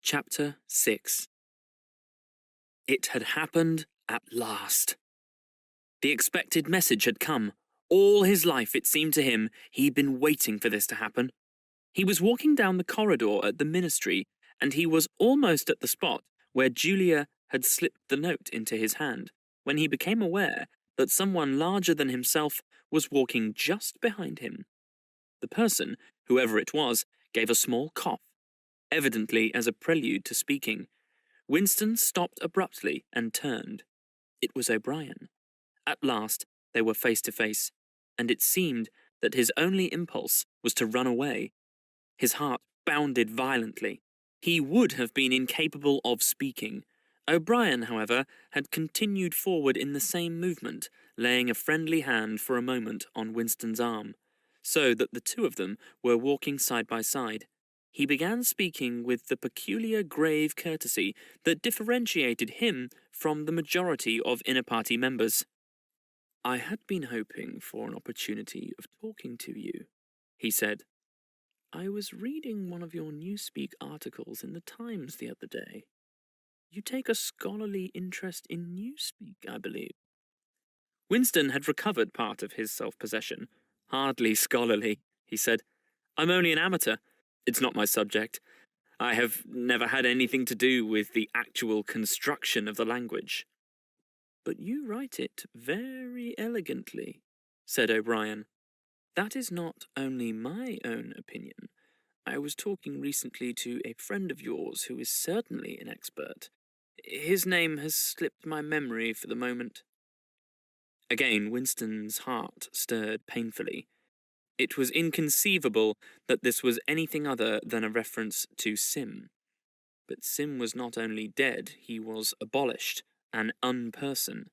Chapter 6. It had happened at last. The expected message had come. All his life, it seemed to him, he'd been waiting for this to happen. He was walking down the corridor at the ministry, and he was almost at the spot where Julia had slipped the note into his hand, when he became aware that someone larger than himself was walking just behind him. The person, whoever it was, gave a small cough, evidently as a prelude to speaking. Winston stopped abruptly and turned. It was O'Brien. At last they were face to face, and it seemed that his only impulse was to run away. His heart bounded violently. He would have been incapable of speaking. O'Brien, however, had continued forward in the same movement, laying a friendly hand for a moment on Winston's arm, so that the two of them were walking side by side. He began speaking with the peculiar grave courtesy that differentiated him from the majority of inner-party members. "I had been hoping for an opportunity of talking to you," he said. "I was reading one of your Newspeak articles in the Times the other day. You take a scholarly interest in Newspeak, I believe." Winston had recovered part of his self-possession. "Hardly scholarly," he said. "I'm only an amateur. It's not my subject. I have never had anything to do with the actual construction of the language." "But you write it very elegantly," said O'Brien. "That is not only my own opinion. I was talking recently to a friend of yours who is certainly an expert. His name has slipped my memory for the moment." Again, Winston's heart stirred painfully. It was inconceivable that this was anything other than a reference to Sim. But Sim was not only dead, he was abolished, an unperson.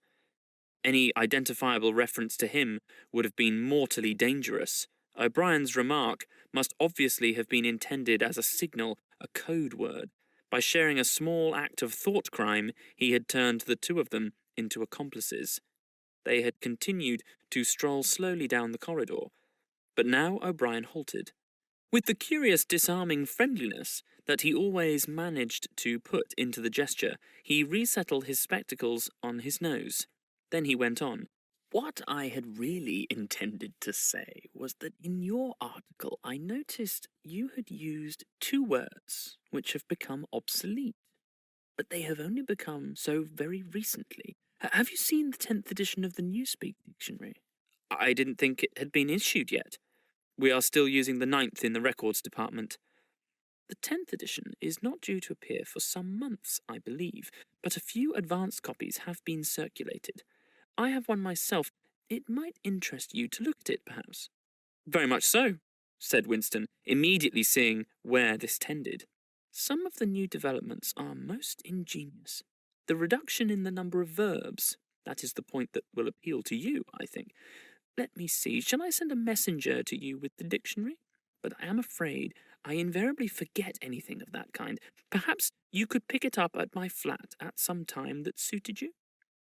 Any identifiable reference to him would have been mortally dangerous. O'Brien's remark must obviously have been intended as a signal, a code word. By sharing a small act of thought crime, he had turned the two of them into accomplices. They had continued to stroll slowly down the corridor, but now O'Brien halted. With the curious disarming friendliness that he always managed to put into the gesture, he resettled his spectacles on his nose. Then he went on. "What I had really intended to say was that in your article I noticed you had used two words which have become obsolete. But they have only become so very recently. Have you seen the 10th edition of the Newspeak Dictionary?" "I didn't think it had been issued yet. We are still using the 9th in the records department." "The 10th edition is not due to appear for some months, I believe, but a few advanced copies have been circulated. I have one myself. It might interest you to look at it, perhaps." "Very much so," said Winston, immediately seeing where this tended. "Some of the new developments are most ingenious. The reduction in the number of verbs, that is the point that will appeal to you, I think. Let me see, shall I send a messenger to you with the dictionary? But I am afraid I invariably forget anything of that kind. Perhaps you could pick it up at my flat at some time that suited you?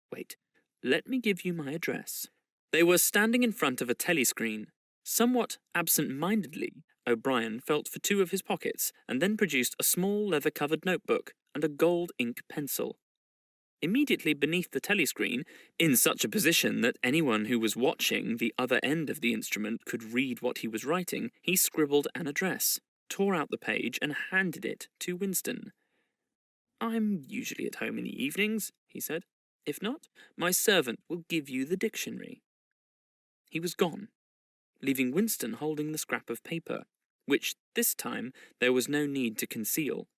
Wait, let me give you my address." They were standing in front of a telescreen. Somewhat absent-mindedly, O'Brien felt for two of his pockets and then produced a small leather-covered notebook and a gold ink pencil. Immediately beneath the telescreen, in such a position that anyone who was watching the other end of the instrument could read what he was writing, he scribbled an address, tore out the page, and handed it to Winston. "I'm usually at home in the evenings," he said. "If not, my servant will give you the dictionary." He was gone, leaving Winston holding the scrap of paper, which this time there was no need to conceal.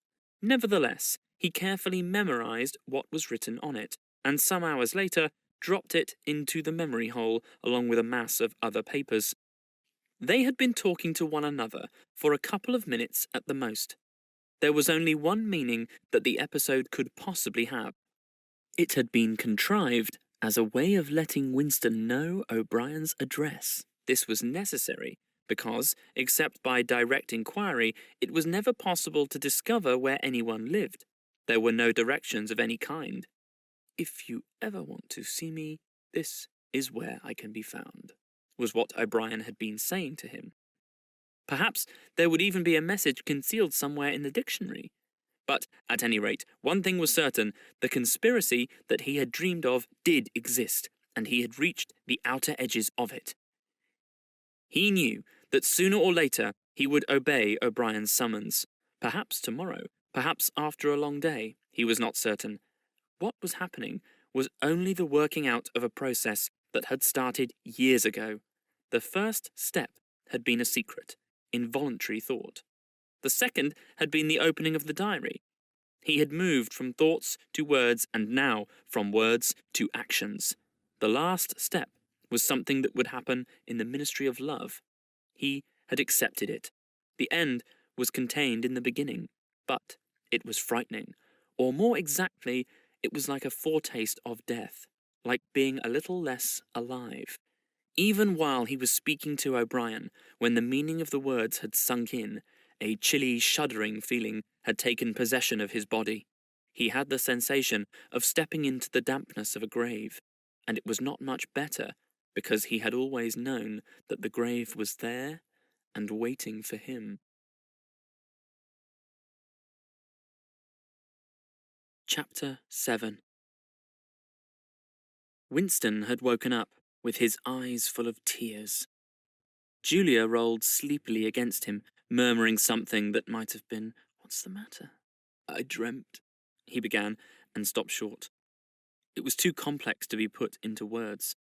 Nevertheless, he carefully memorized what was written on it, and some hours later dropped it into the memory hole along with a mass of other papers. They had been talking to one another for a couple of minutes at the most. There was only one meaning that the episode could possibly have. It had been contrived as a way of letting Winston know O'Brien's address. This was necessary because, except by direct inquiry, it was never possible to discover where anyone lived. There were no directions of any kind. "If you ever want to see me, this is where I can be found," was what O'Brien had been saying to him. Perhaps there would even be a message concealed somewhere in the dictionary. But, at any rate, one thing was certain: the conspiracy that he had dreamed of did exist, and he had reached the outer edges of it. He knew that sooner or later he would obey O'Brien's summons. Perhaps tomorrow, perhaps after a long day, he was not certain. What was happening was only the working out of a process that had started years ago. The first step had been a secret, involuntary thought. The second had been the opening of the diary. He had moved from thoughts to words, and now from words to actions. The last step was something that would happen in the Ministry of Love. He had accepted it. The end was contained in the beginning, but it was frightening. Or more exactly, it was like a foretaste of death, like being a little less alive. Even while he was speaking to O'Brien, when the meaning of the words had sunk in, a chilly, shuddering feeling had taken possession of his body. He had the sensation of stepping into the dampness of a grave, and it was not much better, because he had always known that the grave was there and waiting for him. Chapter 7. Winston had woken up, with his eyes full of tears. Julia rolled sleepily against him, murmuring something that might have been, "What's the matter?" "I dreamt," he began, and stopped short. It was too complex to be put into words.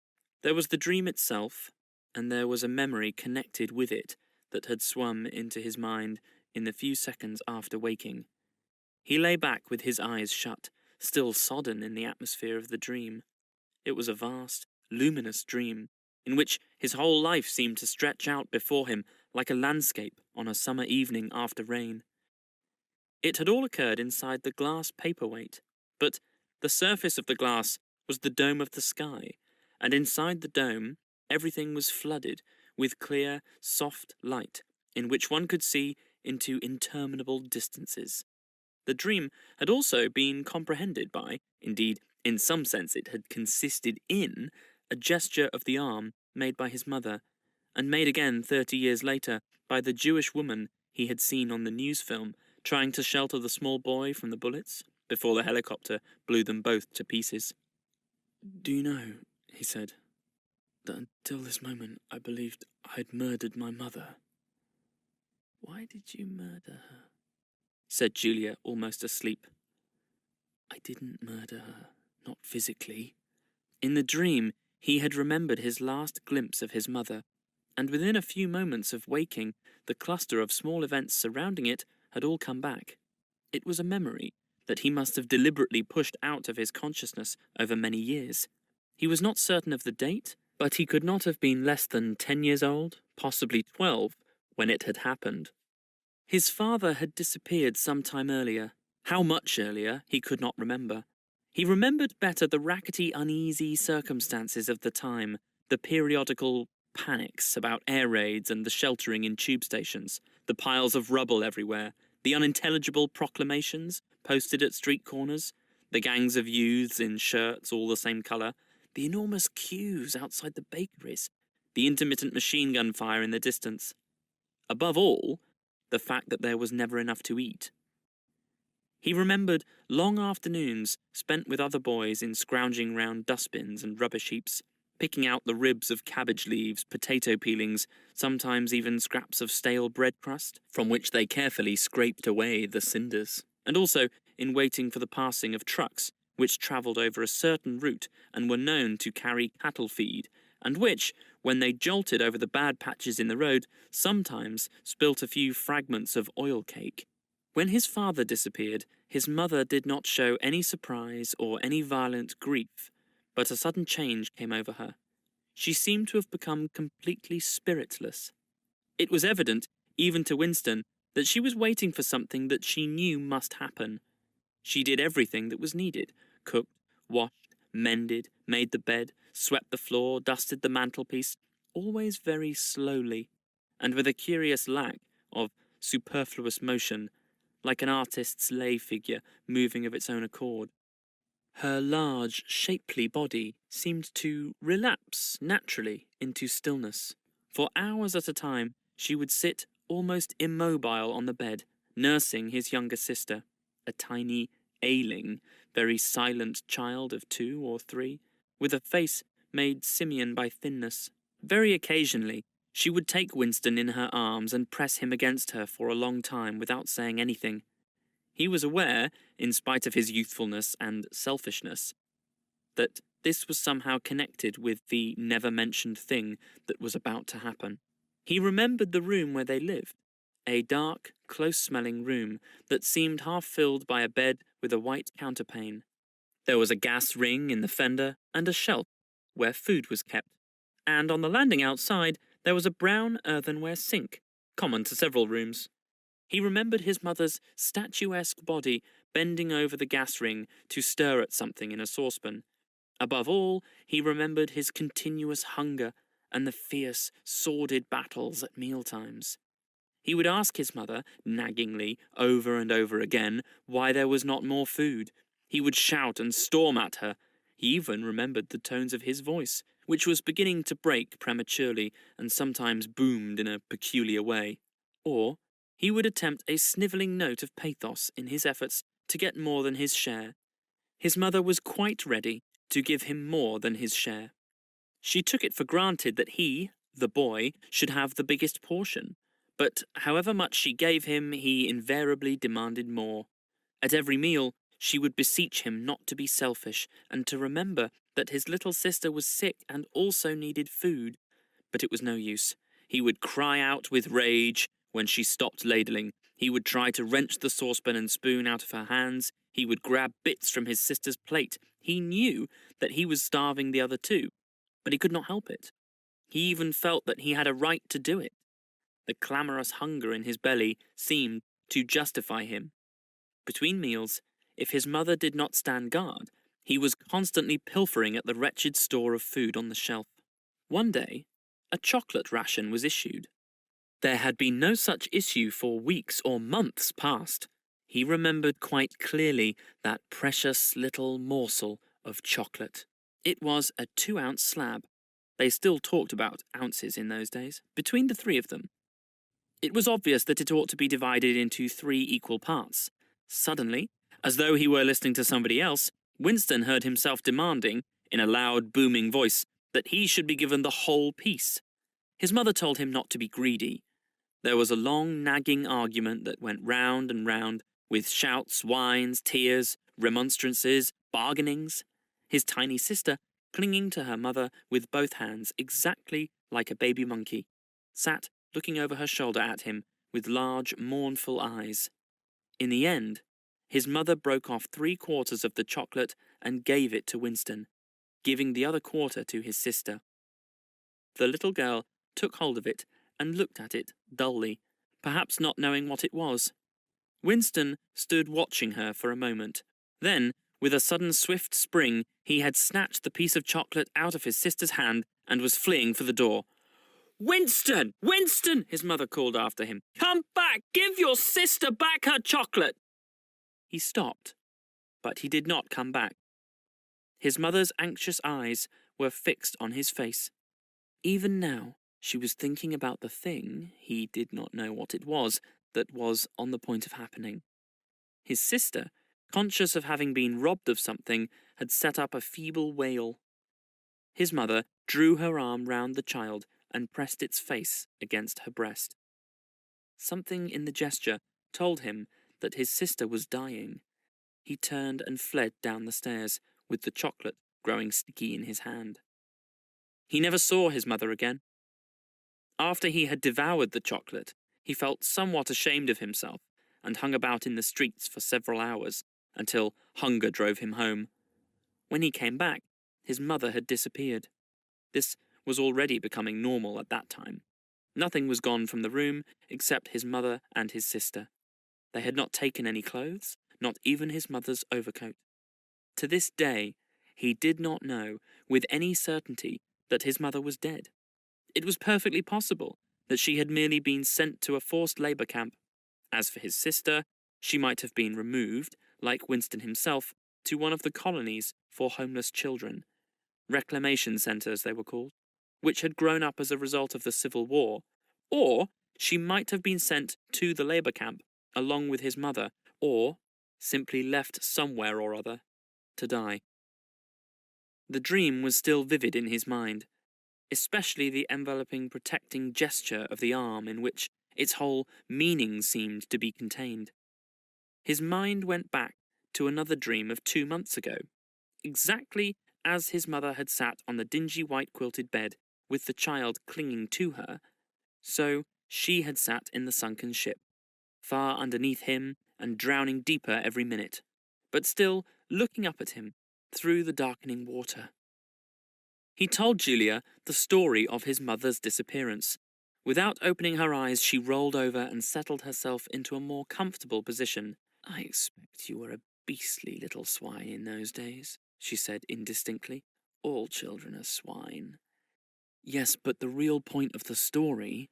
There was the dream itself, and there was a memory connected with it that had swum into his mind in the few seconds after waking. He lay back with his eyes shut, still sodden in the atmosphere of the dream. It was a vast, luminous dream, in which his whole life seemed to stretch out before him like a landscape on a summer evening after rain. It had all occurred inside the glass paperweight, but the surface of the glass was the dome of the sky, and inside the dome everything was flooded with clear, soft light in which one could see into interminable distances. The dream had also been comprehended by, indeed, in some sense it had consisted in, a gesture of the arm made by his mother, and made again 30 years later by the Jewish woman he had seen on the news film, trying to shelter the small boy from the bullets before the helicopter blew them both to pieces. "Do you know," he said, "that until this moment I believed I'd murdered my mother?" "Why did you murder her?" said Julia, almost asleep. "I didn't murder her, not physically." In the dream, he had remembered his last glimpse of his mother, and within a few moments of waking, the cluster of small events surrounding it had all come back. It was a memory that he must have deliberately pushed out of his consciousness over many years. He was not certain of the date, but he could not have been less than 10 years old, possibly 12, when it had happened. His father had disappeared some time earlier. How much earlier, he could not remember. He remembered better the rackety, uneasy circumstances of the time, the periodical panics about air raids and the sheltering in tube stations, the piles of rubble everywhere, the unintelligible proclamations posted at street corners, the gangs of youths in shirts all the same colour, the enormous queues outside the bakeries, the intermittent machine gun fire in the distance. Above all, the fact that there was never enough to eat. He remembered long afternoons spent with other boys in scrounging round dustbins and rubbish heaps, picking out the ribs of cabbage leaves, potato peelings, sometimes even scraps of stale bread crust, from which they carefully scraped away the cinders, and also in waiting for the passing of trucks which travelled over a certain route and were known to carry cattle feed, and which, when they jolted over the bad patches in the road, sometimes spilt a few fragments of oil cake. When his father disappeared, his mother did not show any surprise or any violent grief, but a sudden change came over her. She seemed to have become completely spiritless. It was evident, even to Winston, that she was waiting for something that she knew must happen. She did everything that was needed: cooked, washed, mended, made the bed, swept the floor, dusted the mantelpiece, always very slowly, and with a curious lack of superfluous motion, like an artist's lay figure moving of its own accord. Her large, shapely body seemed to relapse naturally into stillness. For hours at a time, she would sit almost immobile on the bed, nursing his younger sister, a tiny, ailing, very silent child of 2 or 3, with a face made simian by thinness. Very occasionally, she would take Winston in her arms and press him against her for a long time without saying anything. He was aware, in spite of his youthfulness and selfishness, that this was somehow connected with the never-mentioned thing that was about to happen. He remembered the room where they lived, a dark, close-smelling room that seemed half-filled by a bed with a white counterpane. There was a gas ring in the fender and a shelf where food was kept, and on the landing outside there was a brown earthenware sink, common to several rooms. He remembered his mother's statuesque body bending over the gas ring to stir at something in a saucepan. Above all, he remembered his continuous hunger and the fierce, sordid battles at mealtimes. He would ask his mother, naggingly, over and over again, why there was not more food. He would shout and storm at her. He even remembered the tones of his voice, which was beginning to break prematurely and sometimes boomed in a peculiar way. Or he would attempt a snivelling note of pathos in his efforts to get more than his share. His mother was quite ready to give him more than his share. She took it for granted that he, the boy, should have the biggest portion, but however much she gave him, he invariably demanded more. At every meal, she would beseech him not to be selfish and to remember that his little sister was sick and also needed food. But it was no use. He would cry out with rage when she stopped ladling. He would try to wrench the saucepan and spoon out of her hands. He would grab bits from his sister's plate. He knew that he was starving the other two, but he could not help it. He even felt that he had a right to do it. The clamorous hunger in his belly seemed to justify him. Between meals, if his mother did not stand guard, he was constantly pilfering at the wretched store of food on the shelf. One day, a chocolate ration was issued. There had been no such issue for weeks or months past. He remembered quite clearly that precious little morsel of chocolate. It was a 2-ounce slab. They still talked about ounces in those days, between the 3 of them. It was obvious that it ought to be divided into 3 equal parts. Suddenly, as though he were listening to somebody else, Winston heard himself demanding, in a loud, booming voice, that he should be given the whole piece. His mother told him not to be greedy. There was a long, nagging argument that went round and round, with shouts, whines, tears, remonstrances, bargainings. His tiny sister, clinging to her mother with both hands exactly like a baby monkey, sat looking over her shoulder at him with large, mournful eyes. In the end, his mother broke off 3/4 of the chocolate and gave it to Winston, giving the other quarter to his sister. The little girl took hold of it and looked at it dully, perhaps not knowing what it was. Winston stood watching her for a moment. Then, with a sudden swift spring, he had snatched the piece of chocolate out of his sister's hand and was fleeing for the door. "Winston! Winston!" his mother called after him. "Come back! Give your sister back her chocolate!" He stopped, but he did not come back. His mother's anxious eyes were fixed on his face. Even now, she was thinking about the thing, he did not know what it was, that was on the point of happening. His sister, conscious of having been robbed of something, had set up a feeble wail. His mother drew her arm round the child and pressed its face against her breast. Something in the gesture told him that his sister was dying. He turned and fled down the stairs, with the chocolate growing sticky in his hand. He never saw his mother again. After he had devoured the chocolate, he felt somewhat ashamed of himself and hung about in the streets for several hours, until hunger drove him home. When he came back, his mother had disappeared. This was already becoming normal at that time. Nothing was gone from the room except his mother and his sister. They had not taken any clothes, not even his mother's overcoat. To this day, he did not know with any certainty that his mother was dead. It was perfectly possible that she had merely been sent to a forced labour camp. As for his sister, she might have been removed, like Winston himself, to one of the colonies for homeless children. Reclamation centres, they were called, which had grown up as a result of the Civil War. Or she might have been sent to the labour camp, along with his mother, or simply left somewhere or other to die. The dream was still vivid in his mind, especially the enveloping, protecting gesture of the arm in which its whole meaning seemed to be contained. His mind went back to another dream of 2 months ago, exactly as his mother had sat on the dingy white-quilted bed with the child clinging to her, so she had sat in the sunken ship, far underneath him and drowning deeper every minute, but still looking up at him through the darkening water. He told Julia the story of his mother's disappearance. Without opening her eyes, she rolled over and settled herself into a more comfortable position. "I expect you were a beastly little swine in those days," she said indistinctly. "All children are swine." "Yes, but the real point of the story—"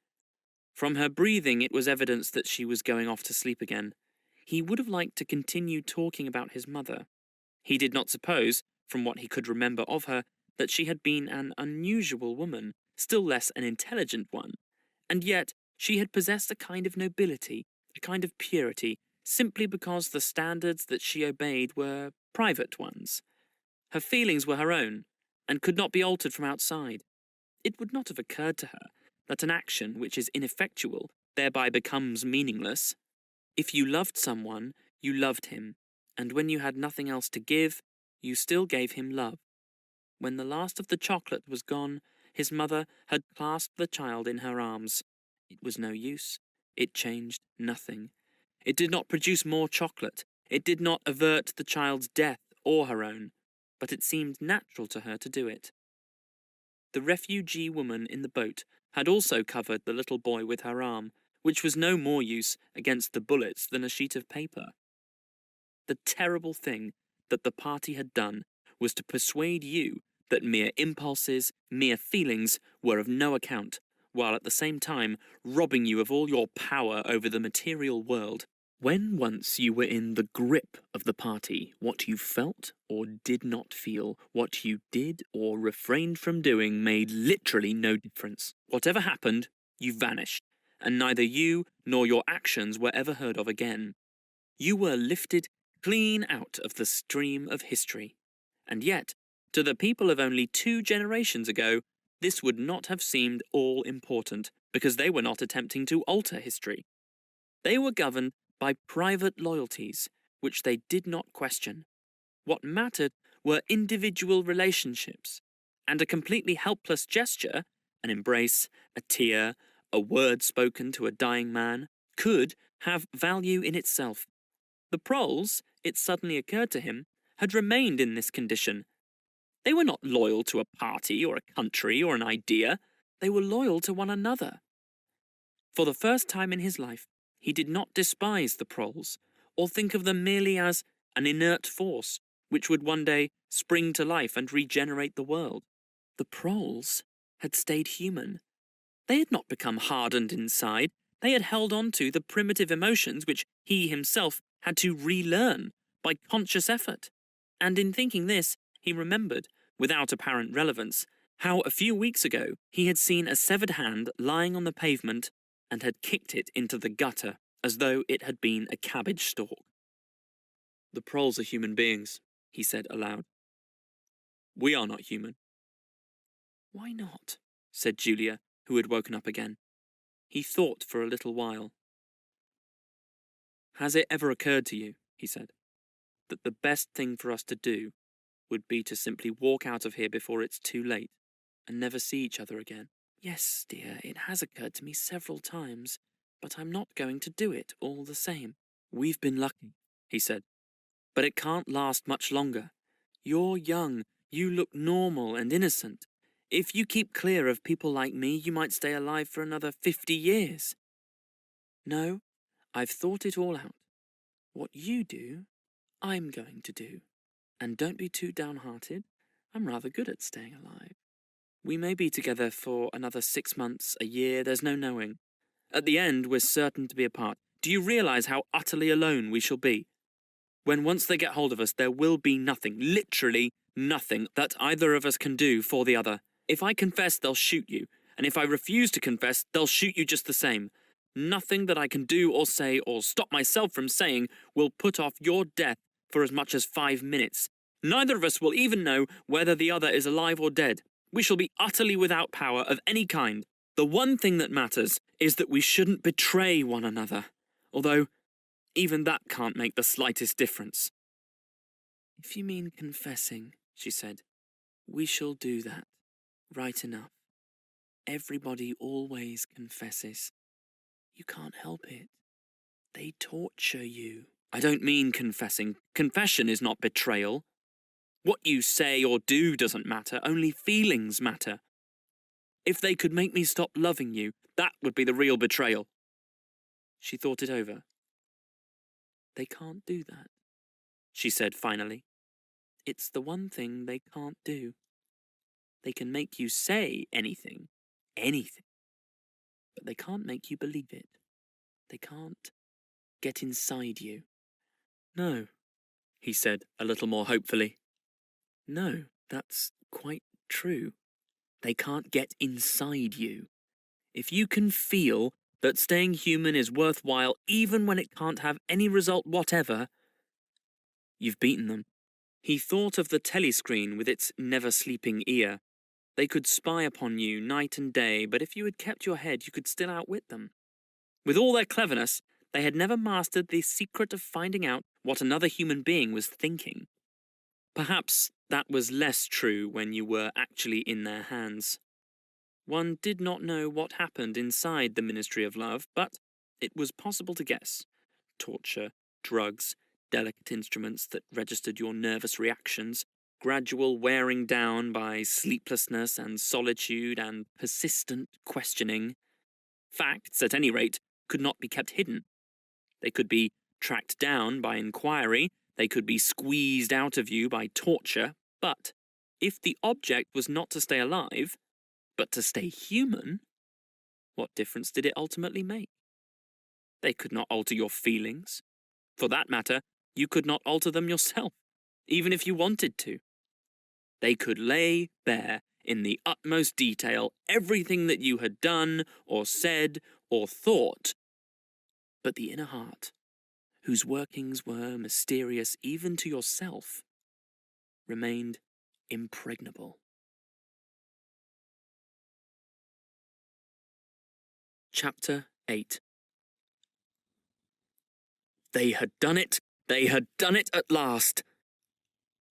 From her breathing, it was evidence that she was going off to sleep again. He would have liked to continue talking about his mother. He did not suppose, from what he could remember of her, that she had been an unusual woman, still less an intelligent one, and yet she had possessed a kind of nobility, a kind of purity, simply because the standards that she obeyed were private ones. Her feelings were her own, and could not be altered from outside. It would not have occurred to her that an action which is ineffectual thereby becomes meaningless. If you loved someone, you loved him, and when you had nothing else to give, you still gave him love. When the last of the chocolate was gone, his mother had clasped the child in her arms. It was no use. It changed nothing. It did not produce more chocolate. It did not avert the child's death or her own, but it seemed natural to her to do it. The refugee woman in the boat had also covered the little boy with her arm, which was no more use against the bullets than a sheet of paper. The terrible thing that the party had done was to persuade you that mere impulses, mere feelings, were of no account, while at the same time robbing you of all your power over the material world. When once you were in the grip of the party, what you felt or did not feel, what you did or refrained from doing made literally no difference. Whatever happened, you vanished, and neither you nor your actions were ever heard of again. You were lifted clean out of the stream of history. And yet, to the people of only 2 generations ago, this would not have seemed all important, because they were not attempting to alter history. They were governed by private loyalties, which they did not question. What mattered were individual relationships, and a completely helpless gesture, an embrace, a tear, a word spoken to a dying man, could have value in itself. The proles, it suddenly occurred to him, had remained in this condition. They were not loyal to a party or a country or an idea. They were loyal to one another. For the first time in his life, he did not despise the proles, or think of them merely as an inert force which would one day spring to life and regenerate the world. The proles had stayed human. They had not become hardened inside. They had held on to the primitive emotions which he himself had to relearn by conscious effort. And in thinking this, he remembered, without apparent relevance, how a few weeks ago he had seen a severed hand lying on the pavement and had kicked it into the gutter as though it had been a cabbage stalk. "The proles are human beings," he said aloud. "We are not human." "Why not?" said Julia, who had woken up again. He thought for a little while. "Has it ever occurred to you," he said, "that the best thing for us to do would be to simply walk out of here before it's too late and never see each other again?" "Yes, dear, it has occurred to me several times, but I'm not going to do it all the same." "We've been lucky," he said, "but it can't last much longer. You're young, you look normal and innocent. If you keep clear of people like me, you might stay alive for another 50 years. No, I've thought it all out. What you do, I'm going to do. And don't be too downhearted. I'm rather good at staying alive. We may be together for another 6 months, a year, there's no knowing. At the end, we're certain to be apart. Do you realize how utterly alone we shall be? When once they get hold of us, there will be nothing, literally nothing, that either of us can do for the other. If I confess, they'll shoot you, and if I refuse to confess, they'll shoot you just the same. Nothing that I can do or say or stop myself from saying will put off your death for as much as 5 minutes. Neither of us will even know whether the other is alive or dead. We shall be utterly without power of any kind. The one thing that matters is that we shouldn't betray one another, although even that can't make the slightest difference." "If you mean confessing," she said, "we shall do that. Right enough. Everybody always confesses. You can't help it. They torture you." "I don't mean confessing. Confession is not betrayal. What you say or do doesn't matter, only feelings matter. If they could make me stop loving you, that would be the real betrayal." She thought it over. "They can't do that," she said finally. "It's the one thing they can't do. They can make you say anything, but they can't make you believe it. They can't get inside you." "No," he said a little more hopefully. "No, that's quite true. They can't get inside you. If you can feel that staying human is worthwhile even when it can't have any result whatever, you've beaten them." He thought of the telescreen with its never-sleeping ear. They could spy upon you night and day, but if you had kept your head, you could still outwit them. With all their cleverness, they had never mastered the secret of finding out what another human being was thinking. Perhaps that was less true when you were actually in their hands. One did not know what happened inside the Ministry of Love, but it was possible to guess. Torture, drugs, delicate instruments that registered your nervous reactions, gradual wearing down by sleeplessness and solitude and persistent questioning. Facts, at any rate, could not be kept hidden. They could be tracked down by inquiry, they could be squeezed out of you by torture, but if the object was not to stay alive, but to stay human, what difference did it ultimately make? They could not alter your feelings. For that matter, you could not alter them yourself, even if you wanted to. They could lay bare, in the utmost detail, everything that you had done, or said, or thought, but the inner heart, whose workings were mysterious even to yourself, remained impregnable. Chapter 8. They had done it! They had done it at last!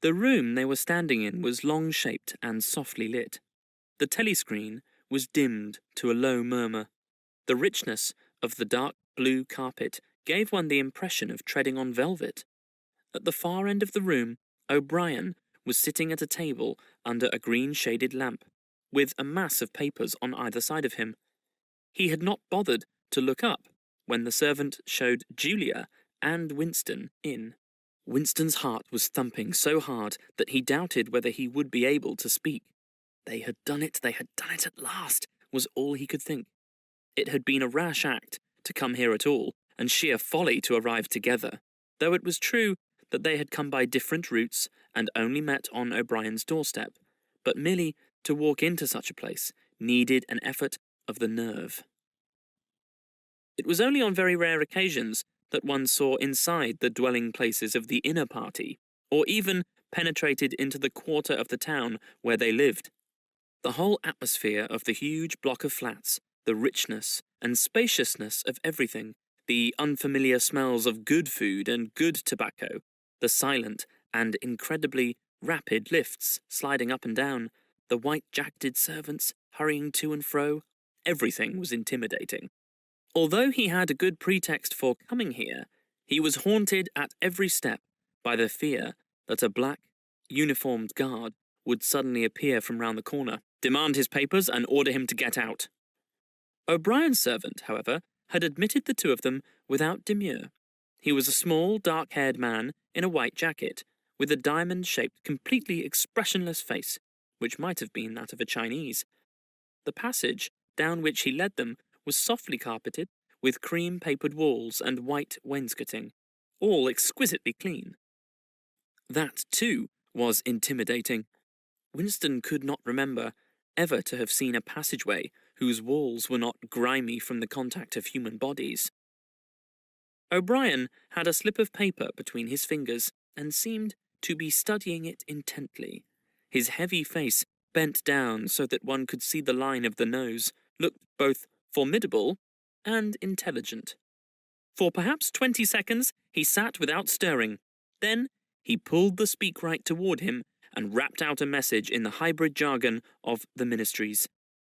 The room they were standing in was long-shaped and softly lit. The telescreen was dimmed to a low murmur. The richness of the dark blue carpet gave one the impression of treading on velvet. At the far end of the room, O'Brien was sitting at a table under a green-shaded lamp, with a mass of papers on either side of him. He had not bothered to look up when the servant showed Julia and Winston in. Winston's heart was thumping so hard that he doubted whether he would be able to speak. They had done it at last, was all he could think. It had been a rash act to come here at all, and sheer folly to arrive together, though it was true that they had come by different routes and only met on O'Brien's doorstep, but merely to walk into such a place needed an effort of the nerve. It was only on very rare occasions that one saw inside the dwelling places of the inner party, or even penetrated into the quarter of the town where they lived. The whole atmosphere of the huge block of flats, the richness and spaciousness of everything, the unfamiliar smells of good food and good tobacco, the silent and incredibly rapid lifts sliding up and down, the white-jacketed servants hurrying to and fro, everything was intimidating. Although he had a good pretext for coming here, he was haunted at every step by the fear that a black, uniformed guard would suddenly appear from round the corner, demand his papers, and order him to get out. O'Brien's servant, however, had admitted the two of them without demur. He was a small, dark-haired man in a white jacket, with a diamond-shaped, completely expressionless face, which might have been that of a Chinese. The passage down which he led them was softly carpeted, with cream-papered walls and white wainscoting, all exquisitely clean. That, too, was intimidating. Winston could not remember ever to have seen a passageway whose walls were not grimy from the contact of human bodies. O'Brien had a slip of paper between his fingers and seemed to be studying it intently. His heavy face, bent down so that one could see the line of the nose, looked both formidable and intelligent. For perhaps 20 seconds he sat without stirring. Then he pulled the speakwrite toward him and rapped out a message in the hybrid jargon of the ministries.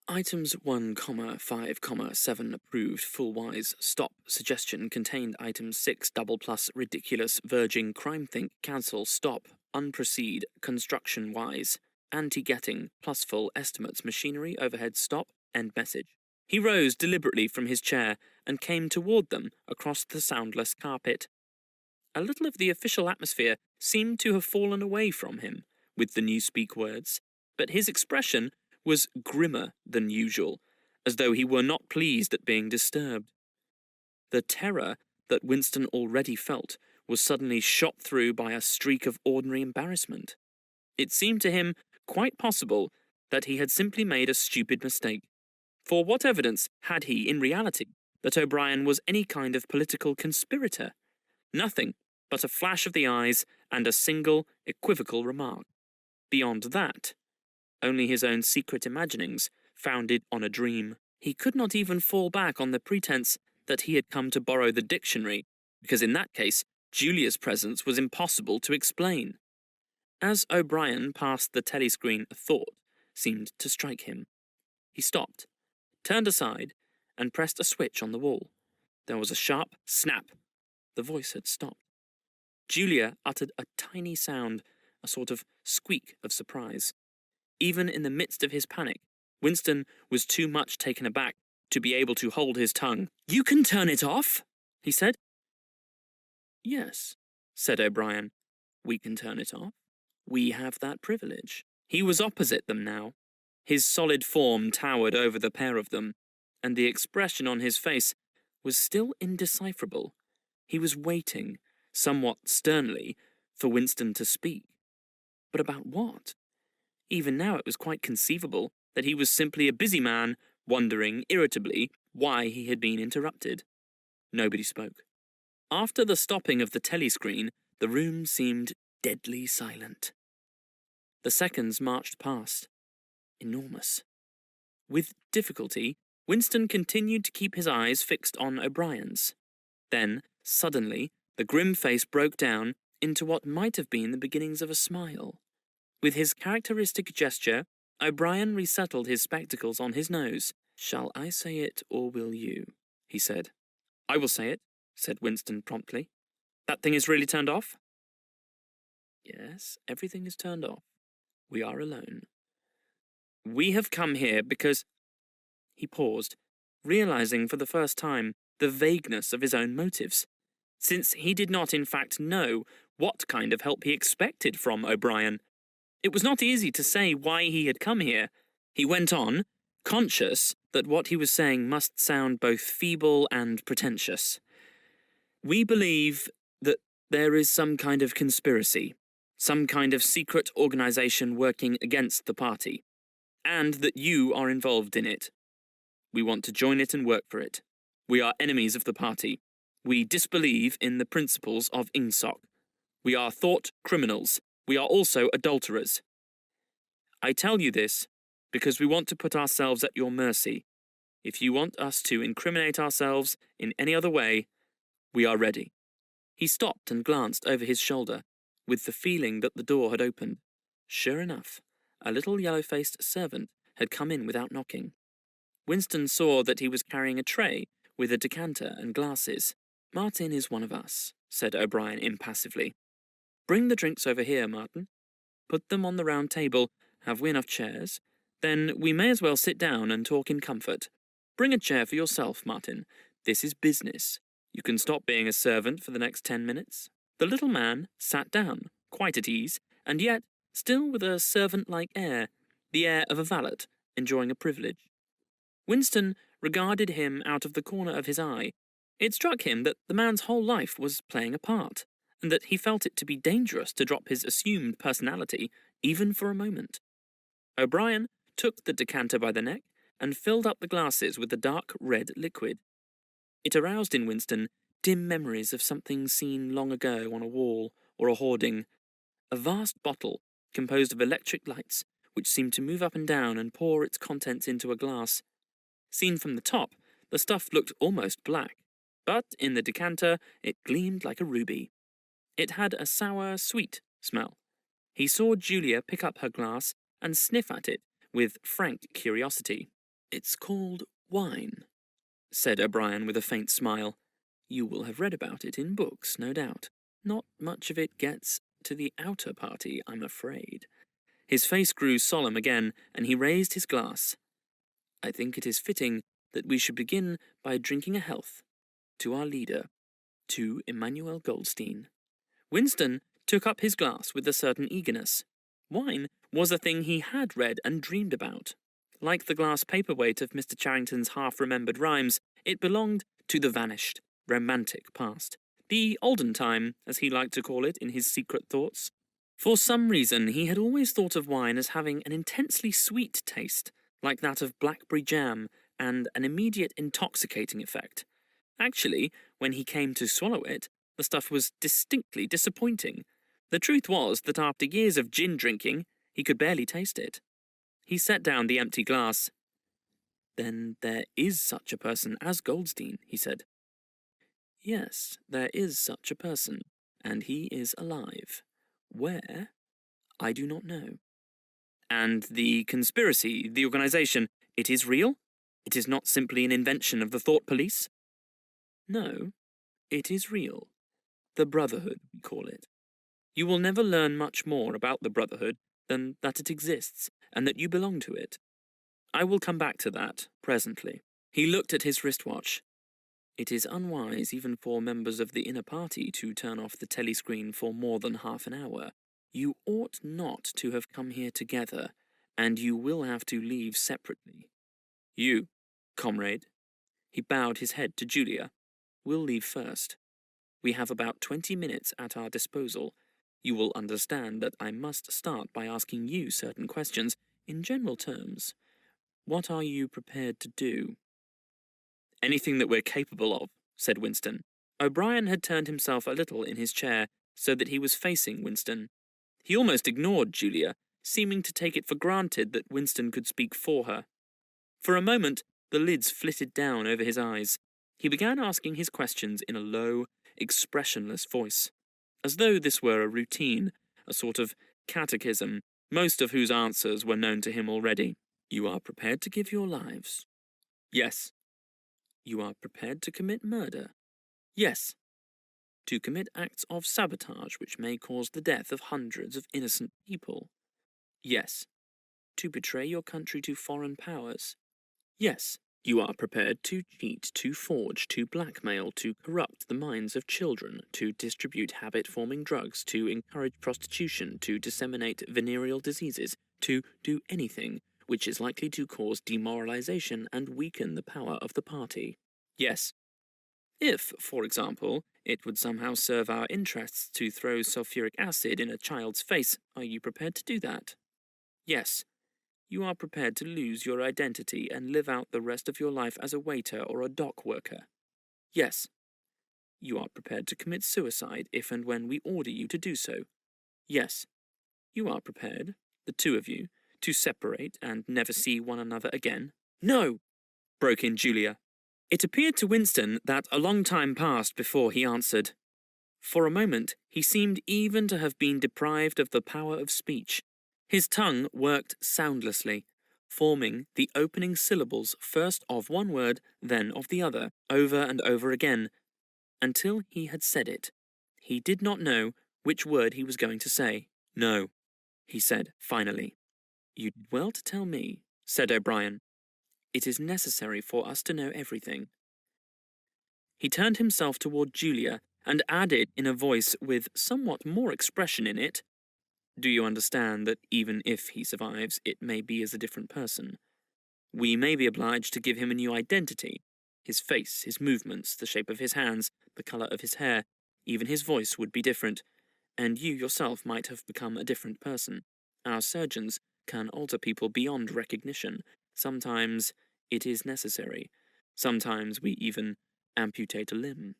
Items 1, 5, 7 approved, full wise, stop, suggestion contained items 6, double plus, ridiculous, verging, crime think, cancel, stop, unproceed, construction wise, anti-getting, plus full, estimates, machinery, overhead, stop, end message. He rose deliberately from his chair and came toward them across the soundless carpet. A little of the official atmosphere seemed to have fallen away from him with the newspeak words, but his expression was grimmer than usual, as though he were not pleased at being disturbed. The terror that Winston already felt was suddenly shot through by a streak of ordinary embarrassment. It seemed to him quite possible that he had simply made a stupid mistake. For what evidence had he, in reality, that O'Brien was any kind of political conspirator? Nothing but a flash of the eyes and a single, equivocal remark. Beyond that, only his own secret imaginings, founded on a dream. He could not even fall back on the pretense that he had come to borrow the dictionary, because in that case, Julia's presence was impossible to explain. As O'Brien passed the telescreen, a thought seemed to strike him. He stopped, turned aside, and pressed a switch on the wall. There was a sharp snap. The voice had stopped. Julia uttered a tiny sound, a sort of squeak of surprise. Even in the midst of his panic, Winston was too much taken aback to be able to hold his tongue. "You can turn it off?" he said. "Yes," said O'Brien. "We can turn it off. We have that privilege." He was opposite them now. His solid form towered over the pair of them, and the expression on his face was still indecipherable. He was waiting, somewhat sternly, for Winston to speak. But about what? Even now it was quite conceivable that he was simply a busy man, wondering irritably why he had been interrupted. Nobody spoke. After the stopping of the telescreen, the room seemed deadly silent. The seconds marched past. Enormous. With difficulty, Winston continued to keep his eyes fixed on O'Brien's. Then, suddenly, the grim face broke down into what might have been the beginnings of a smile. With his characteristic gesture, O'Brien resettled his spectacles on his nose. "Shall I say it, or will you?" he said. "I will say it," said Winston promptly. "That thing is really turned off?" "Yes, everything is turned off. We are alone. We have come here because—" He paused, realizing for the first time the vagueness of his own motives, since he did not in fact know what kind of help he expected from O'Brien. It was not easy to say why he had come here. He went on, conscious that what he was saying must sound both feeble and pretentious. "We believe that there is some kind of conspiracy, some kind of secret organization working against the party, and that you are involved in it. We want to join it and work for it. We are enemies of the party. We disbelieve in the principles of Ingsoc. We are thought criminals. We are also adulterers. I tell you this because we want to put ourselves at your mercy. If you want us to incriminate ourselves in any other way, we are ready." He stopped and glanced over his shoulder, with the feeling that the door had opened. Sure enough, a little yellow-faced servant had come in without knocking. Winston saw that he was carrying a tray with a decanter and glasses. "Martin is one of us," said O'Brien impassively. "Bring the drinks over here, Martin. Put them on the round table. Have we enough chairs? Then we may as well sit down and talk in comfort. Bring a chair for yourself, Martin. This is business. You can stop being a servant for the next 10 minutes. The little man sat down, quite at ease, and yet still with a servant-like air, the air of a valet, enjoying a privilege. Winston regarded him out of the corner of his eye. It struck him that the man's whole life was playing a part, and that he felt it to be dangerous to drop his assumed personality even for a moment. O'Brien took the decanter by the neck and filled up the glasses with the dark red liquid. It aroused in Winston dim memories of something seen long ago on a wall or a hoarding. A vast bottle composed of electric lights, which seemed to move up and down and pour its contents into a glass. Seen from the top, the stuff looked almost black, but in the decanter it gleamed like a ruby. It had a sour, sweet smell. He saw Julia pick up her glass and sniff at it with frank curiosity. "It's called wine," said O'Brien with a faint smile. "You will have read about it in books, no doubt. Not much of it gets to the outer party, I'm afraid." His face grew solemn again, and he raised his glass. "I think it is fitting that we should begin by drinking a health to our leader, to Emmanuel Goldstein." Winston took up his glass with a certain eagerness. Wine was a thing he had read and dreamed about. Like the glass paperweight of Mr. Charrington's half-remembered rhymes, it belonged to the vanished, romantic past. The olden time, as he liked to call it in his secret thoughts. For some reason, he had always thought of wine as having an intensely sweet taste, like that of blackberry jam, and an immediate intoxicating effect. Actually, when he came to swallow it, the stuff was distinctly disappointing. The truth was that after years of gin drinking, he could barely taste it. He set down the empty glass. "Then there is such a person as Goldstein," he said. "Yes, there is such a person, and he is alive. Where? I do not know." "And the conspiracy, the organization, it is real? It is not simply an invention of the thought police?" "No, it is real. The Brotherhood, we call it. You will never learn much more about the Brotherhood than that it exists, and that you belong to it. I will come back to that presently." He looked at his wristwatch. "It is unwise even for members of the inner party to turn off the telescreen for more than half an hour. You ought not to have come here together, and you will have to leave separately. You, comrade," he bowed his head to Julia, "will leave first. We have about 20 minutes at our disposal. You will understand that I must start by asking you certain questions. In general terms, what are you prepared to do?" "Anything that we're capable of," said Winston. O'Brien had turned himself a little in his chair so that he was facing Winston. He almost ignored Julia, seeming to take it for granted that Winston could speak for her. For a moment, the lids flitted down over his eyes. He began asking his questions in a low, expressionless voice, as though this were a routine, a sort of catechism, most of whose answers were known to him already. "You are prepared to give your lives?" "Yes." "You are prepared to commit murder?" "Yes." "To commit acts of sabotage which may cause the death of hundreds of innocent people?" "Yes." "To betray your country to foreign powers?" "Yes." "You are prepared to cheat, to forge, to blackmail, to corrupt the minds of children, to distribute habit-forming drugs, to encourage prostitution, to disseminate venereal diseases, to do anything which is likely to cause demoralization and weaken the power of the party?" "Yes." "If, for example, it would somehow serve our interests to throw sulfuric acid in a child's face, are you prepared to do that?" "Yes." "You are prepared to lose your identity and live out the rest of your life as a waiter or a dock worker?" "Yes." "You are prepared to commit suicide if and when we order you to do so?" "Yes." "You are prepared, the two of you, to separate and never see one another again?" "No!" broke in Julia. It appeared to Winston that a long time passed before he answered. For a moment, he seemed even to have been deprived of the power of speech. His tongue worked soundlessly, forming the opening syllables first of one word, then of the other, over and over again, until he had said it. He did not know which word he was going to say. "No," he said finally. "You did well to tell me," said O'Brien. "It is necessary for us to know everything." He turned himself toward Julia and added in a voice with somewhat more expression in it, "Do you understand that even if he survives, it may be as a different person? We may be obliged to give him a new identity. His face, his movements, the shape of his hands, the colour of his hair, even his voice would be different, and you yourself might have become a different person. Our surgeons can alter people beyond recognition. Sometimes it is necessary. Sometimes we even amputate a limb.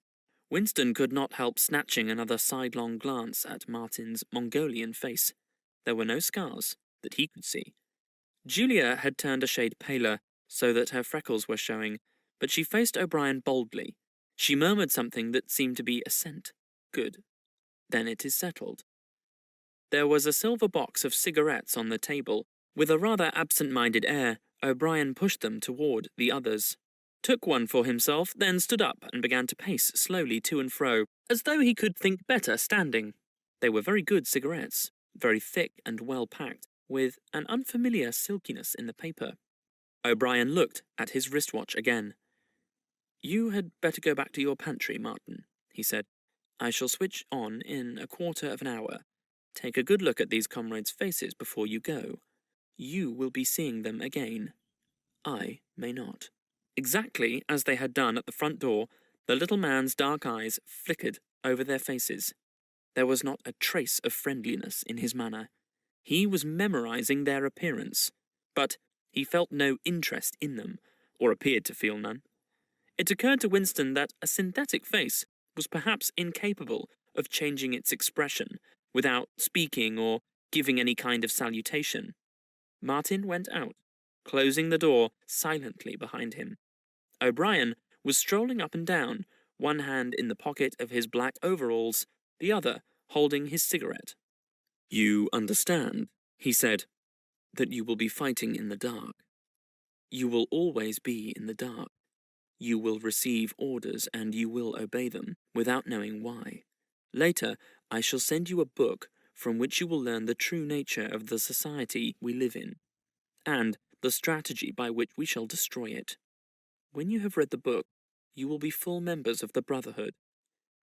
Winston could not help snatching another sidelong glance at Martin's Mongolian face. There were no scars that he could see. Julia had turned a shade paler, so that her freckles were showing, but she faced O'Brien boldly. She murmured something that seemed to be assent. Good. Then it is settled. There was a silver box of cigarettes on the table. With a rather absent-minded air, O'Brien pushed them toward the others, took one for himself, then stood up and began to pace slowly to and fro, as though he could think better standing. They were very good cigarettes, very thick and well-packed, with an unfamiliar silkiness in the paper. O'Brien looked at his wristwatch again. "You had better go back to your pantry, Martin," he said. "I shall switch on in a quarter of an hour. Take a good look at these comrades' faces before you go. You will be seeing them again. I may not." Exactly as they had done at the front door, the little man's dark eyes flickered over their faces. There was not a trace of friendliness in his manner. He was memorizing their appearance, but he felt no interest in them, or appeared to feel none. It occurred to Winston that a synthetic face was perhaps incapable of changing its expression without speaking or giving any kind of salutation. Martin went out, closing the door silently behind him. O'Brien was strolling up and down, one hand in the pocket of his black overalls, the other holding his cigarette. "You understand," he said, "that you will be fighting in the dark. You will always be in the dark. You will receive orders and you will obey them, without knowing why. Later, I shall send you a book from which you will learn the true nature of the society we live in, and the strategy by which we shall destroy it. When you have read the book, you will be full members of the Brotherhood.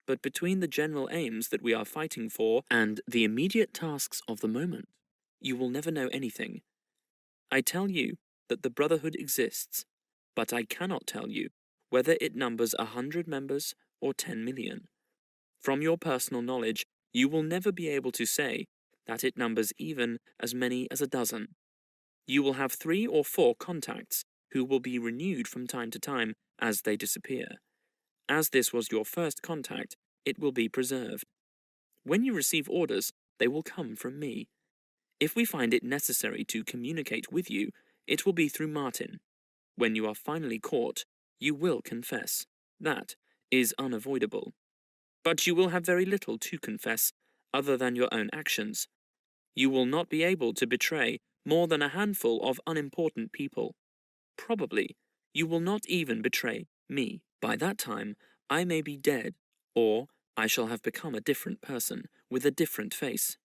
But between the general aims that we are fighting for and the immediate tasks of the moment, you will never know anything. I tell you that the Brotherhood exists, but I cannot tell you whether it numbers 100 members or 10 million. From your personal knowledge, you will never be able to say that it numbers even as many as a dozen. You will have 3 or 4 contacts who will be renewed from time to time as they disappear. As this was your first contact, it will be preserved. When you receive orders, they will come from me. If we find it necessary to communicate with you, it will be through Martin. When you are finally caught, you will confess. That is unavoidable. But you will have very little to confess, other than your own actions. You will not be able to betray more than a handful of unimportant people. Probably, you will not even betray me. By that time, I may be dead, or I shall have become a different person, with a different face.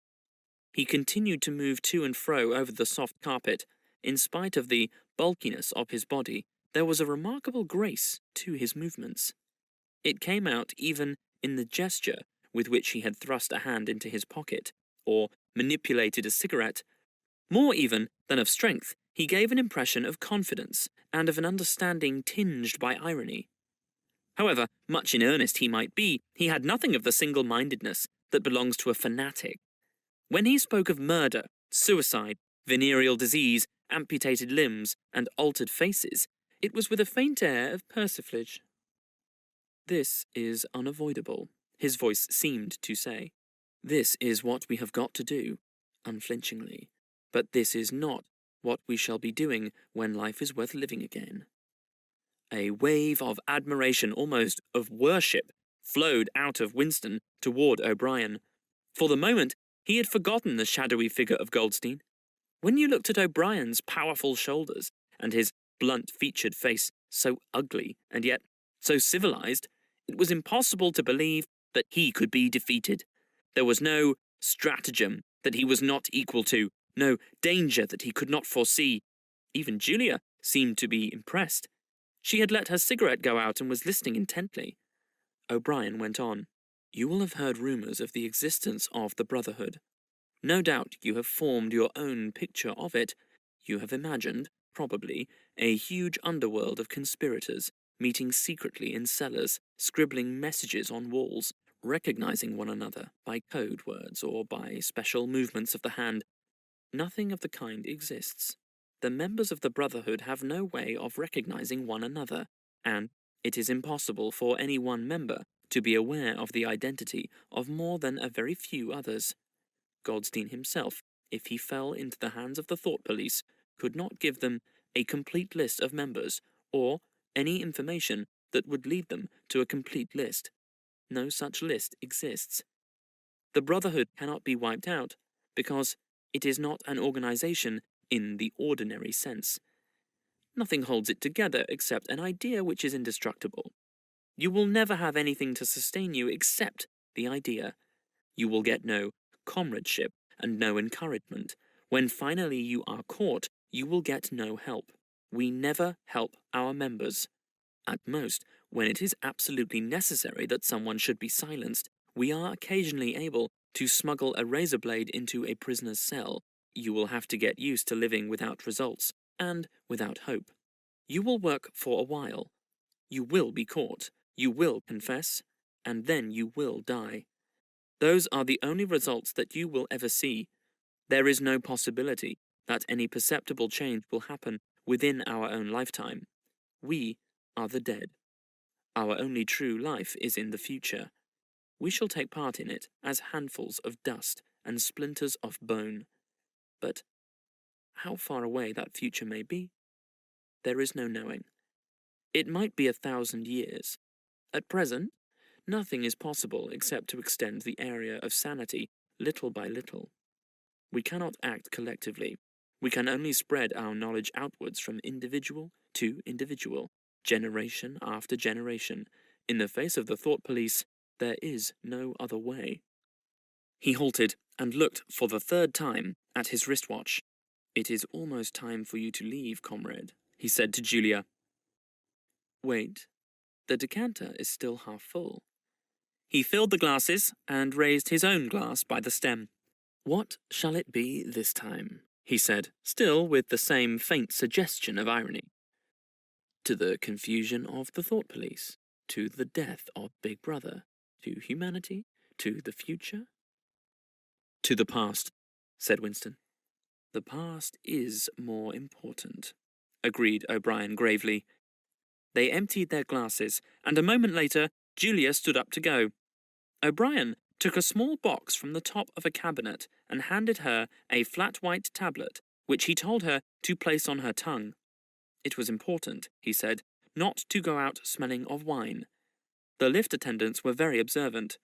He continued to move to and fro over the soft carpet. In spite of the bulkiness of his body, there was a remarkable grace to his movements. It came out even in the gesture with which he had thrust a hand into his pocket, or manipulated a cigarette. More even than of strength, he gave an impression of confidence and of an understanding tinged by irony. However much in earnest he might be, he had nothing of the single-mindedness that belongs to a fanatic. When he spoke of murder, suicide, venereal disease, amputated limbs, and altered faces, it was with a faint air of persiflage. "This is unavoidable," his voice seemed to say. "This is what we have got to do," unflinchingly. "But this is not what we shall be doing when life is worth living again." A wave of admiration, almost of worship, flowed out of Winston toward O'Brien. For the moment, he had forgotten the shadowy figure of Goldstein. When you looked at O'Brien's powerful shoulders and his blunt-featured face, so ugly and yet so civilized, it was impossible to believe that he could be defeated. There was no stratagem that he was not equal to, no danger that he could not foresee. Even Julia seemed to be impressed. She had let her cigarette go out and was listening intently. O'Brien went on. "You will have heard rumours of the existence of the Brotherhood. No doubt you have formed your own picture of it. You have imagined, probably, a huge underworld of conspirators, meeting secretly in cellars, scribbling messages on walls, recognizing one another by code words or by special movements of the hand. Nothing of the kind exists. the members of the Brotherhood have no way of recognizing one another, and it is impossible for any one member to be aware of the identity of more than a very few others. Goldstein himself, if he fell into the hands of the thought police, could not give them a complete list of members, or any information that would lead them to a complete list. No such list exists. The Brotherhood cannot be wiped out, because it is not an organization in the ordinary sense. Nothing holds it together except an idea which is indestructible. You will never have anything to sustain you except the idea. You will get no comradeship and no encouragement. When finally you are caught, you will get no help. We never help our members. At most, when it is absolutely necessary that someone should be silenced, we are occasionally able to smuggle a razor blade into a prisoner's cell. You will have to get used to living without results and without hope. You will work for a while. You will be caught. You will confess, and then you will die. Those are the only results that you will ever see. There is no possibility that any perceptible change will happen within our own lifetime. We are the dead. Our only true life is in the future. We shall take part in it as handfuls of dust and splinters of bone. But how far away that future may be, there is no knowing. It might be 1,000 years. At present, nothing is possible except to extend the area of sanity little by little. We cannot act collectively. We can only spread our knowledge outwards from individual to individual, generation after generation. In the face of the thought police, there is no other way. He halted and looked for the third time at his wristwatch. "It is almost time for you to leave, comrade," he said to Julia. "Wait, the decanter is still half full." He filled the glasses and raised his own glass by the stem. "What shall it be this time?" he said, still with the same faint suggestion of irony. "To the confusion of the thought police, to the death of Big Brother, to humanity, to the future?" "To the past," said Winston. "The past is more important," agreed O'Brien gravely. They emptied their glasses, and a moment later, Julia stood up to go. O'Brien took a small box from the top of a cabinet and handed her a flat white tablet, which he told her to place on her tongue. It was important, he said, not to go out smelling of wine. The lift attendants were very observant.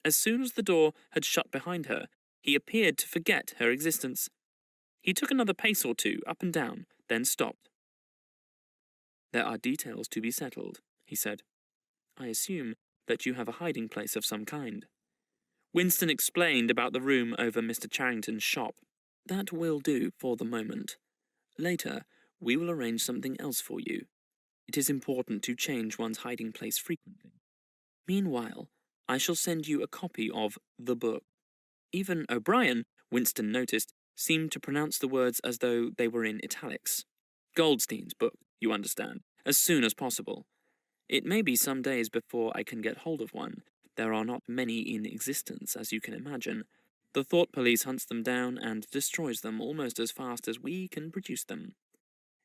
As soon as the door had shut behind her, he appeared to forget her existence. He took another pace or two up and down, then stopped. "There are details to be settled," he said. "I assume that you have a hiding place of some kind." Winston explained about the room over Mr. Charrington's shop. "That will do for the moment. Later, we will arrange something else for you. It is important to change one's hiding place frequently. Meanwhile, I shall send you a copy of the book." Even O'Brien, Winston noticed, seemed to pronounce the words as though they were in italics. "Goldstein's book, you understand, as soon as possible. It may be some days before I can get hold of one. There are not many in existence, as you can imagine. The thought police hunts them down and destroys them almost as fast as we can produce them.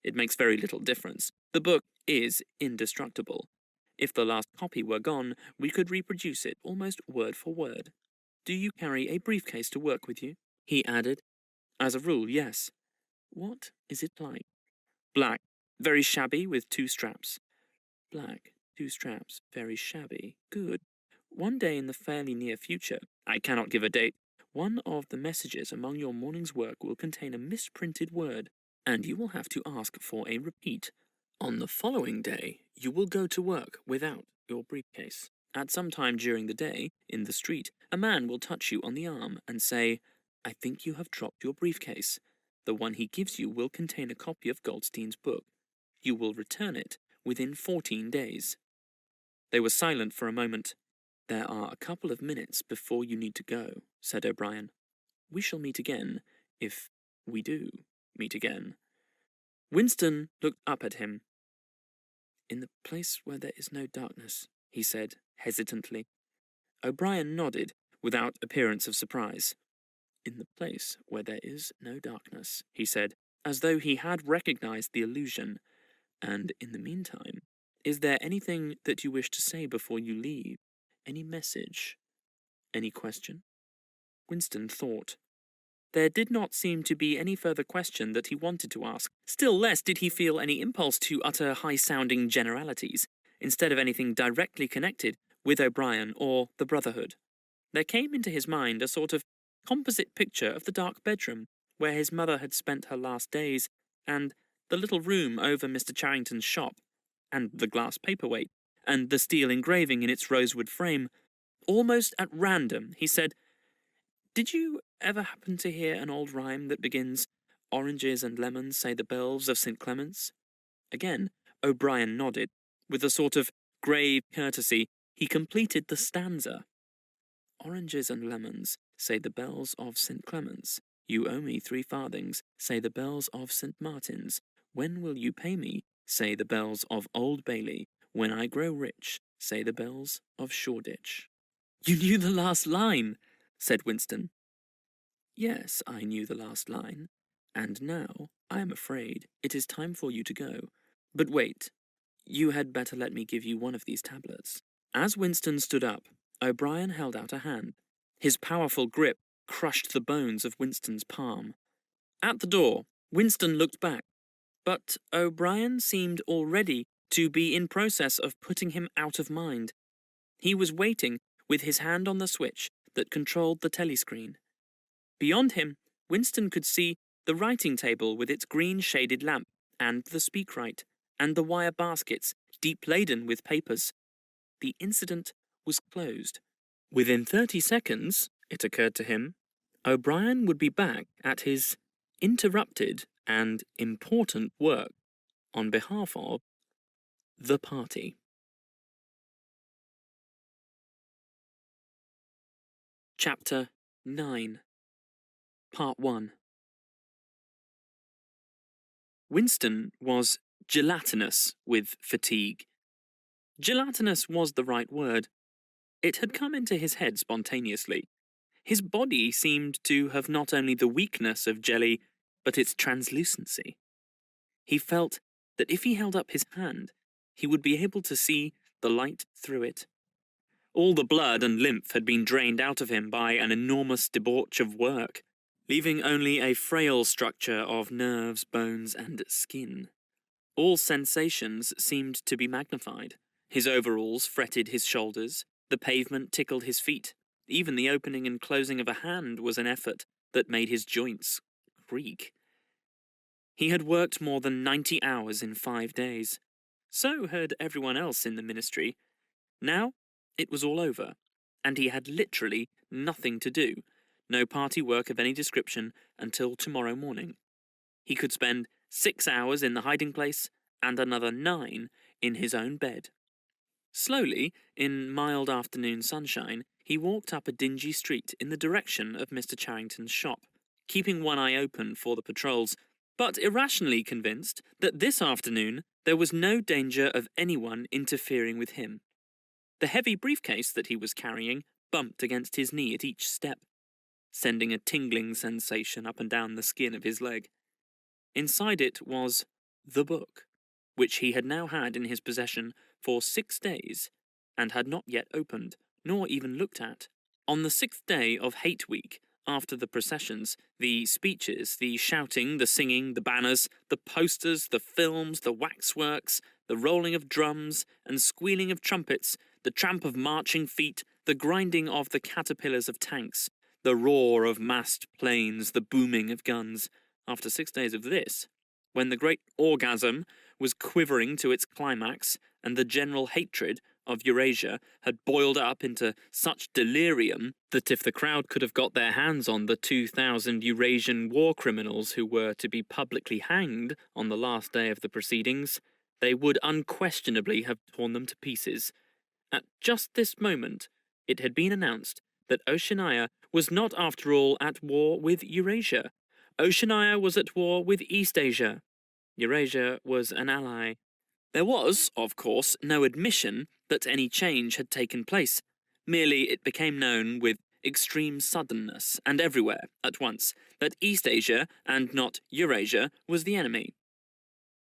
It makes very little difference. The book is indestructible. If the last copy were gone, we could reproduce it almost word for word. Do you carry a briefcase to work with you?" he added. "As a rule, yes." "What is it like?" "Black, very shabby with 2 straps." "Black, 2 straps, very shabby. Good. One day in the fairly near future, I cannot give a date, one of the messages among your morning's work will contain a misprinted word, and you will have to ask for a repeat. On the following day, you will go to work without your briefcase. At some time during the day, in the street, a man will touch you on the arm and say, 'I think you have dropped your briefcase.' The one he gives you will contain a copy of Goldstein's book. You will return it within 14 days. They were silent for a moment. "There are a couple of minutes before you need to go," said O'Brien. "We shall meet again, if we do meet again." Winston looked up at him. "In the place where there is no darkness," he said, hesitantly. O'Brien nodded, without appearance of surprise. "In the place where there is no darkness," he said, as though he had recognized the allusion. "And in the meantime, is there anything that you wish to say before you leave? Any message? Any question?" Winston thought. There did not seem to be any further question that he wanted to ask. Still less did he feel any impulse to utter high-sounding generalities, instead of anything directly connected with O'Brien or the Brotherhood. There came into his mind a sort of composite picture of the dark bedroom where his mother had spent her last days, and the little room over Mr. Charrington's shop, and the glass paperweight, and the steel engraving in its rosewood frame. Almost at random, he said, "Did you ever happen to hear an old rhyme that begins, 'Oranges and lemons say the bells of St. Clement's'?" Again, O'Brien nodded. With a sort of grave courtesy, he completed the stanza. "Oranges and lemons, say the bells of St. Clement's. You owe me 3 farthings, say the bells of St. Martin's. When will you pay me, say the bells of Old Bailey. When I grow rich, say the bells of Shoreditch." "You knew the last line," said Winston. "Yes, I knew the last line. And now, I am afraid, it is time for you to go. But wait, you had better let me give you one of these tablets." As Winston stood up, O'Brien held out a hand. His powerful grip crushed the bones of Winston's palm. At the door, Winston looked back, but O'Brien seemed already to be in process of putting him out of mind. He was waiting with his hand on the switch that controlled the telescreen. Beyond him, Winston could see the writing table with its green-shaded lamp, and the speakwrite, and the wire baskets, deep laden with papers. The incident was closed. Within 30 seconds, it occurred to him, O'Brien would be back at his interrupted and important work on behalf of the party. Chapter 9. Part 1. Winston was gelatinous with fatigue. Gelatinous was the right word. It had come into his head spontaneously. His body seemed to have not only the weakness of jelly, but its translucency. He felt that if he held up his hand, he would be able to see the light through it. All the blood and lymph had been drained out of him by an enormous debauch of work, leaving only a frail structure of nerves, bones, and skin. All sensations seemed to be magnified. His overalls fretted his shoulders, the pavement tickled his feet. Even the opening and closing of a hand was an effort that made his joints creak. He had worked more than 90 hours in 5 days. So had everyone else in the ministry. Now it was all over, and he had literally nothing to do, no party work of any description until tomorrow morning. He could spend 6 hours in the hiding place and another 9 in his own bed. Slowly, in mild afternoon sunshine, he walked up a dingy street in the direction of Mr. Charrington's shop, keeping one eye open for the patrols, but irrationally convinced that this afternoon there was no danger of anyone interfering with him. The heavy briefcase that he was carrying bumped against his knee at each step, sending a tingling sensation up and down the skin of his leg. Inside it was the book, which he had now had in his possession for 6 days, and had not yet opened, nor even looked at. On the 6th day of Hate Week, after the processions, the speeches, the shouting, the singing, the banners, the posters, the films, the waxworks, the rolling of drums and squealing of trumpets, the tramp of marching feet, the grinding of the caterpillars of tanks, the roar of massed planes, the booming of guns. After 6 days of this, when the great orgasm was quivering to its climax, and the general hatred of Eurasia had boiled up into such delirium that if the crowd could have got their hands on the 2,000 Eurasian war criminals who were to be publicly hanged on the last day of the proceedings, they would unquestionably have torn them to pieces. At just this moment, it had been announced that Oceania was not after all at war with Eurasia. Oceania was at war with Eastasia. Eurasia was an ally. There was, of course, no admission that any change had taken place. Merely it became known with extreme suddenness, and everywhere, at once, that East Asia, and not Eurasia, was the enemy.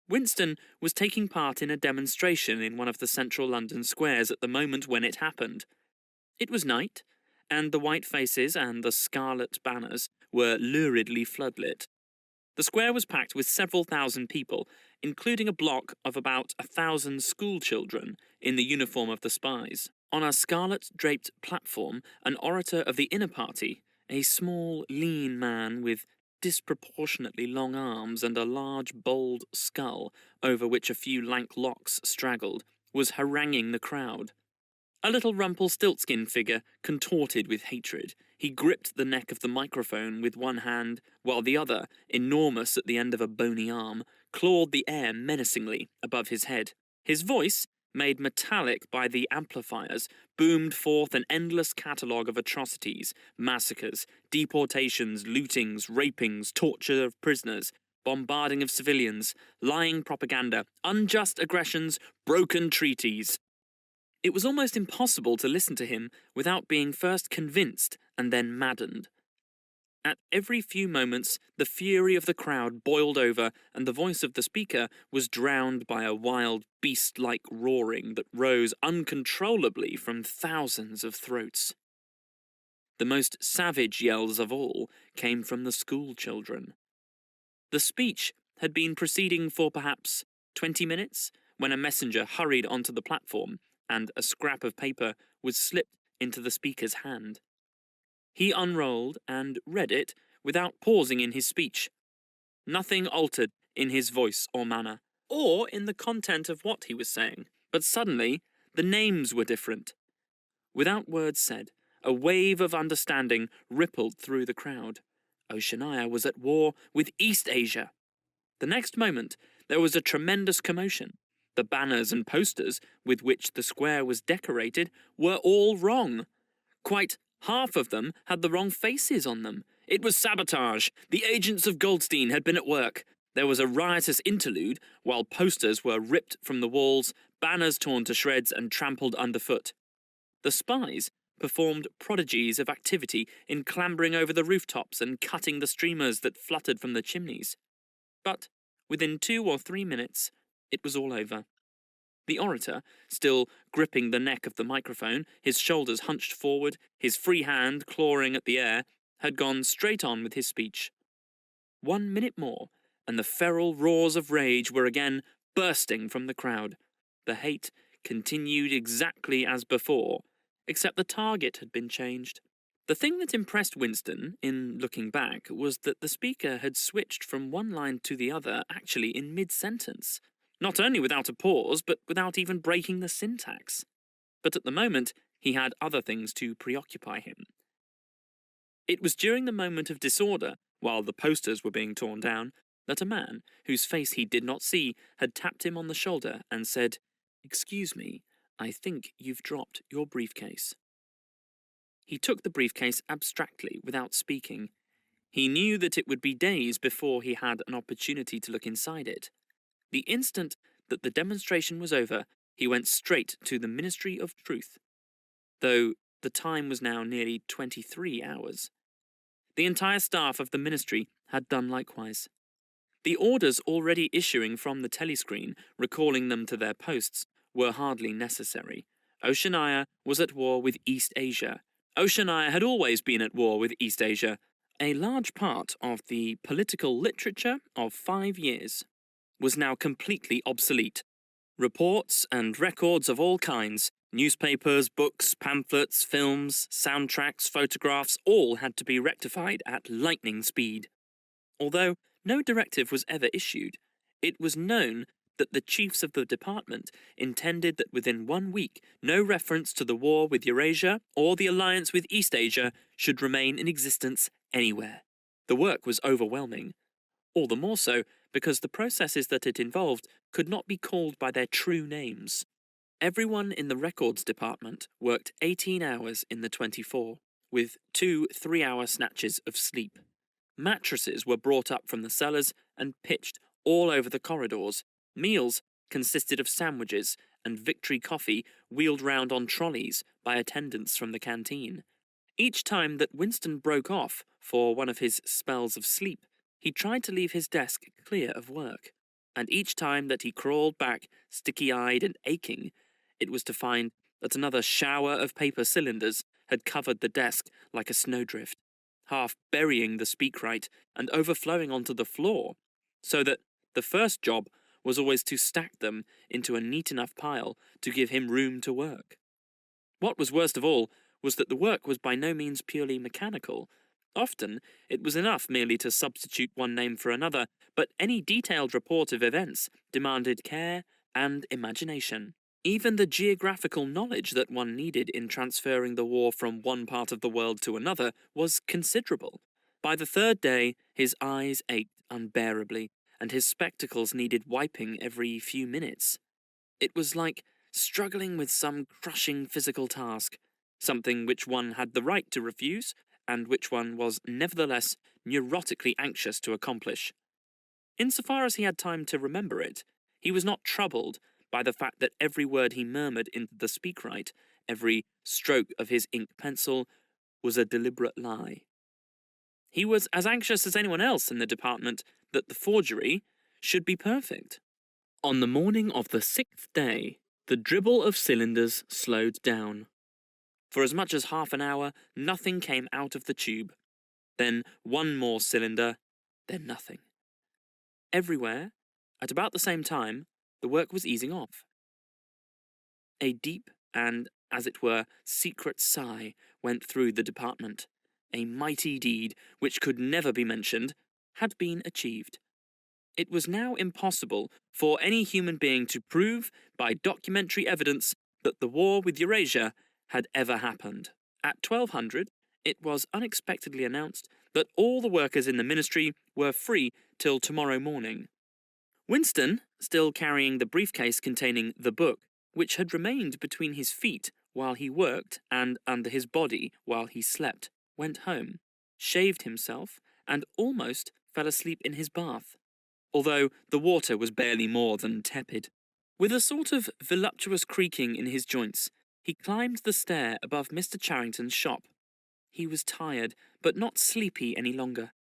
Winston was taking part in a demonstration in one of the central London squares at the moment when it happened. It was night, and the white faces and the scarlet banners were luridly floodlit. The square was packed with several thousand people, including a block of about 1,000 schoolchildren in the uniform of the spies. On a scarlet-draped platform, an orator of the inner party, a small, lean man with disproportionately long arms and a large, bold skull over which a few lank locks straggled, was haranguing the crowd. A little Rumpelstiltskin figure contorted with hatred. He gripped the neck of the microphone with one hand, while the other, enormous at the end of a bony arm, clawed the air menacingly above his head. His voice, made metallic by the amplifiers, boomed forth an endless catalogue of atrocities, massacres, deportations, lootings, rapings, torture of prisoners, bombarding of civilians, lying propaganda, unjust aggressions, broken treaties. It was almost impossible to listen to him without being first convinced and then maddened. At every few moments, the fury of the crowd boiled over, and the voice of the speaker was drowned by a wild, beast-like roaring that rose uncontrollably from thousands of throats. The most savage yells of all came from the school children. The speech had been proceeding for perhaps 20 minutes when a messenger hurried onto the platform, and a scrap of paper was slipped into the speaker's hand. He unrolled and read it without pausing in his speech. Nothing altered in his voice or manner, or in the content of what he was saying, but suddenly the names were different. Without words said, a wave of understanding rippled through the crowd. Oceania was at war with East Asia. The next moment there was a tremendous commotion. The banners and posters with which the square was decorated were all wrong. Quite half of them had the wrong faces on them. It was sabotage. The agents of Goldstein had been at work. There was a riotous interlude while posters were ripped from the walls, banners torn to shreds and trampled underfoot. The spies performed prodigies of activity in clambering over the rooftops and cutting the streamers that fluttered from the chimneys. But within 2 or 3 minutes, it was all over. The orator, still gripping the neck of the microphone, his shoulders hunched forward, his free hand clawing at the air, had gone straight on with his speech. 1 minute more, and the feral roars of rage were again bursting from the crowd. The hate continued exactly as before, except the target had been changed. The thing that impressed Winston, in looking back, was that the speaker had switched from one line to the other actually in mid-sentence. Not only without a pause, but without even breaking the syntax. But at the moment, he had other things to preoccupy him. It was during the moment of disorder, while the posters were being torn down, that a man, whose face he did not see, had tapped him on the shoulder and said, "Excuse me, I think you've dropped your briefcase." He took the briefcase abstractly, without speaking. He knew that it would be days before he had an opportunity to look inside it. The instant that the demonstration was over, he went straight to the Ministry of Truth, though the time was now nearly 23 hours. The entire staff of the ministry had done likewise. The orders already issuing from the telescreen, recalling them to their posts, were hardly necessary. Oceania was at war with East Asia. Oceania had always been at war with East Asia. A large part of the political literature of 5 years was now completely obsolete. Reports and records of all kinds, newspapers, books, pamphlets, films, soundtracks, photographs, all had to be rectified at lightning speed. Although no directive was ever issued, it was known that the chiefs of the department intended that within 1 week no reference to the war with Eurasia or the alliance with East Asia should remain in existence anywhere. The work was overwhelming. All the more so because the processes that it involved could not be called by their true names. Everyone in the records department worked 18 hours in the 24, with 2 3-hour snatches of sleep. Mattresses were brought up from the cellars and pitched all over the corridors. Meals consisted of sandwiches and Victory coffee wheeled round on trolleys by attendants from the canteen. Each time that Winston broke off for one of his spells of sleep, he tried to leave his desk clear of work, and each time that he crawled back, sticky-eyed and aching, it was to find that another shower of paper cylinders had covered the desk like a snowdrift, half burying the speakwrite and overflowing onto the floor, so that the first job was always to stack them into a neat enough pile to give him room to work. What was worst of all was that the work was by no means purely mechanical. Often, it was enough merely to substitute one name for another, but any detailed report of events demanded care and imagination. Even the geographical knowledge that one needed in transferring the war from one part of the world to another was considerable. By the third day, his eyes ached unbearably, and his spectacles needed wiping every few minutes. It was like struggling with some crushing physical task, something which one had the right to refuse, and which one was nevertheless neurotically anxious to accomplish. Insofar as he had time to remember it, he was not troubled by the fact that every word he murmured into the speakwrite, every stroke of his ink pencil, was a deliberate lie. He was as anxious as anyone else in the department that the forgery should be perfect. On the morning of the 6th day, the dribble of cylinders slowed down. For as much as half an hour, nothing came out of the tube. Then one more cylinder, then nothing. Everywhere, at about the same time, the work was easing off. A deep and, as it were, secret sigh went through the department. A mighty deed, which could never be mentioned, had been achieved. It was now impossible for any human being to prove by documentary evidence that the war with Eurasia had ever happened. At 1200, it was unexpectedly announced that all the workers in the ministry were free till tomorrow morning. Winston, still carrying the briefcase containing the book, which had remained between his feet while he worked and under his body while he slept, went home, shaved himself, and almost fell asleep in his bath, although the water was barely more than tepid. With a sort of voluptuous creaking in his joints, he climbed the stair above Mr. Charrington's shop. He was tired, but not sleepy any longer.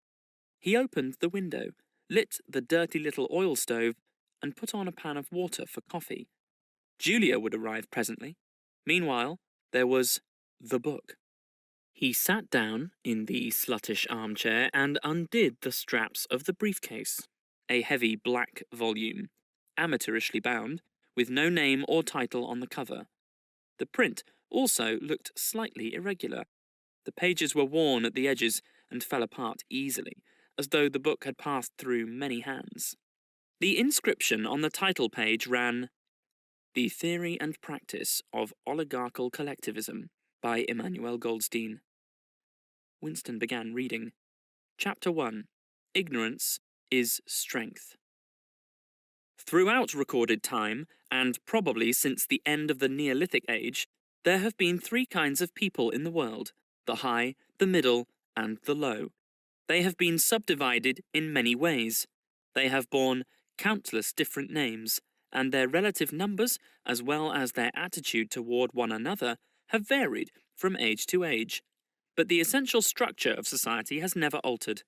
He opened the window, lit the dirty little oil stove, and put on a pan of water for coffee. Julia would arrive presently. Meanwhile, there was the book. He sat down in the sluttish armchair and undid the straps of the briefcase. A heavy black volume, amateurishly bound, with no name or title on the cover. The print also looked slightly irregular. The pages were worn at the edges and fell apart easily, as though the book had passed through many hands. The inscription on the title page ran, "The Theory and Practice of Oligarchical Collectivism" by Emmanuel Goldstein. Winston began reading. Chapter 1. Ignorance is Strength. Throughout recorded time, and probably since the end of the Neolithic Age, there have been three kinds of people in the world: the high, the middle, and the low. They have been subdivided in many ways. They have borne countless different names, and their relative numbers, as well as their attitude toward one another, have varied from age to age. But the essential structure of society has never altered.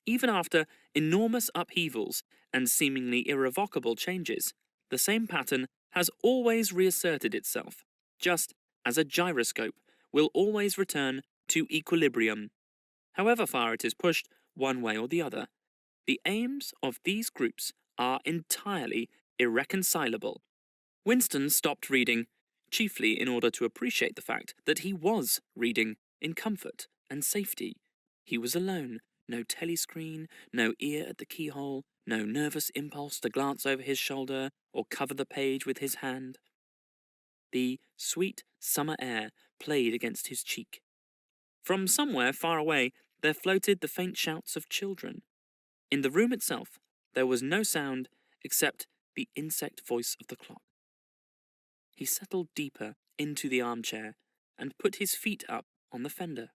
Even after enormous upheavals and seemingly irrevocable changes, the same pattern has always reasserted itself, just as a gyroscope will always return to equilibrium, however far it is pushed one way or the other. The aims of these groups are entirely irreconcilable. Winston stopped reading, chiefly in order to appreciate the fact that he was reading in comfort and safety. He was alone. No telescreen, no ear at the keyhole, no nervous impulse to glance over his shoulder or cover the page with his hand. The sweet summer air played against his cheek. From somewhere far away there floated the faint shouts of children. In the room itself there was no sound except the insect voice of the clock. He settled deeper into the armchair and put his feet up on the fender.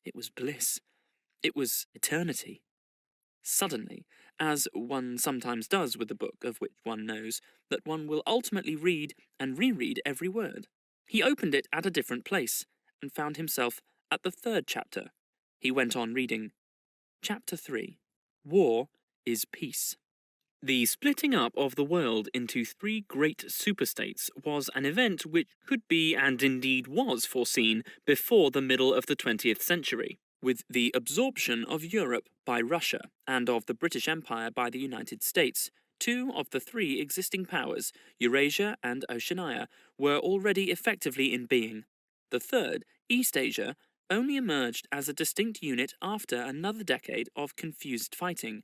It was bliss. It was eternity. Suddenly, as one sometimes does with a book of which one knows that one will ultimately read and reread every word, he opened it at a different place, and found himself at the third chapter. He went on reading. Chapter 3. War is Peace. The splitting up of the world into three great superstates was an event which could be, and indeed was, foreseen before the middle of the 20th century, with the absorption of Europe by Russia and of the British Empire by the United States. Two of the three existing powers, Eurasia and Oceania, were already effectively in being. The third, East Asia, only emerged as a distinct unit after another decade of confused fighting.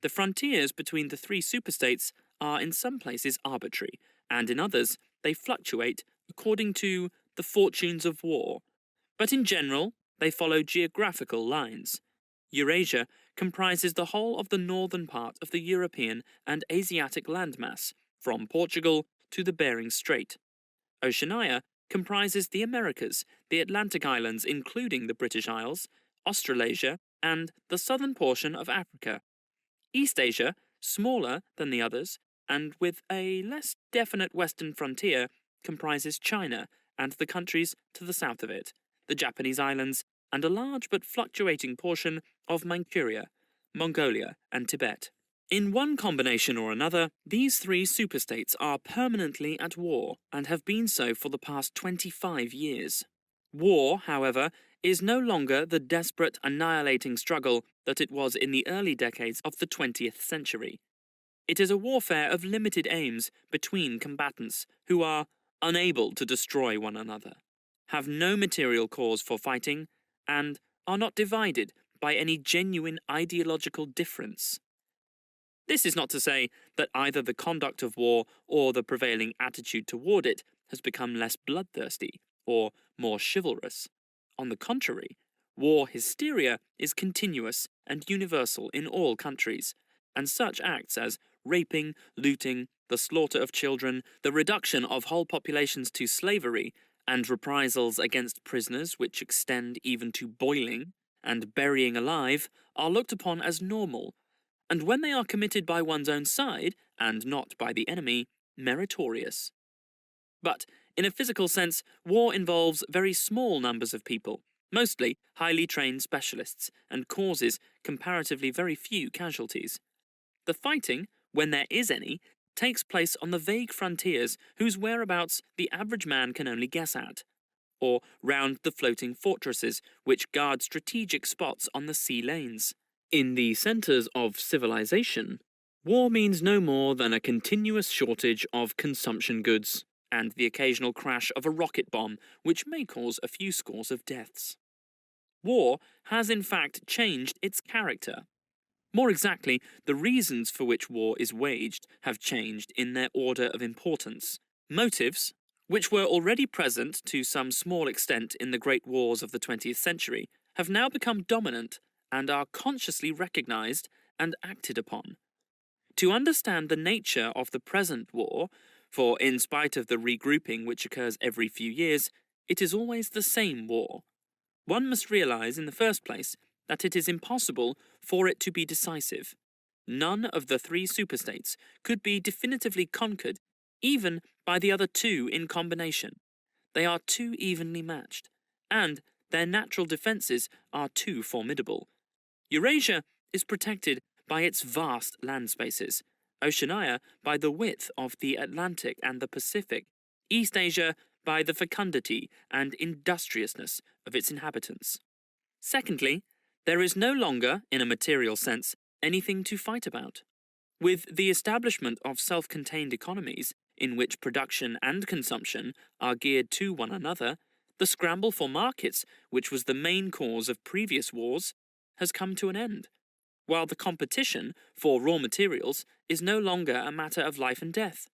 The frontiers between the three superstates are in some places arbitrary, and in others they fluctuate according to the fortunes of war. But in general, they follow geographical lines. Eurasia comprises the whole of the northern part of the European and Asiatic landmass, from Portugal to the Bering Strait. Oceania comprises the Americas, the Atlantic Islands including the British Isles, Australasia, and the southern portion of Africa. East Asia, smaller than the others, and with a less definite western frontier, comprises China and the countries to the south of it, the Japanese islands, and a large but fluctuating portion of Manchuria, Mongolia, and Tibet. In one combination or another, these three superstates are permanently at war and have been so for the past 25 years. War, however, is no longer the desperate, annihilating struggle that it was in the early decades of the 20th century. It is a warfare of limited aims between combatants who are unable to destroy one another, have no material cause for fighting, and are not divided by any genuine ideological difference. This is not to say that either the conduct of war or the prevailing attitude toward it has become less bloodthirsty or more chivalrous. On the contrary, war hysteria is continuous and universal in all countries, and such acts as raping, looting, the slaughter of children, the reduction of whole populations to slavery, and reprisals against prisoners which extend even to boiling and burying alive are looked upon as normal, and when they are committed by one's own side, and not by the enemy, meritorious. But, in a physical sense, war involves very small numbers of people, mostly highly trained specialists, and causes comparatively very few casualties. The fighting, when there is any, takes place on the vague frontiers whose whereabouts the average man can only guess at, or round the floating fortresses which guard strategic spots on the sea lanes. In the centres of civilization, war means no more than a continuous shortage of consumption goods, and the occasional crash of a rocket bomb which may cause a few scores of deaths. War has in fact changed its character. More exactly, the reasons for which war is waged have changed in their order of importance. Motives, which were already present to some small extent in the great wars of the 20th century, have now become dominant and are consciously recognized and acted upon. To understand the nature of the present war, for in spite of the regrouping which occurs every few years, it is always the same war, one must realize in the first place that it is impossible for it to be decisive. None of the three superstates could be definitively conquered, even by the other two in combination. They are too evenly matched, and their natural defences are too formidable. Eurasia is protected by its vast land spaces, Oceania by the width of the Atlantic and the Pacific, East Asia by the fecundity and industriousness of its inhabitants. Secondly, there is no longer, in a material sense, anything to fight about. With the establishment of self-contained economies, in which production and consumption are geared to one another, the scramble for markets, which was the main cause of previous wars, has come to an end, while the competition for raw materials is no longer a matter of life and death.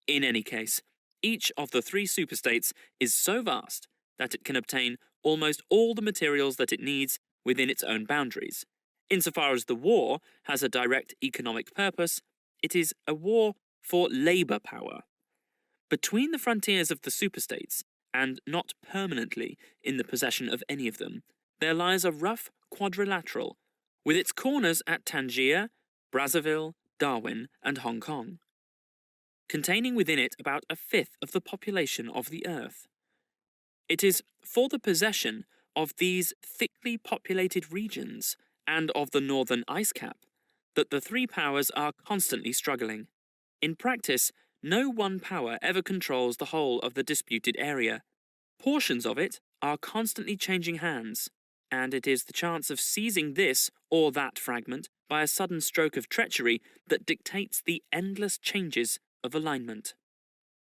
In any case, each of the three superstates is so vast that it can obtain almost all the materials that it needs within its own boundaries. Insofar as the war has a direct economic purpose, it is a war for labour power. Between the frontiers of the superstates, and not permanently in the possession of any of them, there lies a rough quadrilateral, with its corners at Tangier, Brazzaville, Darwin, and Hong Kong, containing within it about a fifth of the population of the Earth. It is for the possession of these thickly populated regions and of the northern ice cap that the three powers are constantly struggling. In practice, no one power ever controls the whole of the disputed area. Portions of it are constantly changing hands, and it is the chance of seizing this or that fragment by a sudden stroke of treachery that dictates the endless changes of alignment.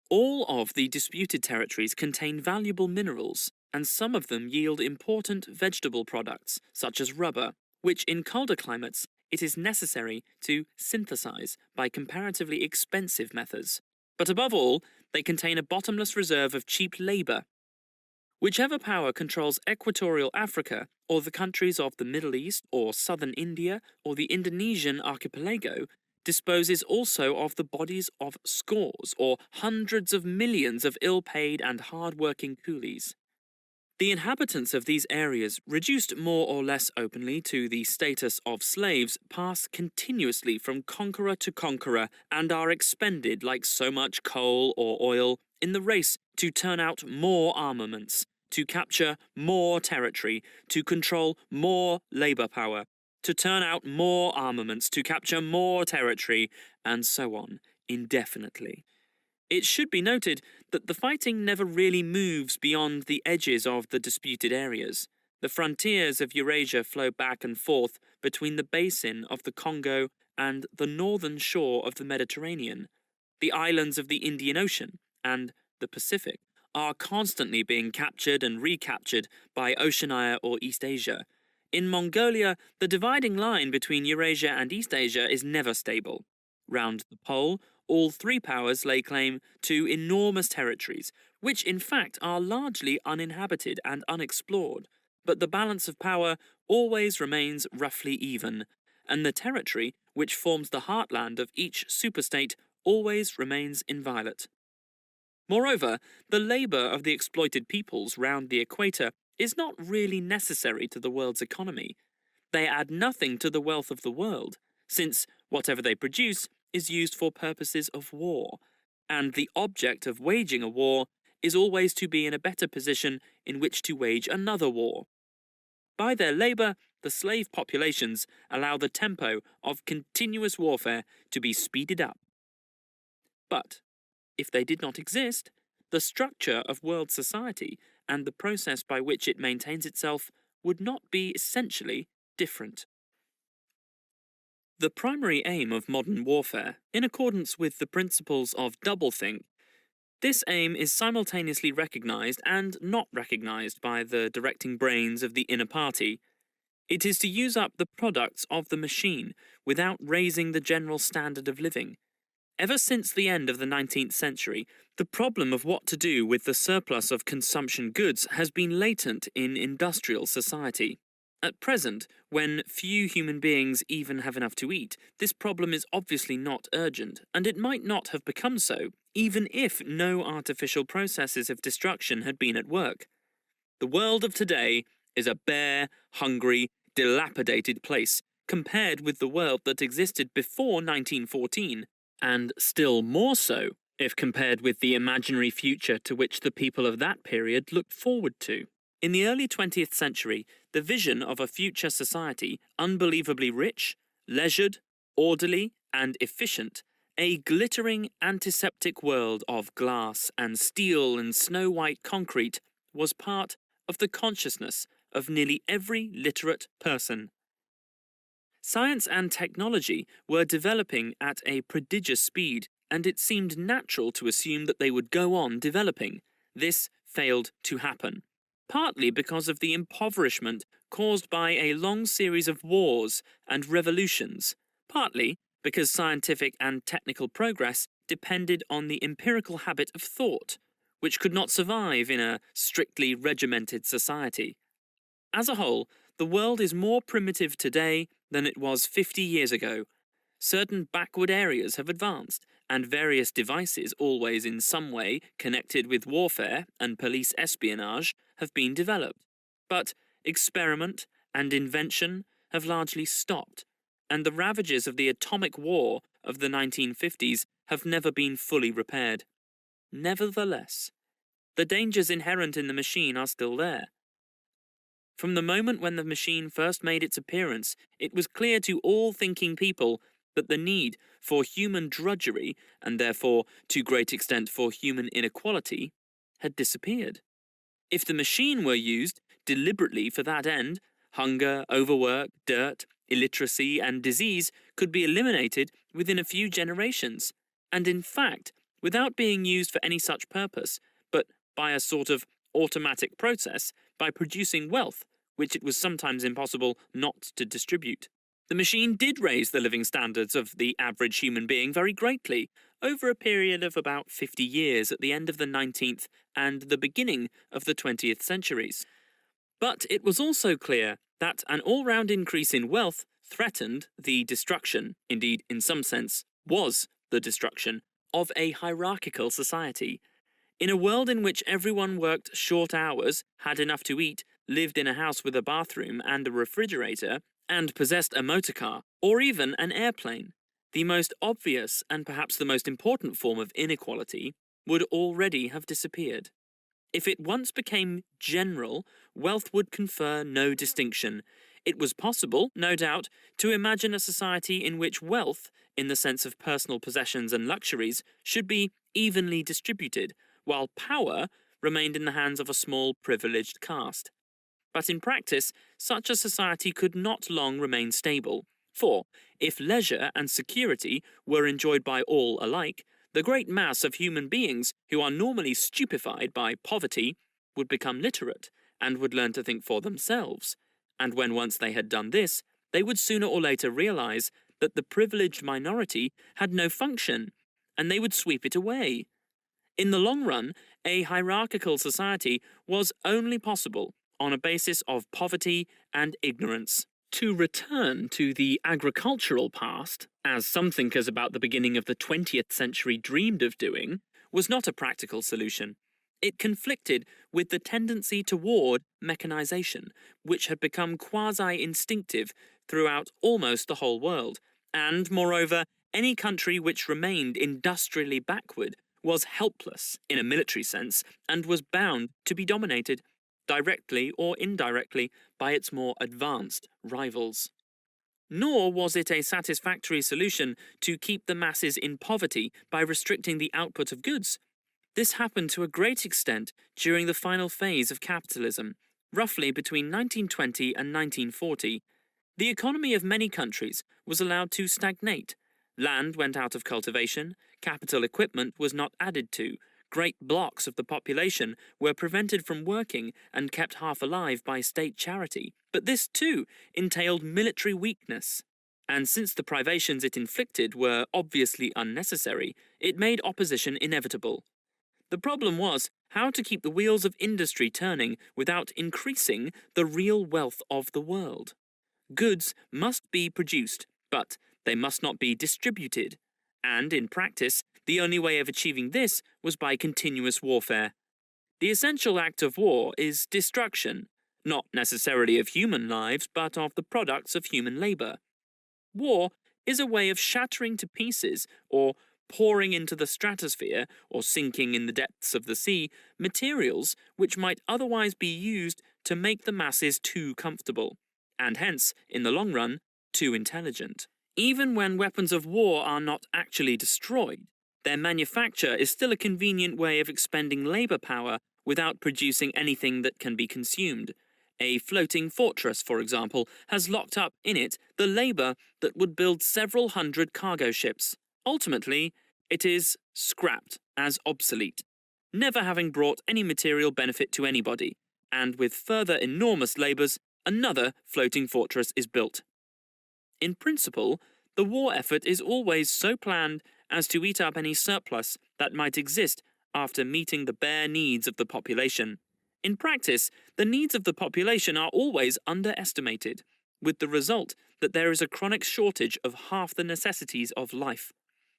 All of the disputed territories contain valuable minerals, and some of them yield important vegetable products, such as rubber, which in colder climates it is necessary to synthesize by comparatively expensive methods. But above all, they contain a bottomless reserve of cheap labor. Whichever power controls equatorial Africa, or the countries of the Middle East, or southern India, or the Indonesian archipelago, disposes also of the bodies of scores or hundreds of millions of ill-paid and hard-working coolies. The inhabitants of these areas, reduced more or less openly to the status of slaves, pass continuously from conqueror to conqueror and are expended like so much coal or oil in the race to turn out more armaments, to capture more territory, to control more labor power, to turn out more armaments, to capture more territory, and so on, indefinitely. It should be noted that the fighting never really moves beyond the edges of the disputed areas. The frontiers of Eurasia flow back and forth between the basin of the Congo and the northern shore of the Mediterranean. The islands of the Indian Ocean and the Pacific are constantly being captured and recaptured by Oceania or East Asia. In Mongolia, the dividing line between Eurasia and East Asia is never stable. Round the pole, all three powers lay claim to enormous territories, which in fact are largely uninhabited and unexplored, but the balance of power always remains roughly even, and the territory, which forms the heartland of each superstate, always remains inviolate. Moreover, the labour of the exploited peoples round the equator is not really necessary to the world's economy. They add nothing to the wealth of the world, since whatever they produce is used for purposes of war, and the object of waging a war is always to be in a better position in which to wage another war. By their labour, the slave populations allow the tempo of continuous warfare to be speeded up. But, if they did not exist, the structure of world society and the process by which it maintains itself would not be essentially different. The primary aim of modern warfare, in accordance with the principles of doublethink, this aim is simultaneously recognized and not recognized by the directing brains of the inner party. It is to use up the products of the machine without raising the general standard of living. Ever since the end of the 19th century, the problem of what to do with the surplus of consumption goods has been latent in industrial society. At present, when few human beings even have enough to eat, this problem is obviously not urgent, and it might not have become so, even if no artificial processes of destruction had been at work. The world of today is a bare, hungry, dilapidated place, compared with the world that existed before 1914, and still more so if compared with the imaginary future to which the people of that period looked forward to. In the early 20th century, the vision of a future society unbelievably rich, leisured, orderly, and efficient, a glittering antiseptic world of glass and steel and snow-white concrete, was part of the consciousness of nearly every literate person. Science and technology were developing at a prodigious speed, and it seemed natural to assume that they would go on developing. This failed to happen, partly because of the impoverishment caused by a long series of wars and revolutions, partly because scientific and technical progress depended on the empirical habit of thought, which could not survive in a strictly regimented society. As a whole, the world is more primitive today than it was 50 years ago. Certain backward areas have advanced, and various devices always in some way connected with warfare and police espionage have been developed. But experiment and invention have largely stopped, and the ravages of the atomic war of the 1950s have never been fully repaired. Nevertheless, the dangers inherent in the machine are still there. From the moment when the machine first made its appearance, it was clear to all thinking people that the need for human drudgery, and therefore to great extent for human inequality, had disappeared. If the machine were used deliberately for that end, hunger, overwork, dirt, illiteracy, and disease could be eliminated within a few generations, and in fact, without being used for any such purpose, but by a sort of automatic process, by producing wealth, which it was sometimes impossible not to distribute. The machine did raise the living standards of the average human being very greatly, over a period of about 50 years at the end of the 19th and the beginning of the 20th centuries. But it was also clear that an all-round increase in wealth threatened the destruction, indeed, in some sense, was the destruction, of a hierarchical society. In a world in which everyone worked short hours, had enough to eat, lived in a house with a bathroom and a refrigerator, and possessed a motorcar, or even an airplane, the most obvious and perhaps the most important form of inequality would already have disappeared. If it once became general, wealth would confer no distinction. It was possible, no doubt, to imagine a society in which wealth, in the sense of personal possessions and luxuries, should be evenly distributed, while power remained in the hands of a small privileged caste. But in practice, such a society could not long remain stable, for, if leisure and security were enjoyed by all alike, the great mass of human beings who are normally stupefied by poverty would become literate and would learn to think for themselves, and when once they had done this, they would sooner or later realize that the privileged minority had no function, and they would sweep it away. In the long run, a hierarchical society was only possible on a basis of poverty and ignorance. To return to the agricultural past, as some thinkers about the beginning of the 20th century dreamed of doing, was not a practical solution. It conflicted with the tendency toward mechanization, which had become quasi-instinctive throughout almost the whole world, and, moreover, any country which remained industrially backward was helpless in a military sense and was bound to be dominated, directly or indirectly, by its more advanced rivals. Nor was it a satisfactory solution to keep the masses in poverty by restricting the output of goods. This happened to a great extent during the final phase of capitalism, roughly between 1920 and 1940. The economy of many countries was allowed to stagnate. Land went out of cultivation, capital equipment was not added to, great blocks of the population were prevented from working and kept half alive by state charity. But this, too, entailed military weakness. And since the privations it inflicted were obviously unnecessary, it made opposition inevitable. The problem was how to keep the wheels of industry turning without increasing the real wealth of the world. Goods must be produced, but they must not be distributed. And, in practice, the only way of achieving this was by continuous warfare. The essential act of war is destruction, not necessarily of human lives, but of the products of human labor. War is a way of shattering to pieces, or pouring into the stratosphere, or sinking in the depths of the sea, materials which might otherwise be used to make the masses too comfortable, and hence, in the long run, too intelligent. Even when weapons of war are not actually destroyed, their manufacture is still a convenient way of expending labor power without producing anything that can be consumed. A floating fortress, for example, has locked up in it the labor that would build several hundred cargo ships. Ultimately, it is scrapped as obsolete, never having brought any material benefit to anybody, and with further enormous labors, another floating fortress is built. In principle, the war effort is always so planned as to eat up any surplus that might exist after meeting the bare needs of the population. In practice, the needs of the population are always underestimated, with the result that there is a chronic shortage of half the necessities of life.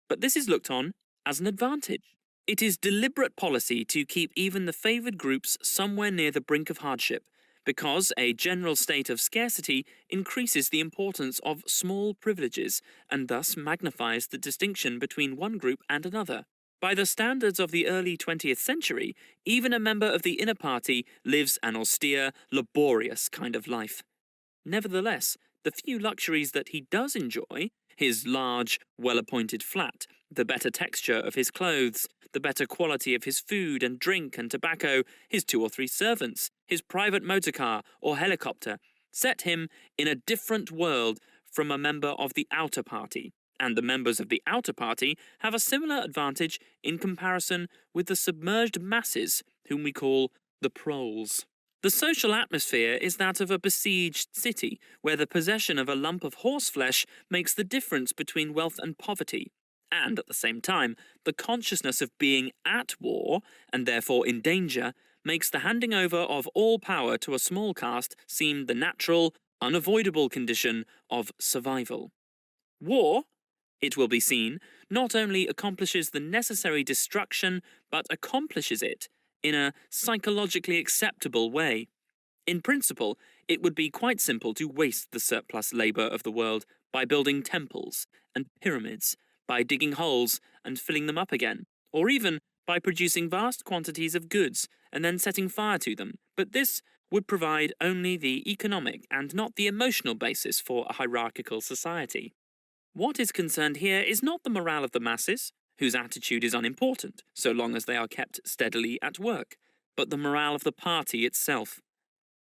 But this is looked on as an advantage. It is deliberate policy to keep even the favoured groups somewhere near the brink of hardship, because a general state of scarcity increases the importance of small privileges and thus magnifies the distinction between one group and another. By the standards of the early 20th century, even a member of the inner party lives an austere, laborious kind of life. Nevertheless, the few luxuries that he does enjoy, his large, well-appointed flat, the better texture of his clothes, the better quality of his food and drink and tobacco, his 2 or 3 servants, his private motor car or helicopter, set him in a different world from a member of the outer party, and the members of the outer party have a similar advantage in comparison with the submerged masses whom we call the proles. The social atmosphere is that of a besieged city, where the possession of a lump of horseflesh makes the difference between wealth and poverty, and at the same time, the consciousness of being at war, and therefore in danger, makes the handing over of all power to a small caste seem the natural, unavoidable condition of survival. War, it will be seen, not only accomplishes the necessary destruction, but accomplishes it in a psychologically acceptable way. In principle, it would be quite simple to waste the surplus labour of the world by building temples and pyramids, by digging holes and filling them up again, or even by producing vast quantities of goods and then setting fire to them, but this would provide only the economic and not the emotional basis for a hierarchical society. What is concerned here is not the morale of the masses, whose attitude is unimportant so long as they are kept steadily at work, but the morale of the party itself.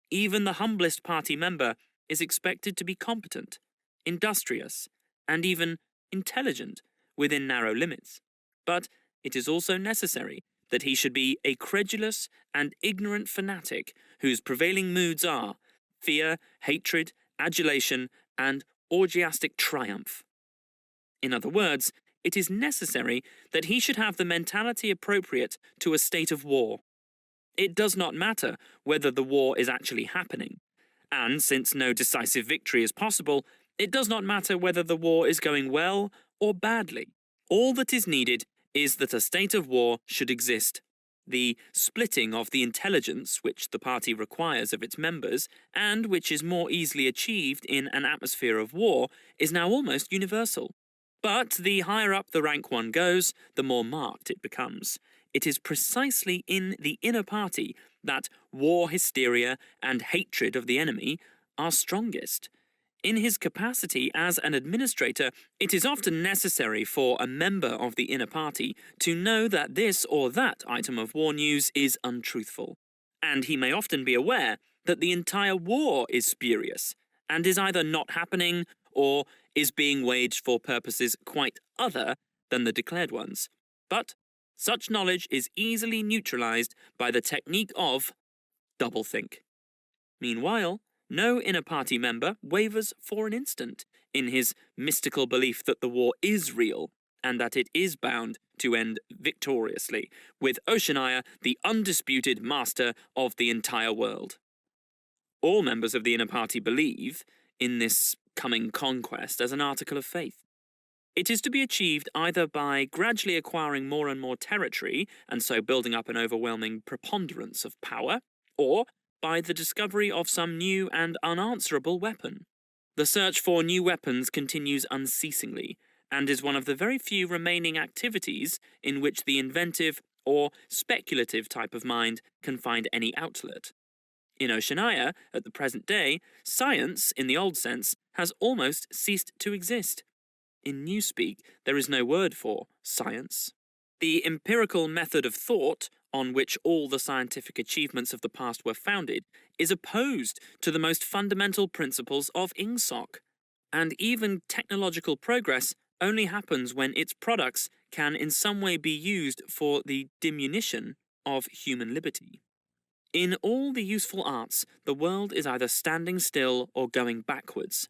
Even the humblest party member is expected to be competent, industrious, and even intelligent within narrow limits. But it is also necessary that he should be a credulous and ignorant fanatic whose prevailing moods are fear, hatred, adulation, and orgiastic triumph. In other words, it is necessary that he should have the mentality appropriate to a state of war. It does not matter whether the war is actually happening, and since no decisive victory is possible, it does not matter whether the war is going well or badly. All that is needed is that a state of war should exist. The splitting of the intelligence which the party requires of its members, and which is more easily achieved in an atmosphere of war, is now almost universal. But the higher up the rank one goes, the more marked it becomes. It is precisely in the inner party that war hysteria and hatred of the enemy are strongest. In his capacity as an administrator, it is often necessary for a member of the inner party to know that this or that item of war news is untruthful. And he may often be aware that the entire war is spurious, and is either not happening or is being waged for purposes quite other than the declared ones. But such knowledge is easily neutralized by the technique of doublethink. Meanwhile, no inner party member wavers for an instant in his mystical belief that the war is real and that it is bound to end victoriously, with Oceania the undisputed master of the entire world. All members of the inner party believe in this coming conquest as an article of faith. It is to be achieved either by gradually acquiring more and more territory, and so building up an overwhelming preponderance of power, or by the discovery of some new and unanswerable weapon. The search for new weapons continues unceasingly, and is one of the very few remaining activities in which the inventive or speculative type of mind can find any outlet. In Oceania, at the present day, science, in the old sense, has almost ceased to exist. In Newspeak, there is no word for science. The empirical method of thought, on which all the scientific achievements of the past were founded, is opposed to the most fundamental principles of ingsoc. And even technological progress only happens when its products can in some way be used for the diminution of human liberty. In all the useful arts, the world is either standing still or going backwards.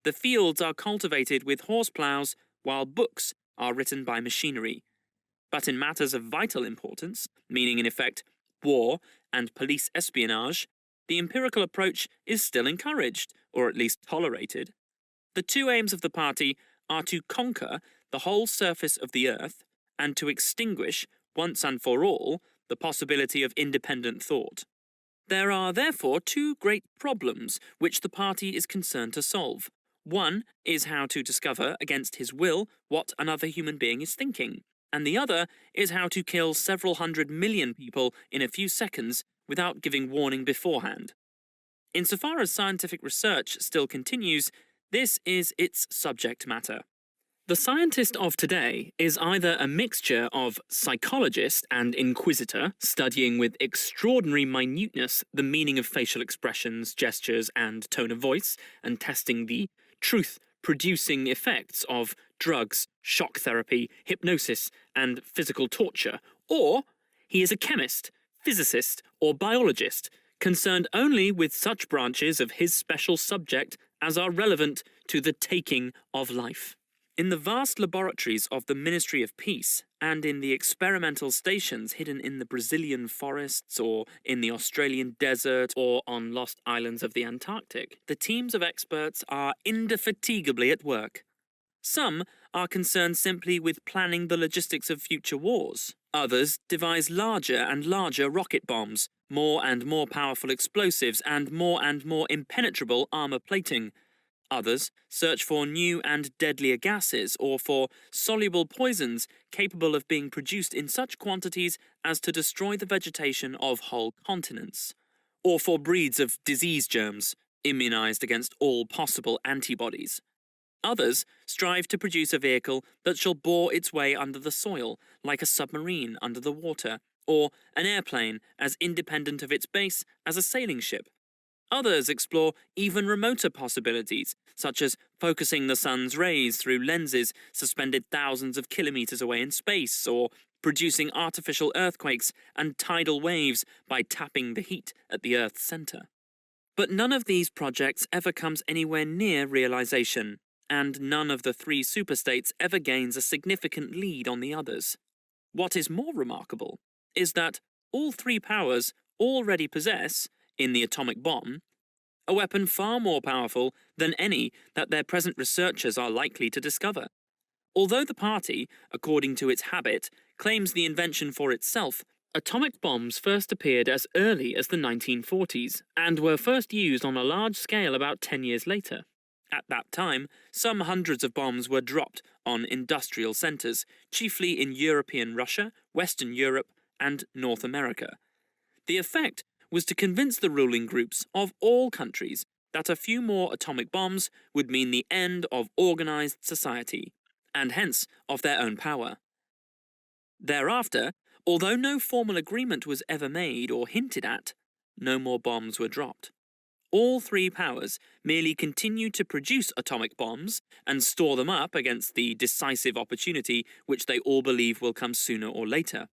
The fields are cultivated with horse ploughs, while books are written by machinery. But in matters of vital importance, meaning in effect war and police espionage, the empirical approach is still encouraged, or at least tolerated. The two aims of the party are to conquer the whole surface of the earth, and to extinguish, once and for all, the possibility of independent thought. There are therefore two great problems which the party is concerned to solve. One is how to discover, against his will, what another human being is thinking, and the other is how to kill several 100 million people in a few seconds without giving warning beforehand. Insofar as scientific research still continues, this is its subject matter. The scientist of today is either a mixture of psychologist and inquisitor, studying with extraordinary minuteness the meaning of facial expressions, gestures, and tone of voice, and testing the truth-producing effects of drugs, shock therapy, hypnosis, and physical torture, or he is a chemist, physicist, or biologist, concerned only with such branches of his special subject as are relevant to the taking of life. In the vast laboratories of the Ministry of Peace, and in the experimental stations hidden in the Brazilian forests, or in the Australian desert, or on lost islands of the Antarctic, the teams of experts are indefatigably at work. Some are concerned simply with planning the logistics of future wars. Others devise larger and larger rocket bombs, more and more powerful explosives, and more impenetrable armor plating. Others search for new and deadlier gases, or for soluble poisons capable of being produced in such quantities as to destroy the vegetation of whole continents, or for breeds of disease germs, immunized against all possible antibodies. Others strive to produce a vehicle that shall bore its way under the soil, like a submarine under the water, or an airplane as independent of its base as a sailing ship. Others explore even remoter possibilities, such as focusing the sun's rays through lenses suspended thousands of kilometers away in space, or producing artificial earthquakes and tidal waves by tapping the heat at the Earth's center. But none of these projects ever comes anywhere near realization, and none of the three superstates ever gains a significant lead on the others. What is more remarkable is that all three powers already possess, in the atomic bomb, a weapon far more powerful than any that their present researchers are likely to discover. Although the party, according to its habit, claims the invention for itself, atomic bombs first appeared as early as the 1940s, and were first used on a large scale about 10 years later. At that time, some hundreds of bombs were dropped on industrial centers, chiefly in European Russia, Western Europe, and North America. The effect was to convince the ruling groups of all countries that a few more atomic bombs would mean the end of organized society, and hence of their own power. Thereafter, although no formal agreement was ever made or hinted at, no more bombs were dropped. All three powers merely continue to produce atomic bombs and store them up against the decisive opportunity which they all believe will come sooner or later.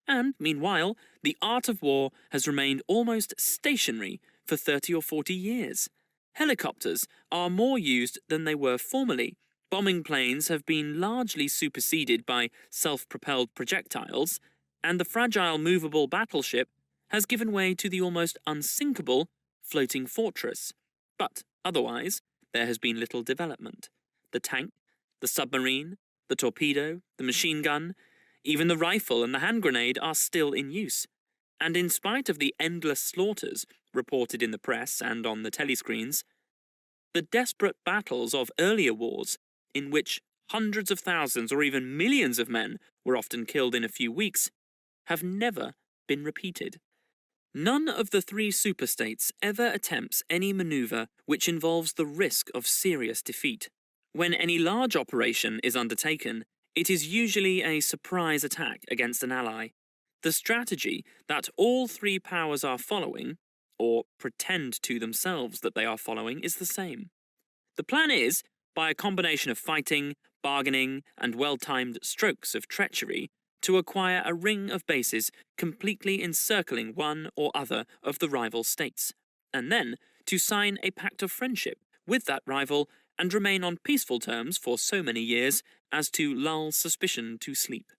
And, meanwhile, the art of war has remained almost stationary for 30 or 40 years. Helicopters are more used than they were formerly. Bombing planes have been largely superseded by self-propelled projectiles, and the fragile movable battleship has given way to the almost unsinkable floating fortress. But, otherwise, there has been little development. The tank, the submarine, the torpedo, the machine gun, even the rifle and the hand grenade are still in use. And in spite of the endless slaughters reported in the press and on the telescreens, the desperate battles of earlier wars, in which hundreds of thousands or even millions of men were often killed in a few weeks, have never been repeated. None of the three superstates ever attempts any maneuver which involves the risk of serious defeat. When any large operation is undertaken, it is usually a surprise attack against an ally. The strategy that all three powers are following, or pretend to themselves that they are following, is the same. The plan is, by a combination of fighting, bargaining, and well-timed strokes of treachery, to acquire a ring of bases completely encircling one or other of the rival states, and then to sign a pact of friendship with that rival and remain on peaceful terms for so many years as to lull suspicion to sleep.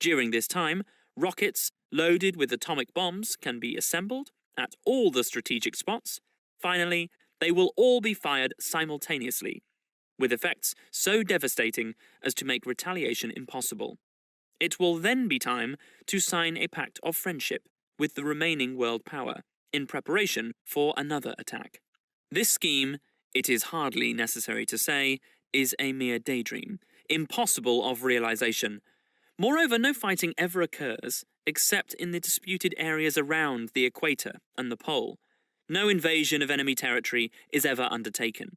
During this time, rockets loaded with atomic bombs can be assembled at all the strategic spots. Finally, they will all be fired simultaneously, with effects so devastating as to make retaliation impossible. It will then be time to sign a pact of friendship with the remaining world power, in preparation for another attack. This scheme, it is hardly necessary to say, is a mere daydream. impossible of realization. Moreover, no fighting ever occurs except in the disputed areas around the equator and the pole. No invasion of enemy territory is ever undertaken.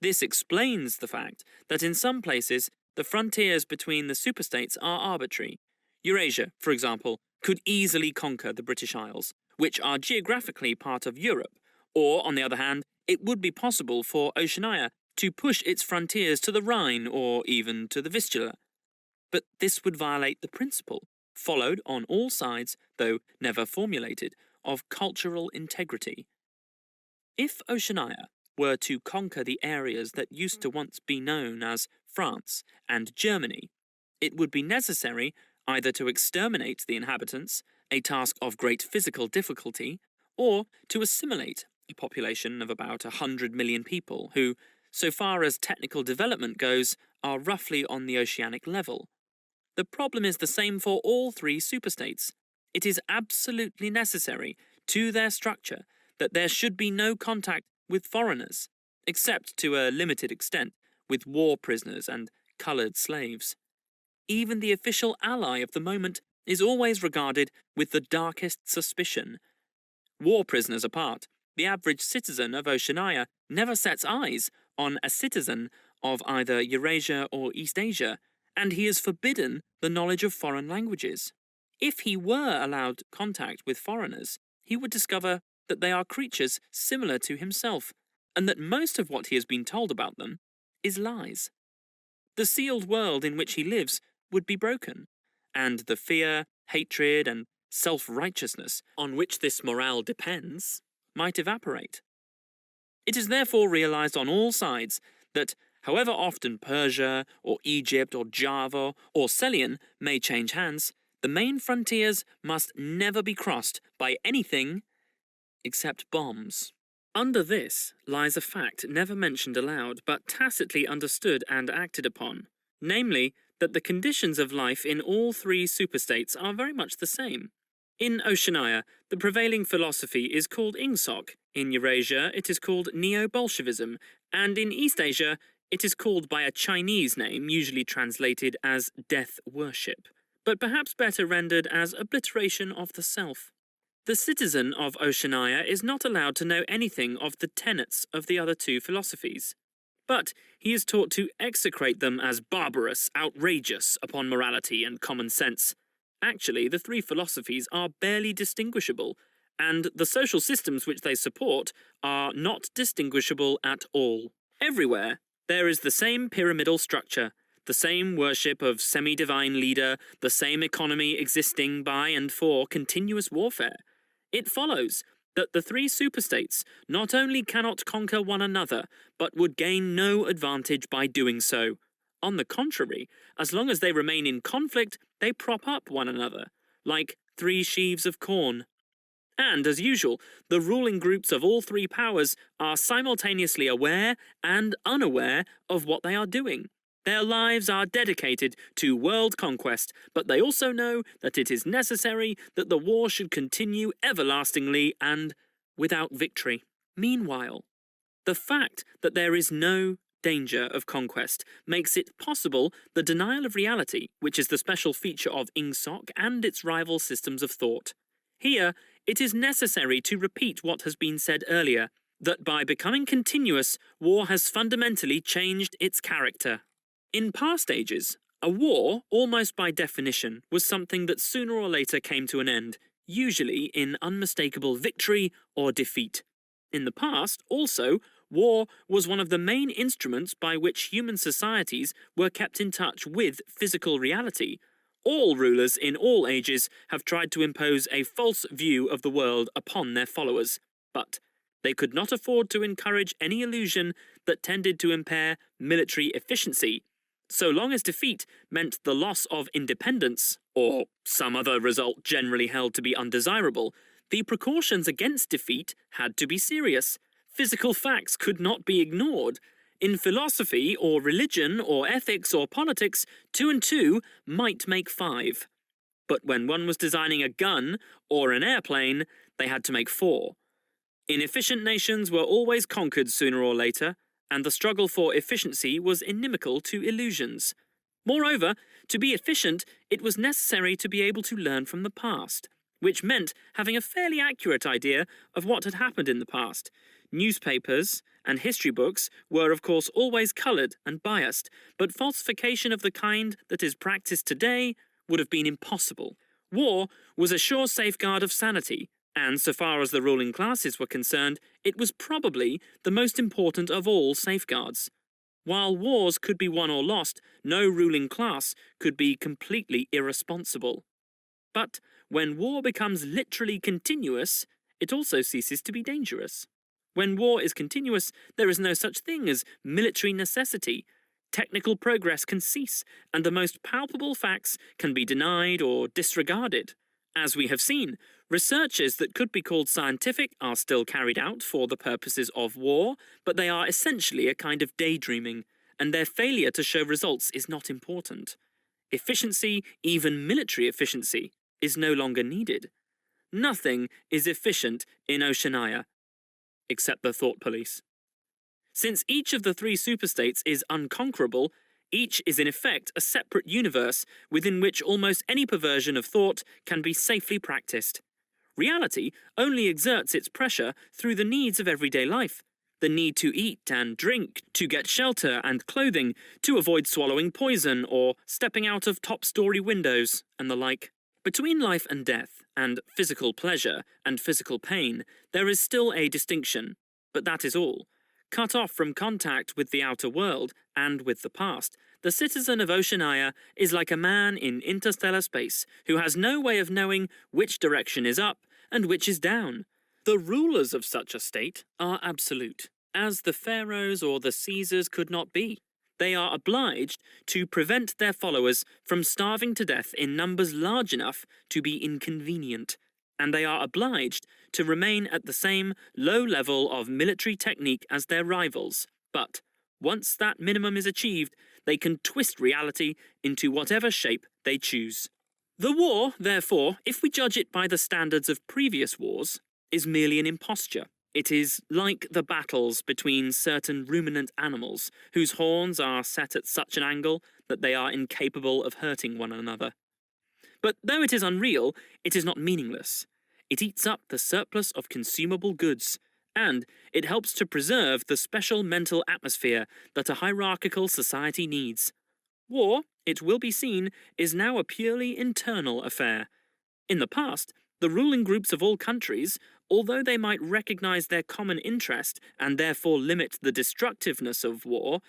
This explains the fact that in some places the frontiers between the superstates are arbitrary. Eurasia, for example, could easily conquer the British Isles, which are geographically part of Europe, or, on the other hand, it would be possible for Oceania to push its frontiers to the Rhine or even to the Vistula. But this would violate the principle, followed on all sides, though never formulated, of cultural integrity. If Oceania were to conquer the areas that used to once be known as France and Germany, it would be necessary either to exterminate the inhabitants, a task of great physical difficulty, or to assimilate a population of about 100 million people who, so far as technical development goes, are roughly on the oceanic level. The problem is the same for all three superstates. It is absolutely necessary to their structure that there should be no contact with foreigners, except to a limited extent with war prisoners and coloured slaves. Even the official ally of the moment is always regarded with the darkest suspicion. War prisoners apart, the average citizen of Oceania never sets eyes on a citizen of either Eurasia or East Asia, and he is forbidden the knowledge of foreign languages. If he were allowed contact with foreigners, he would discover that they are creatures similar to himself, and that most of what he has been told about them is lies. The sealed world in which he lives would be broken, and the fear, hatred, and self-righteousness on which this morale depends might evaporate. It is therefore realized on all sides that however often Persia or Egypt or Java or Celion may change hands, the main frontiers must never be crossed by anything except bombs. Under this lies a fact never mentioned aloud but tacitly understood and acted upon, namely that the conditions of life in all three superstates are very much the same. In Oceania, the prevailing philosophy is called Ingsoc, in Eurasia it is called Neo-Bolshevism, and in East Asia it is called by a Chinese name usually translated as death worship, but perhaps better rendered as obliteration of the self. The citizen of Oceania is not allowed to know anything of the tenets of the other two philosophies, but he is taught to execrate them as barbarous, outrageous upon morality and common sense. Actually, the three philosophies are barely distinguishable, and the social systems which they support are not distinguishable at all. Everywhere, there is the same pyramidal structure, the same worship of semi-divine leader, the same economy existing by and for continuous warfare. It follows that the three superstates not only cannot conquer one another, but would gain no advantage by doing so. On the contrary, as long as they remain in conflict, they prop up one another, like three sheaves of corn. And, as usual, the ruling groups of all three powers are simultaneously aware and unaware of what they are doing. Their lives are dedicated to world conquest, but they also know that it is necessary that the war should continue everlastingly and without victory. Meanwhile, the fact that there is no danger of conquest makes it possible the denial of reality, which is the special feature of Ingsoc and its rival systems of thought. Here, it is necessary to repeat what has been said earlier, that by becoming continuous, war has fundamentally changed its character. In past ages, a war, almost by definition, was something that sooner or later came to an end, usually in unmistakable victory or defeat. In the past, also, war was one of the main instruments by which human societies were kept in touch with physical reality. All rulers in all ages have tried to impose a false view of the world upon their followers, but they could not afford to encourage any illusion that tended to impair military efficiency. So long as defeat meant the loss of independence, or some other result generally held to be undesirable, the precautions against defeat had to be serious. Physical facts could not be ignored. In philosophy, or religion, or ethics, or politics, 2 and 2 might make 5. But when one was designing a gun, or an airplane, they had to make 4. Inefficient nations were always conquered sooner or later, and the struggle for efficiency was inimical to illusions. Moreover, to be efficient, it was necessary to be able to learn from the past, which meant having a fairly accurate idea of what had happened in the past. Newspapers and history books were, of course, always coloured and biased, but falsification of the kind that is practiced today would have been impossible. War was a sure safeguard of sanity, and so far as the ruling classes were concerned, it was probably the most important of all safeguards. While wars could be won or lost, no ruling class could be completely irresponsible. But when war becomes literally continuous, it also ceases to be dangerous. When war is continuous, there is no such thing as military necessity. Technical progress can cease, and the most palpable facts can be denied or disregarded. As we have seen, researches that could be called scientific are still carried out for the purposes of war, but they are essentially a kind of daydreaming, and their failure to show results is not important. Efficiency, even military efficiency, is no longer needed. Nothing is efficient in Oceania, except the thought police. Since each of the three superstates is unconquerable, each is in effect a separate universe within which almost any perversion of thought can be safely practiced. Reality only exerts its pressure through the needs of everyday life. The need to eat and drink, to get shelter and clothing, to avoid swallowing poison or stepping out of top-story windows, and the like. Between life and death, and physical pleasure and physical pain, there is still a distinction, but that is all. Cut off from contact with the outer world and with the past, the citizen of Oceania is like a man in interstellar space who has no way of knowing which direction is up and which is down. The rulers of such a state are absolute, as the pharaohs or the Caesars could not be. They are obliged to prevent their followers from starving to death in numbers large enough to be inconvenient, and they are obliged to remain at the same low level of military technique as their rivals. But once that minimum is achieved, they can twist reality into whatever shape they choose. The war, therefore, if we judge it by the standards of previous wars, is merely an imposture. It is like the battles between certain ruminant animals, whose horns are set at such an angle that they are incapable of hurting one another. But though it is unreal, it is not meaningless. It eats up the surplus of consumable goods, and it helps to preserve the special mental atmosphere that a hierarchical society needs. War, it will be seen, is now a purely internal affair. In the past, the ruling groups of all countries, although they might recognize their common interest and therefore limit the destructiveness of war,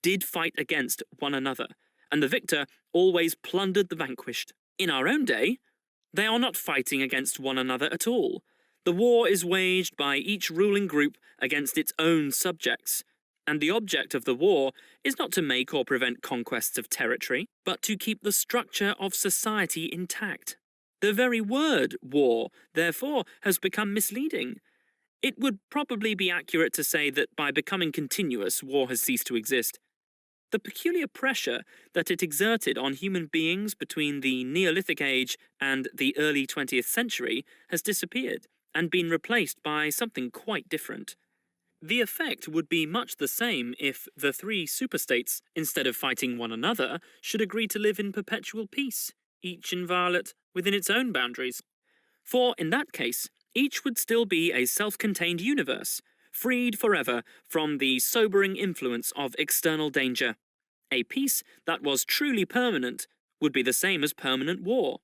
did fight against one another, and the victor always plundered the vanquished. In our own day, they are not fighting against one another at all. The war is waged by each ruling group against its own subjects, and the object of the war is not to make or prevent conquests of territory, but to keep the structure of society intact. The very word war, therefore, has become misleading. It would probably be accurate to say that by becoming continuous, war has ceased to exist. The peculiar pressure that it exerted on human beings between the Neolithic age and the early 20th century has disappeared and been replaced by something quite different. The effect would be much the same if the three superstates, instead of fighting one another, should agree to live in perpetual peace, each inviolate within its own boundaries. For, in that case, each would still be a self-contained universe, freed forever from the sobering influence of external danger. A peace that was truly permanent would be the same as permanent war.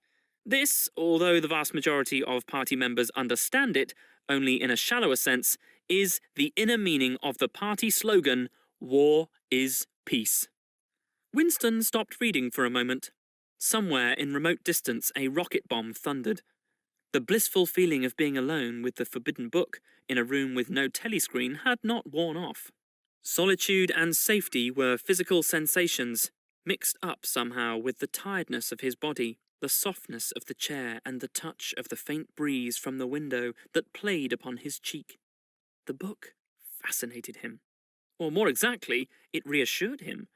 This, although the vast majority of party members understand it only in a shallower sense, is the inner meaning of the party slogan, "War is peace." Winston stopped reading for a moment. Somewhere in remote distance a rocket bomb thundered. The blissful feeling of being alone with the forbidden book in a room with no telescreen had not worn off. Solitude and safety were physical sensations, mixed up somehow with the tiredness of his body, the softness of the chair and the touch of the faint breeze from the window that played upon his cheek. The book fascinated him. Or more exactly, it reassured him.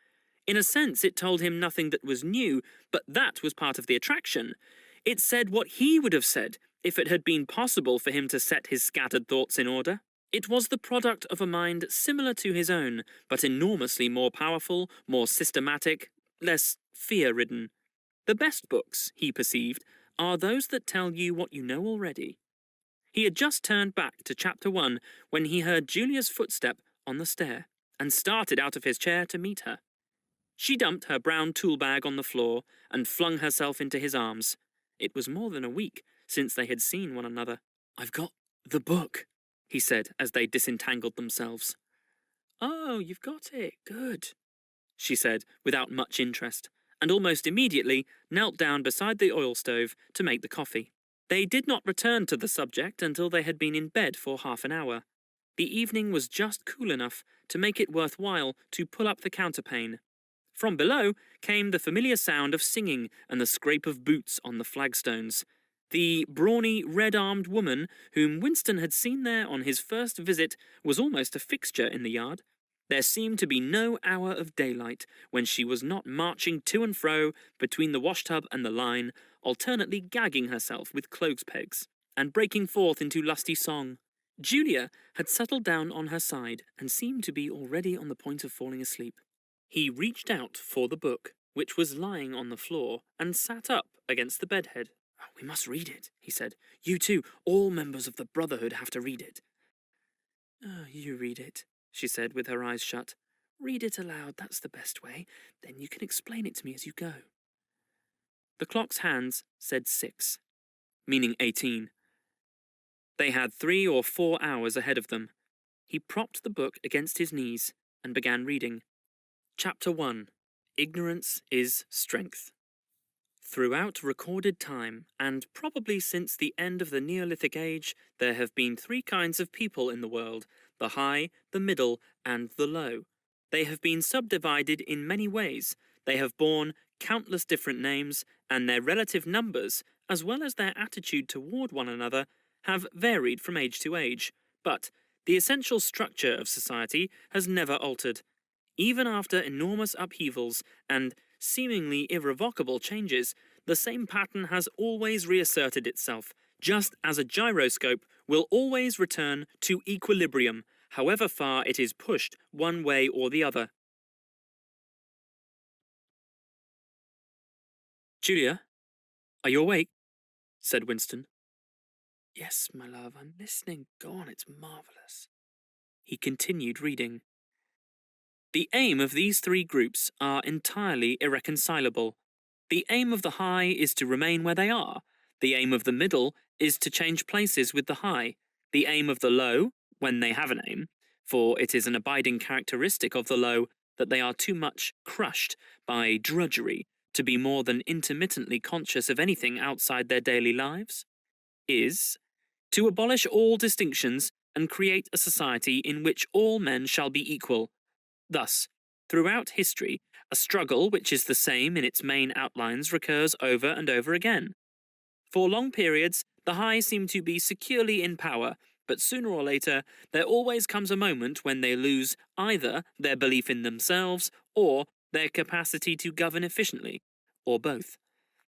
In a sense, it told him nothing that was new, but that was part of the attraction. It said what he would have said if it had been possible for him to set his scattered thoughts in order. It was the product of a mind similar to his own, but enormously more powerful, more systematic, less fear-ridden. The best books, he perceived, are those that tell you what you know already. He had just turned back to chapter 1 when he heard Julia's footstep on the stair, and started out of his chair to meet her. She dumped her brown tool bag on the floor and flung herself into his arms. It was more than a week since they had seen one another. "I've got the book," he said as they disentangled themselves. "Oh, you've got it. Good," she said without much interest, and almost immediately knelt down beside the oil stove to make the coffee. They did not return to the subject until they had been in bed for half an hour. The evening was just cool enough to make it worthwhile to pull up the counterpane. From below came the familiar sound of singing and the scrape of boots on the flagstones. The brawny, red-armed woman whom Winston had seen there on his first visit was almost a fixture in the yard. There seemed to be no hour of daylight when she was not marching to and fro between the washtub and the line, alternately gagging herself with clothes pegs and breaking forth into lusty song. Julia had settled down on her side and seemed to be already on the point of falling asleep. He reached out for the book, which was lying on the floor, and sat up against the bedhead. "Oh, we must read it," he said. "You too. All members of the Brotherhood have to read it." "Oh, you read it," she said with her eyes shut. "Read it aloud, that's the best way. Then you can explain it to me as you go." The clock's hands said 6, meaning 18. They had 3 or 4 hours ahead of them. He propped the book against his knees and began reading. Chapter 1. Ignorance is Strength. Throughout recorded time, and probably since the end of the Neolithic Age, there have been 3 kinds of people in the world: the high, the middle, and the low. They have been subdivided in many ways. They have borne countless different names, and their relative numbers, as well as their attitude toward one another, have varied from age to age. But the essential structure of society has never altered. Even after enormous upheavals and seemingly irrevocable changes, the same pattern has always reasserted itself, just as a gyroscope will always return to equilibrium, however far it is pushed one way or the other. "Julia, are you awake?" said Winston. "Yes, my love, I'm listening. Go on, it's marvellous." He continued reading. The aim of these 3 groups are entirely irreconcilable. The aim of the high is to remain where they are. The aim of the middle is to change places with the high. The aim of the low, when they have an aim, for it is an abiding characteristic of the low that they are too much crushed by drudgery to be more than intermittently conscious of anything outside their daily lives, is to abolish all distinctions and create a society in which all men shall be equal. Thus, throughout history, a struggle which is the same in its main outlines recurs over and over again. For long periods, the high seem to be securely in power, but sooner or later, there always comes a moment when they lose either their belief in themselves or their capacity to govern efficiently, or both.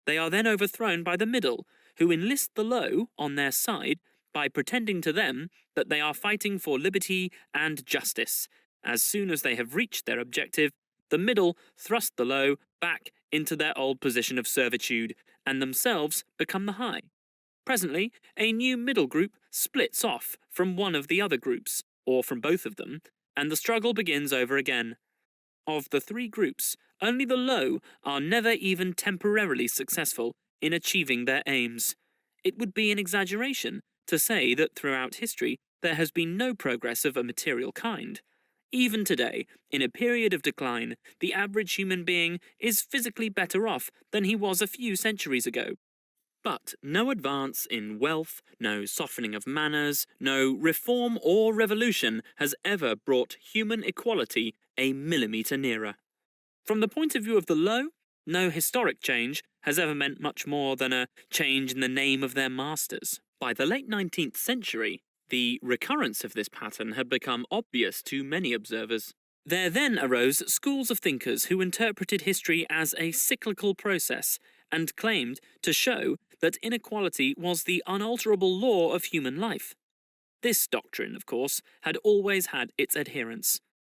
They are then overthrown by the middle, who enlist the low on their side by pretending to them that they are fighting for liberty and justice. As soon as they have reached their objective, the middle thrust the low back into their old position of servitude, and themselves become the high. Presently, a new middle group splits off from one of the other groups, or from both of them, and the struggle begins over again. Of the 3 groups, only the low are never even temporarily successful in achieving their aims. It would be an exaggeration to say that throughout history there has been no progress of a material kind. Even today, in a period of decline, the average human being is physically better off than he was a few centuries ago. But no advance in wealth, no softening of manners, no reform or revolution has ever brought human equality a millimetre nearer. From the point of view of the low, no historic change has ever meant much more than a change in the name of their masters. By the late 19th century, the recurrence of this pattern had become obvious to many observers. There then arose schools of thinkers who interpreted history as a cyclical process and claimed to show that inequality was the unalterable law of human life. This doctrine, of course, had always had its adherents,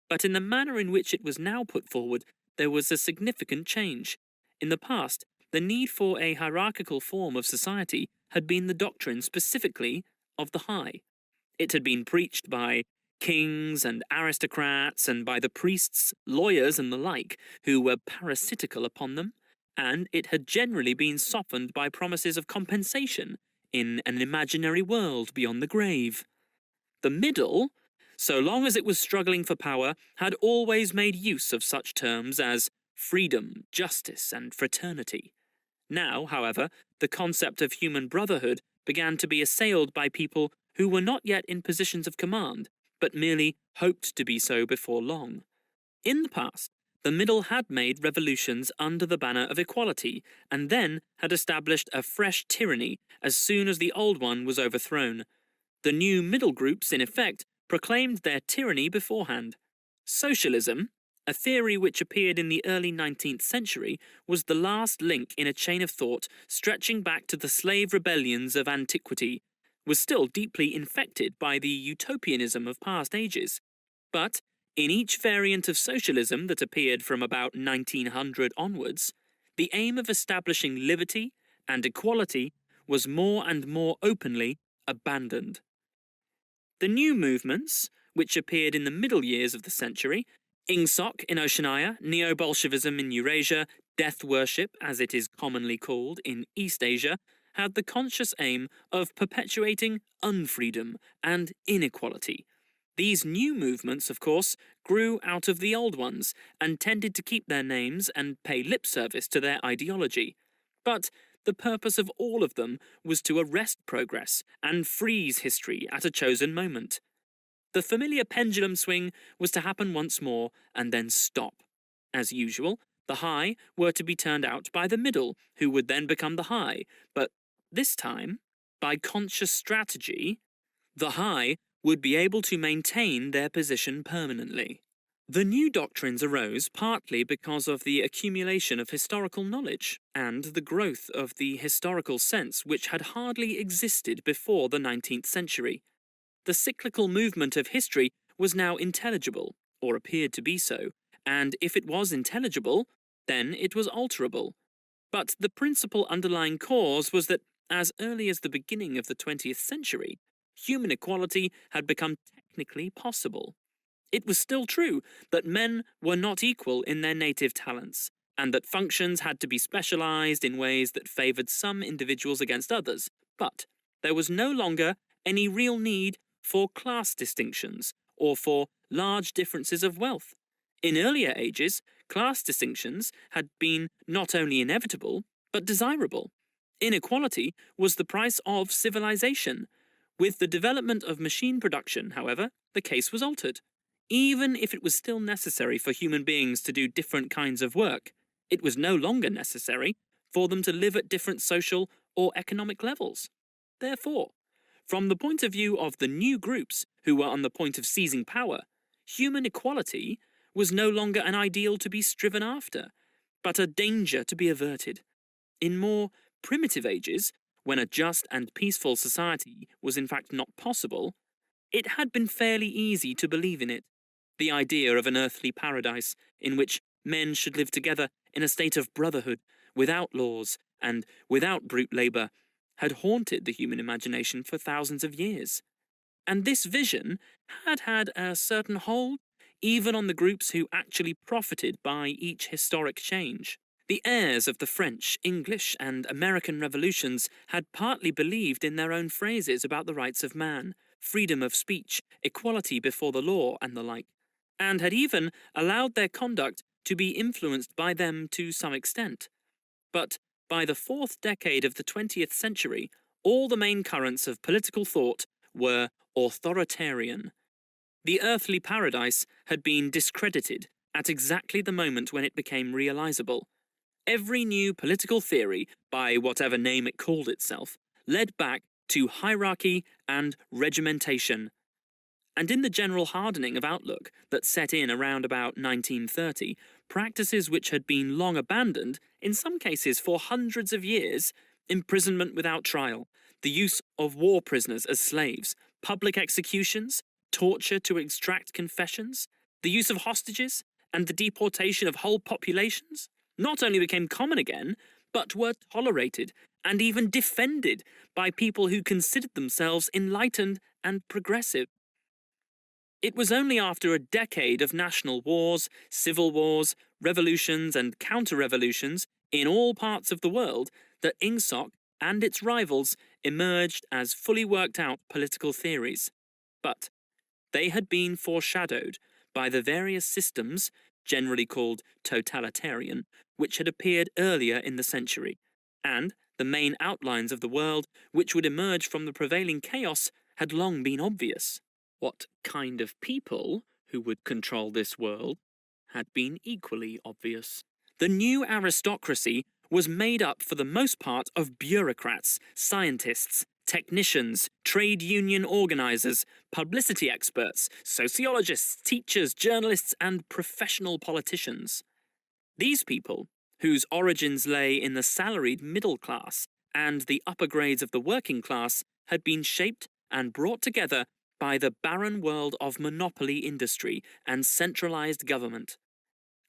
but in the manner in which it was now put forward, there was a significant change. In the past, the need for a hierarchical form of society had been the doctrine specifically of the high. It had been preached by kings and aristocrats and by the priests, lawyers, and the like, who were parasitical upon them, and it had generally been softened by promises of compensation in an imaginary world beyond the grave. The middle, so long as it was struggling for power, had always made use of such terms as freedom, justice, and fraternity. Now, however, the concept of human brotherhood began to be assailed by people who were not yet in positions of command, but merely hoped to be so before long. In the past, the middle had made revolutions under the banner of equality, and then had established a fresh tyranny as soon as the old one was overthrown. The new middle groups, in effect, proclaimed their tyranny beforehand. Socialism, a theory which appeared in the early 19th century, was the last link in a chain of thought stretching back to the slave rebellions of antiquity, was still deeply infected by the utopianism of past ages. But in each variant of socialism that appeared from about 1900 onwards, the aim of establishing liberty and equality was more and more openly abandoned. The new movements, which appeared in the middle years of the century, Ingsoc in Oceania, Neo-Bolshevism in Eurasia, death worship, as it is commonly called, in East Asia, had the conscious aim of perpetuating unfreedom and inequality. These new movements, of course, grew out of the old ones and tended to keep their names and pay lip service to their ideology. But the purpose of all of them was to arrest progress and freeze history at a chosen moment. The familiar pendulum swing was to happen once more and then stop. As usual, the high were to be turned out by the middle, who would then become the high, but this time, by conscious strategy, the high would be able to maintain their position permanently. The new doctrines arose partly because of the accumulation of historical knowledge and the growth of the historical sense which had hardly existed before the 19th century. The cyclical movement of history was now intelligible, or appeared to be so, and if it was intelligible, then it was alterable. But the principal underlying cause was that, as early as the beginning of the 20th century, human equality had become technically possible. It was still true that men were not equal in their native talents, and that functions had to be specialized in ways that favored some individuals against others, but there was no longer any real need for class distinctions or for large differences of wealth. In earlier ages, class distinctions had been not only inevitable, but desirable. Inequality was the price of civilization. With the development of machine production, however, the case was altered. Even if it was still necessary for human beings to do different kinds of work, it was no longer necessary for them to live at different social or economic levels. Therefore, from the point of view of the new groups who were on the point of seizing power, human equality was no longer an ideal to be striven after, but a danger to be averted. In more primitive ages, when a just and peaceful society was in fact not possible, it had been fairly easy to believe in it. The idea of an earthly paradise in which men should live together in a state of brotherhood, without laws and without brute labour, had haunted the human imagination for thousands of years. And this vision had had a certain hold even on the groups who actually profited by each historic change. The heirs of the French, English, and American revolutions had partly believed in their own phrases about the rights of man, freedom of speech, equality before the law, and the like, and had even allowed their conduct to be influenced by them to some extent. But by the fourth decade of the 20th century, all the main currents of political thought were authoritarian. The earthly paradise had been discredited at exactly the moment when it became realizable. Every new political theory, by whatever name it called itself, led back to hierarchy and regimentation. And in the general hardening of outlook that set in around about 1930, practices which had been long abandoned, in some cases for hundreds of years, imprisonment without trial, the use of war prisoners as slaves, public executions, torture to extract confessions, the use of hostages, and the deportation of whole populations not only became common again, but were tolerated and even defended by people who considered themselves enlightened and progressive. It was only after a decade of national wars, civil wars, revolutions and counter-revolutions in all parts of the world that INGSOC and its rivals emerged as fully worked out political theories. But they had been foreshadowed by the various systems, generally called totalitarian, which had appeared earlier in the century, and the main outlines of the world which would emerge from the prevailing chaos had long been obvious. What kind of people who would control this world had been equally obvious. The new aristocracy was made up for the most part of bureaucrats, scientists, technicians, trade union organisers, publicity experts, sociologists, teachers, journalists, and professional politicians. These people, whose origins lay in the salaried middle class and the upper grades of the working class, had been shaped and brought together by the barren world of monopoly industry and centralised government.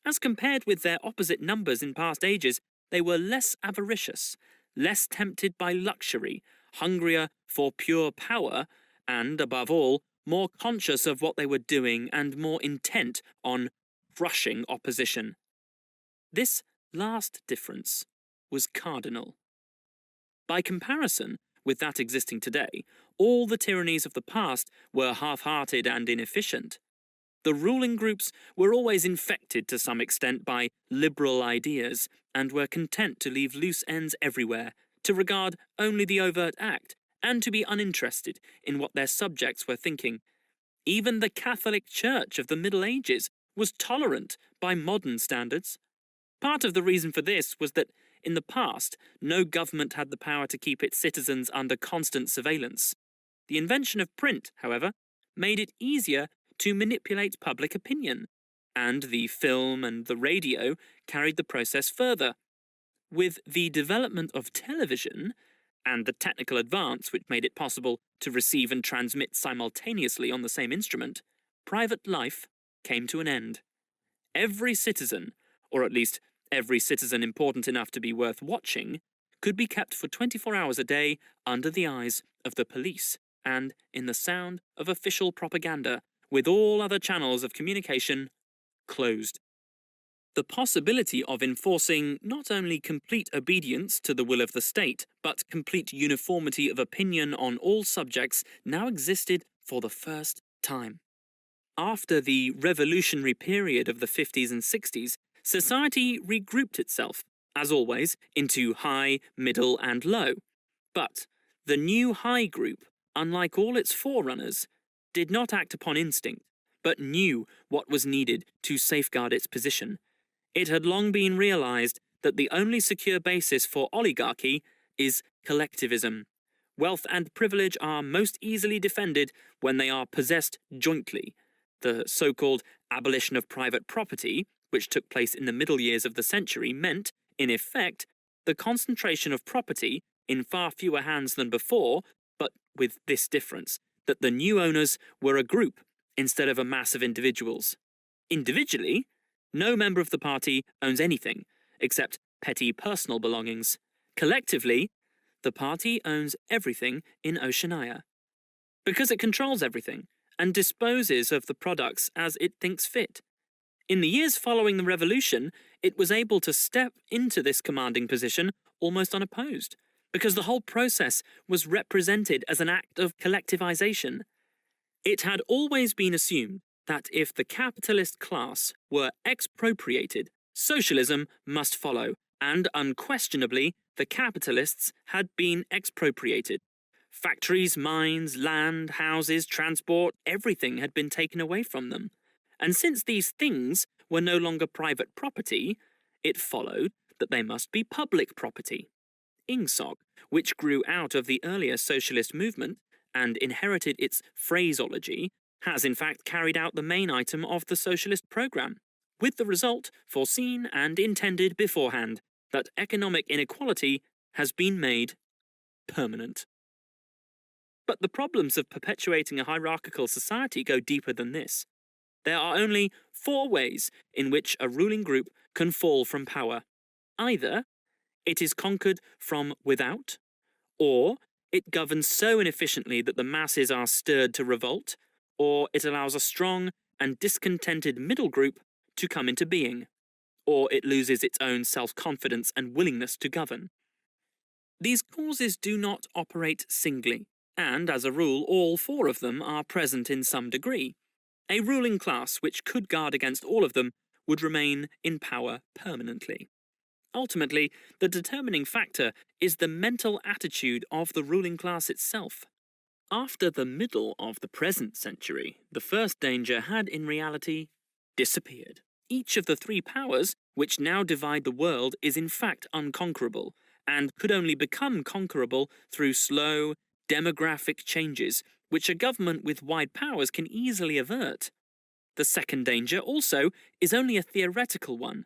As compared with their opposite numbers in past ages, they were less avaricious, less tempted by luxury, hungrier for pure power, and, above all, more conscious of what they were doing and more intent on crushing opposition. This last difference was cardinal. By comparison with that existing today, all the tyrannies of the past were half-hearted and inefficient. The ruling groups were always infected to some extent by liberal ideas and were content to leave loose ends everywhere, to regard only the overt act, and to be uninterested in what their subjects were thinking. Even the Catholic Church of the Middle Ages was tolerant by modern standards. Part of the reason for this was that, in the past, no government had the power to keep its citizens under constant surveillance. The invention of print, however, made it easier to manipulate public opinion, and the film and the radio carried the process further. With the development of television, and the technical advance which made it possible to receive and transmit simultaneously on the same instrument, private life came to an end. Every citizen, or at least every citizen important enough to be worth watching, could be kept for 24 hours a day under the eyes of the police and in the sound of official propaganda, with all other channels of communication closed. The possibility of enforcing not only complete obedience to the will of the state, but complete uniformity of opinion on all subjects now existed for the first time. After the revolutionary period of the 50s and 60s, society regrouped itself, as always, into high, middle, and low. But the new high group, unlike all its forerunners, did not act upon instinct, but knew what was needed to safeguard its position. It had long been realized that the only secure basis for oligarchy is collectivism. Wealth and privilege are most easily defended when they are possessed jointly. The so-called abolition of private property, which took place in the middle years of the century, meant, in effect, the concentration of property in far fewer hands than before, but with this difference, that the new owners were a group instead of a mass of individuals. Individually, no member of the party owns anything, except petty personal belongings. Collectively, the party owns everything in Oceania. Because it controls everything, and disposes of the products as it thinks fit. In the years following the revolution, it was able to step into this commanding position almost unopposed, because the whole process was represented as an act of collectivization. It had always been assumed that if the capitalist class were expropriated, socialism must follow, and unquestionably, the capitalists had been expropriated. Factories, mines, land, houses, transport, everything had been taken away from them. And since these things were no longer private property, it followed that they must be public property. INGSOC, which grew out of the earlier socialist movement and inherited its phraseology, has in fact carried out the main item of the socialist program, with the result foreseen and intended beforehand, that economic inequality has been made permanent. But the problems of perpetuating a hierarchical society go deeper than this. There are only 4 ways in which a ruling group can fall from power. Either it is conquered from without, or it governs so inefficiently that the masses are stirred to revolt, or it allows a strong and discontented middle group to come into being, or it loses its own self-confidence and willingness to govern. These causes do not operate singly, and as a rule all 4 of them are present in some degree. A ruling class which could guard against all of them would remain in power permanently. Ultimately, the determining factor is the mental attitude of the ruling class itself. After the middle of the present century, the first danger had in reality disappeared. Each of the 3 powers which now divide the world is in fact unconquerable, and could only become conquerable through slow, demographic changes, which a government with wide powers can easily avert. The second danger, also, is only a theoretical one.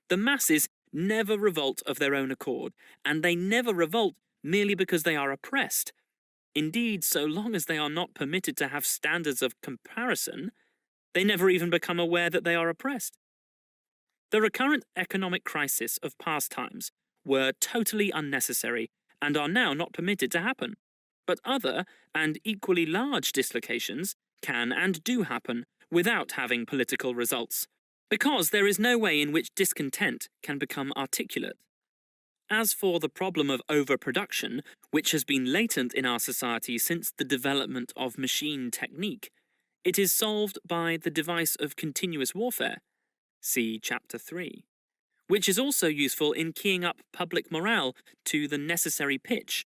The masses never revolt of their own accord, and they never revolt merely because they are oppressed. Indeed, so long as they are not permitted to have standards of comparison, they never even become aware that they are oppressed. The recurrent economic crisis of past times were totally unnecessary and are now not permitted to happen. But other, and equally large dislocations can and do happen without having political results, because there is no way in which discontent can become articulate. As for the problem of overproduction, which has been latent in our society since the development of machine technique, it is solved by the device of continuous warfare, see Chapter 3, which is also useful in keying up public morale to the necessary pitch.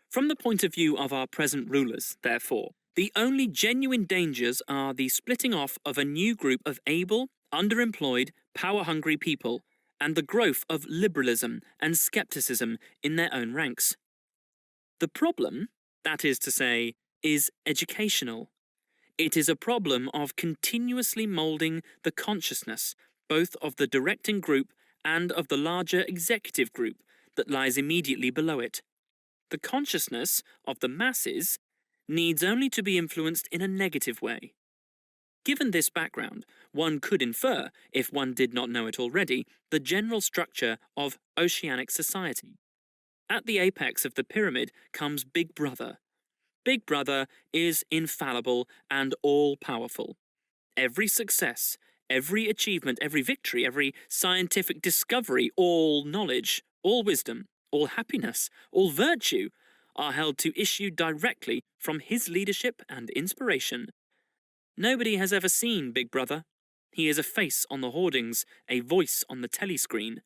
From the point of view of our present rulers, therefore, the only genuine dangers are the splitting off of a new group of able, underemployed, power-hungry people, and the growth of liberalism and skepticism in their own ranks. The problem, that is to say, is educational. It is a problem of continuously moulding the consciousness, both of the directing group and of the larger executive group that lies immediately below it. The consciousness of the masses needs only to be influenced in a negative way. Given this background, one could infer, if one did not know it already, the general structure of oceanic society. At the apex of the pyramid comes Big Brother. Big Brother is infallible and all-powerful. Every success, every achievement, every victory, every scientific discovery, all knowledge, all wisdom, all happiness, all virtue, are held to issue directly from his leadership and inspiration. Nobody has ever seen Big Brother. He is a face on the hoardings, a voice on the telescreen.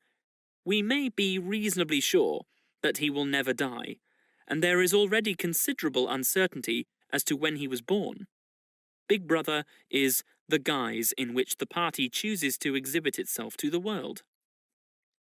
We may be reasonably sure that he will never die, and there is already considerable uncertainty as to when he was born. Big Brother is the guise in which the party chooses to exhibit itself to the world.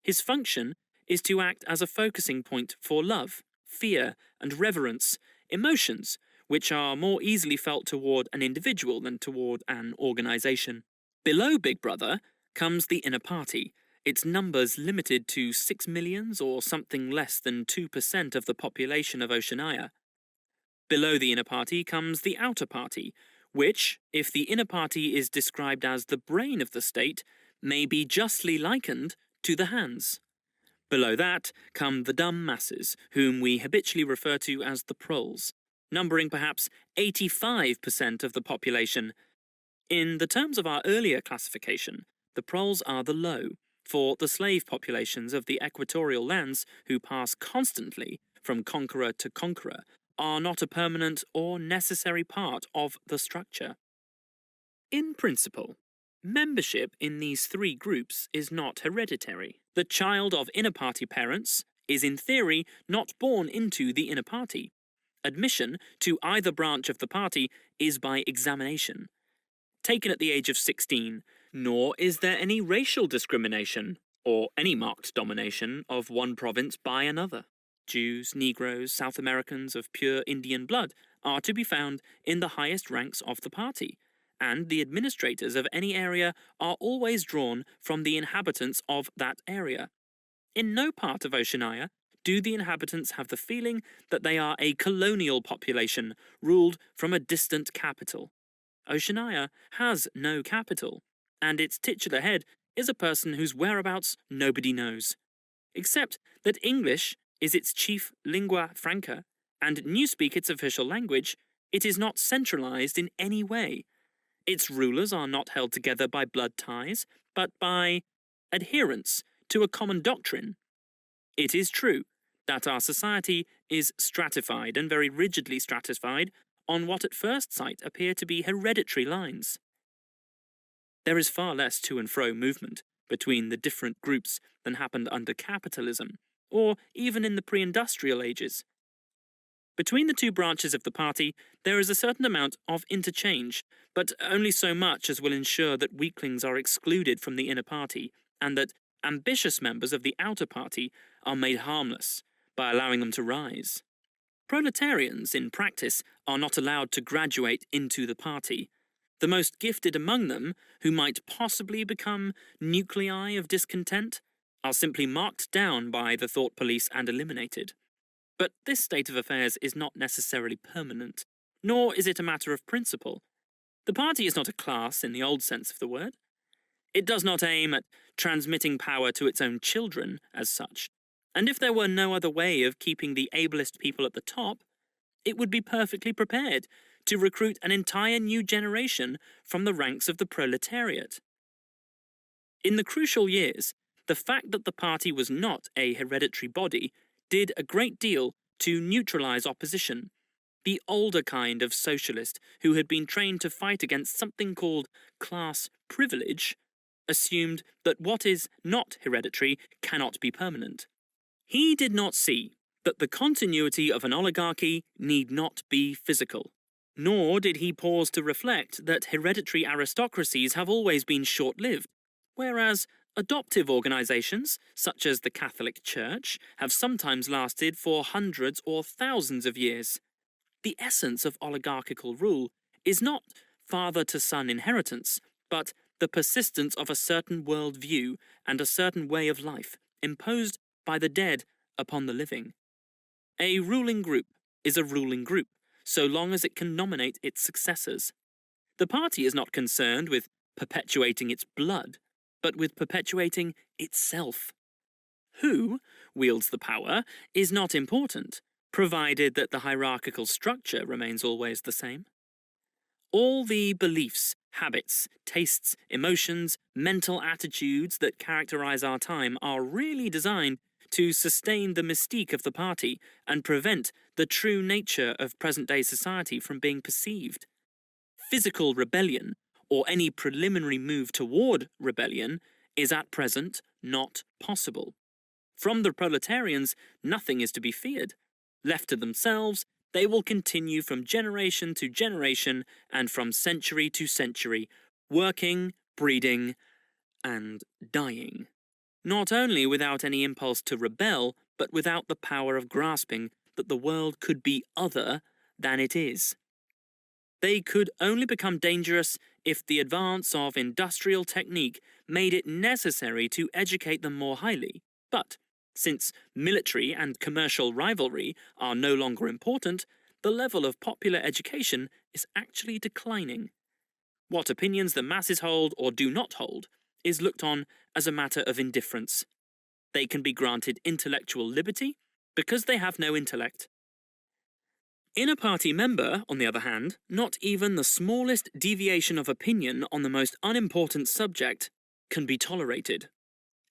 His function is to act as a focusing point for love, fear, and reverence, emotions which are more easily felt toward an individual than toward an organization. Below Big Brother comes the inner party, its numbers limited to 6 million or something less than 2% of the population of Oceania. Below the inner party comes the outer party, which, if the inner party is described as the brain of the state, may be justly likened to the hands. Below that come the dumb masses, whom we habitually refer to as the proles, numbering perhaps 85% of the population. In the terms of our earlier classification, the proles are the low, for the slave populations of the equatorial lands who pass constantly from conqueror to conqueror are not a permanent or necessary part of the structure. In principle, membership in these 3 groups is not hereditary. The child of inner party parents is in theory not born into the inner party. Admission to either branch of the party is by examination, taken at the age of 16, nor is there any racial discrimination or any marked domination of one province by another. Jews, Negroes, South Americans of pure Indian blood are to be found in the highest ranks of the party, and the administrators of any area are always drawn from the inhabitants of that area. In no part of Oceania do the inhabitants have the feeling that they are a colonial population ruled from a distant capital. Oceania has no capital, and its titular head is a person whose whereabouts nobody knows, except that English is its chief lingua franca, and Newspeak its official language. It is not centralized in any way. Its rulers are not held together by blood ties, but by adherence to a common doctrine. It is true that our society is stratified, and very rigidly stratified, on what at first sight appear to be hereditary lines. There is far less to and fro movement between the different groups than happened under capitalism, or even in the pre-industrial ages. Between the two branches of the party, there is a certain amount of interchange, but only so much as will ensure that weaklings are excluded from the inner party, and that ambitious members of the outer party are made harmless by allowing them to rise. Proletarians, in practice, are not allowed to graduate into the party. The most gifted among them, who might possibly become nuclei of discontent, are simply marked down by the thought police and eliminated. But this state of affairs is not necessarily permanent, nor is it a matter of principle. The party is not a class in the old sense of the word. It does not aim at transmitting power to its own children as such, and if there were no other way of keeping the ablest people at the top, it would be perfectly prepared to recruit an entire new generation from the ranks of the proletariat. In the crucial years, the fact that the party was not a hereditary body did a great deal to neutralize opposition. The older kind of socialist, who had been trained to fight against something called class privilege, assumed that what is not hereditary cannot be permanent. He did not see that the continuity of an oligarchy need not be physical, nor did he pause to reflect that hereditary aristocracies have always been short-lived, whereas adoptive organizations, such as the Catholic Church, have sometimes lasted for hundreds or thousands of years. The essence of oligarchical rule is not father-to-son inheritance, but the persistence of a certain world-view and a certain way of life imposed by the dead upon the living. A ruling group is a ruling group, so long as it can nominate its successors. The party is not concerned with perpetuating its blood, but with perpetuating itself. Who wields the power is not important, provided that the hierarchical structure remains always the same. All the beliefs, habits, tastes, emotions, mental attitudes that characterize our time are really designed to sustain the mystique of the party and prevent the true nature of present-day society from being perceived. Physical rebellion, or any preliminary move toward rebellion, is at present not possible. From the proletarians, nothing is to be feared. Left to themselves, they will continue from generation to generation and from century to century, working, breeding, and dying. Not only without any impulse to rebel, but without the power of grasping that the world could be other than it is. They could only become dangerous if the advance of industrial technique made it necessary to educate them more highly. But since military and commercial rivalry are no longer important, the level of popular education is actually declining. What opinions the masses hold or do not hold is looked on as a matter of indifference. They can be granted intellectual liberty because they have no intellect. In a party member, on the other hand, not even the smallest deviation of opinion on the most unimportant subject can be tolerated.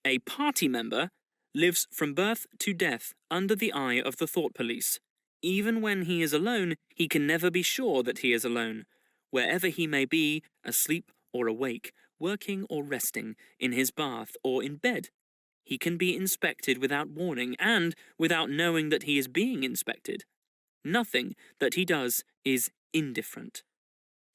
A party member lives from birth to death under the eye of the thought police. Even when he is alone, he can never be sure that he is alone. Wherever he may be, asleep or awake, working or resting, in his bath or in bed, he can be inspected without warning and without knowing that he is being inspected. Nothing that he does is indifferent.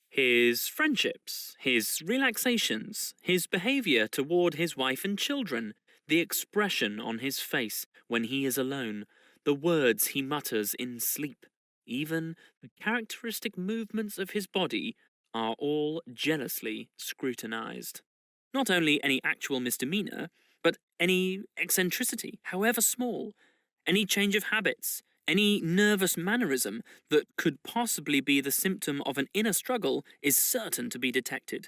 His friendships, his relaxations, his behaviour toward his wife and children, the expression on his face when he is alone, the words he mutters in sleep, even the characteristic movements of his body are all jealously scrutinized. Not only any actual misdemeanor, but any eccentricity, however small, any change of habits, Any nervous mannerism that could possibly be the symptom of an inner struggle is certain to be detected.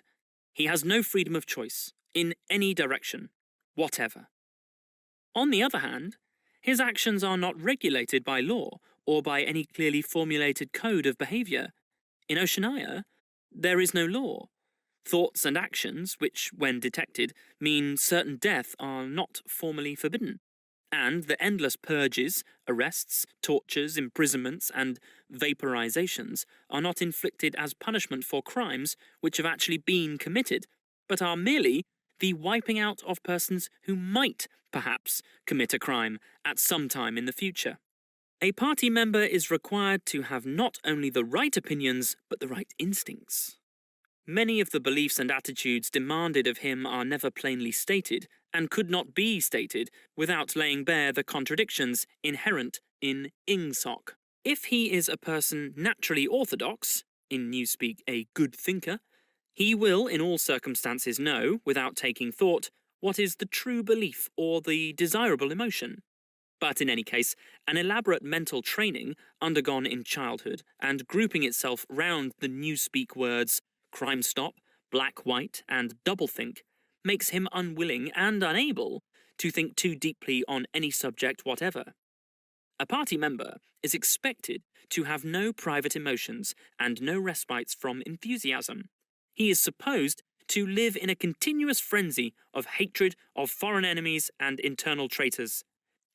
He has no freedom of choice, in any direction, whatever. On the other hand, his actions are not regulated by law or by any clearly formulated code of behaviour. In Oceania, there is no law. Thoughts and actions, which, when detected, mean certain death, are not formally forbidden. And the endless purges, arrests, tortures, imprisonments, and vaporizations are not inflicted as punishment for crimes which have actually been committed, but are merely the wiping out of persons who might, perhaps, commit a crime at some time in the future. A party member is required to have not only the right opinions, but the right instincts. Many of the beliefs and attitudes demanded of him are never plainly stated, and could not be stated without laying bare the contradictions inherent in ingsoc. If he is a person naturally orthodox, in newspeak a good thinker, he will in all circumstances know, without taking thought, what is the true belief or the desirable emotion. But in any case, an elaborate mental training undergone in childhood and grouping itself round the newspeak words crime stop, black white, and doublethink makes him unwilling and unable to think too deeply on any subject whatever. A party member is expected to have no private emotions and no respites from enthusiasm. He is supposed to live in a continuous frenzy of hatred of foreign enemies and internal traitors,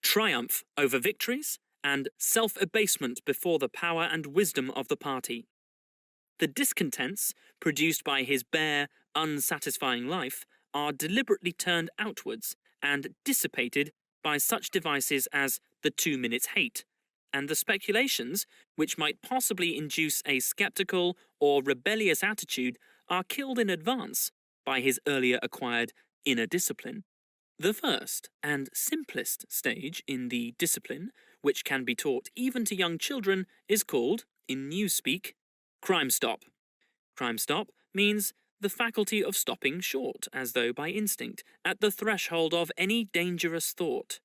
triumph over victories, and self-abasement before the power and wisdom of the party. The discontents produced by his bare, unsatisfying life are deliberately turned outwards and dissipated by such devices as the 2 minutes hate, and the speculations which might possibly induce a sceptical or rebellious attitude are killed in advance by his earlier acquired inner discipline. The first and simplest stage in the discipline, which can be taught even to young children, is called, in newspeak, crime stop. Crime stop means the faculty of stopping short, as though by instinct, at the threshold of any dangerous thought.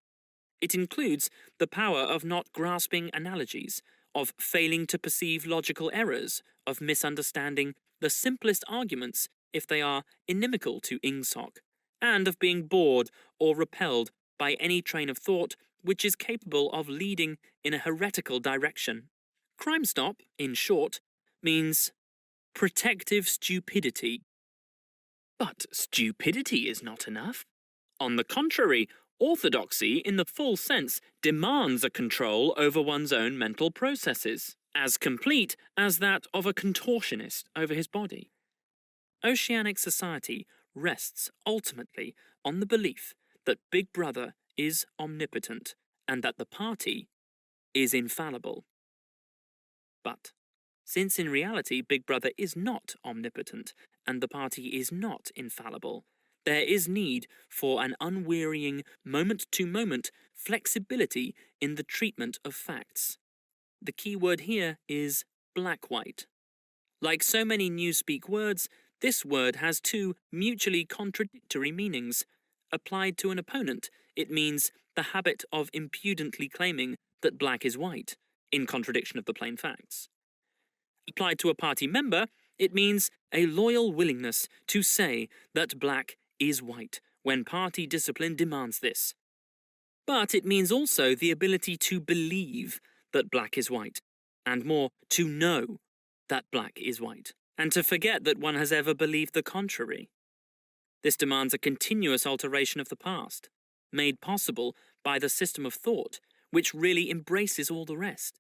It includes the power of not grasping analogies, of failing to perceive logical errors, of misunderstanding the simplest arguments if they are inimical to ingsoc, and of being bored or repelled by any train of thought which is capable of leading in a heretical direction. Crime stop, in short, means protective stupidity. But stupidity is not enough. On the contrary, orthodoxy, in the full sense, demands a control over one's own mental processes, as complete as that of a contortionist over his body. Oceanic society rests ultimately on the belief that Big Brother is omnipotent and that the party is infallible. But since in reality Big Brother is not omnipotent and the party is not infallible, there is need for an unwearying, moment-to-moment flexibility in the treatment of facts. The key word here is black-white. Like so many newspeak words, this word has two mutually contradictory meanings. Applied to an opponent, it means the habit of impudently claiming that black is white, in contradiction of the plain facts. Applied to a party member, it means a loyal willingness to say that black is white when party discipline demands this. But it means also the ability to believe that black is white, and more, to know that black is white, and to forget that one has ever believed the contrary. This demands a continuous alteration of the past, made possible by the system of thought which really embraces all the rest,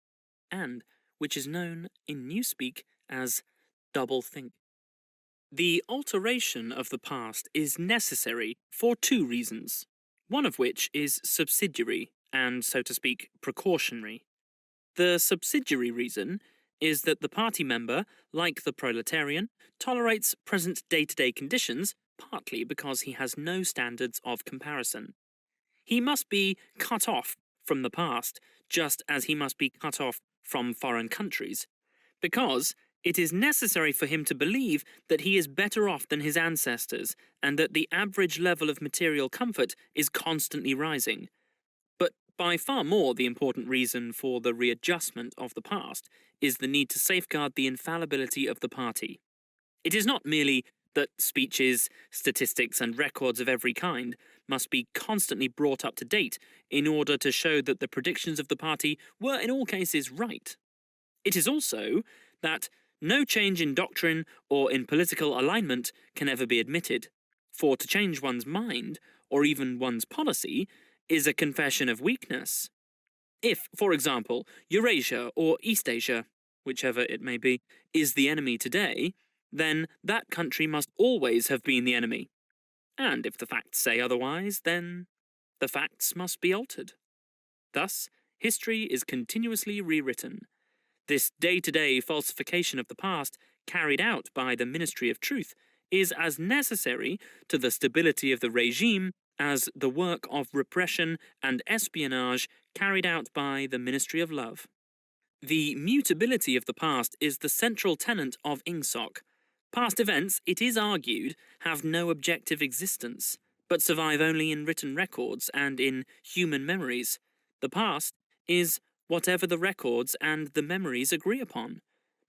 and which is known in newspeak as doublethink. The alteration of the past is necessary for two reasons, one of which is subsidiary and, so to speak, precautionary. The subsidiary reason is that the party member, like the proletarian, tolerates present day-to-day conditions partly because he has no standards of comparison. He must be cut off from the past, just as he must be cut off from foreign countries, because it is necessary for him to believe that he is better off than his ancestors and that the average level of material comfort is constantly rising. But By far more, the important reason for the readjustment of the past is the need to safeguard the infallibility of the party. It is not merely that speeches, statistics, and records of every kind must be constantly brought up to date in order to show that the predictions of the party were in all cases right. It is also that no change in doctrine or in political alignment can ever be admitted, for to change one's mind, or even one's policy, is a confession of weakness. If, for example, Eurasia or Eastasia, whichever it may be, is the enemy today, then that country must always have been the enemy. And if the facts say otherwise, then the facts must be altered. Thus, history is continuously rewritten. This day-to-day falsification of the past, carried out by the Ministry of Truth, is as necessary to the stability of the regime as the work of repression and espionage carried out by the Ministry of Love. The mutability of the past is the central tenet of INGSOC. Past events, it is argued, have no objective existence, but survive only in written records and in human memories. The past is whatever the records and the memories agree upon.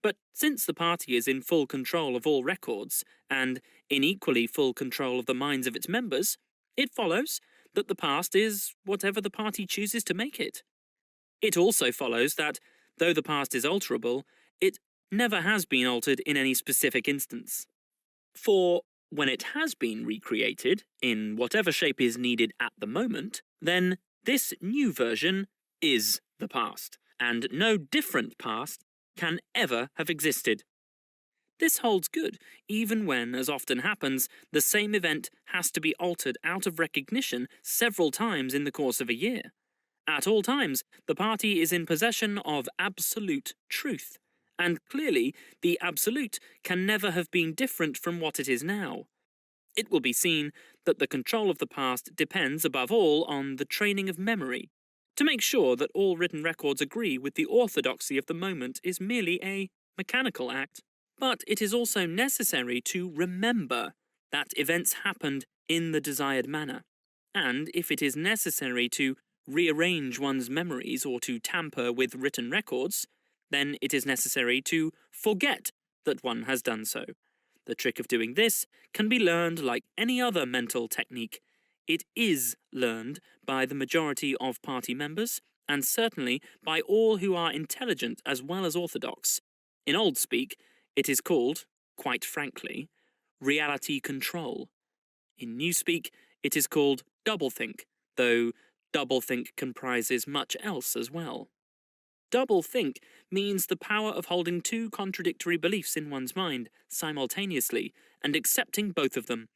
But since the party is in full control of all records, and in equally full control of the minds of its members, it follows that the past is whatever the party chooses to make it. It also follows that, though the past is alterable, it never has been altered in any specific instance. For when it has been recreated, in whatever shape is needed at the moment, then this new version is the past, and no different past can ever have existed. This holds good, even when, as often happens, the same event has to be altered out of recognition several times in the course of a year. At all times, the party is in possession of absolute truth, and clearly the absolute can never have been different from what it is now. It will be seen that the control of the past depends above all on the training of memory. To make sure that all written records agree with the orthodoxy of the moment is merely a mechanical act. But it is also necessary to remember that events happened in the desired manner. And if it is necessary to rearrange one's memories or to tamper with written records, then it is necessary to forget that one has done so. The trick of doing this can be learned like any other mental technique. It is learned by the majority of party members, and certainly by all who are intelligent as well as orthodox. In old speak, it is called, quite frankly, reality control. In new speak, it is called doublethink, though doublethink comprises much else as well. Doublethink means the power of holding two contradictory beliefs in one's mind simultaneously and accepting both of them.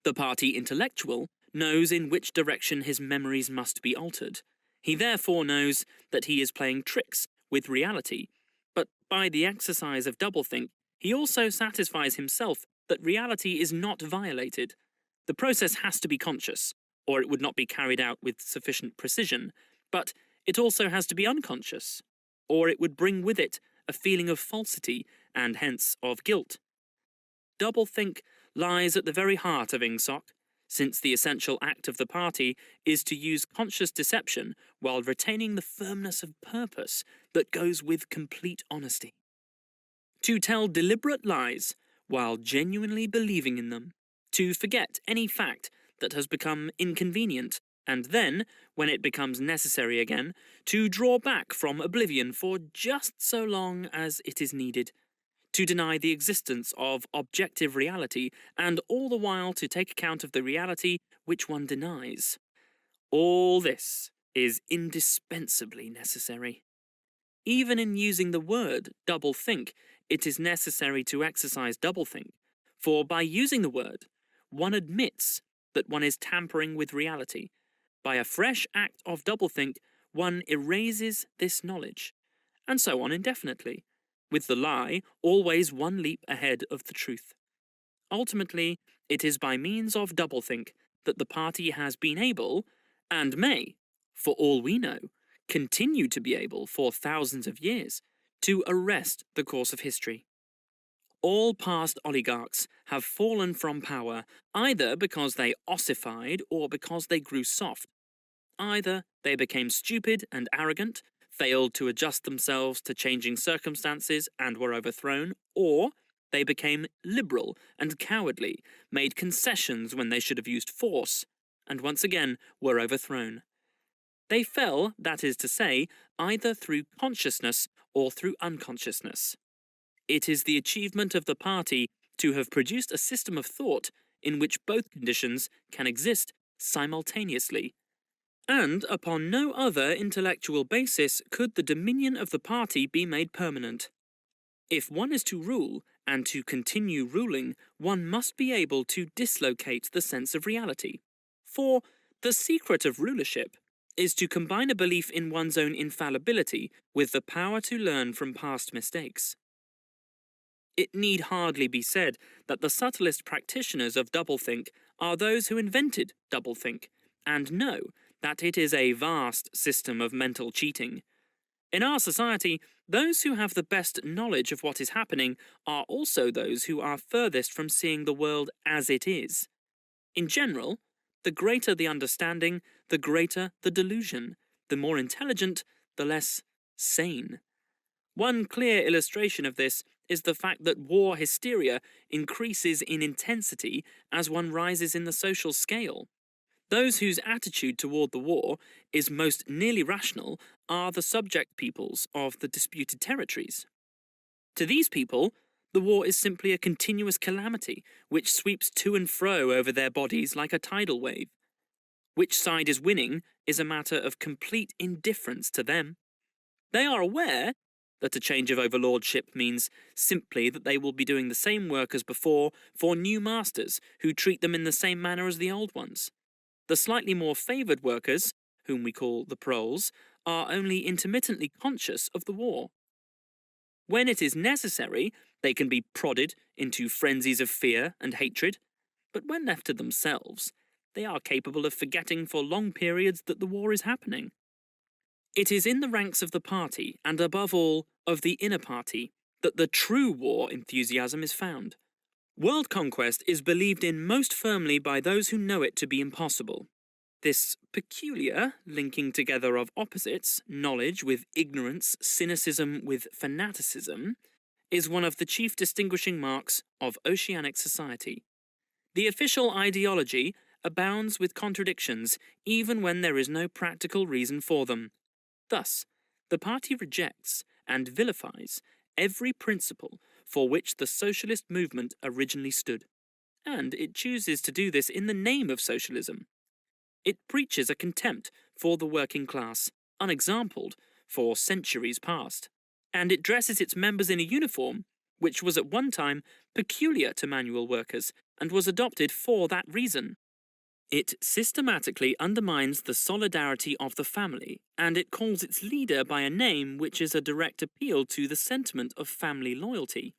The party intellectual knows in which direction his memories must be altered. He therefore knows that he is playing tricks with reality, but by the exercise of doublethink, he also satisfies himself that reality is not violated. The process has to be conscious, or it would not be carried out with sufficient precision, but it also has to be unconscious, or it would bring with it a feeling of falsity and hence of guilt. Doublethink lies at the very heart of INGSOC, since the essential act of the party is to use conscious deception while retaining the firmness of purpose that goes with complete honesty. To tell deliberate lies while genuinely believing in them, to forget any fact that has become inconvenient, and then, when it becomes necessary again, to draw back from oblivion for just so long as it is needed, to deny the existence of objective reality, and all the while to take account of the reality which one denies. All this is indispensably necessary. Even in using the word doublethink, it is necessary to exercise doublethink, for by using the word, one admits that one is tampering with reality. By a fresh act of doublethink, one erases this knowledge, and so on indefinitely, with the lie always one leap ahead of the truth. Ultimately, it is by means of doublethink that the party has been able, and may, for all we know, continue to be able for thousands of years, to arrest the course of history. All past oligarchs have fallen from power either because they ossified or because they grew soft. Either they became stupid and arrogant, failed to adjust themselves to changing circumstances and were overthrown, or they became liberal and cowardly, made concessions when they should have used force, and once again were overthrown. They fell, that is to say, either through consciousness or through unconsciousness. It is the achievement of the party to have produced a system of thought in which both conditions can exist simultaneously. And upon no other intellectual basis could the dominion of the party be made permanent. If one is to rule and to continue ruling, one must be able to dislocate the sense of reality. For the secret of rulership is to combine a belief in one's own infallibility with the power to learn from past mistakes. It need hardly be said that the subtlest practitioners of doublethink are those who invented doublethink, and know that it is a vast system of mental cheating. In our society, those who have the best knowledge of what is happening are also those who are furthest from seeing the world as it is. In general, the greater the understanding, the greater the delusion. The more intelligent, the less sane. One clear illustration of this is the fact that war hysteria increases in intensity as one rises in the social scale. Those whose attitude toward the war is most nearly rational are the subject peoples of the disputed territories. To these people, the war is simply a continuous calamity which sweeps to and fro over their bodies like a tidal wave. Which side is winning is a matter of complete indifference to them. They are aware that a change of overlordship means simply that they will be doing the same work as before for new masters who treat them in the same manner as the old ones. The slightly more favoured workers, whom we call the proles, are only intermittently conscious of the war. When it is necessary, they can be prodded into frenzies of fear and hatred, but when left to themselves, they are capable of forgetting for long periods that the war is happening. It is in the ranks of the party, and above all, of the inner party, that the true war enthusiasm is found. World conquest is believed in most firmly by those who know it to be impossible. This peculiar linking together of opposites, knowledge with ignorance, cynicism with fanaticism, is one of the chief distinguishing marks of oceanic society. The official ideology abounds with contradictions even when there is no practical reason for them. Thus, the party rejects and vilifies every principle for which the socialist movement originally stood, and it chooses to do this in the name of socialism. It preaches a contempt for the working class, unexampled for centuries past, and it dresses its members in a uniform which was at one time peculiar to manual workers and was adopted for that reason. It systematically undermines the solidarity of the family, and it calls its leader by a name which is a direct appeal to the sentiment of family loyalty.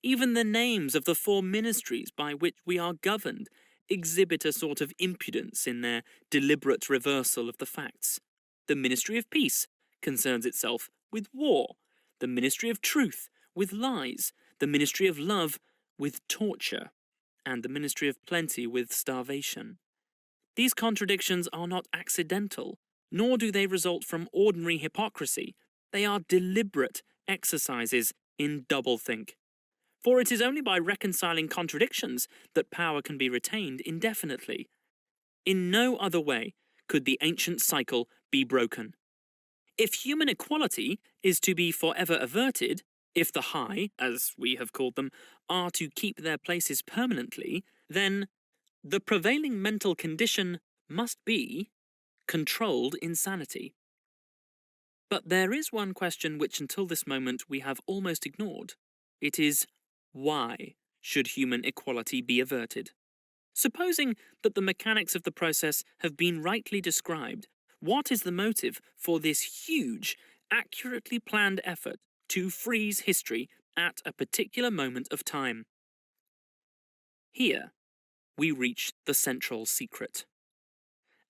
Even the names of the four ministries by which we are governed exhibit a sort of impudence in their deliberate reversal of the facts. The Ministry of Peace concerns itself with war, the Ministry of Truth with lies, the Ministry of Love with torture, and the Ministry of Plenty with starvation. These contradictions are not accidental, nor do they result from ordinary hypocrisy. They are deliberate exercises in doublethink. For it is only by reconciling contradictions that power can be retained indefinitely. In no other way could the ancient cycle be broken. If human equality is to be forever averted, if the high, as we have called them, are to keep their places permanently, then the prevailing mental condition must be controlled insanity. But there is one question which until this moment we have almost ignored. It is, why should human equality be averted? Supposing that the mechanics of the process have been rightly described, what is the motive for this huge, accurately planned effort to freeze history at a particular moment of time? Here, we reach the central secret.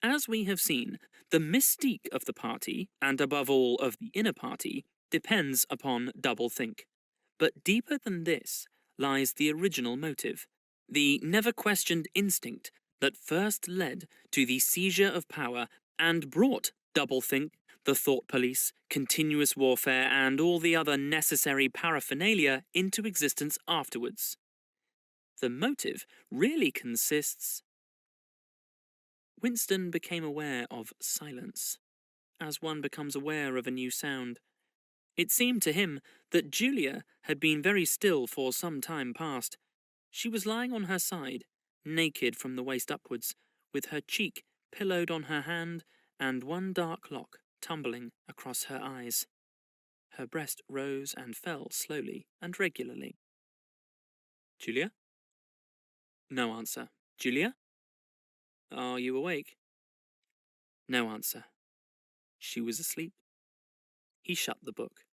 As we have seen, the mystique of the party, and above all of the inner party, depends upon doublethink. But deeper than this lies the original motive, the never-questioned instinct that first led to the seizure of power and brought doublethink, the thought police, continuous warfare, and all the other necessary paraphernalia into existence afterwards. The motive really consists... Winston became aware of silence, as one becomes aware of a new sound. It seemed to him that Julia had been very still for some time past. She was lying on her side, naked from the waist upwards, with her cheek pillowed on her hand and one dark lock tumbling across her eyes. Her breast rose and fell slowly and regularly. "Julia?" No answer. "Julia? Are you awake?" No answer. She was asleep. He shut the book,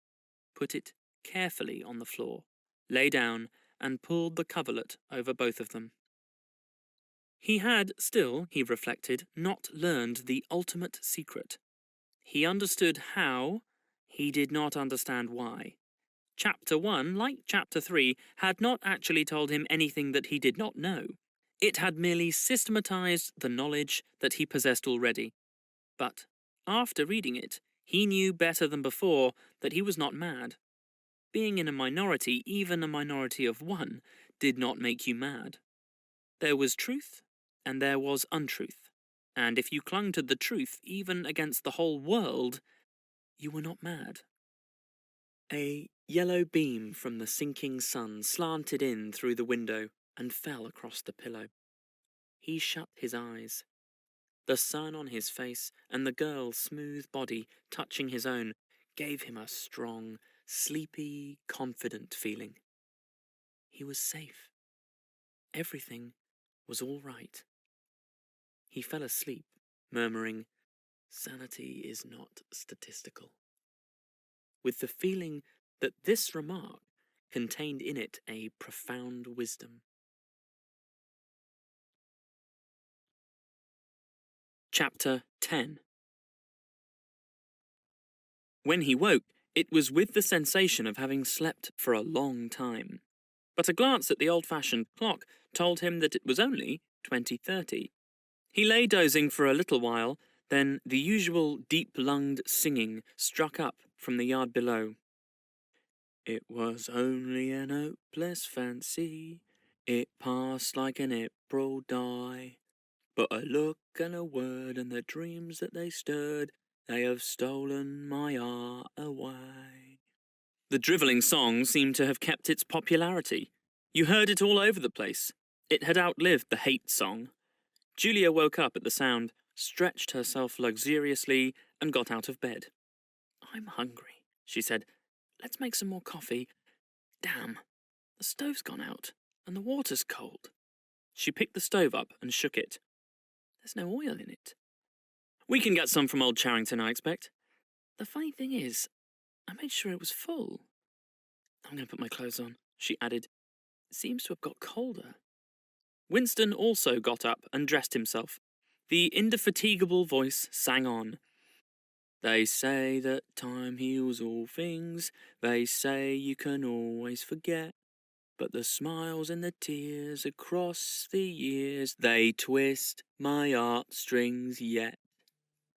put it carefully on the floor, lay down, and pulled the coverlet over both of them. He had still, he reflected, not learned the ultimate secret. He understood how, he did not understand why. Chapter 1, like Chapter 3, had not actually told him anything that he did not know. It had merely systematized the knowledge that he possessed already. But, after reading it, he knew better than before that he was not mad. Being in a minority, even a minority of one, did not make you mad. There was truth, and there was untruth. And if you clung to the truth, even against the whole world, you were not mad. A yellow beam from the sinking sun slanted in through the window and fell across the pillow. He shut his eyes. The sun on his face and the girl's smooth body touching his own gave him a strong, sleepy, confident feeling. He was safe. Everything was all right. He fell asleep, murmuring, "Sanity is not statistical," with the feeling that this remark contained in it a profound wisdom. Chapter 10. When he woke, it was with the sensation of having slept for a long time. But a glance at the old-fashioned clock told him that it was only 20:30. He lay dozing for a little while, then the usual deep-lunged singing struck up from the yard below. "It was only an hopeless fancy, it passed like an April dye. But a look and a word and the dreams that they stirred, they have stolen my heart away." The drivelling song seemed to have kept its popularity. You heard it all over the place. It had outlived the hate song. Julia woke up at the sound, stretched herself luxuriously, and got out of bed. "I'm hungry," she said. "Let's make some more coffee. Damn, the stove's gone out, and the water's cold." She picked the stove up and shook it. "There's no oil in it." "We can get some from old Charrington, I expect." "The funny thing is, I made sure it was full. I'm going to put my clothes on," she added. "It seems to have got colder." Winston also got up and dressed himself. The indefatigable voice sang on. "They say that time heals all things. They say you can always forget. But the smiles and the tears across the years, they twist my heartstrings yet."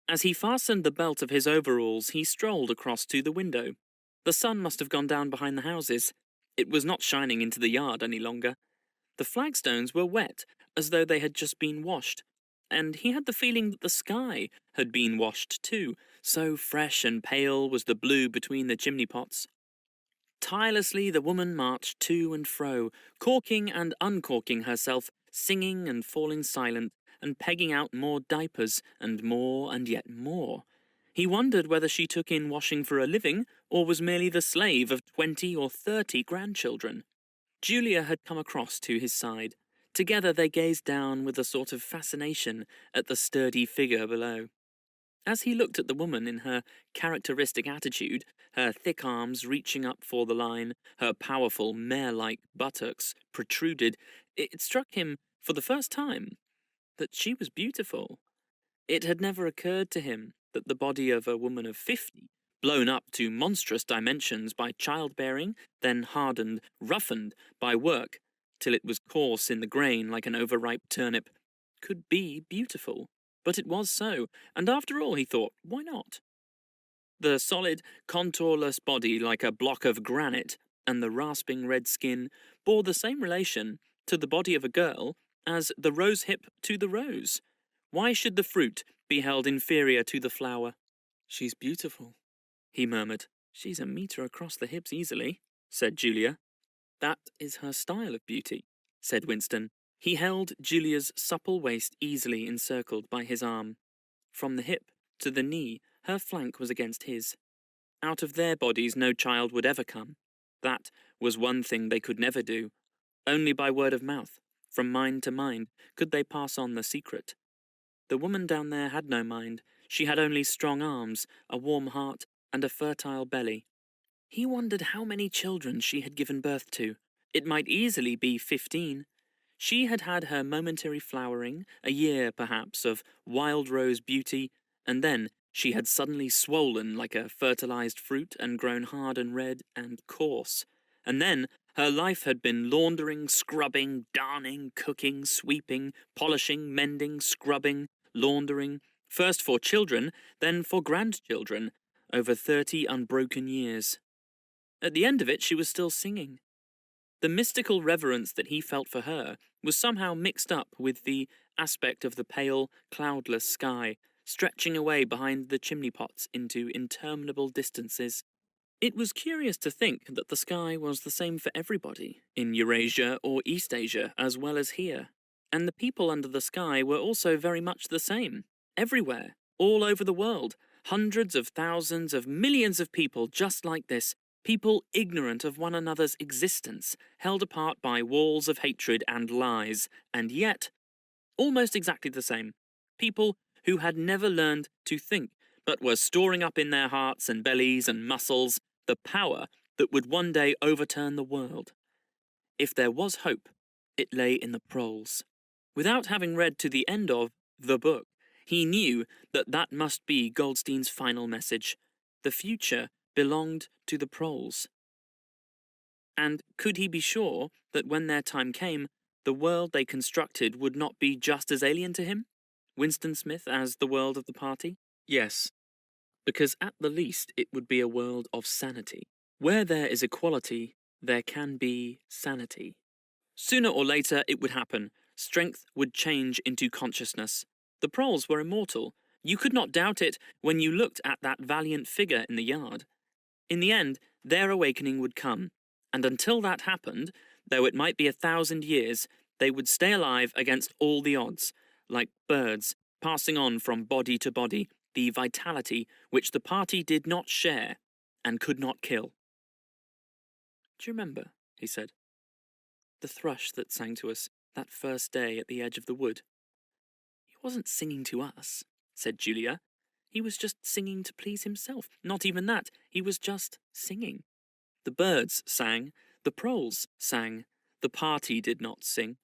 As he fastened the belt of his overalls, he strolled across to the window. The sun must have gone down behind the houses. It was not shining into the yard any longer. The flagstones were wet, as though they had just been washed, and he had the feeling that the sky had been washed too, so fresh and pale was the blue between the chimney pots. Tirelessly the woman marched to and fro, corking and uncorking herself, singing and falling silent, and pegging out more diapers, and more and yet more. He wondered whether she took in washing for a living, or was merely the slave of 20 or 30 grandchildren. Julia had come across to his side. Together they gazed down with a sort of fascination at the sturdy figure below. As he looked at the woman in her characteristic attitude, her thick arms reaching up for the line, her powerful mare-like buttocks protruded, it struck him, for the first time, that she was beautiful. It had never occurred to him that the body of a woman of 50, blown up to monstrous dimensions by childbearing, then hardened, roughened by work, till it was coarse in the grain like an overripe turnip, could be beautiful. But it was so, and after all, he thought, why not? The solid, contourless body like a block of granite, and the rasping red skin bore the same relation to the body of a girl as the rose hip to the rose. Why should the fruit be held inferior to the flower? She's beautiful, he murmured. She's a metre across the hips easily, said Julia. That is her style of beauty, said Winston. He held Julia's supple waist easily encircled by his arm. From the hip to the knee, her flank was against his. Out of their bodies no child would ever come. That was one thing they could never do. Only by word of mouth, from mind to mind, could they pass on the secret. The woman down there had no mind. She had only strong arms, a warm heart, and a fertile belly. He wondered how many children she had given birth to. It might easily be 15. She had had her momentary flowering, a year, perhaps, of wild rose beauty, and then she had suddenly swollen like a fertilized fruit and grown hard and red and coarse. And then her life had been laundering, scrubbing, darning, cooking, sweeping, polishing, mending, scrubbing, laundering, first for children, then for grandchildren, over 30 unbroken years. At the end of it, she was still singing. The mystical reverence that he felt for her was somehow mixed up with the aspect of the pale, cloudless sky, stretching away behind the chimney pots into interminable distances. It was curious to think that the sky was the same for everybody, in Eurasia or East Asia as well as here. And the people under the sky were also very much the same, everywhere, all over the world, hundreds of thousands of millions of people just like this, people ignorant of one another's existence, held apart by walls of hatred and lies, and yet almost exactly the same. People who had never learned to think, but were storing up in their hearts and bellies and muscles the power that would one day overturn the world. If there was hope, it lay in the proles. Without having read to the end of the book, he knew that that must be Goldstein's final message. The future belonged to the proles. And could he be sure that when their time came, the world they constructed would not be just as alien to him, Winston Smith, as the world of the party? Yes, because at the least it would be a world of sanity. Where there is equality, there can be sanity. Sooner or later it would happen. Strength would change into consciousness. The proles were immortal. You could not doubt it when you looked at that valiant figure in the yard. In the end, their awakening would come, and until that happened, though it might be 1,000 years, they would stay alive against all the odds, like birds, passing on from body to body, the vitality which the party did not share and could not kill. Do you remember, he said, the thrush that sang to us that first day at the edge of the wood? He wasn't singing to us, said Julia. He was just singing to please himself. Not even that, he was just singing. The birds sang, the proles sang, the party did not sing.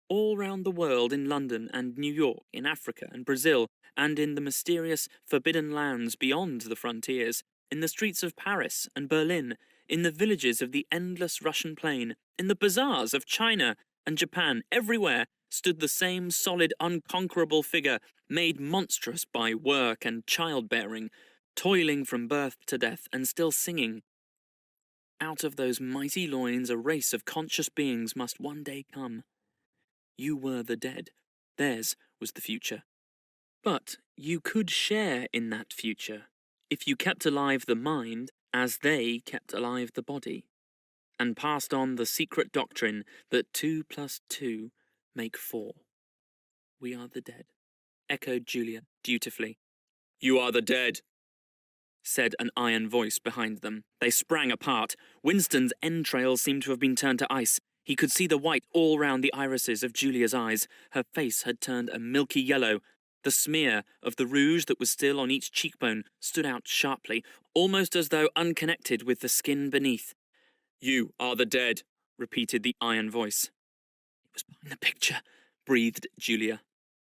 All round the world, in London and New York, in Africa and Brazil, and in the mysterious forbidden lands beyond the frontiers, in the streets of Paris and Berlin, in the villages of the endless Russian plain, in the bazaars of China and Japan, everywhere stood the same solid, unconquerable figure, made monstrous by work and childbearing, toiling from birth to death and still singing. Out of those mighty loins a race of conscious beings must one day come. You were the dead. Theirs was the future. But you could share in that future if you kept alive the mind as they kept alive the body, and passed on the secret doctrine that 2 + 2 make 4. We are the dead, echoed Julia dutifully. You are the dead, said an iron voice behind them. They sprang apart. Winston's entrails seemed to have been turned to ice. He could see the white all round the irises of Julia's eyes. Her face had turned a milky yellow. The smear of the rouge that was still on each cheekbone stood out sharply, almost as though unconnected with the skin beneath. You are the dead, repeated the iron voice. It was behind the picture, breathed Julia.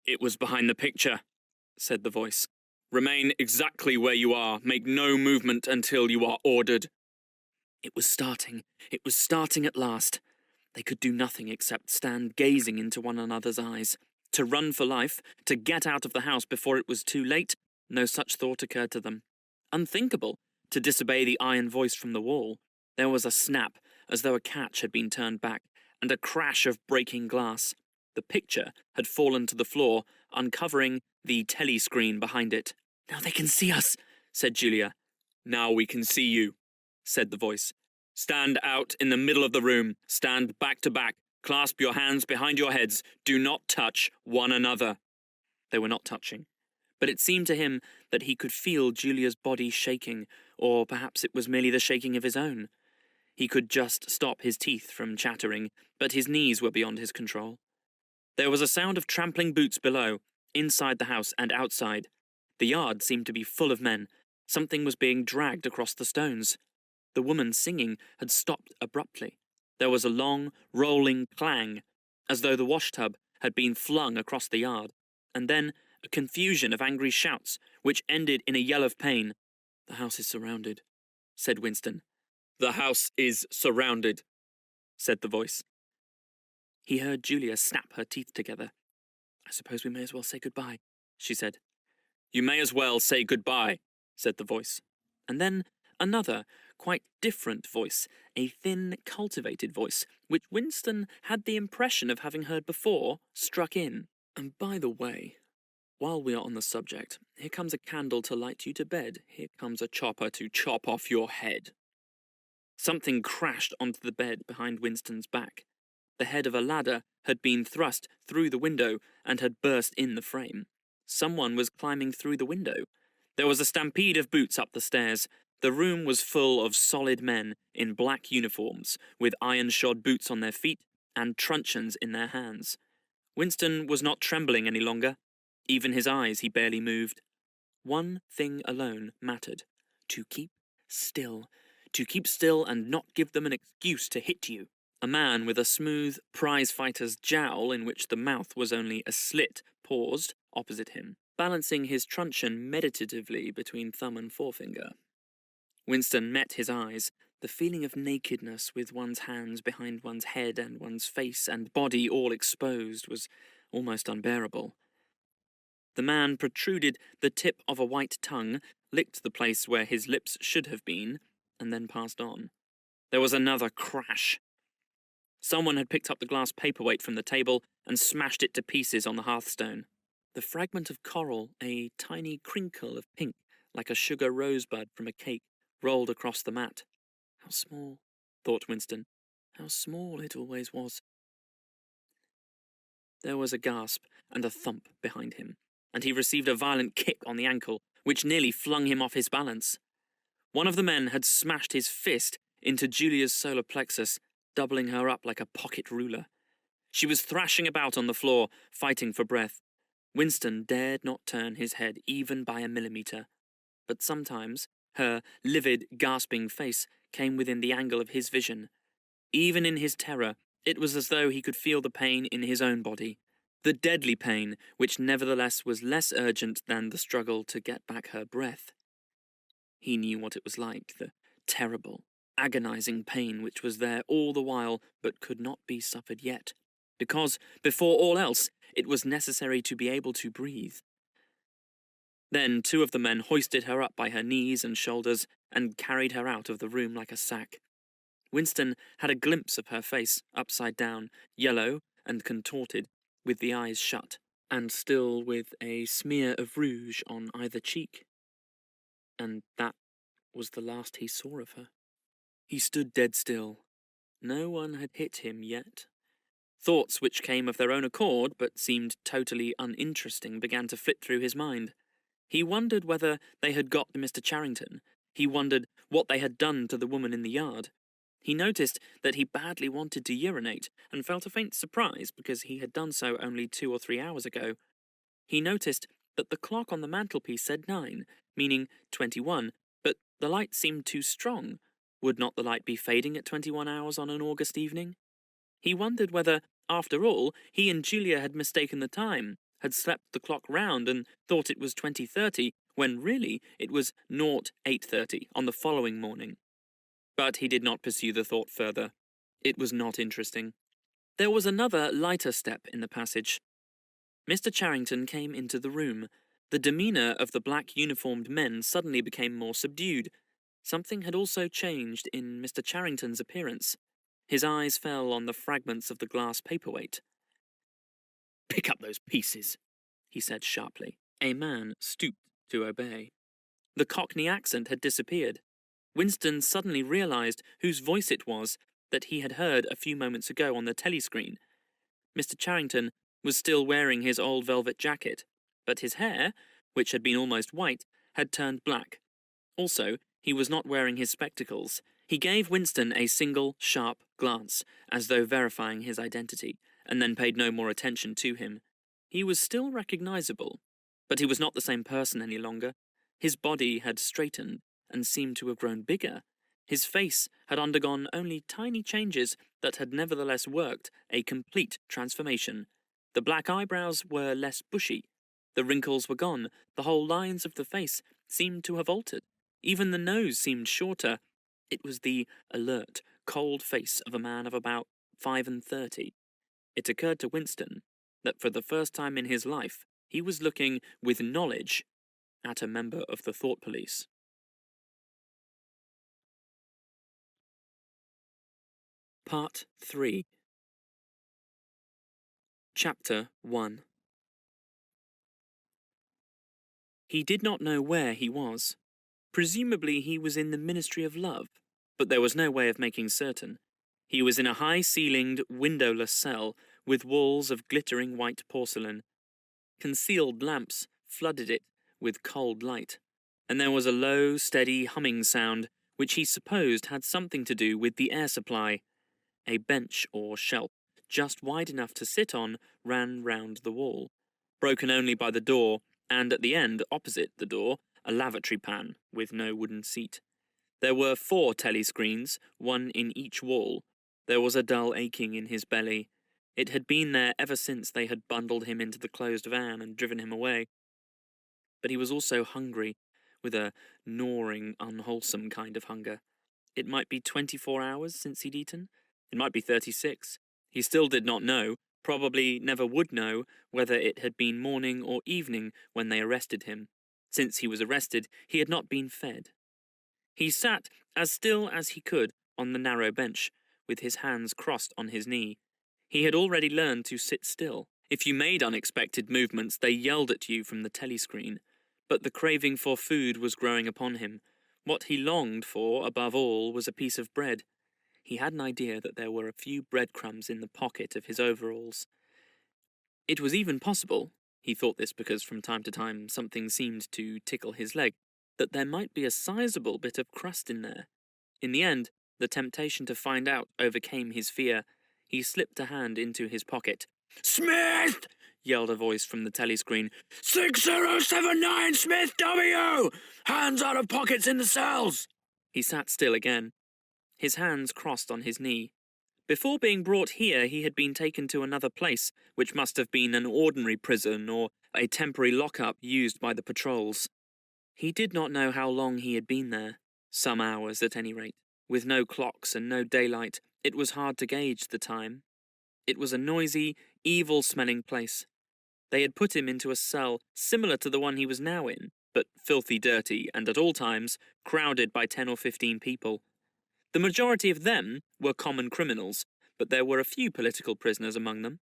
It was behind the picture, said the voice. Remain exactly where you are. Make no movement until you are ordered. It was starting at last. They could do nothing except stand gazing into one another's eyes. To run for life, to get out of the house before it was too late, no such thought occurred to them. Unthinkable, to disobey the iron voice from the wall. There was a snap, as though a catch had been turned back, and a crash of breaking glass. The picture had fallen to the floor, uncovering the telescreen behind it. "Now they can see us," said Julia. "Now we can see you," said the voice. "Stand out in the middle of the room. Stand back to back. Clasp your hands behind your heads. Do not touch one another." They were not touching, but it seemed to him that he could feel Julia's body shaking, or perhaps it was merely the shaking of his own. He could just stop his teeth from chattering, but his knees were beyond his control. There was a sound of trampling boots below, inside the house and outside. The yard seemed to be full of men. Something was being dragged across the stones. The woman singing had stopped abruptly. There was a long, rolling clang, as though the washtub had been flung across the yard, and then a confusion of angry shouts, which ended in a yell of pain. "The house is surrounded," said Winston. "The house is surrounded," said the voice. He heard Julia snap her teeth together. "I suppose we may as well say goodbye," she said. "You may as well say goodbye," said the voice. And then another, quite different voice, a thin, cultivated voice, which Winston had the impression of having heard before, struck in. "And by the way, while we are on the subject, here comes a candle to light you to bed. Here comes a chopper to chop off your head." Something crashed onto the bed behind Winston's back. The head of a ladder had been thrust through the window and had burst in the frame. Someone was climbing through the window. There was a stampede of boots up the stairs. The room was full of solid men in black uniforms, with iron-shod boots on their feet and truncheons in their hands. Winston was not trembling any longer. Even his eyes he barely moved. One thing alone mattered: to keep still. To keep still and not give them an excuse to hit you. A man with a smooth prize-fighter's jowl in which the mouth was only a slit paused opposite him, balancing his truncheon meditatively between thumb and forefinger. Winston met his eyes. The feeling of nakedness with one's hands behind one's head and one's face and body all exposed was almost unbearable. The man protruded the tip of a white tongue, licked the place where his lips should have been, and then passed on. There was another crash. Someone had picked up the glass paperweight from the table and smashed it to pieces on the hearthstone. The fragment of coral, a tiny crinkle of pink, like a sugar rosebud from a cake, rolled across the mat. How small, thought Winston. How small it always was. There was a gasp and a thump behind him, and he received a violent kick on the ankle, which nearly flung him off his balance. One of the men had smashed his fist into Julia's solar plexus, doubling her up like a pocket ruler. She was thrashing about on the floor, fighting for breath. Winston dared not turn his head even by a millimetre, but sometimes her livid, gasping face came within the angle of his vision. Even in his terror, it was as though he could feel the pain in his own body, the deadly pain which nevertheless was less urgent than the struggle to get back her breath. He knew what it was like, the terrible, agonizing pain which was there all the while but could not be suffered yet, because, before all else, it was necessary to be able to breathe. Then two of the men hoisted her up by her knees and shoulders and carried her out of the room like a sack. Winston had a glimpse of her face, upside down, yellow and contorted, with the eyes shut, and still with a smear of rouge on either cheek. And that was the last he saw of her. He stood dead still. No one had hit him yet. Thoughts which came of their own accord, but seemed totally uninteresting, began to flit through his mind. He wondered whether they had got to Mr. Charrington. He wondered what they had done to the woman in the yard. He noticed that he badly wanted to urinate, and felt a faint surprise because he had done so only 2 or 3 hours ago. He noticed that the clock on the mantelpiece said 9, meaning 21, but the light seemed too strong. Would not the light be fading at 21 hours on an August evening? He wondered whether, after all, he and Julia had mistaken the time, had slept the clock round and thought it was 20:30, when really it was 08:30 on the following morning. But he did not pursue the thought further. It was not interesting. There was another lighter step in the passage. Mr. Charrington came into the room. The demeanour of the black uniformed men suddenly became more subdued. Something had also changed in Mr. Charrington's appearance. His eyes fell on the fragments of the glass paperweight. "Pick up those pieces," he said sharply. A man stooped to obey. The Cockney accent had disappeared. Winston suddenly realised whose voice it was that he had heard a few moments ago on the telescreen. Mr. Charrington was still wearing his old velvet jacket, but his hair, which had been almost white, had turned black. Also, he was not wearing his spectacles. He gave Winston a single, sharp glance, as though verifying his identity, and then paid no more attention to him. He was still recognisable, but he was not the same person any longer. His body had straightened and seemed to have grown bigger. His face had undergone only tiny changes that had nevertheless worked a complete transformation. The black eyebrows were less bushy. The wrinkles were gone. The whole lines of the face seemed to have altered. Even the nose seemed shorter. It was the alert, cold face of a man of about 35. It occurred to Winston that for the first time in his life he was looking with knowledge at a member of the thought police. Part 3. Chapter 1. He did not know where he was. Presumably he was in the Ministry of Love, but there was no way of making certain. He was in a high-ceilinged, windowless cell with walls of glittering white porcelain. Concealed lamps flooded it with cold light, and there was a low, steady humming sound which he supposed had something to do with the air supply. A bench or shelf, just wide enough to sit on, ran round the wall, broken only by the door, and at the end, opposite the door, a lavatory pan with no wooden seat. There were 4 telescreens, one in each wall. There was a dull aching in his belly. It had been there ever since they had bundled him into the closed van and driven him away. But he was also hungry, with a gnawing, unwholesome kind of hunger. It might be 24 hours since he'd eaten. It might be 36. He still did not know, probably never would know, whether it had been morning or evening when they arrested him. Since he was arrested, he had not been fed. He sat as still as he could on the narrow bench, with his hands crossed on his knee. He had already learned to sit still. If you made unexpected movements, they yelled at you from the telescreen. But the craving for food was growing upon him. What he longed for, above all, was a piece of bread. He had an idea that there were a few breadcrumbs in the pocket of his overalls. It was even possible, he thought this because from time to time something seemed to tickle his leg, that there might be a sizable bit of crust in there. In the end, the temptation to find out overcame his fear. He slipped a hand into his pocket. "Smith!" yelled a voice from the telescreen. 6079 Smith W! Hands out of pockets in the cells! He sat still again. His hands crossed on his knee. Before being brought here, he had been taken to another place, which must have been an ordinary prison or a temporary lock-up used by the patrols. He did not know how long he had been there. Some hours, at any rate. With no clocks and no daylight, it was hard to gauge the time. It was a noisy, evil-smelling place. They had put him into a cell similar to the one he was now in, but filthy dirty and at all times crowded by 10 or 15 people. The majority of them were common criminals, but there were a few political prisoners among them.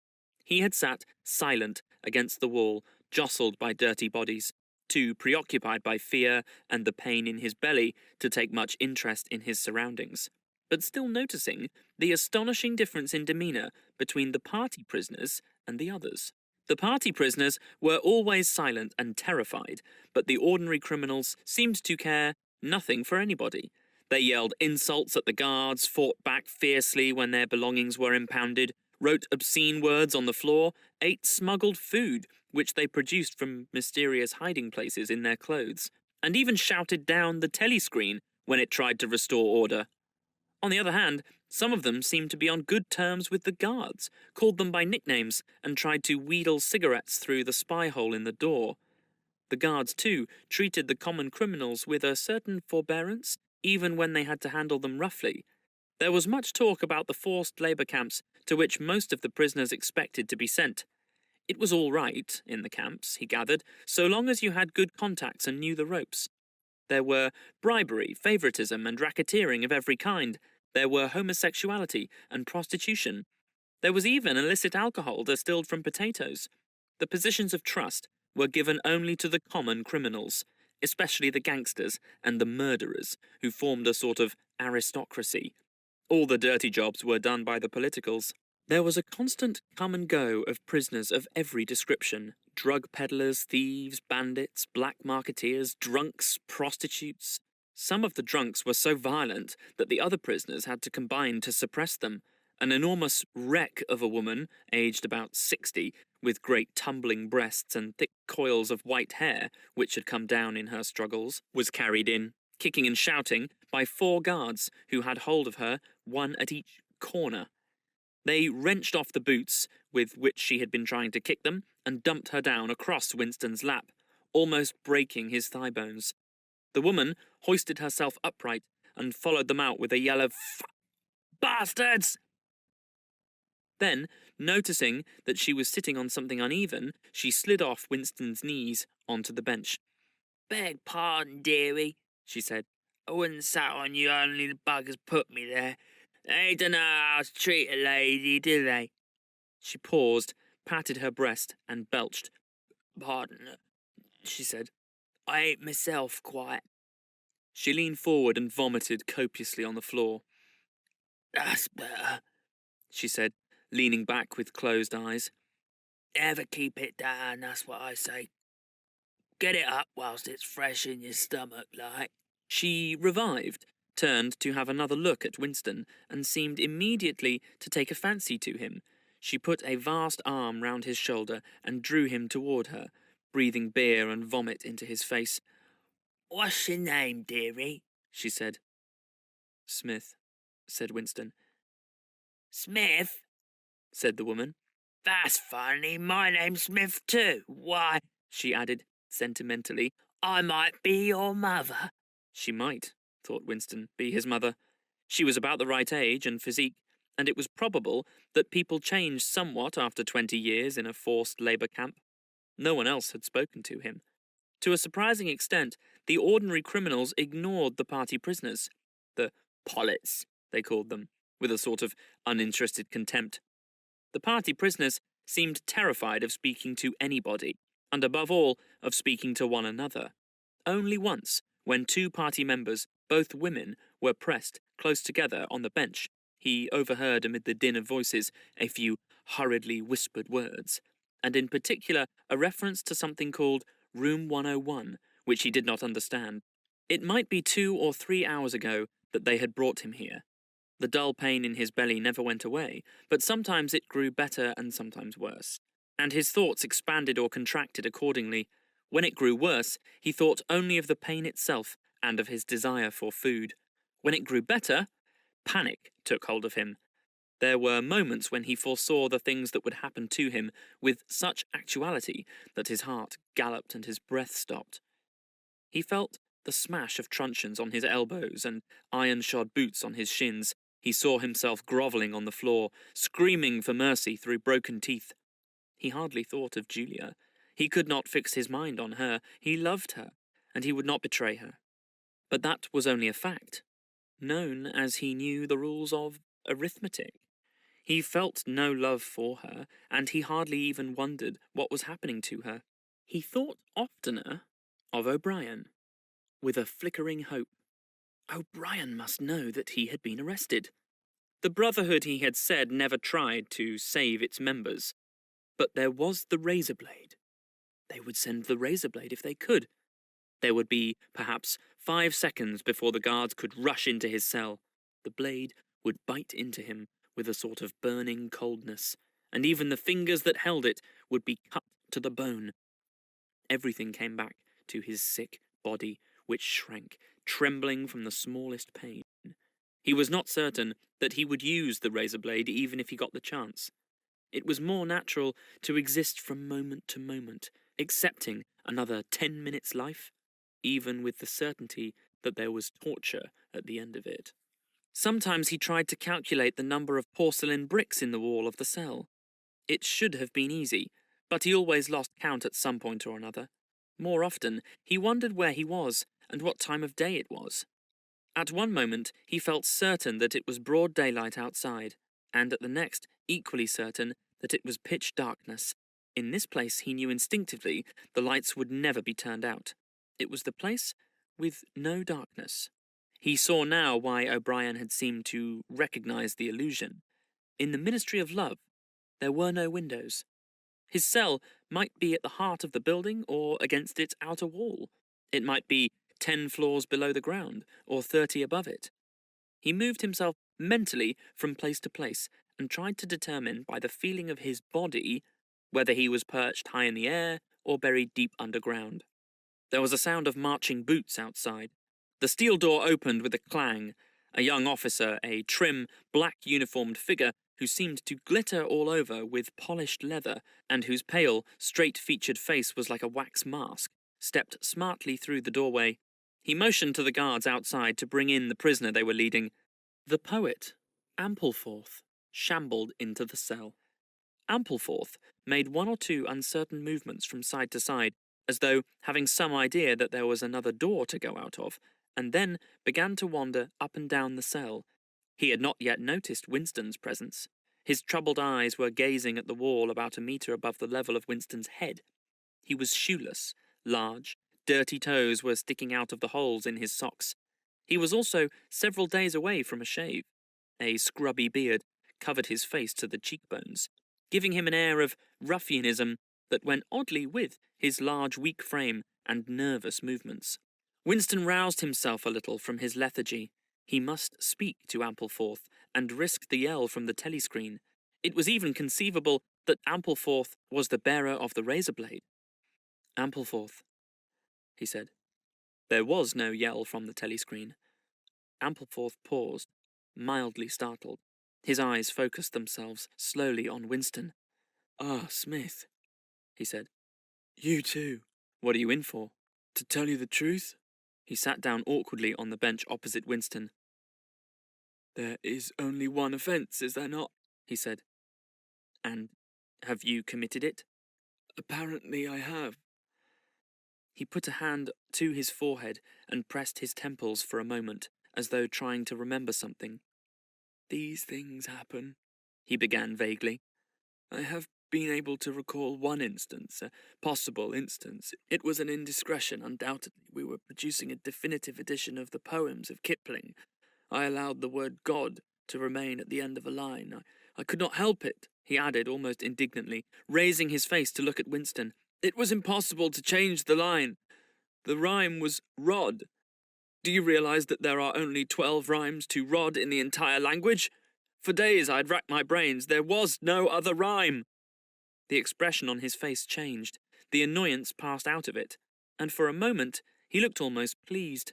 He had sat silent against the wall, jostled by dirty bodies, too preoccupied by fear and the pain in his belly to take much interest in his surroundings, but still noticing the astonishing difference in demeanour between the party prisoners and the others. The party prisoners were always silent and terrified, but the ordinary criminals seemed to care nothing for anybody. They yelled insults at the guards, fought back fiercely when their belongings were impounded, wrote obscene words on the floor, ate smuggled food, which they produced from mysterious hiding places in their clothes, and even shouted down the telescreen when it tried to restore order. On the other hand, some of them seemed to be on good terms with the guards, called them by nicknames, and tried to wheedle cigarettes through the spy hole in the door. The guards, too, treated the common criminals with a certain forbearance, even when they had to handle them roughly. There was much talk about the forced labour camps to which most of the prisoners expected to be sent. It was all right, in the camps, he gathered, so long as you had good contacts and knew the ropes. There were bribery, favouritism, and racketeering of every kind. There were homosexuality and prostitution. There was even illicit alcohol distilled from potatoes. The positions of trust were given only to the common criminals, especially the gangsters and the murderers, who formed a sort of aristocracy. All the dirty jobs were done by the politicals. There was a constant come and go of prisoners of every description: drug peddlers, thieves, bandits, black marketeers, drunks, prostitutes. Some of the drunks were so violent that the other prisoners had to combine to suppress them. An enormous wreck of a woman, aged about 60, with great tumbling breasts and thick coils of white hair, which had come down in her struggles, was carried in, kicking and shouting, by 4 guards who had hold of her, one at each corner. They wrenched off the boots with which she had been trying to kick them and dumped her down across Winston's lap, almost breaking his thigh bones. The woman hoisted herself upright and followed them out with a yell of "Bastards!" Then, noticing that she was sitting on something uneven, she slid off Winston's knees onto the bench. "Beg pardon, dearie," she said. "I wouldn't sat on you, only the buggers put me there. They don't know how to treat a lady, do they?" She paused, patted her breast, and belched. "Pardon," she said. "I ain't myself quite." She leaned forward and vomited copiously on the floor. "That's better," she said, leaning back with closed eyes. "Never keep it down, that's what I say. Get it up whilst it's fresh in your stomach, like." She revived, turned to have another look at Winston, and seemed immediately to take a fancy to him. She put a vast arm round his shoulder and drew him toward her, breathing beer and vomit into his face. "What's your name, dearie?" she said. "Smith," said Winston. "Smith?" said the woman. "That's funny, my name's Smith too. Why," she added sentimentally, "I might be your mother." She might, thought Winston, be his mother. She was about the right age and physique, and it was probable that people changed somewhat after 20 years in a forced labour camp. No one else had spoken to him. To a surprising extent, the ordinary criminals ignored the party prisoners. The pollets, they called them, with a sort of uninterested contempt. The party prisoners seemed terrified of speaking to anybody, and above all, of speaking to one another. Only once, when 2 party members, both women, were pressed close together on the bench, he overheard amid the din of voices a few hurriedly whispered words, and in particular a reference to something called Room 101, which he did not understand. It might be 2 or 3 hours ago that they had brought him here. The dull pain in his belly never went away, but sometimes it grew better and sometimes worse, and his thoughts expanded or contracted accordingly. When it grew worse, he thought only of the pain itself and of his desire for food. When it grew better, panic took hold of him. There were moments when he foresaw the things that would happen to him with such actuality that his heart galloped and his breath stopped. He felt the smash of truncheons on his elbows and iron-shod boots on his shins. He saw himself grovelling on the floor, screaming for mercy through broken teeth. He hardly thought of Julia. He could not fix his mind on her. He loved her, and he would not betray her. But that was only a fact, known as he knew the rules of arithmetic. He felt no love for her, and he hardly even wondered what was happening to her. He thought oftener of O'Brien, with a flickering hope. O'Brien must know that he had been arrested. The Brotherhood, he had said, never tried to save its members. But there was the razor blade. They would send the razor blade if they could. There would be, perhaps, 5 seconds before the guards could rush into his cell. The blade would bite into him with a sort of burning coldness, and even the fingers that held it would be cut to the bone. Everything came back to his sick body, which shrank, trembling from the smallest pain. He was not certain that he would use the razor blade even if he got the chance. It was more natural to exist from moment to moment, accepting another 10 minutes' life, even with the certainty that there was torture at the end of it. Sometimes he tried to calculate the number of porcelain bricks in the wall of the cell. It should have been easy. But he always lost count at some point or another. More often, he wondered where he was and what time of day it was. At one moment, he felt certain that it was broad daylight outside, and at the next, equally certain that it was pitch darkness. In this place, he knew instinctively, the lights would never be turned out. It was the place with no darkness. He saw now why O'Brien had seemed to recognise the illusion. In the Ministry of Love, there were no windows. His cell might be at the heart of the building or against its outer wall. It might be 10 floors below the ground or 30 above it. He moved himself mentally from place to place and tried to determine by the feeling of his body whether he was perched high in the air or buried deep underground. There was a sound of marching boots outside. The steel door opened with a clang. A young officer, a trim, black-uniformed figure who seemed to glitter all over with polished leather and whose pale, straight-featured face was like a wax mask, stepped smartly through the doorway. He motioned to the guards outside to bring in the prisoner they were leading. The poet, Ampleforth, shambled into the cell. Ampleforth made one or two uncertain movements from side to side, as though having some idea that there was another door to go out of, and then began to wander up and down the cell. He had not yet noticed Winston's presence. His troubled eyes were gazing at the wall about a metre above the level of Winston's head. He was shoeless, large, dirty toes were sticking out of the holes in his socks. He was also several days away from a shave. A scrubby beard covered his face to the cheekbones, giving him an air of ruffianism that went oddly with his large, weak frame and nervous movements. Winston roused himself a little from his lethargy. He must speak to Ampleforth and risk the yell from the telescreen. It was even conceivable that Ampleforth was the bearer of the razor blade. Ampleforth, he said. There was no yell from the telescreen. Ampleforth paused, mildly startled. His eyes focused themselves slowly on Winston. "Ah, Smith," he said. "You too. What are you in for? To tell you the truth?" He sat down awkwardly on the bench opposite Winston. "There is only one offence, is there not?" he said. "And have you committed it?" "Apparently I have." He put a hand to his forehead and pressed his temples for a moment, as though trying to remember something. "These things happen," he began vaguely. "I have been able to recall one instance, a possible instance. It was an indiscretion, undoubtedly. We were producing a definitive edition of the poems of Kipling. I allowed the word God to remain at the end of a line. I could not help it," he added almost indignantly, raising his face to look at Winston. "It was impossible to change the line. The rhyme was rod. Do you realize that there are only 12 rhymes to rod in the entire language? For days I'd racked my brains. There was no other rhyme." The expression on his face changed. The annoyance passed out of it, and for a moment he looked almost pleased.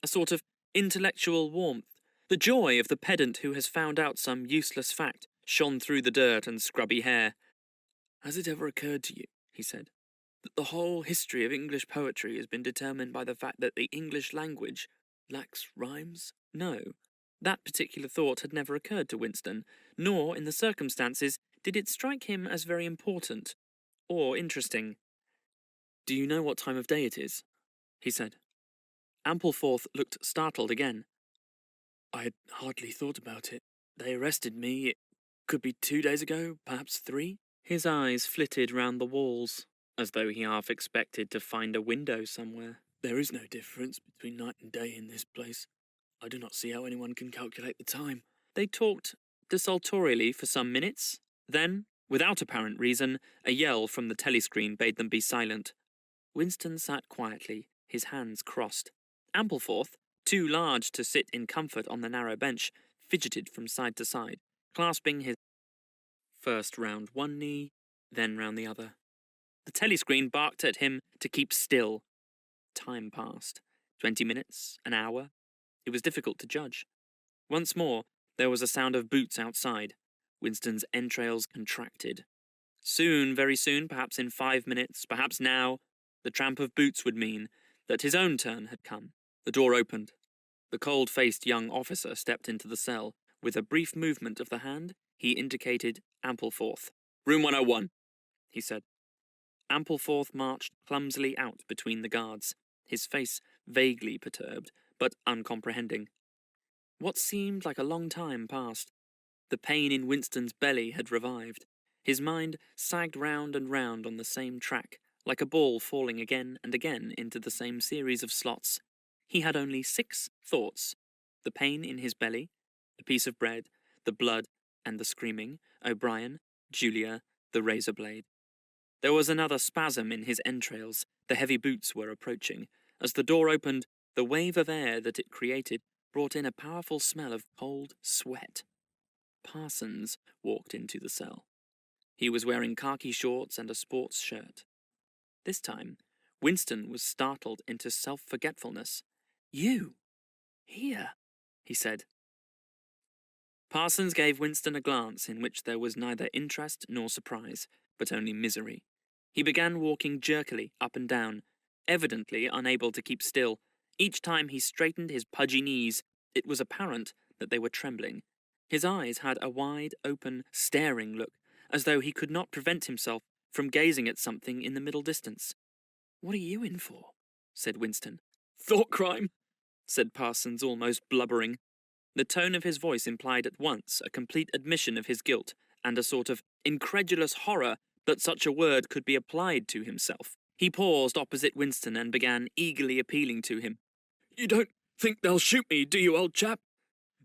A sort of intellectual warmth. The joy of the pedant who has found out some useless fact shone through the dirt and scrubby hair. "Has it ever occurred to you," he said, "that the whole history of English poetry has been determined by the fact that the English language lacks rhymes?" No, that particular thought had never occurred to Winston, nor, in the circumstances, did it strike him as very important or interesting. "Do you know what time of day it is?" he said. Ampleforth looked startled again. "I had hardly thought about it. They arrested me. It could be 2 days ago, perhaps 3. His eyes flitted round the walls, as though he half expected to find a window somewhere. "There is no difference between night and day in this place. I do not see how anyone can calculate the time." They talked desultorily for some minutes. Then, without apparent reason, a yell from the telescreen bade them be silent. Winston sat quietly, his hands crossed. Ampleforth, too large to sit in comfort on the narrow bench, fidgeted from side to side, clasping his first round one knee, then round the other. The telescreen barked at him to keep still. Time passed. 20 minutes, an hour. It was difficult to judge. Once more, there was a sound of boots outside. Winston's entrails contracted. Soon, very soon, perhaps in 5 minutes, perhaps now, the tramp of boots would mean that his own turn had come. The door opened. The cold-faced young officer stepped into the cell. With a brief movement of the hand, he indicated Ampleforth. "Room 101, he said. Ampleforth marched clumsily out between the guards, his face vaguely perturbed, but uncomprehending. What seemed like a long time passed. The pain in Winston's belly had revived. His mind sagged round and round on the same track, like a ball falling again and again into the same series of slots. He had only 6 thoughts: the pain in his belly, the piece of bread, the blood and the screaming, O'Brien, Julia, the razor blade. There was another spasm in his entrails. The heavy boots were approaching. As the door opened, the wave of air that it created brought in a powerful smell of cold sweat. Parsons walked into the cell. He was wearing khaki shorts and a sports shirt. This time, Winston was startled into self-forgetfulness. "You? Here?" he said. Parsons gave Winston a glance in which there was neither interest nor surprise, but only misery. He began walking jerkily up and down, evidently unable to keep still. Each time he straightened his pudgy knees, it was apparent that they were trembling. His eyes had a wide, open, staring look, as though he could not prevent himself from gazing at something in the middle distance. "What are you in for?" said Winston. "Thought crime," said Parsons, almost blubbering. The tone of his voice implied at once a complete admission of his guilt and a sort of incredulous horror that such a word could be applied to himself. He paused opposite Winston and began eagerly appealing to him. "You don't think they'll shoot me, do you, old chap?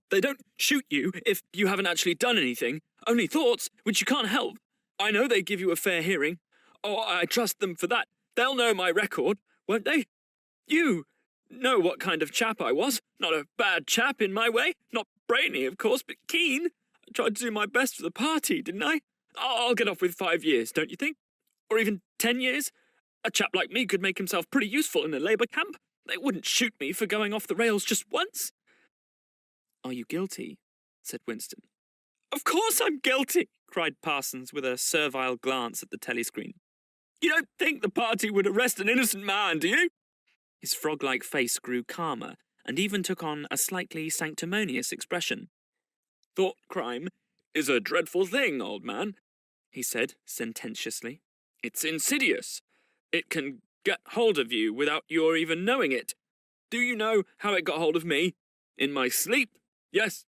They don't shoot you if you haven't actually done anything, only thoughts, which you can't help. I know they give you a fair hearing. Oh, I trust them for that. They'll know my record, won't they? You know what kind of chap I was. Not a bad chap in my way. Not brainy, of course, but keen. I tried to do my best for the party, didn't I? I'll get off with 5 years, don't you think? Or even 10 years? A chap like me could make himself pretty useful in a Labour camp. They wouldn't shoot me for going off the rails just once." "Are you guilty?" said Winston. "Of course I'm guilty," cried Parsons with a servile glance at the telescreen. "You don't think the party would arrest an innocent man, do you?" His frog-like face grew calmer and even took on a slightly sanctimonious expression. "Thought crime is a dreadful thing, old man," he said sententiously. "It's insidious. It can get hold of you without your even knowing it. Do you know how it got hold of me? In my sleep. Yes,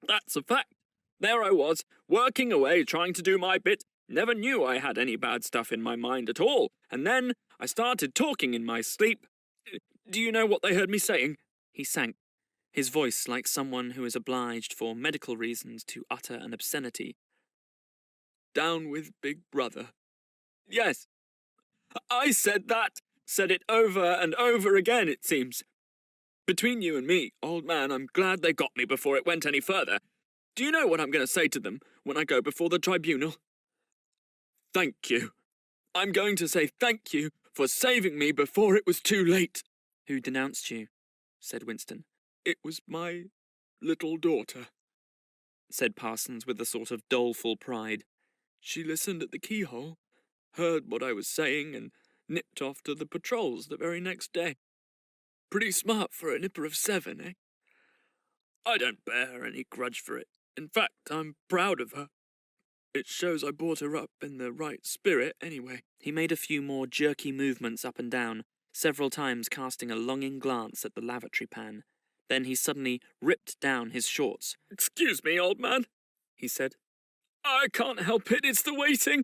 that's a fact. There I was, working away, trying to do my bit. Never knew I had any bad stuff in my mind at all. And then I started talking in my sleep. Do you know what they heard me saying?" He sank, his voice like someone who is obliged for medical reasons to utter an obscenity. "Down with Big Brother. Yes, I said that. Said it over and over again, it seems. Between you and me, old man, I'm glad they got me before it went any further. Do you know what I'm going to say to them when I go before the tribunal? Thank you. I'm going to say thank you for saving me before it was too late." "Who denounced you?" said Winston. "It was my little daughter," said Parsons with a sort of doleful pride. "She listened at the keyhole, heard what I was saying, and nipped off to the patrols the very next day. Pretty smart for a nipper of 7, eh? I don't bear her any grudge for it. In fact, I'm proud of her. It shows I brought her up in the right spirit, anyway." He made a few more jerky movements up and down, several times casting a longing glance at the lavatory pan. Then he suddenly ripped down his shorts. "Excuse me, old man," he said. "I can't help it, it's the waiting."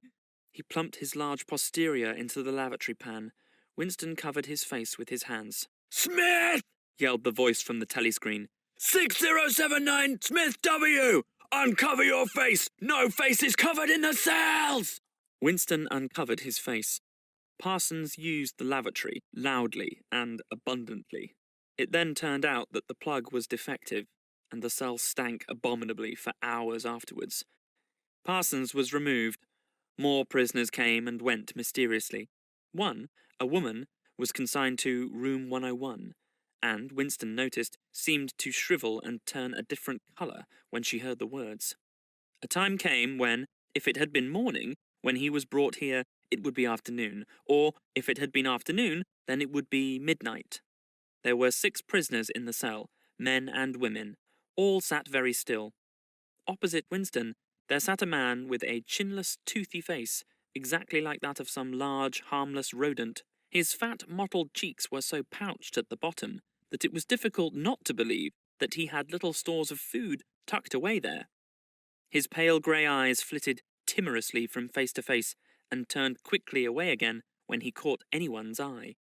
He plumped his large posterior into the lavatory pan. Winston covered his face with his hands. "Smith!" yelled the voice from the telescreen. 6079 Smith W! Uncover your face! No face is covered in the cells! Winston uncovered his face. Parsons used the lavatory loudly and abundantly. It then turned out that the plug was defective, and the cell stank abominably for hours afterwards. Parsons was removed. More prisoners came and went mysteriously. One, a woman, was consigned to room 101, and, Winston noticed, seemed to shrivel and turn a different colour when she heard the words. A time came when, if it had been morning, when he was brought here, it would be afternoon, or, if it had been afternoon, then it would be midnight. There were 6 prisoners in the cell, men and women. All sat very still. Opposite Winston, there sat a man with a chinless, toothy face, exactly like that of some large, harmless rodent. His fat, mottled cheeks were so pouched at the bottom that it was difficult not to believe that he had little stores of food tucked away there. His pale grey eyes flitted timorously from face to face and turned quickly away again when he caught anyone's eye.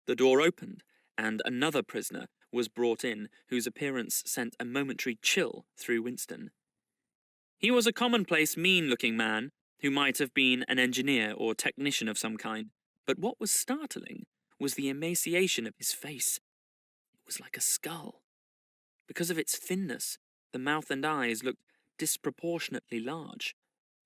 The door opened, and another prisoner was brought in, whose appearance sent a momentary chill through Winston. He was a commonplace, mean-looking man who might have been an engineer or technician of some kind, but what was startling was the emaciation of his face. It was like a skull. Because of its thinness, the mouth and eyes looked disproportionately large,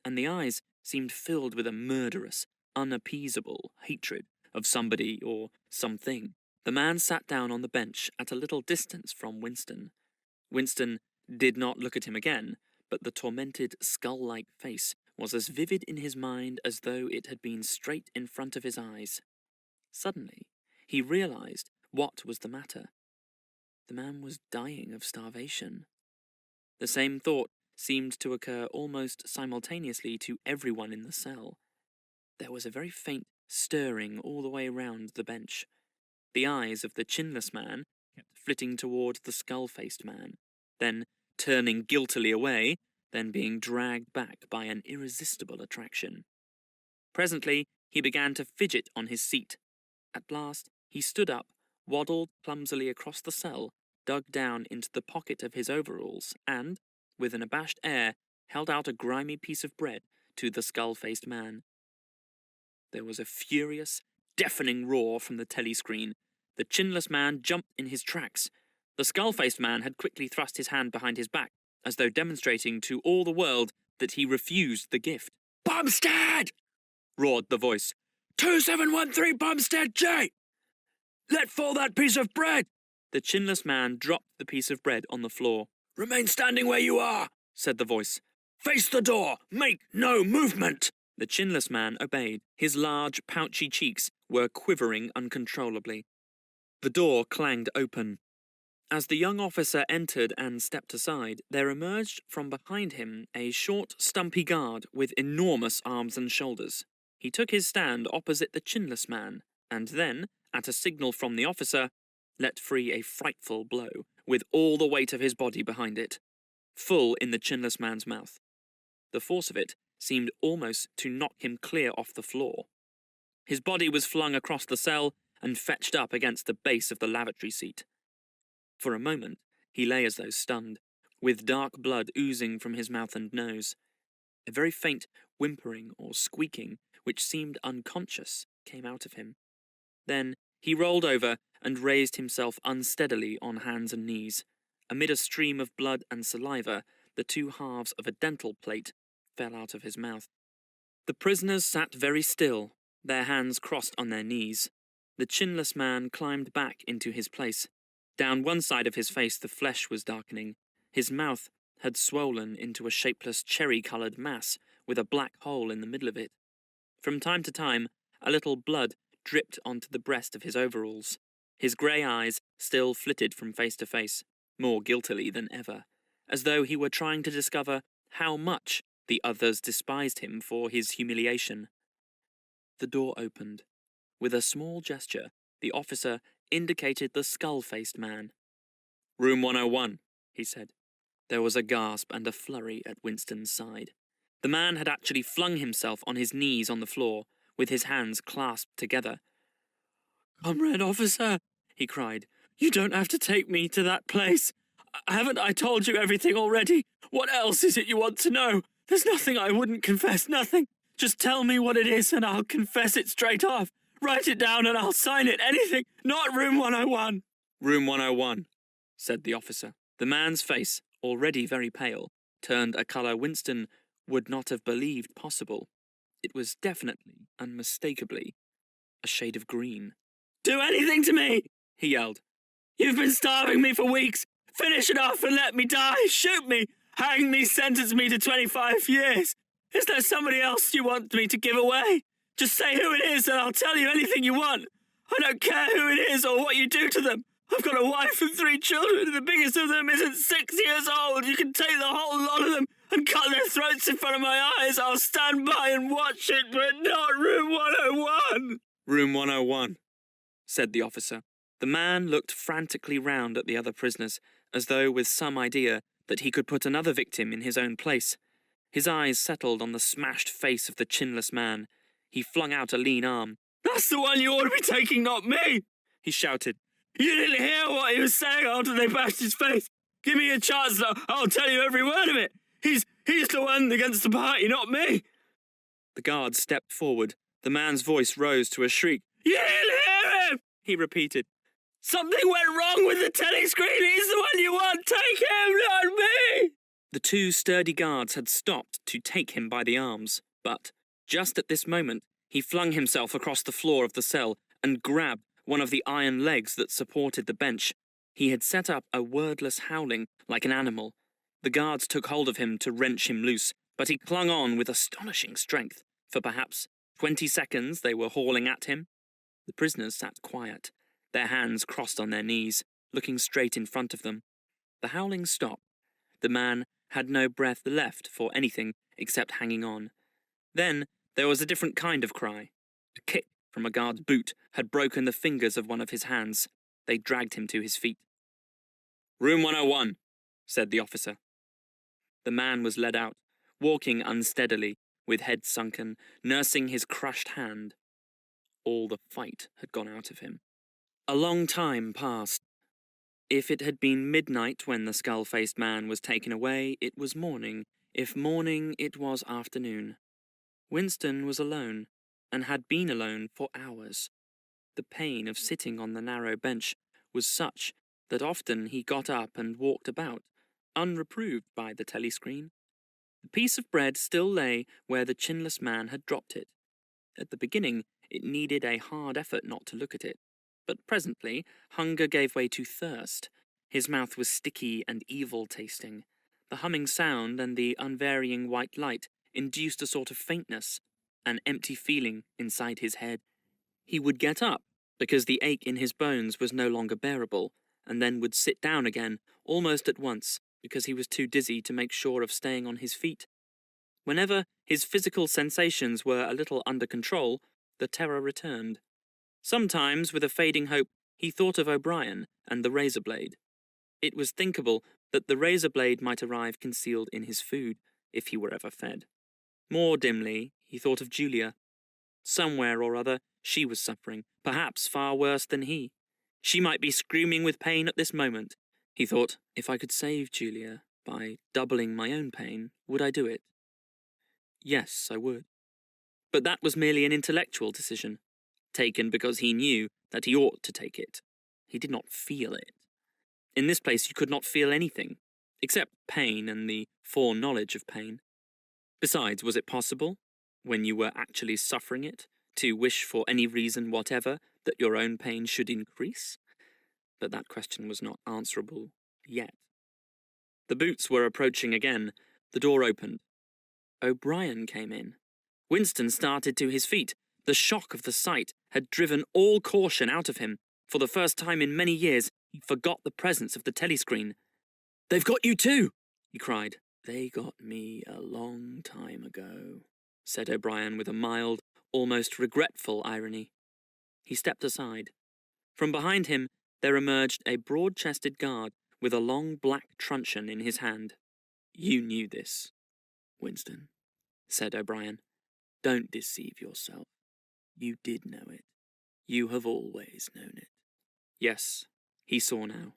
and the eyes seemed filled with a murderous, unappeasable hatred of somebody or something. The man sat down on the bench at a little distance from Winston. Winston did not look at him again, but the tormented, skull-like face was as vivid in his mind as though it had been straight in front of his eyes. Suddenly, he realized what was the matter. The man was dying of starvation. The same thought seemed to occur almost simultaneously to everyone in the cell. There was a very faint stirring all the way round the bench. The eyes of the chinless man kept flitting towards the skull-faced man, then turning guiltily away, then being dragged back by an irresistible attraction. Presently, he began to fidget on his seat. At last, he stood up, waddled clumsily across the cell, dug down into the pocket of his overalls, and, with an abashed air, held out a grimy piece of bread to the skull-faced man. There was a furious, deafening roar from the telescreen. The chinless man jumped in his tracks. The skull-faced man had quickly thrust his hand behind his back, as though demonstrating to all the world that he refused the gift. "Bumstead!" roared the voice. 2713 Bumstead J! Let fall that piece of bread! The chinless man dropped the piece of bread on the floor. "Remain standing where you are," said the voice. "Face the door! Make no movement!" The chinless man obeyed. His large, pouchy cheeks were quivering uncontrollably. The door clanged open. As the young officer entered and stepped aside, there emerged from behind him a short, stumpy guard with enormous arms and shoulders. He took his stand opposite the chinless man, and then, at a signal from the officer, let free a frightful blow, with all the weight of his body behind it, full in the chinless man's mouth. The force of it seemed almost to knock him clear off the floor. His body was flung across the cell and fetched up against the base of the lavatory seat. For a moment, he lay as though stunned, with dark blood oozing from his mouth and nose. A very faint whimpering or squeaking, which seemed unconscious, came out of him. Then he rolled over and raised himself unsteadily on hands and knees. Amid a stream of blood and saliva, the two halves of a dental plate fell out of his mouth. The prisoners sat very still, their hands crossed on their knees. The chinless man climbed back into his place. Down one side of his face the flesh was darkening. His mouth had swollen into a shapeless cherry-coloured mass with a black hole in the middle of it. From time to time, a little blood dripped onto the breast of his overalls. His grey eyes still flitted from face to face, more guiltily than ever, as though he were trying to discover how much the others despised him for his humiliation. The door opened. With a small gesture, the officer indicated the skull-faced man. "Room 101, he said. There was a gasp and a flurry at Winston's side. The man had actually flung himself on his knees on the floor, with his hands clasped together. "Comrade officer," he cried, "you don't have to take me to that place. Haven't I told you everything already? What else is it you want to know? There's nothing I wouldn't confess, nothing. Just tell me what it is and I'll confess it straight off. Write it down and I'll sign it, anything. Not room 101. "Room 101, said the officer. The man's face, already very pale, turned a colour Winston would not have believed possible. It was definitely, unmistakably, a shade of green. "Do anything to me!" he yelled. "You've been starving me for weeks. Finish it off and let me die. Shoot me. Hang me, sentence me to 25 years. Is there somebody else you want me to give away? Just say who it is and I'll tell you anything you want. I don't care who it is or what you do to them. I've got a wife and 3 children, and the biggest of them isn't 6 years old. You can take the whole lot of them, and cut their throats in front of my eyes, I'll stand by and watch it, but not Room 101. Room 101, said the officer. The man looked frantically round at the other prisoners, as though with some idea that he could put another victim in his own place. His eyes settled on the smashed face of the chinless man. He flung out a lean arm. "That's the one you ought to be taking, not me!" he shouted. "You didn't hear what he was saying after they bashed his face. Give me a chance, though. I'll tell you every word of it. He's the one against the party, not me." The guard stepped forward. The man's voice rose to a shriek. "You didn't hear him!" he repeated. "Something went wrong with the telescreen. He's the one you want. Take him, not me." The two sturdy guards had stopped to take him by the arms, but just at this moment he flung himself across the floor of the cell and grabbed one of the iron legs that supported the bench. He had set up a wordless howling like an animal. The guards took hold of him to wrench him loose, but he clung on with astonishing strength. For perhaps 20 seconds they were hauling at him. The prisoners sat quiet, their hands crossed on their knees, looking straight in front of them. The howling stopped. The man had no breath left for anything except hanging on. Then there was a different kind of cry. A kick from a guard's boot had broken the fingers of one of his hands. They dragged him to his feet. "Room 101, said the officer. The man was led out, walking unsteadily, with head sunken, nursing his crushed hand. All the fight had gone out of him. A long time passed. If it had been midnight when the skull-faced man was taken away, it was morning. If morning, it was afternoon. Winston was alone, and had been alone for hours. The pain of sitting on the narrow bench was such that often he got up and walked about, unreproved by the telescreen. The piece of bread still lay where the chinless man had dropped it. At the beginning, it needed a hard effort not to look at it, but presently hunger gave way to thirst. His mouth was sticky and evil-tasting. The humming sound and the unvarying white light induced a sort of faintness, an empty feeling inside his head. He would get up, because the ache in his bones was no longer bearable, and then would sit down again, almost at once, because he was too dizzy to make sure of staying on his feet. Whenever his physical sensations were a little under control, the terror returned. Sometimes, with a fading hope, he thought of O'Brien and the razor blade. It was thinkable that the razor blade might arrive concealed in his food, if he were ever fed. More dimly, he thought of Julia. Somewhere or other, she was suffering, perhaps far worse than he. She might be screaming with pain at this moment. He thought, if I could save Julia by doubling my own pain, would I do it? Yes, I would. But that was merely an intellectual decision, taken because he knew that he ought to take it. He did not feel it. In this place you could not feel anything, except pain and the foreknowledge of pain. Besides, was it possible, when you were actually suffering it, to wish for any reason whatever that your own pain should increase? But that question was not answerable yet. The boots were approaching again. The door opened. O'Brien came in. Winston started to his feet. The shock of the sight had driven all caution out of him. For the first time in many years, he forgot the presence of the telescreen. "They've got you too!" he cried. "They got me a long time ago," said O'Brien with a mild, almost regretful irony. He stepped aside. From behind him there emerged a broad-chested guard with a long black truncheon in his hand. "You knew this, Winston," said O'Brien. "Don't deceive yourself. You did know it. You have always known it." Yes, he saw now.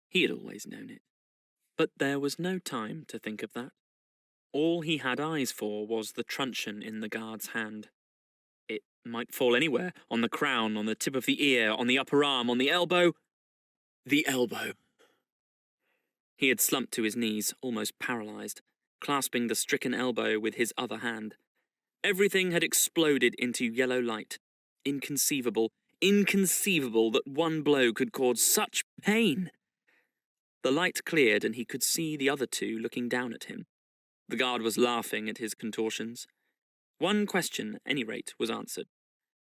He had always known it. But there was no time to think of that. All he had eyes for was the truncheon in the guard's hand. It might fall anywhere, on the crown, on the tip of the ear, on the upper arm, on the elbow. The elbow. He had slumped to his knees, almost paralyzed, clasping the stricken elbow with his other hand. Everything had exploded into yellow light. Inconceivable that one blow could cause such pain. The light cleared and he could see the other two looking down at him. The guard was laughing at his contortions. One question, at any rate, was answered.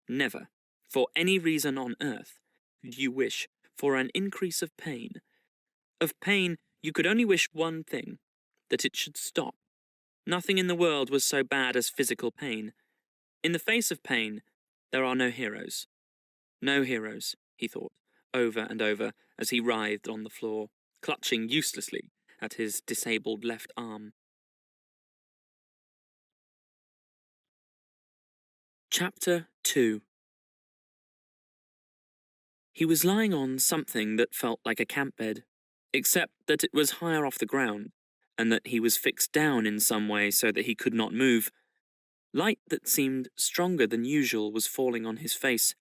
Never, for any reason on earth, could you wish for an increase of pain. Of pain, you could only wish one thing, that it should stop. Nothing in the world was so bad as physical pain. In the face of pain, there are no heroes. No heroes, he thought, over and over, as he writhed on the floor, clutching uselessly at his disabled left arm. Chapter 2. He was lying on something that felt like a camp bed, except that it was higher off the ground, and that he was fixed down in some way so that he could not move. Light that seemed stronger than usual was falling on his face.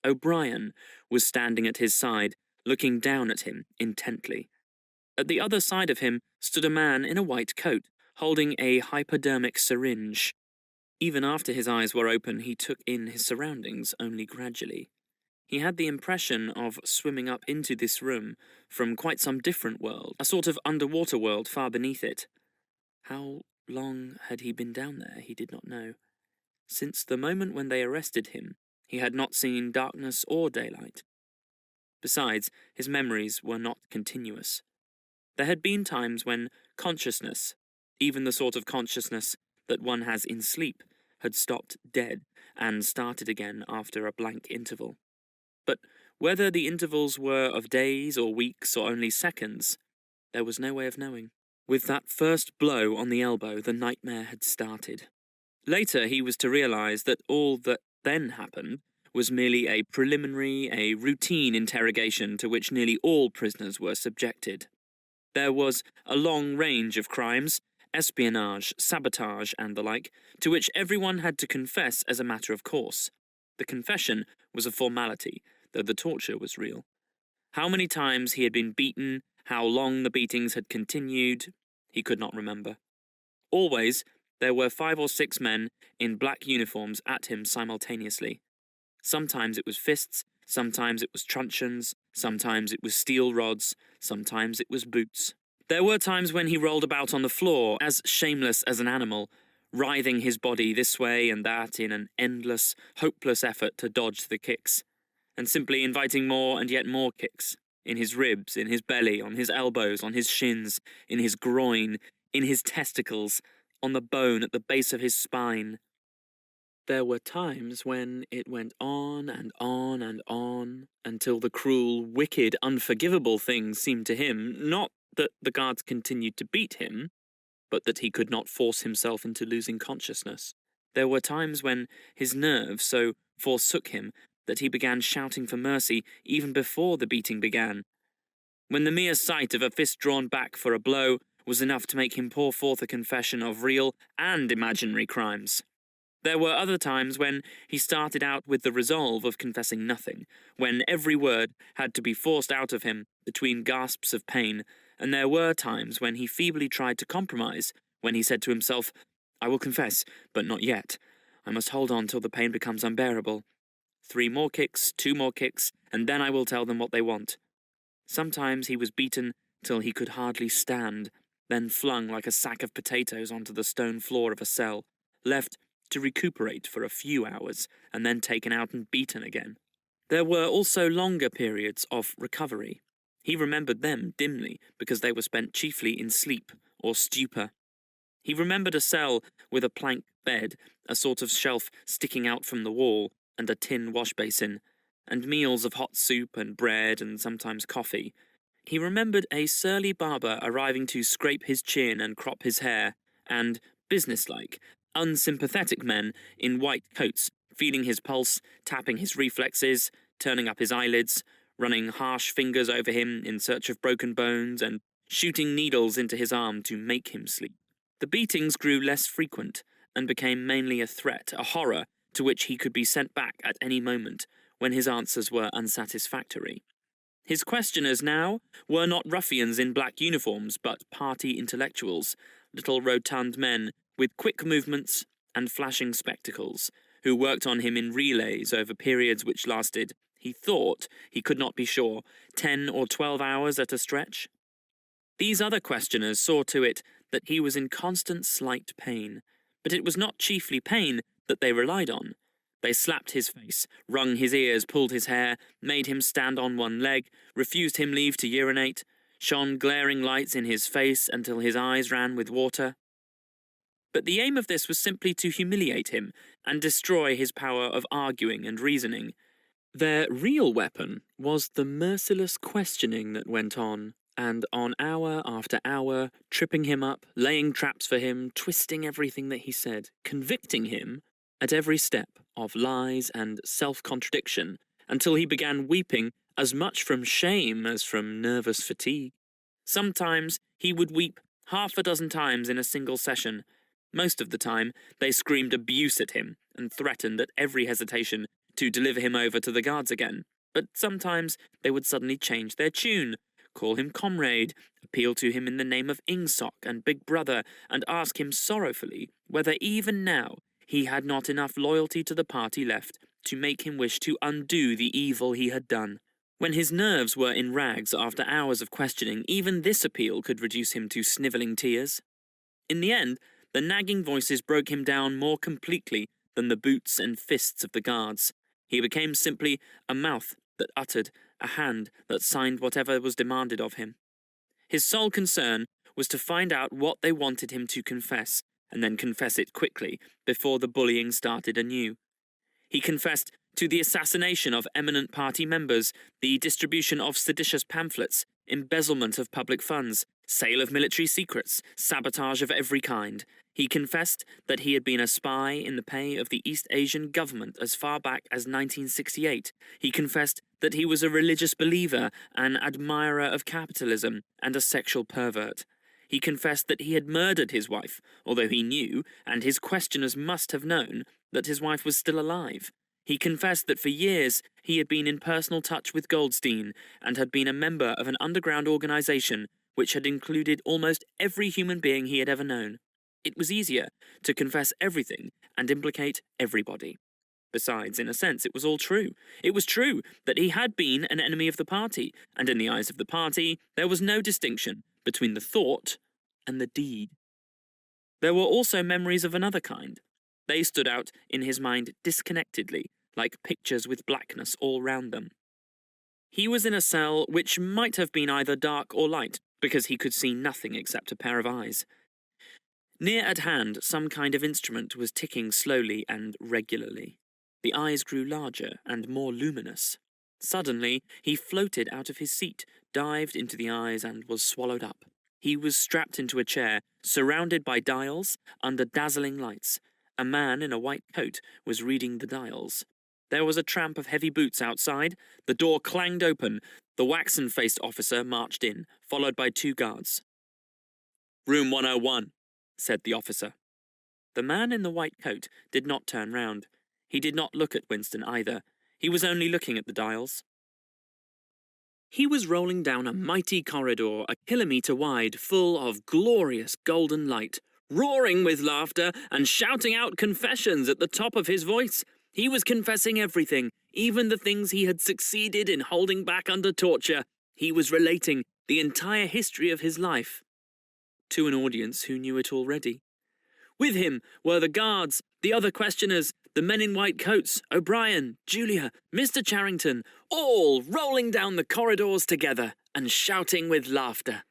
O'Brien was standing at his side, looking down at him intently. At the other side of him stood a man in a white coat, holding a hypodermic syringe. Even after his eyes were open, he took in his surroundings only gradually. He had the impression of swimming up into this room from quite some different world, a sort of underwater world far beneath it. How long had he been down there, he did not know. Since the moment when they arrested him, he had not seen darkness or daylight. Besides, his memories were not continuous. There had been times when consciousness, even the sort of consciousness that one has in sleep, had stopped dead and started again after a blank interval. But whether the intervals were of days or weeks or only seconds, there was no way of knowing. With that first blow on the elbow, the nightmare had started. Later, he was to realize that all that then happened was merely a preliminary, a routine interrogation to which nearly all prisoners were subjected. There was a long range of crimes, espionage, sabotage, and the like, to which everyone had to confess as a matter of course. The confession was a formality, though the torture was real. How many times he had been beaten, how long the beatings had continued, he could not remember. Always, there were 5 or 6 men in black uniforms at him simultaneously. Sometimes it was fists, sometimes it was truncheons, sometimes it was steel rods, sometimes it was boots. There were times when he rolled about on the floor, as shameless as an animal, writhing his body this way and that in an endless, hopeless effort to dodge the kicks, and simply inviting more and yet more kicks, in his ribs, in his belly, on his elbows, on his shins, in his groin, in his testicles, on the bone at the base of his spine. There were times when it went on and on and on, until the cruel, wicked, unforgivable thing seemed to him not that the guards continued to beat him, but that he could not force himself into losing consciousness. There were times when his nerves so forsook him that he began shouting for mercy even before the beating began, when the mere sight of a fist drawn back for a blow was enough to make him pour forth a confession of real and imaginary crimes. There were other times when he started out with the resolve of confessing nothing, when every word had to be forced out of him between gasps of pain, and there were times when he feebly tried to compromise, when he said to himself, "I will confess, but not yet. I must hold on till the pain becomes unbearable. 3 more kicks, 2 more kicks, and then I will tell them what they want." Sometimes he was beaten till he could hardly stand, then flung like a sack of potatoes onto the stone floor of a cell, left to recuperate for a few hours, and then taken out and beaten again. There were also longer periods of recovery. He remembered them dimly, because they were spent chiefly in sleep or stupor. He remembered a cell with a plank bed, a sort of shelf sticking out from the wall, and a tin wash basin, and meals of hot soup and bread and sometimes coffee. He remembered a surly barber arriving to scrape his chin and crop his hair, and, businesslike, unsympathetic men in white coats, feeling his pulse, tapping his reflexes, turning up his eyelids, running harsh fingers over him in search of broken bones, and shooting needles into his arm to make him sleep. The beatings grew less frequent, and became mainly a threat, a horror, to which he could be sent back at any moment, when his answers were unsatisfactory. His questioners now were not ruffians in black uniforms, but party intellectuals, little rotund men with quick movements and flashing spectacles, who worked on him in relays over periods which lasted, he thought, he could not be sure, 10 or 12 hours at a stretch. These other questioners saw to it that he was in constant slight pain, but it was not chiefly pain that they relied on. They slapped his face, wrung his ears, pulled his hair, made him stand on one leg, refused him leave to urinate, shone glaring lights in his face until his eyes ran with water. But the aim of this was simply to humiliate him and destroy his power of arguing and reasoning. Their real weapon was the merciless questioning that went on, and on hour after hour, tripping him up, laying traps for him, twisting everything that he said, convicting him at every step of lies and self-contradiction, until he began weeping as much from shame as from nervous fatigue. Sometimes he would weep half a dozen times in a single session. Most of the time, they screamed abuse at him and threatened at every hesitation to deliver him over to the guards again. But sometimes they would suddenly change their tune, call him comrade, appeal to him in the name of Ingsoc and Big Brother, and ask him sorrowfully whether even now he had not enough loyalty to the party left to make him wish to undo the evil he had done. When his nerves were in rags after hours of questioning, even this appeal could reduce him to snivelling tears. In the end, the nagging voices broke him down more completely than the boots and fists of the guards. He became simply a mouth that uttered, a hand that signed whatever was demanded of him. His sole concern was to find out what they wanted him to confess, and then confess it quickly, before the bullying started anew. He confessed to the assassination of eminent party members, the distribution of seditious pamphlets, embezzlement of public funds, sale of military secrets, sabotage of every kind. He confessed that he had been a spy in the pay of the East Asian government as far back as 1968. He confessed that he was a religious believer, an admirer of capitalism, and a sexual pervert. He confessed that he had murdered his wife, although he knew, and his questioners must have known, that his wife was still alive. He confessed that for years he had been in personal touch with Goldstein and had been a member of an underground organization which had included almost every human being he had ever known. It was easier to confess everything and implicate everybody. Besides, in a sense, it was all true. It was true that he had been an enemy of the party, and in the eyes of the party, there was no distinction between the thought and the deed. There were also memories of another kind. They stood out in his mind disconnectedly, like pictures with blackness all round them. He was in a cell which might have been either dark or light, because he could see nothing except a pair of eyes. Near at hand, some kind of instrument was ticking slowly and regularly. The eyes grew larger and more luminous. Suddenly, he floated out of his seat, dived into the eyes, and was swallowed up. He was strapped into a chair, surrounded by dials, under dazzling lights. A man in a white coat was reading the dials. There was a tramp of heavy boots outside. The door clanged open. The waxen-faced officer marched in, followed by 2 guards. "Room 101, said the officer. The man in the white coat did not turn round. He did not look at Winston either. He was only looking at the dials. He was rolling down a mighty corridor, a kilometre wide, full of glorious golden light, roaring with laughter and shouting out confessions at the top of his voice. He was confessing everything, even the things he had succeeded in holding back under torture. He was relating the entire history of his life to an audience who knew it already. With him were the guards, the other questioners, the men in white coats, O'Brien, Julia, Mr. Charrington, all rolling down the corridors together and shouting with laughter.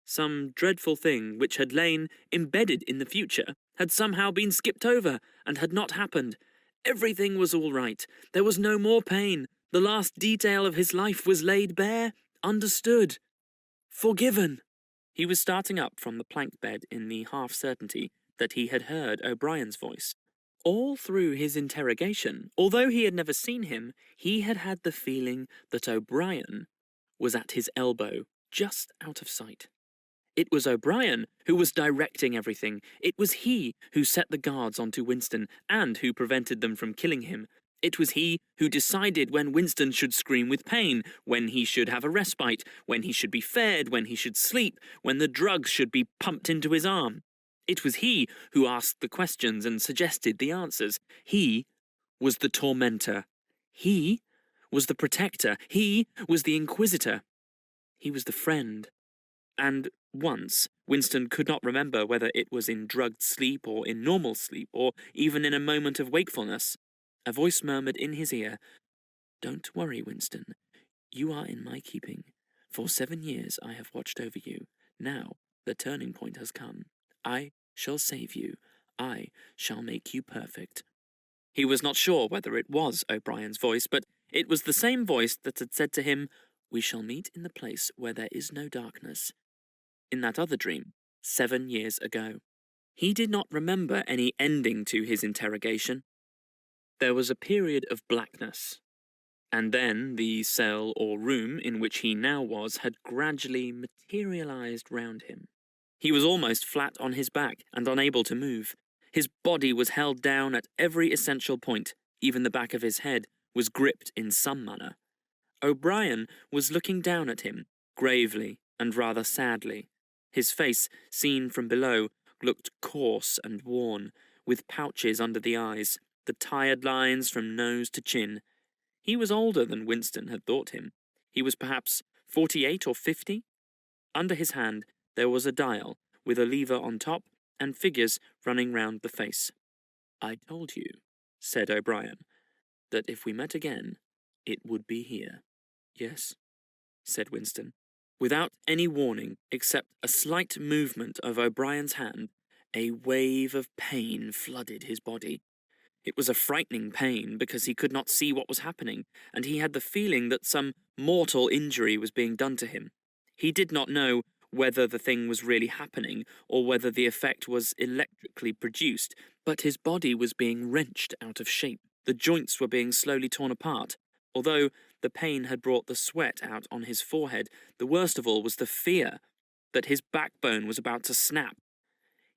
Some dreadful thing which had lain embedded in the future had somehow been skipped over and had not happened. Everything was all right. There was no more pain. The last detail of his life was laid bare, understood, forgiven. He was starting up from the plank bed in the half-certainty that he had heard O'Brien's voice. All through his interrogation, although he had never seen him, he had had the feeling that O'Brien was at his elbow, just out of sight. It was O'Brien who was directing everything. It was he who set the guards onto Winston and who prevented them from killing him. It was he who decided when Winston should scream with pain, when he should have a respite, when he should be fed, when he should sleep, when the drugs should be pumped into his arm. It was he who asked the questions and suggested the answers. He was the tormentor. He was the protector. He was the inquisitor. He was the friend. And once, Winston could not remember whether it was in drugged sleep or in normal sleep or even in a moment of wakefulness, a voice murmured in his ear, "Don't worry, Winston. You are in my keeping. For 7 years I have watched over you. Now the turning point has come. I shall save you. I shall make you perfect." He was not sure whether it was O'Brien's voice, but it was the same voice that had said to him, "We shall meet in the place where there is no darkness," in that other dream, 7 years ago. He did not remember any ending to his interrogation. There was a period of blackness, and then the cell or room in which he now was had gradually materialized round him. He was almost flat on his back and unable to move. His body was held down at every essential point. Even the back of his head was gripped in some manner. O'Brien was looking down at him, gravely and rather sadly. His face, seen from below, looked coarse and worn, with pouches under the eyes, the tired lines from nose to chin. He was older than Winston had thought him. He was perhaps 48 or 50. Under his hand there was a dial, with a lever on top and figures running round the face. "I told you," said O'Brien, "that if we met again, it would be here." "Yes," said Winston. Without any warning, except a slight movement of O'Brien's hand, a wave of pain flooded his body. It was a frightening pain because he could not see what was happening, and he had the feeling that some mortal injury was being done to him. He did not know whether the thing was really happening or whether the effect was electrically produced, but his body was being wrenched out of shape. The joints were being slowly torn apart. Although the pain had brought the sweat out on his forehead, the worst of all was the fear that his backbone was about to snap.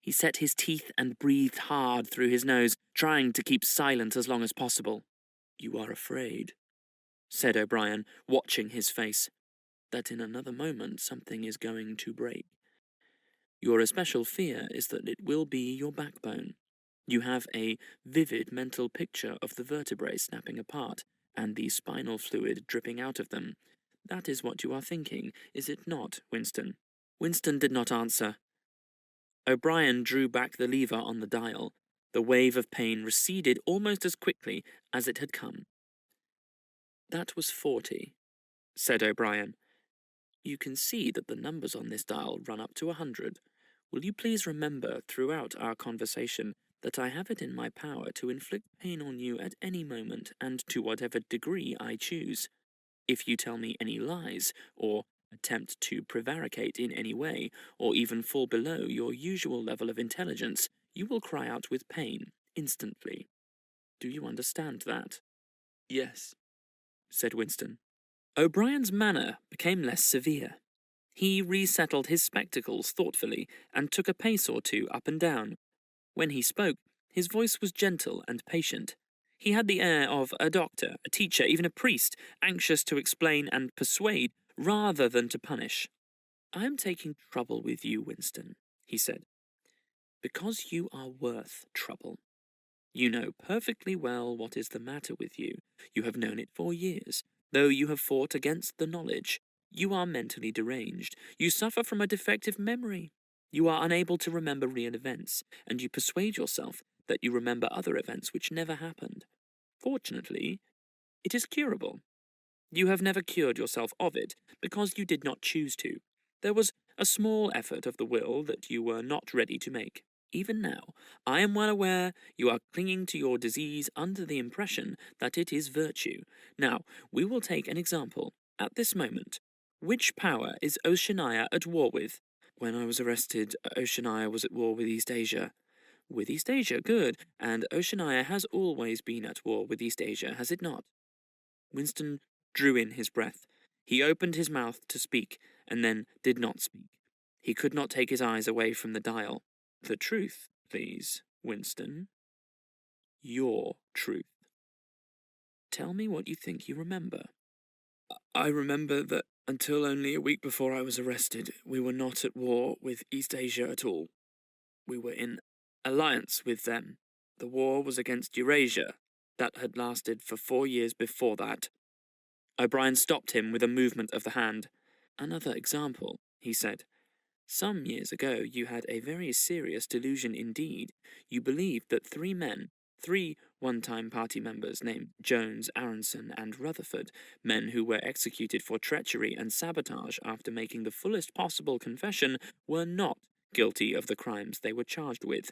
He set his teeth and breathed hard through his nose, trying to keep silent as long as possible. "You are afraid," said O'Brien, watching his face, "that in another moment something is going to break. Your especial fear is that it will be your backbone. You have a vivid mental picture of the vertebrae snapping apart, and the spinal fluid dripping out of them. That is what you are thinking, is it not, Winston?" Winston did not answer. O'Brien drew back the lever on the dial. The wave of pain receded almost as quickly as it had come. "That was 40, said O'Brien. "You can see that the numbers on this dial run up to 100. Will you please remember throughout our conversation that I have it in my power to inflict pain on you at any moment and to whatever degree I choose. If you tell me any lies, or attempt to prevaricate in any way, or even fall below your usual level of intelligence, you will cry out with pain, instantly. Do you understand that?" "Yes," said Winston. O'Brien's manner became less severe. He resettled his spectacles thoughtfully and took a pace or two up and down. When he spoke, his voice was gentle and patient. He had the air of a doctor, a teacher, even a priest, anxious to explain and persuade rather than to punish. "I am taking trouble with you, Winston," he said, "because you are worth trouble. You know perfectly well what is the matter with you. You have known it for years, though you have fought against the knowledge. You are mentally deranged. You suffer from a defective memory. You are unable to remember real events, and you persuade yourself that you remember other events which never happened. Fortunately, it is curable. You have never cured yourself of it, because you did not choose to. There was a small effort of the will that you were not ready to make. Even now, I am well aware you are clinging to your disease under the impression that it is virtue. Now, we will take an example. At this moment, which power is Oceania at war with? When I was arrested, Oceania was at war with East Asia. With East Asia, good. And Oceania has always been at war with East Asia, has it not? Winston drew in his breath. He opened his mouth to speak, and then did not speak. He could not take his eyes away from the dial. "The truth, please, Winston. Your truth. Tell me what you think you remember." "I remember that until only a week before I was arrested, we were not at war with East Asia at all. We were in alliance with them. The war was against Eurasia. That had lasted for 4 years before that." O'Brien stopped him with a movement of the hand. "Another example," he said. "Some years ago you had a very serious delusion indeed. You believed that 3 men, 3 one-time party members named Jones, Aronson, and Rutherford, men who were executed for treachery and sabotage after making the fullest possible confession, were not guilty of the crimes they were charged with.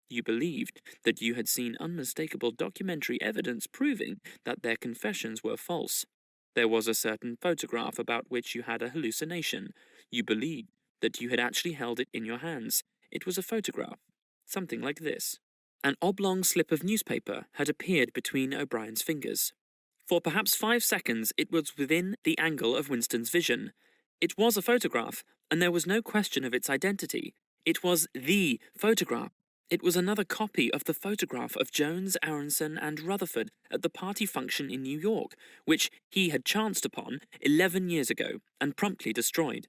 You believed that you had seen unmistakable documentary evidence proving that their confessions were false. There was a certain photograph about which you had a hallucination. You believed that you had actually held it in your hands. It was a photograph, something like this. An oblong slip of newspaper had appeared between O'Brien's fingers. For perhaps 5 seconds it was within the angle of Winston's vision. It was a photograph, and there was no question of its identity. It was the photograph. It was another copy of the photograph of Jones, Aronson, and Rutherford at the party function in New York, which he had chanced upon 11 years ago and promptly destroyed.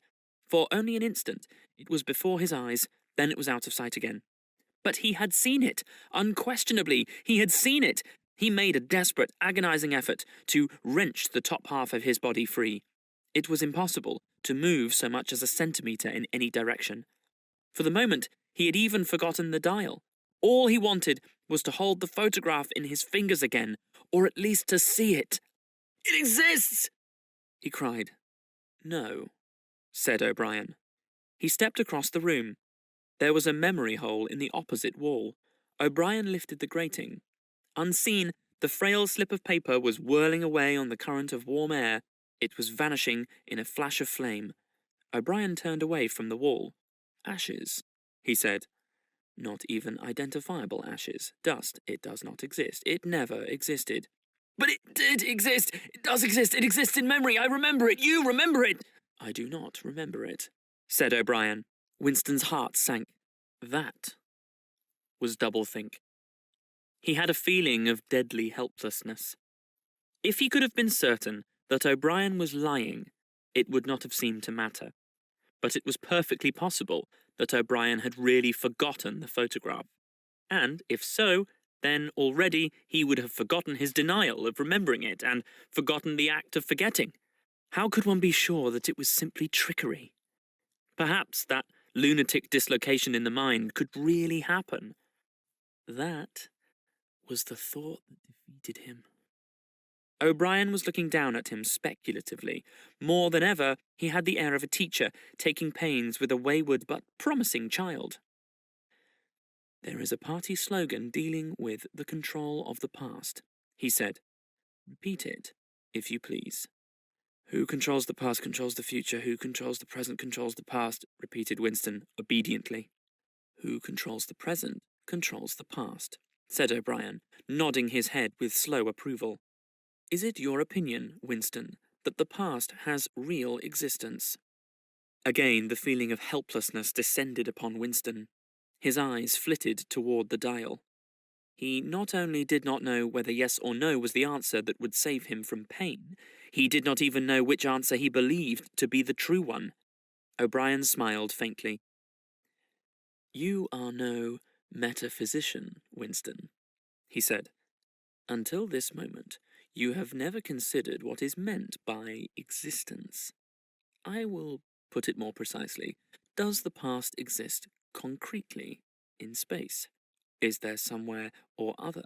For only an instant it was before his eyes, then it was out of sight again. But he had seen it. Unquestionably, he had seen it. He made a desperate, agonizing effort to wrench the top half of his body free. It was impossible to move so much as a centimetre in any direction. For the moment, he had even forgotten the dial. All he wanted was to hold the photograph in his fingers again, or at least to see it. "It exists!" he cried. "No," said O'Brien. He stepped across the room. There was a memory hole in the opposite wall. O'Brien lifted the grating. Unseen, the frail slip of paper was whirling away on the current of warm air. It was vanishing in a flash of flame. O'Brien turned away from the wall. "Ashes," he said. "Not even identifiable ashes. Dust. It does not exist. It never existed." "But it did exist! It does exist! It exists in memory! I remember it! You remember it!" "I do not remember it," said O'Brien. Winston's heart sank. That was doublethink. He had a feeling of deadly helplessness. If he could have been certain that O'Brien was lying, it would not have seemed to matter. But it was perfectly possible that O'Brien had really forgotten the photograph. And, if so, then already he would have forgotten his denial of remembering it and forgotten the act of forgetting. How could one be sure that it was simply trickery? Perhaps that lunatic dislocation in the mind could really happen. That was the thought that defeated him. O'Brien was looking down at him speculatively. More than ever, he had the air of a teacher taking pains with a wayward but promising child. "There is a party slogan dealing with the control of the past," he said. "Repeat it, if you please." "Who controls the past controls the future. Who controls the present controls the past," repeated Winston, obediently. "Who controls the present controls the past," said O'Brien, nodding his head with slow approval. "Is it your opinion, Winston, that the past has real existence?" Again the feeling of helplessness descended upon Winston. His eyes flitted toward the dial. He not only did not know whether yes or no was the answer that would save him from pain, he did not even know which answer he believed to be the true one. O'Brien smiled faintly. "You are no metaphysician, Winston," he said. "Until this moment, you have never considered what is meant by existence. I will put it more precisely. Does the past exist concretely in space? Is there somewhere or other,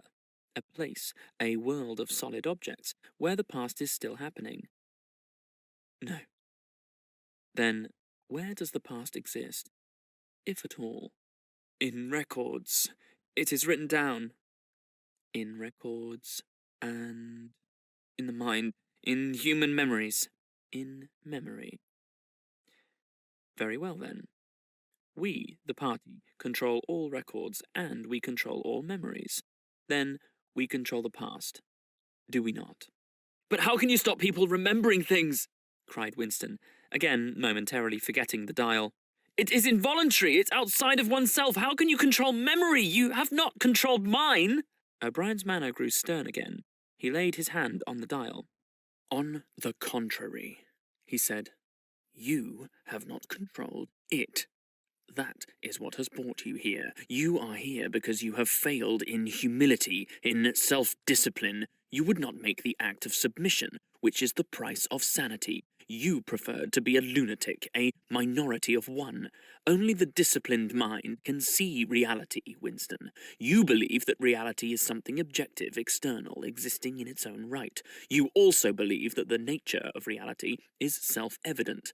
a place, a world of solid objects, where the past is still happening?" "No." "Then where does the past exist, if at all?" "In records. It is written down." "In records and in the mind, in human memories." "In memory. Very well, then. We, the party, control all records, and we control all memories. Then we control the past, do we not?" "But how can you stop people remembering things?" cried Winston, again momentarily forgetting the dial. "It is involuntary. It's outside of oneself. How can you control memory? You have not controlled mine." O'Brien's manner grew stern again. He laid his hand on the dial. "On the contrary," he said, "you have not controlled it. That is what has brought you here. You are here because you have failed in humility, in self-discipline. You would not make the act of submission, which is the price of sanity. You preferred to be a lunatic, a minority of one. Only the disciplined mind can see reality, Winston. You believe that reality is something objective, external, existing in its own right. You also believe that the nature of reality is self-evident.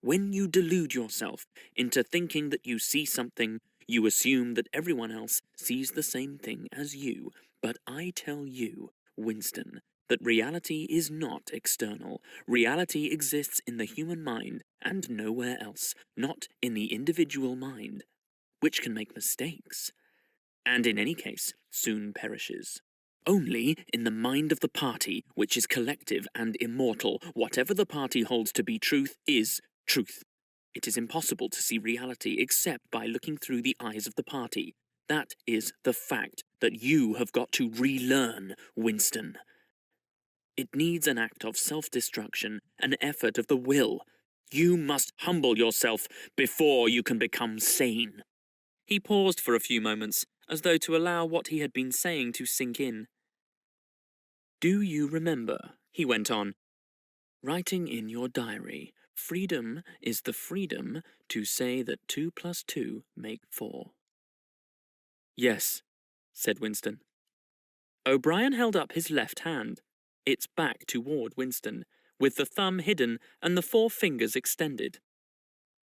When you delude yourself into thinking that you see something, you assume that everyone else sees the same thing as you. But I tell you, Winston, that reality is not external. Reality exists in the human mind and nowhere else, not in the individual mind, which can make mistakes, and in any case soon perishes. Only in the mind of the party, which is collective and immortal, whatever the party holds to be truth is truth. It is impossible to see reality except by looking through the eyes of the party. That is the fact that you have got to relearn, Winston. It needs an act of self-destruction, an effort of the will. You must humble yourself before you can become sane. He paused for a few moments, as though to allow what he had been saying to sink in. Do you remember, he went on, writing in your diary, freedom is the freedom to say that 2 + 2 make 4. Yes, said Winston. O'Brien held up his left hand, its back toward Winston, with the thumb hidden and the 4 fingers extended.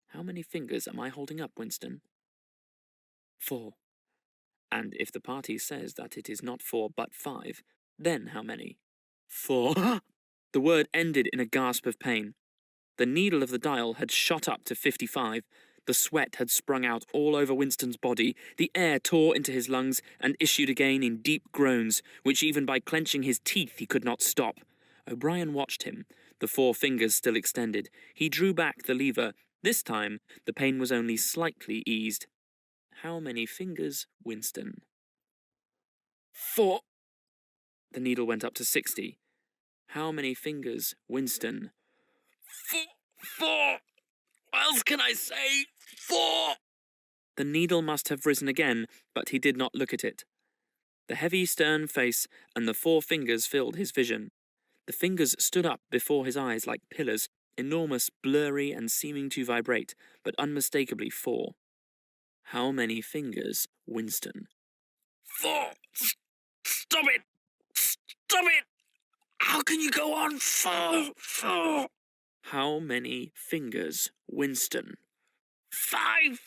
How many fingers am I holding up, Winston? 4. And if the party says that it is not 4 but 5, then how many? 4. The word ended in a gasp of pain. The needle of the dial had shot up to 55. The sweat had sprung out all over Winston's body. The air tore into his lungs and issued again in deep groans, which even by clenching his teeth he could not stop. O'Brien watched him, the 4 fingers still extended. He drew back the lever. This time the pain was only slightly eased. How many fingers, Winston? 4. The needle went up to 60. How many fingers, Winston? 4. What else can I say? 4. The needle must have risen again, but he did not look at it. The heavy, stern face and the 4 fingers filled his vision. The fingers stood up before his eyes like pillars, enormous, blurry, and seeming to vibrate, but unmistakably 4. How many fingers, Winston? 4. Stop it! Stop it! How can you go on? 4. How many fingers, Winston? 5.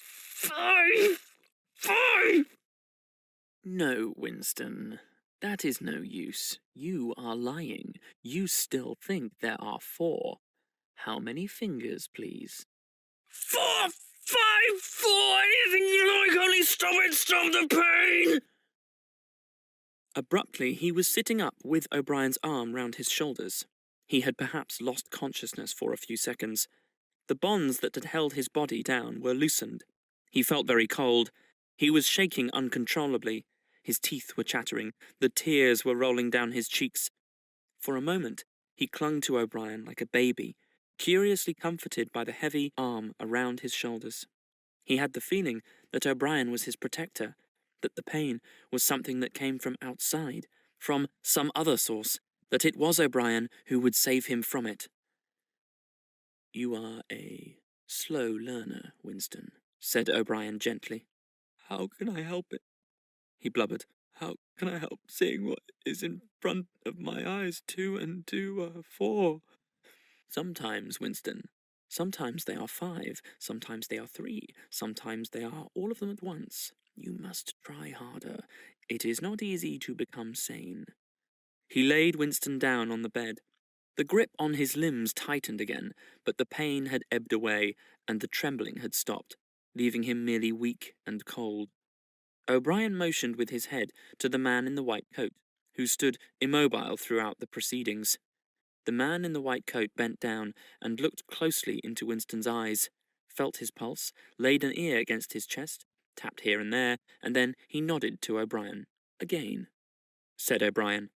No, Winston. That is no use. You are lying. You still think there are 4. How many fingers, please? 4, 5, 4! Anything you like, only stop it! Stop the pain! Abruptly, he was sitting up with O'Brien's arm round his shoulders. He had perhaps lost consciousness for a few seconds. The bonds that had held his body down were loosened. He felt very cold. He was shaking uncontrollably. His teeth were chattering. The tears were rolling down his cheeks. For a moment, he clung to O'Brien like a baby, curiously comforted by the heavy arm around his shoulders. He had the feeling that O'Brien was his protector, that the pain was something that came from outside, from some other source, that it was O'Brien who would save him from it. You are a slow learner, Winston, said O'Brien gently. How can I help it? He blubbered. How can I help seeing what is in front of my eyes? 2 and 2 are 4. Sometimes, Winston. Sometimes they are 5. Sometimes they are 3. Sometimes they are all of them at once. You must try harder. It is not easy to become sane. He laid Winston down on the bed. The grip on his limbs tightened again, but the pain had ebbed away, and the trembling had stopped, leaving him merely weak and cold. O'Brien motioned with his head to the man in the white coat, who stood immobile throughout the proceedings. The man in the white coat bent down and looked closely into Winston's eyes, felt his pulse, laid an ear against his chest, tapped here and there, and then he nodded to O'Brien. Again, said O'Brien.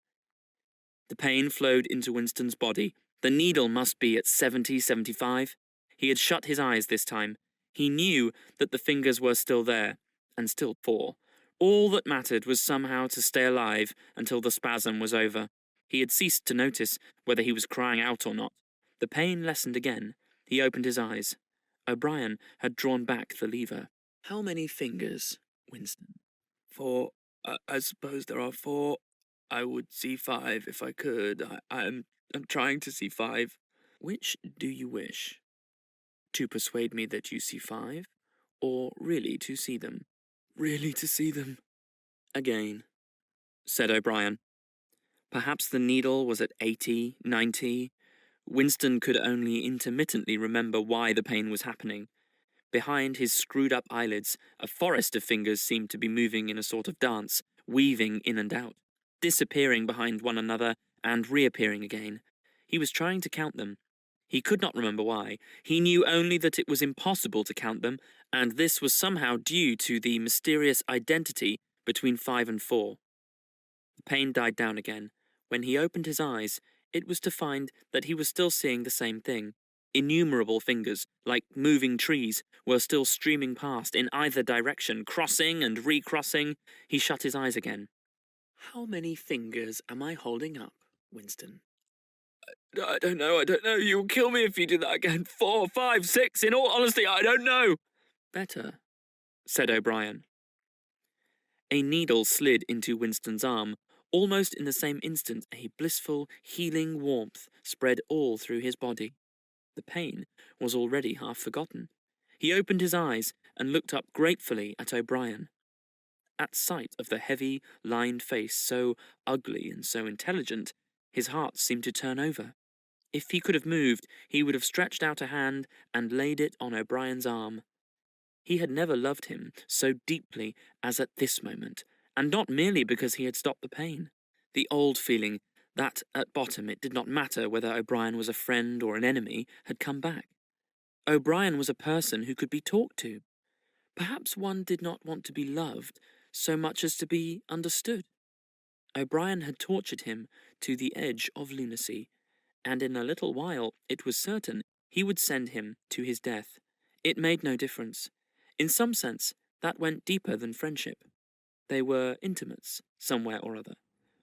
The pain flowed into Winston's body. The needle must be at 70, 75. He had shut his eyes this time. He knew that the fingers were still there, and still 4. All that mattered was somehow to stay alive until the spasm was over. He had ceased to notice whether he was crying out or not. The pain lessened again. He opened his eyes. O'Brien had drawn back the lever. How many fingers, Winston? 4. I suppose there are 4. I would see 5 if I could. I'm trying to see 5. Which do you wish? To persuade me that you see 5, or really to see them? Really to see them. Again, said O'Brien. Perhaps the needle was at 80, 90. Winston could only intermittently remember why the pain was happening. Behind his screwed-up eyelids, a forest of fingers seemed to be moving in a sort of dance, weaving in and out, disappearing behind one another and reappearing again. He was trying to count them. He could not remember why. He knew only that it was impossible to count them, and this was somehow due to the mysterious identity between 5 and 4. The pain died down again. When he opened his eyes, it was to find that he was still seeing the same thing. Innumerable fingers, like moving trees, were still streaming past in either direction, crossing and recrossing. He shut his eyes again. How many fingers am I holding up, Winston? I don't know. You'll kill me if you do that again. 4, 5, 6. In all honesty, I don't know. Better, said O'Brien. A needle slid into Winston's arm. Almost in the same instant, a blissful, healing warmth spread all through his body. The pain was already half forgotten. He opened his eyes and looked up gratefully at O'Brien. At sight of the heavy, lined face, so ugly and so intelligent, his heart seemed to turn over. If he could have moved, he would have stretched out a hand and laid it on O'Brien's arm. He had never loved him so deeply as at this moment, and not merely because he had stopped the pain. The old feeling that, at bottom, it did not matter whether O'Brien was a friend or an enemy, had come back. O'Brien was a person who could be talked to. Perhaps one did not want to be loved so much as to be understood. O'Brien had tortured him to the edge of lunacy, and in a little while it was certain he would send him to his death. It made no difference. In some sense, that went deeper than friendship. They were intimates, somewhere or other.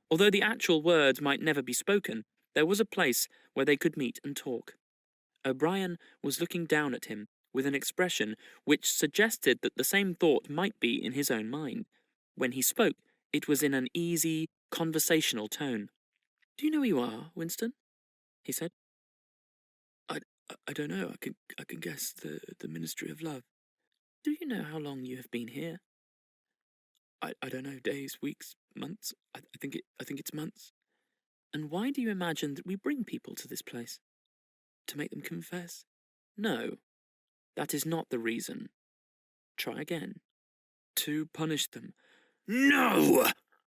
Although the actual words might never be spoken, there was a place where they could meet and talk. O'Brien was looking down at him with an expression which suggested that the same thought might be in his own mind. When he spoke, it was in an easy, conversational tone. "Do you know who you are, Winston?" he said. I don't know. I can guess the Ministry of Love. Do you know how long you have been here? I don't know. Days, weeks, months. I think it's months. And why do you imagine that we bring people to this place? To make them confess? No, that is not the reason. Try again. To punish them. No!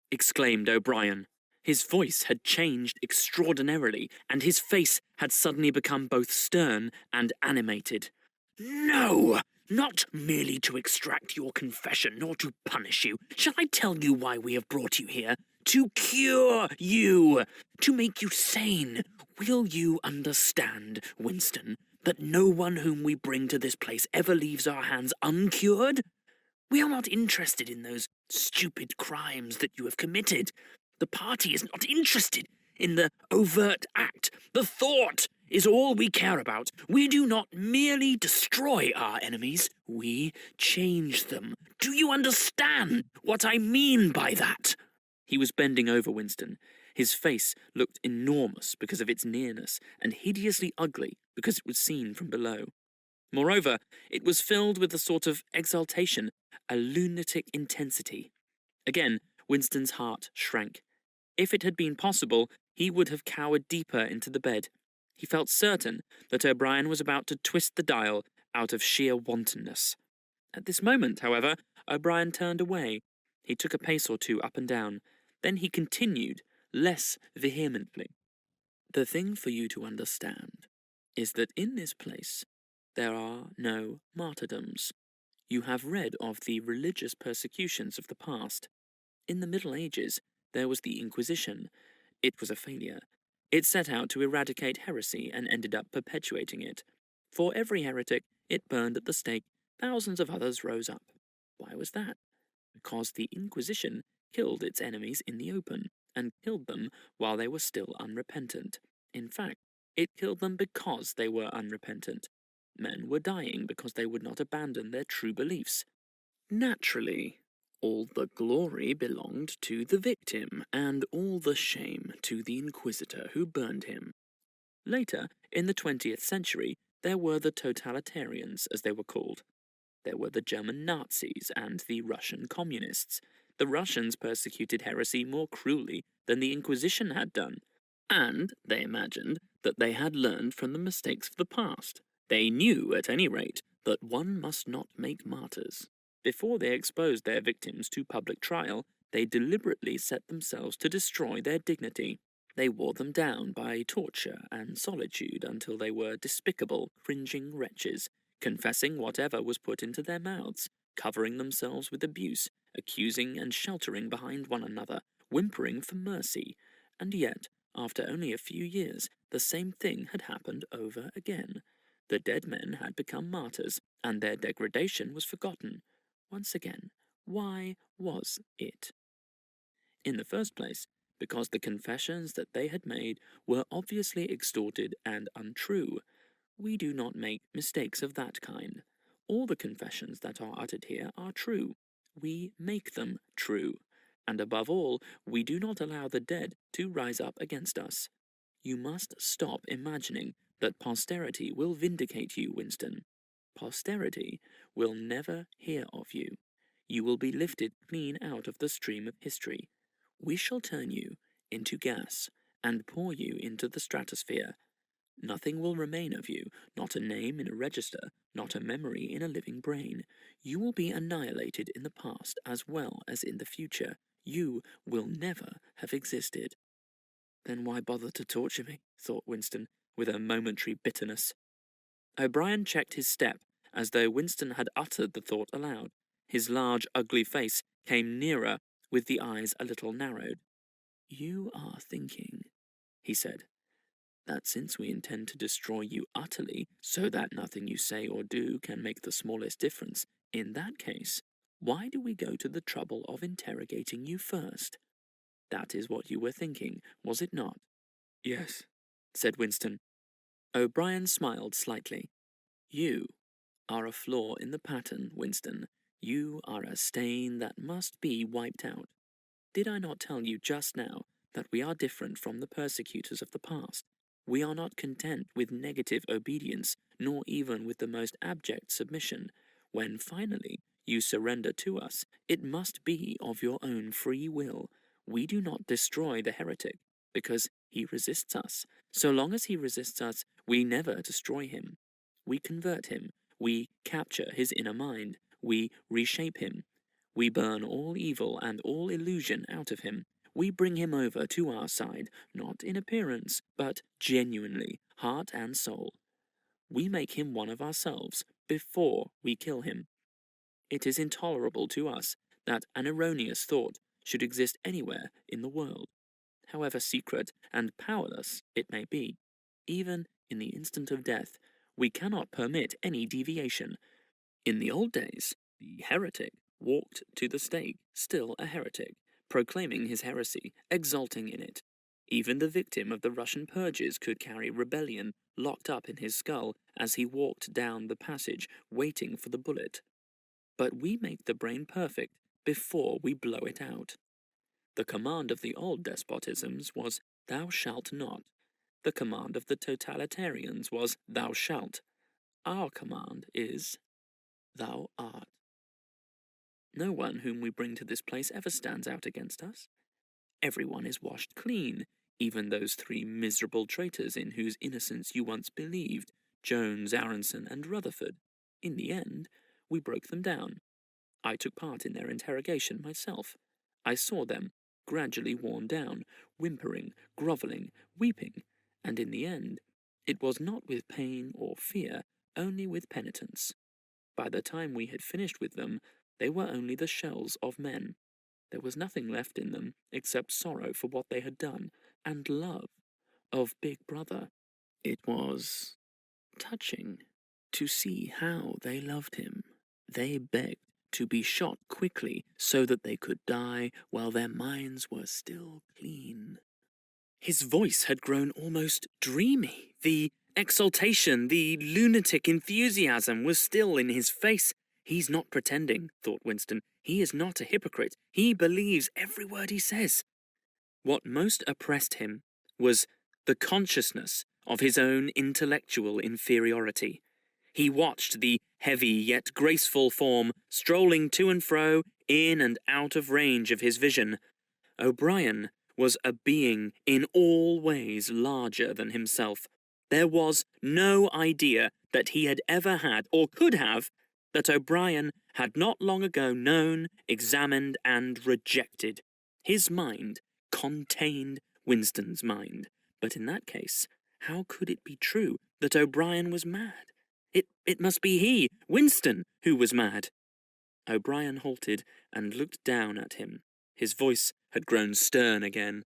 Exclaimed O'Brien. His voice had changed extraordinarily, and his face had suddenly become both stern and animated. No! Not merely to extract your confession, nor to punish you. Shall I tell you why we have brought you here? To cure you! To make you sane. Will you understand, Winston, that no one whom we bring to this place ever leaves our hands uncured? We are not interested in those stupid crimes that you have committed. The party is not interested in the overt act. The thought is all we care about. We do not merely destroy our enemies, we change them. Do you understand what I mean by that? He was bending over Winston. His face looked enormous because of its nearness, and hideously ugly because it was seen from below. Moreover, it was filled with a sort of exaltation, a lunatic intensity. Again, Winston's heart shrank. If it had been possible, he would have cowered deeper into the bed. He felt certain that O'Brien was about to twist the dial out of sheer wantonness. At this moment, however, O'Brien turned away. He took a pace or two up and down. Then he continued, less vehemently. The thing for you to understand is that in this place there are no martyrdoms. You have read of the religious persecutions of the past. In the Middle Ages, there was the Inquisition. It was a failure. It set out to eradicate heresy and ended up perpetuating it. For every heretic it burned at the stake, thousands of others rose up. Why was that? Because the Inquisition killed its enemies in the open, and killed them while they were still unrepentant. In fact, it killed them because they were unrepentant. Men were dying because they would not abandon their true beliefs. Naturally, all the glory belonged to the victim, and all the shame to the inquisitor who burned him. Later, in the 20th century, There were the totalitarians, as they were called. There were the German Nazis and the Russian communists. The Russians persecuted heresy more cruelly than the Inquisition had done, and they imagined that they had learned from the mistakes of the past. They knew, at any rate, that one must not make martyrs. Before they exposed their victims to public trial, they deliberately set themselves to destroy their dignity. They wore them down by torture and solitude until they were despicable, cringing wretches, confessing whatever was put into their mouths, covering themselves with abuse, accusing and sheltering behind one another, whimpering for mercy. And yet, after only a few years, the same thing had happened over again. The dead men had become martyrs, and their degradation was forgotten. Once again, why was it? In the first place, because the confessions that they had made were obviously extorted and untrue. We do not make mistakes of that kind. All the confessions that are uttered here are true. We make them true. And above all, we do not allow the dead to rise up against us. You must stop imagining that posterity will vindicate you, Winston. Posterity will never hear of you. You will be lifted clean out of the stream of history. We shall turn you into gas and pour you into the stratosphere. Nothing will remain of you, not a name in a register, not a memory in a living brain. You will be annihilated in the past as well as in the future. You will never have existed. Then why bother to torture me? Thought Winston, with a momentary bitterness. O'Brien checked his step, as though Winston had uttered the thought aloud. His large, ugly face came nearer, with the eyes a little narrowed. You are thinking, he said, that since we intend to destroy you utterly, so that nothing you say or do can make the smallest difference, in that case, why do we go to the trouble of interrogating you first? That is what you were thinking, was it not? Yes, said Winston. O'Brien smiled slightly. You are a flaw in the pattern, Winston. You are a stain that must be wiped out. Did I not tell you just now that we are different from the persecutors of the past? We are not content with negative obedience, nor even with the most abject submission. When finally you surrender to us, it must be of your own free will. We do not destroy the heretic, because he resists us. So long as he resists us, we never destroy him. We convert him. We capture his inner mind. We reshape him. We burn all evil and all illusion out of him. We bring him over to our side, not in appearance, but genuinely, heart and soul. We make him one of ourselves before we kill him. It is intolerable to us that an erroneous thought should exist anywhere in the world, however secret and powerless it may be. Even in the instant of death, we cannot permit any deviation. In the old days, the heretic walked to the stake, still a heretic, proclaiming his heresy, exulting in it. Even the victim of the Russian purges could carry rebellion locked up in his skull as he walked down the passage, waiting for the bullet. But we make the brain perfect before we blow it out. The command of the old despotisms was, "Thou shalt not." The command of the totalitarians was, "Thou shalt." Our command is, "Thou art." No one whom we bring to this place ever stands out against us. Everyone is washed clean, even those three miserable traitors in whose innocence you once believed, Jones, Aronson, and Rutherford. In the end, we broke them down. I took part in their interrogation myself. I saw them, gradually worn down, whimpering, grovelling, weeping, and in the end, it was not with pain or fear, only with penitence. By the time we had finished with them, they were only the shells of men. There was nothing left in them except sorrow for what they had done, and love of Big Brother. It was touching to see how they loved him. They begged to be shot quickly so that they could die while their minds were still clean. His voice had grown almost dreamy. The exultation, the lunatic enthusiasm was still in his face. He's not pretending, thought Winston. He is not a hypocrite. He believes every word he says. What most oppressed him was the consciousness of his own intellectual inferiority. He watched the heavy yet graceful form strolling to and fro, in and out of range of his vision. O'Brien was a being in all ways larger than himself. There was no idea that he had ever had, or could have, that O'Brien had not long ago known, examined, and rejected. His mind contained Winston's mind. But in that case, how could it be true that O'Brien was mad? It must be he, Winston, who was mad. O'Brien halted and looked down at him. His voice had grown stern again.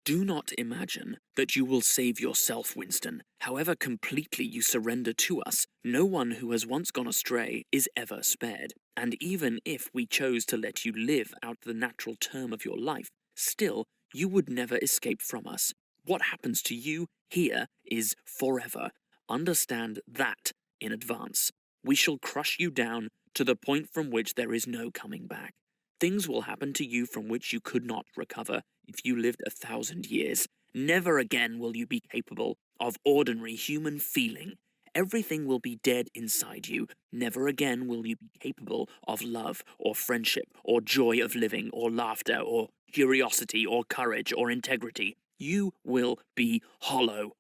Do not imagine that you will save yourself, Winston. However completely you surrender to us, no one who has once gone astray is ever spared. And even if we chose to let you live out the natural term of your life, still you would never escape from us. What happens to you here is forever. Understand that in advance. We shall crush you down to the point from which there is no coming back. Things will happen to you from which you could not recover if you lived 1,000 years. Never again will you be capable of ordinary human feeling. Everything will be dead inside you. Never again will you be capable of love or friendship or joy of living or laughter or curiosity or courage or integrity. You will be hollow.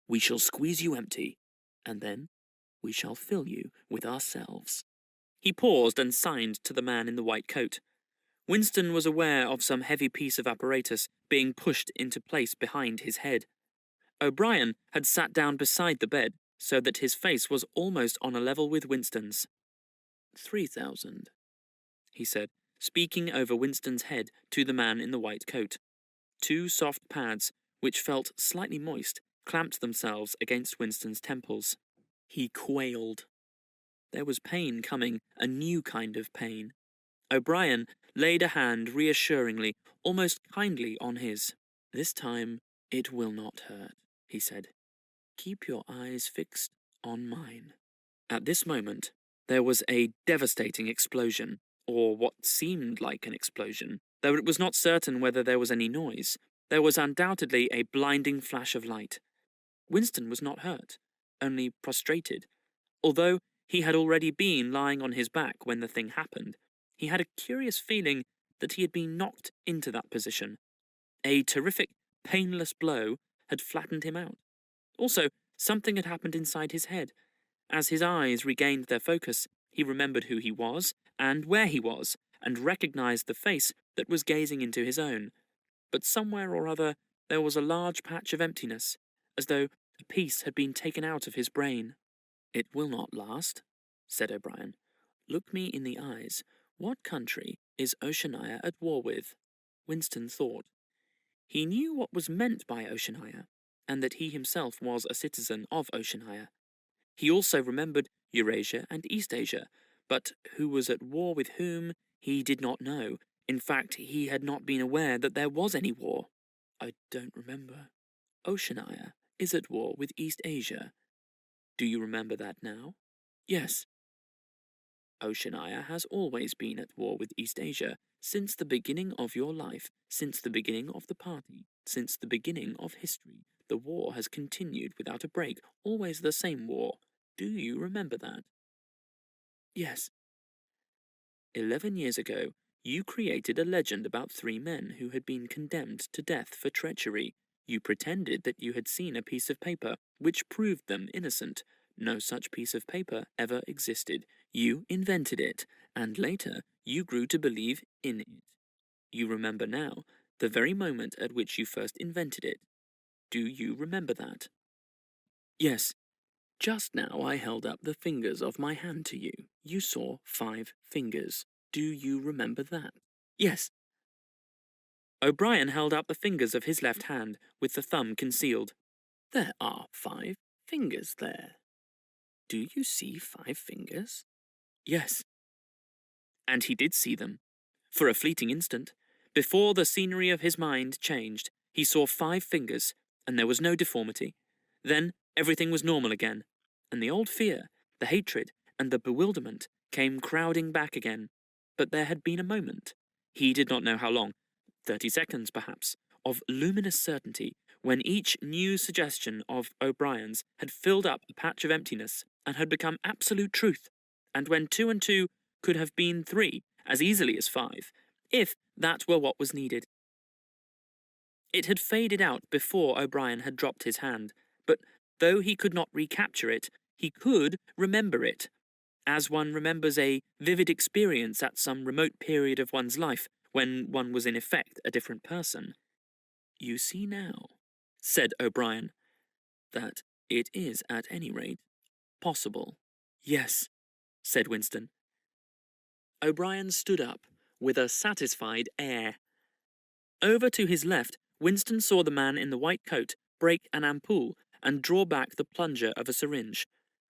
We shall squeeze you empty, and then we shall fill you with ourselves. He paused and signed to the man in the white coat. Winston was aware of some heavy piece of apparatus being pushed into place behind his head. O'Brien had sat down beside the bed, so that his face was almost on a level with Winston's. 3,000, he said, speaking over Winston's head to the man in the white coat. Two soft pads, which felt slightly moist, clamped themselves against Winston's temples. He quailed. There was pain coming, a new kind of pain. O'Brien laid a hand reassuringly, almost kindly, on his. This time it will not hurt, he said. Keep your eyes fixed on mine. At this moment, there was a devastating explosion, or what seemed like an explosion, though it was not certain whether there was any noise. There was undoubtedly a blinding flash of light. Winston was not hurt, only prostrated. Although he had already been lying on his back when the thing happened, he had a curious feeling that he had been knocked into that position. A terrific, painless blow had flattened him out. Also, something had happened inside his head. As his eyes regained their focus, he remembered who he was and where he was, and recognized the face that was gazing into his own. But somewhere or other there was a large patch of emptiness, as though a piece had been taken out of his brain. It will not last, said O'Brien. Look me in the eyes. What country is Oceania at war with? Winston thought. He knew what was meant by Oceania, and that he himself was a citizen of Oceania. He also remembered Eurasia and Eastasia, but who was at war with whom he did not know. In fact, he had not been aware that there was any war. I don't remember. Oceania is at war with Eastasia. Do you remember that now? Yes. Oceania has always been at war with Eastasia, since the beginning of your life, since the beginning of the party, since the beginning of history. The war has continued without a break, always the same war. Do you remember that? Yes. 11 years ago, you created a legend about 3 men who had been condemned to death for treachery. You pretended that you had seen a piece of paper which proved them innocent. No such piece of paper ever existed. You invented it, and later you grew to believe in it. You remember now the very moment at which you first invented it. Do you remember that? Yes. Just now I held up the fingers of my hand to you. You saw 5 fingers. Do you remember that? Yes. O'Brien held up the fingers of his left hand, with the thumb concealed. There are 5 fingers there. Do you see 5 fingers? Yes. And he did see them. For a fleeting instant, before the scenery of his mind changed, he saw 5 fingers, and there was no deformity. Then everything was normal again, and the old fear, the hatred, and the bewilderment came crowding back again. But there had been a moment, he did not know how long, 30 seconds perhaps, of luminous certainty, when each new suggestion of O'Brien's had filled up a patch of emptiness and had become absolute truth, and when 2 and 2 could have been 3 as easily as 5, if that were what was needed. It had faded out before O'Brien had dropped his hand, but though he could not recapture it, he could remember it, as one remembers a vivid experience at some remote period of one's life when one was in effect a different person. "You see now," said O'Brien, "that it is at any rate possible." "Yes," said Winston. O'Brien stood up with a satisfied air. Over to his left, Winston saw the man in the white coat break an ampoule and draw back the plunger of a syringe.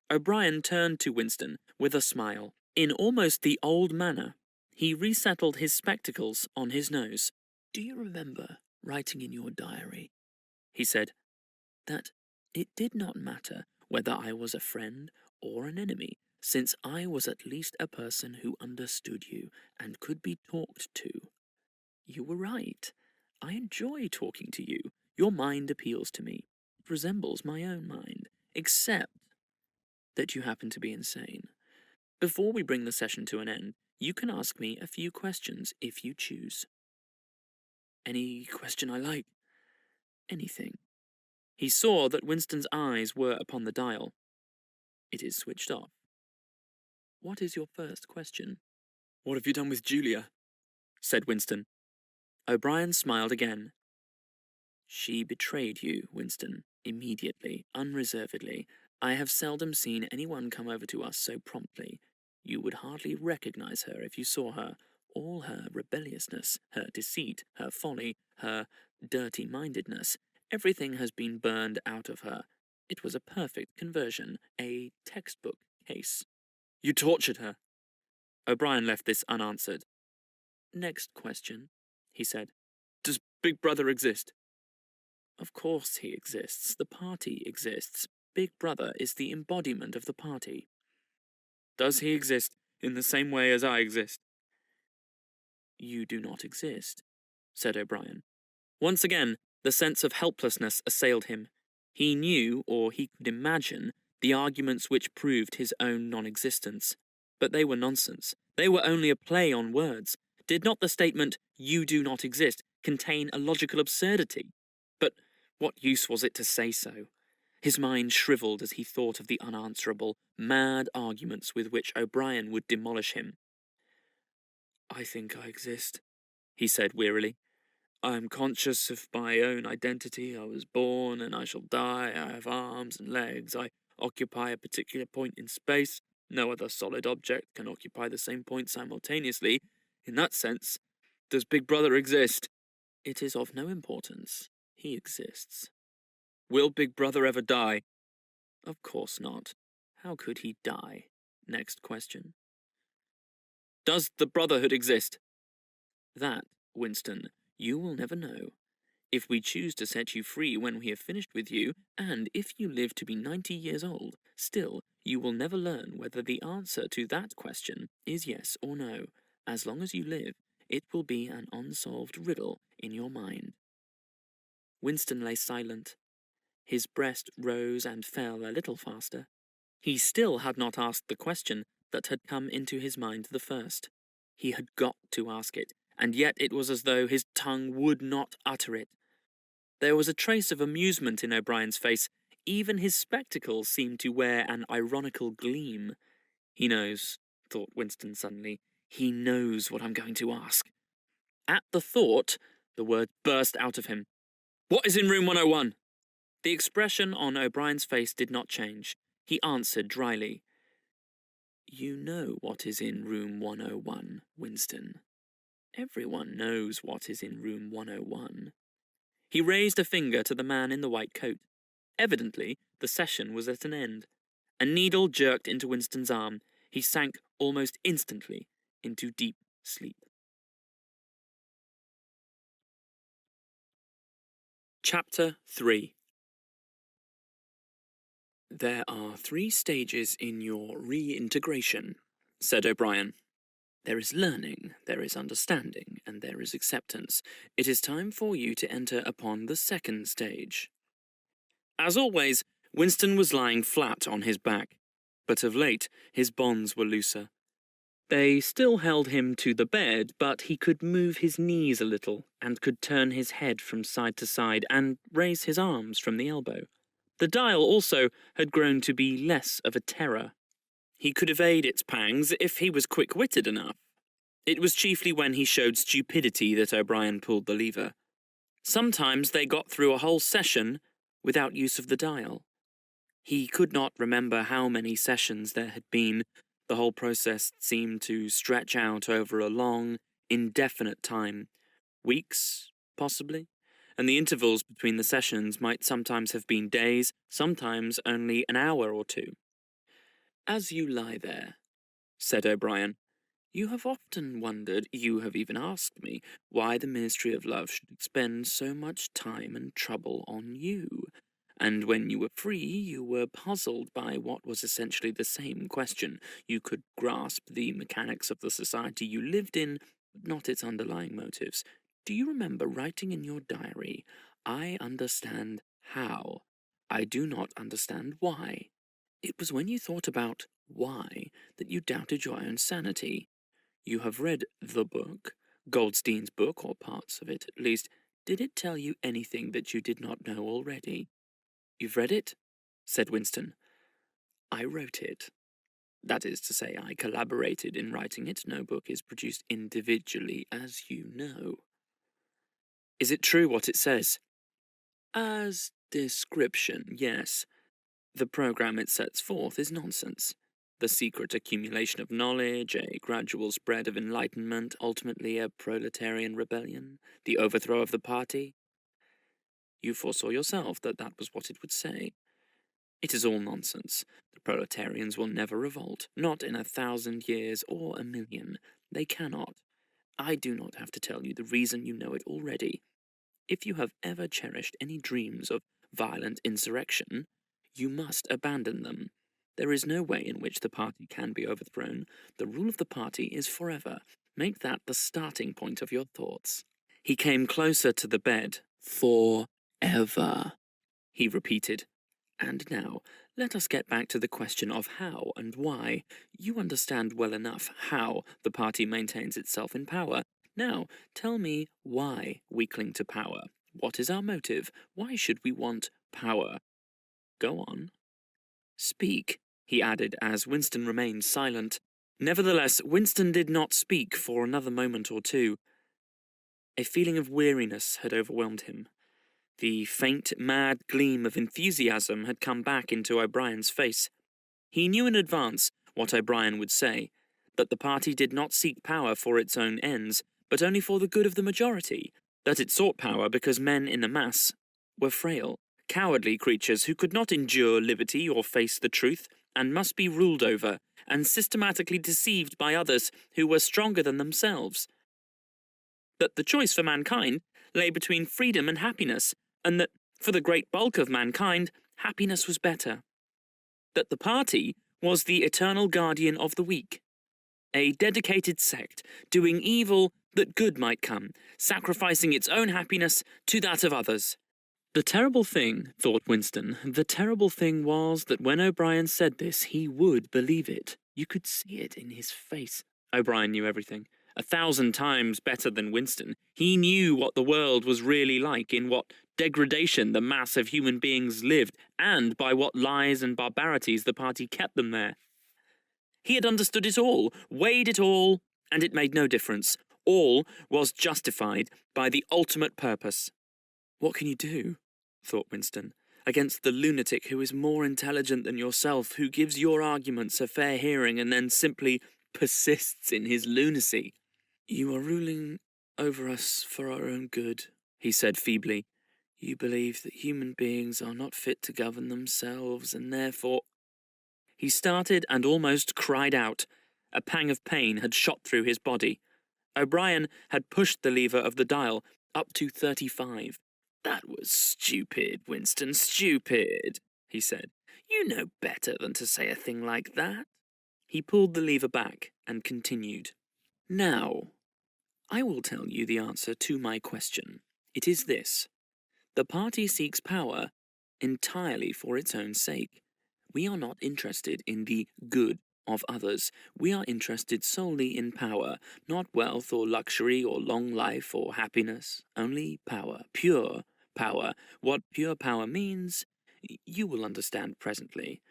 O'Brien turned to Winston with a smile. In almost the old manner, he resettled his spectacles on his nose. "Do you remember writing in your diary," he said, "that it did not matter whether I was a friend or an enemy, since I was at least a person who understood you and could be talked to? You were right. I enjoy talking to you. Your mind appeals to me. It resembles my own mind, except that you happen to be insane. Before we bring the session to an end, you can ask me a few questions if you choose." "Any question I like?" "Anything." He saw that Winston's eyes were upon the dial. "It is switched off. What is your first question?" "What have you done with Julia?" said Winston. O'Brien smiled again. "She betrayed you, Winston, immediately, unreservedly. I have seldom seen anyone come over to us so promptly. You would hardly recognize her if you saw her. All her rebelliousness, her deceit, her folly, her dirty-mindedness, everything has been burned out of her. It was a perfect conversion, a textbook case." "You tortured her." O'Brien left this unanswered. "Next question," he said. "Does Big Brother exist?" "Of course he exists. The party exists. Big Brother is the embodiment of the party." "Does he exist in the same way as I exist?" "You do not exist," said O'Brien. Once again, the sense of helplessness assailed him. He knew, or he could imagine, the arguments which proved his own non-existence. But they were nonsense. They were only a play on words. Did not the statement, "You do not exist," contain a logical absurdity? But what use was it to say so? His mind shriveled as he thought of the unanswerable, mad arguments with which O'Brien would demolish him. "I think I exist," he said wearily. "I am conscious of my own identity. I was born and I shall die. I have arms and legs. I occupy a particular point in space. No other solid object can occupy the same point simultaneously. In that sense, does Big Brother exist?" "It is of no importance. He exists." "Will Big Brother ever die?" "Of course not. How could he die?" Next question. "Does the Brotherhood exist?" "That, Winston, you will never know. If we choose to set you free when we have finished with you, and if you live to be 90 years old, still you will never learn whether the answer to that question is yes or no. As long as you live, it will be an unsolved riddle in your mind." Winston lay silent. His breast rose and fell a little faster. He still had not asked the question that had come into his mind the first. He had got to ask it, and yet it was as though his tongue would not utter it. There was a trace of amusement in O'Brien's face. Even his spectacles seemed to wear an ironical gleam. "He knows," thought Winston suddenly. "He knows what I'm going to ask." At the thought, the words burst out of him. "What is in room 101? The expression on O'Brien's face did not change. He answered dryly, "You know what is in room 101, Winston. Everyone knows what is in room 101. He raised a finger to the man in the white coat. Evidently, the session was at an end. A needle jerked into Winston's arm. He sank almost instantly into deep sleep. Chapter 3. "There are 3 stages in your reintegration," said O'Brien. There is learning, there is understanding, and there is acceptance. It is time for you to enter upon the second stage. As always, Winston was lying flat on his back, but of late his bonds were looser. They still held him to the bed, but he could move his knees a little, and could turn his head from side to side and raise his arms from the elbow. The dial also had grown to be less of a terror. He could evade its pangs if he was quick-witted enough. It was chiefly when he showed stupidity that O'Brien pulled the lever. Sometimes they got through a whole session without use of the dial. He could not remember how many sessions there had been. The whole process seemed to stretch out over a long, indefinite time. Weeks, possibly? And the intervals between the sessions might sometimes have been days, sometimes only an hour or two. "As you lie there," said O'Brien, "you have often wondered, you have even asked me, why the Ministry of Love should expend so much time and trouble on you. And when you were free, you were puzzled by what was essentially the same question. You could grasp the mechanics of the society you lived in, but not its underlying motives. Do you remember writing in your diary, 'I understand how. I do not understand why'? It was when you thought about why that you doubted your own sanity. You have read the book, Goldstein's book, or parts of it at least. Did it tell you anything that you did not know already?" "You've read it?" said Winston. "I wrote it. That is to say, I collaborated in writing it. No book is produced individually, as you know." "Is it true what it says?" "As description, yes. The program it sets forth is nonsense. The secret accumulation of knowledge, a gradual spread of enlightenment, ultimately a proletarian rebellion, the overthrow of the party. You foresaw yourself that that was what it would say. It is all nonsense. The proletarians will never revolt, not in 1,000 years or 1,000,000. They cannot. I do not have to tell you the reason, you know it already. If you have ever cherished any dreams of violent insurrection, you must abandon them. There is no way in which the party can be overthrown. The rule of the party is forever. Make that the starting point of your thoughts." He came closer to the bed. "Forever," he repeated. "And now, let us get back to the question of how and why. You understand well enough how the party maintains itself in power. Now, tell me why we cling to power. What is our motive? Why should we want power? Go on. Speak," he added, as Winston remained silent. Nevertheless, Winston did not speak for another moment or two. A feeling of weariness had overwhelmed him. The faint, mad gleam of enthusiasm had come back into O'Brien's face. He knew in advance what O'Brien would say, that the party did not seek power for its own ends, but only for the good of the majority, that it sought power because men in the mass were frail, cowardly creatures who could not endure liberty or face the truth, and must be ruled over, and systematically deceived by others who were stronger than themselves. That the choice for mankind lay between freedom and happiness, and that, for the great bulk of mankind, happiness was better. That the party was the eternal guardian of the weak, a dedicated sect, doing evil that good might come, sacrificing its own happiness to that of others. The terrible thing, thought Winston, the terrible thing was that when O'Brien said this, he would believe it. You could see it in his face. O'Brien knew everything. 1,000 times better than Winston. He knew what the world was really like, in what degradation the mass of human beings lived, and by what lies and barbarities the party kept them there. He had understood it all, weighed it all, and it made no difference. All was justified by the ultimate purpose. "What can you do?" thought Winston, "against the lunatic who is more intelligent than yourself, who gives your arguments a fair hearing and then simply persists in his lunacy?" "You are ruling over us for our own good," he said feebly. "You believe that human beings are not fit to govern themselves, and therefore—" He started and almost cried out. A pang of pain had shot through his body. O'Brien had pushed the lever of the dial up to 35. "That was stupid, Winston, stupid," he said. "You know better than to say a thing like that." He pulled the lever back and continued. Now, I will tell you the answer to my question. It is this. The party seeks power entirely for its own sake. We are not interested in the good of others. We are interested solely in power, not wealth or luxury or long life or happiness. Only power, pure power. What pure power means, you will understand presently.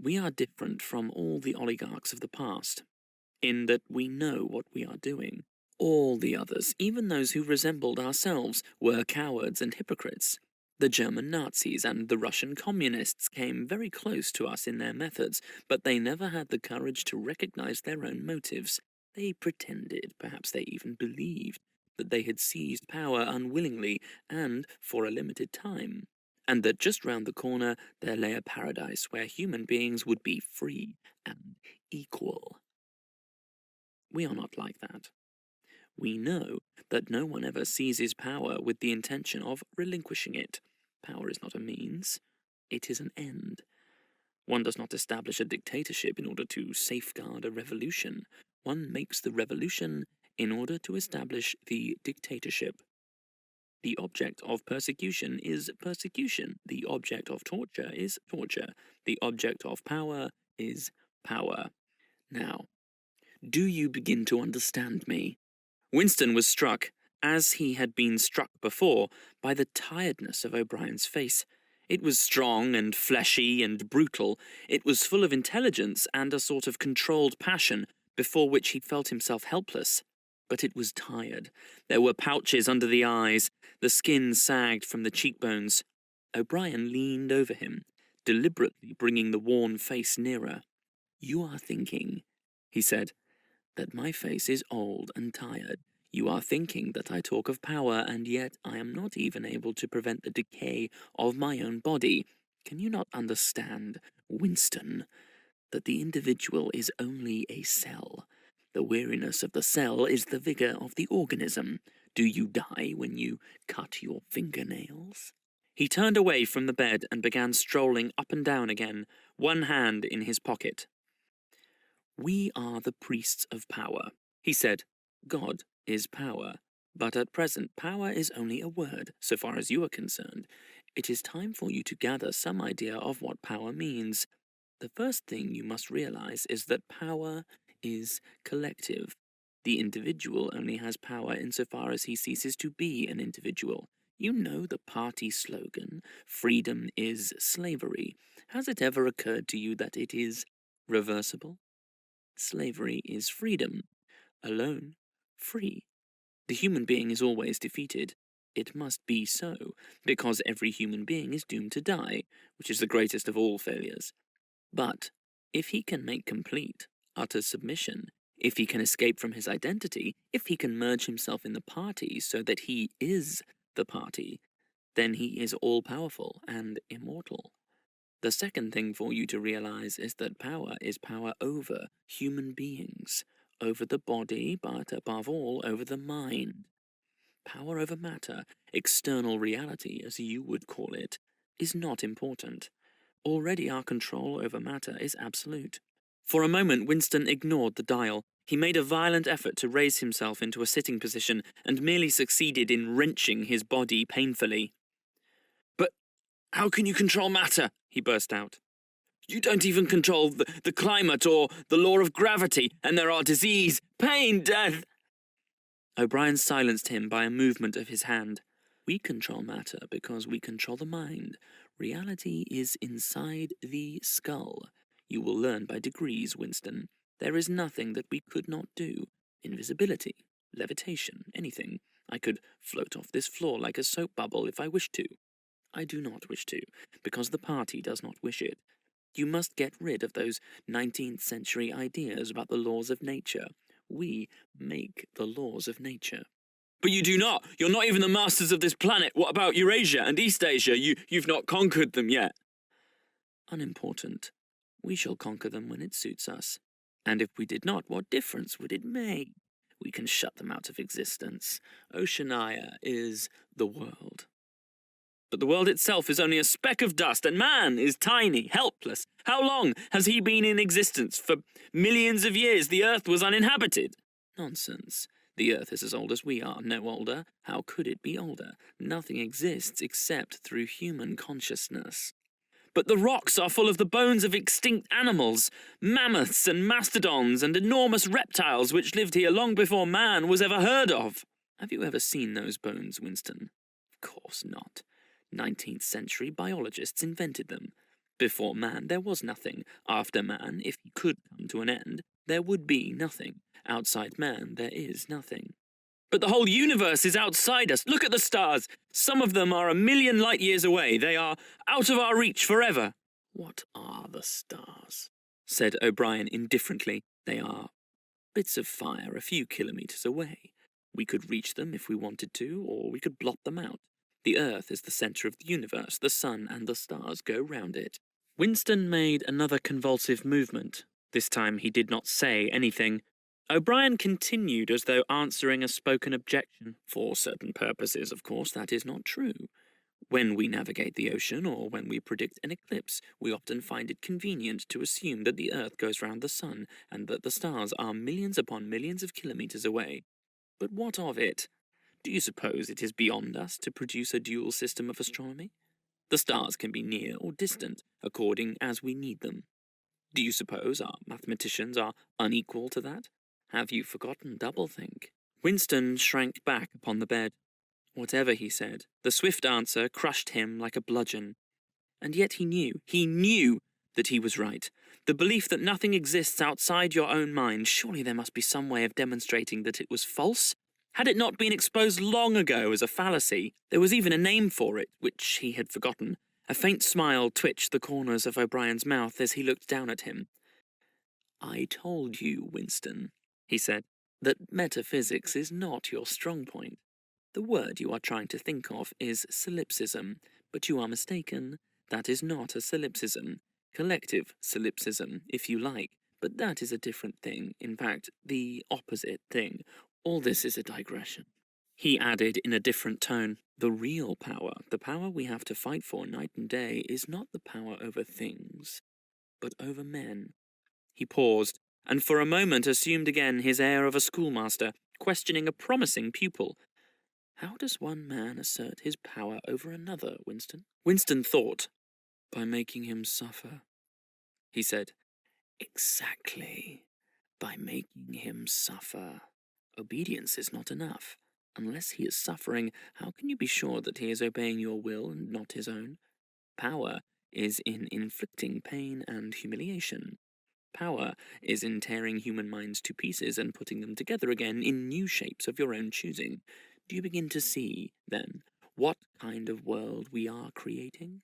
We are different from all the oligarchs of the past, in that we know what we are doing. All the others, even those who resembled ourselves, were cowards and hypocrites. The German Nazis and the Russian communists came very close to us in their methods, but they never had the courage to recognize their own motives. They pretended, perhaps they even believed, that they had seized power unwillingly and for a limited time, and that just round the corner there lay a paradise where human beings would be free and equal. We are not like that. We know that no one ever seizes power with the intention of relinquishing it. Power is not a means, it is an end. One does not establish a dictatorship in order to safeguard a revolution. One makes the revolution in order to establish the dictatorship. The object of persecution is persecution. The object of torture is torture. The object of power is power. Now, do you begin to understand me? Winston was struck, as he had been struck before, by the tiredness of O'Brien's face. It was strong and fleshy and brutal. It was full of intelligence and a sort of controlled passion, before which he felt himself helpless. But it was tired. There were pouches under the eyes. The skin sagged from the cheekbones. O'Brien leaned over him, deliberately bringing the worn face nearer. "You are thinking," he said, "that my face is old and tired. You are thinking that I talk of power, and yet I am not even able to prevent the decay of my own body. Can you not understand, Winston, that the individual is only a cell? The weariness of the cell is the vigour of the organism. Do you die when you cut your fingernails?" He turned away from the bed and began strolling up and down again, one hand in his pocket. "We are the priests of power," he said. "God is power. But at present, power is only a word, so far as you are concerned. It is time for you to gather some idea of what power means. The first thing you must realize is that power is collective. The individual only has power insofar as he ceases to be an individual. You know the party slogan, freedom is slavery. Has it ever occurred to you that it is reversible? Slavery is freedom. Alone, free. The human being is always defeated. It must be so, because every human being is doomed to die, which is the greatest of all failures. But if he can make complete, utter submission, if he can escape from his identity, if he can merge himself in the party so that he is the party, then he is all-powerful and immortal. The second thing for you to realize is that power is power over human beings, over the body, but above all over the mind. Power over matter, external reality as you would call it, is not important. Already our control over matter is absolute. For a moment Winston ignored the dial. He made a violent effort to raise himself into a sitting position and merely succeeded in wrenching his body painfully. "But how can you control matter?" he burst out. "You don't even control the climate or the law of gravity, and there are disease, pain, death." O'Brien silenced him by a movement of his hand. "We control matter because we control the mind. Reality is inside the skull. You will learn by degrees, Winston. There is nothing that we could not do. Invisibility, levitation, anything. I could float off this floor like a soap bubble if I wished to. I do not wish to, because the party does not wish it. You must get rid of those 19th century ideas about the laws of nature. We make the laws of nature." "But you do not. You're not even the masters of this planet. What about Eurasia and East Asia? You've not conquered them yet." "Unimportant. We shall conquer them when it suits us. And if we did not, what difference would it make? We can shut them out of existence. Oceania is the world." "But the world itself is only a speck of dust, and man is tiny, helpless. How long has he been in existence? For millions of years the earth was uninhabited." Nonsense. The Earth is as old as we are, no older. How could it be older? Nothing exists except through human consciousness. But the rocks are full of the bones of extinct animals, mammoths and mastodons and enormous reptiles which lived here long before man was ever heard of. Have you ever seen those bones, Winston? Of course not. 19th century biologists invented them. Before man, there was nothing. After man, if he could come to an end, there would be nothing. Outside man, there is nothing. But the whole universe is outside us. Look at the stars. Some of them are 1,000,000 light years away. They are out of our reach forever. What are the stars? Said O'Brien indifferently. They are bits of fire a few kilometres away. We could reach them if we wanted to, or we could blot them out. The Earth is the centre of the universe. The sun and the stars go round it. Winston made another convulsive movement. This time he did not say anything. O'Brien continued as though answering a spoken objection. For certain purposes, of course, that is not true. When we navigate the ocean, or when we predict an eclipse, we often find it convenient to assume that the Earth goes round the sun, and that the stars are millions upon millions of kilometres away. But what of it? Do you suppose it is beyond us to produce a dual system of astronomy? The stars can be near or distant, according as we need them. Do you suppose our mathematicians are unequal to that? Have you forgotten doublethink? Winston shrank back upon the bed. Whatever he said, the swift answer crushed him like a bludgeon. And yet he knew that he was right. The belief that nothing exists outside your own mind, surely there must be some way of demonstrating that it was false? Had it not been exposed long ago as a fallacy? There was even a name for it, which he had forgotten. A faint smile twitched the corners of O'Brien's mouth as he looked down at him. I told you, Winston, he said, that metaphysics is not your strong point. The word you are trying to think of is solipsism, but you are mistaken. That is not a solipsism. Collective solipsism, if you like, but that is a different thing. In fact, the opposite thing. All this is a digression. He added in a different tone, the real power, the power we have to fight for night and day, is not the power over things, but over men. He paused, and for a moment assumed again his air of a schoolmaster, questioning a promising pupil. How does one man assert his power over another, Winston? Winston thought. By making him suffer, he said. Exactly. By making him suffer. Obedience is not enough. Unless he is suffering, how can you be sure that he is obeying your will and not his own? Power is in inflicting pain and humiliation. Power is in tearing human minds to pieces and putting them together again in new shapes of your own choosing. Do you begin to see, then, what kind of world we are creating?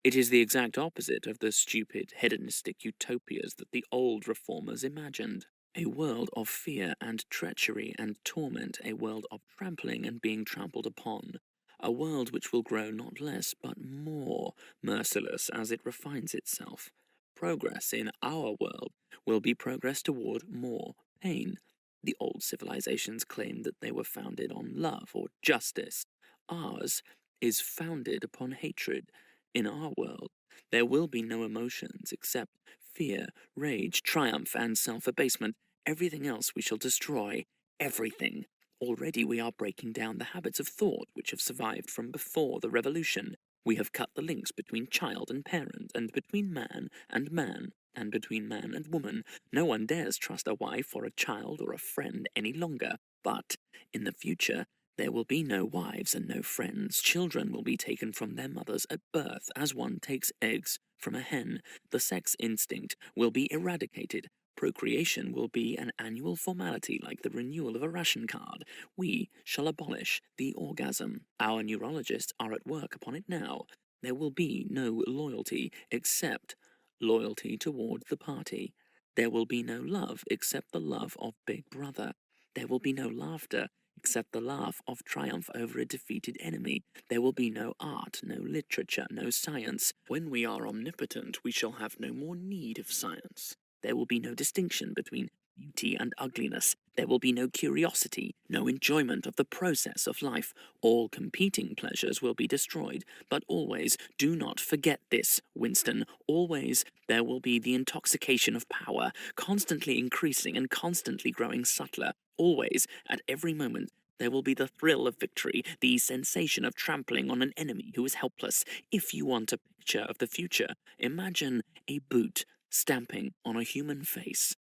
It is the exact opposite of the stupid, hedonistic utopias that the old reformers imagined. A world of fear and treachery and torment, a world of trampling and being trampled upon. A world which will grow not less but more merciless as it refines itself. Progress in our world will be progress toward more pain. The old civilizations claimed that they were founded on love or justice. Ours is founded upon hatred. In our world, there will be no emotions except fear, rage, triumph, and self-abasement. Everything else we shall destroy. Everything. Already we are breaking down the habits of thought which have survived from before the revolution. We have cut the links between child and parent, and between man, and between man and woman. No one dares trust a wife or a child or a friend any longer. But in the future, there will be no wives and no friends. Children will be taken from their mothers at birth, as one takes eggs from a hen. The sex instinct will be eradicated. Procreation will be an annual formality like the renewal of a ration card. We shall abolish the orgasm. Our neurologists are at work upon it now. There will be no loyalty except loyalty toward the party. There will be no love except the love of Big Brother. There will be no laughter except the laugh of triumph over a defeated enemy. There will be no art, no literature, no science. When we are omnipotent, we shall have no more need of science. There will be no distinction between beauty and ugliness. There will be no curiosity, no enjoyment of the process of life. All competing pleasures will be destroyed. But always, do not forget this, Winston. Always there will be the intoxication of power, constantly increasing and constantly growing subtler. Always, at every moment, there will be the thrill of victory, the sensation of trampling on an enemy who is helpless. If you want a picture of the future, imagine a boot stamping on a human face.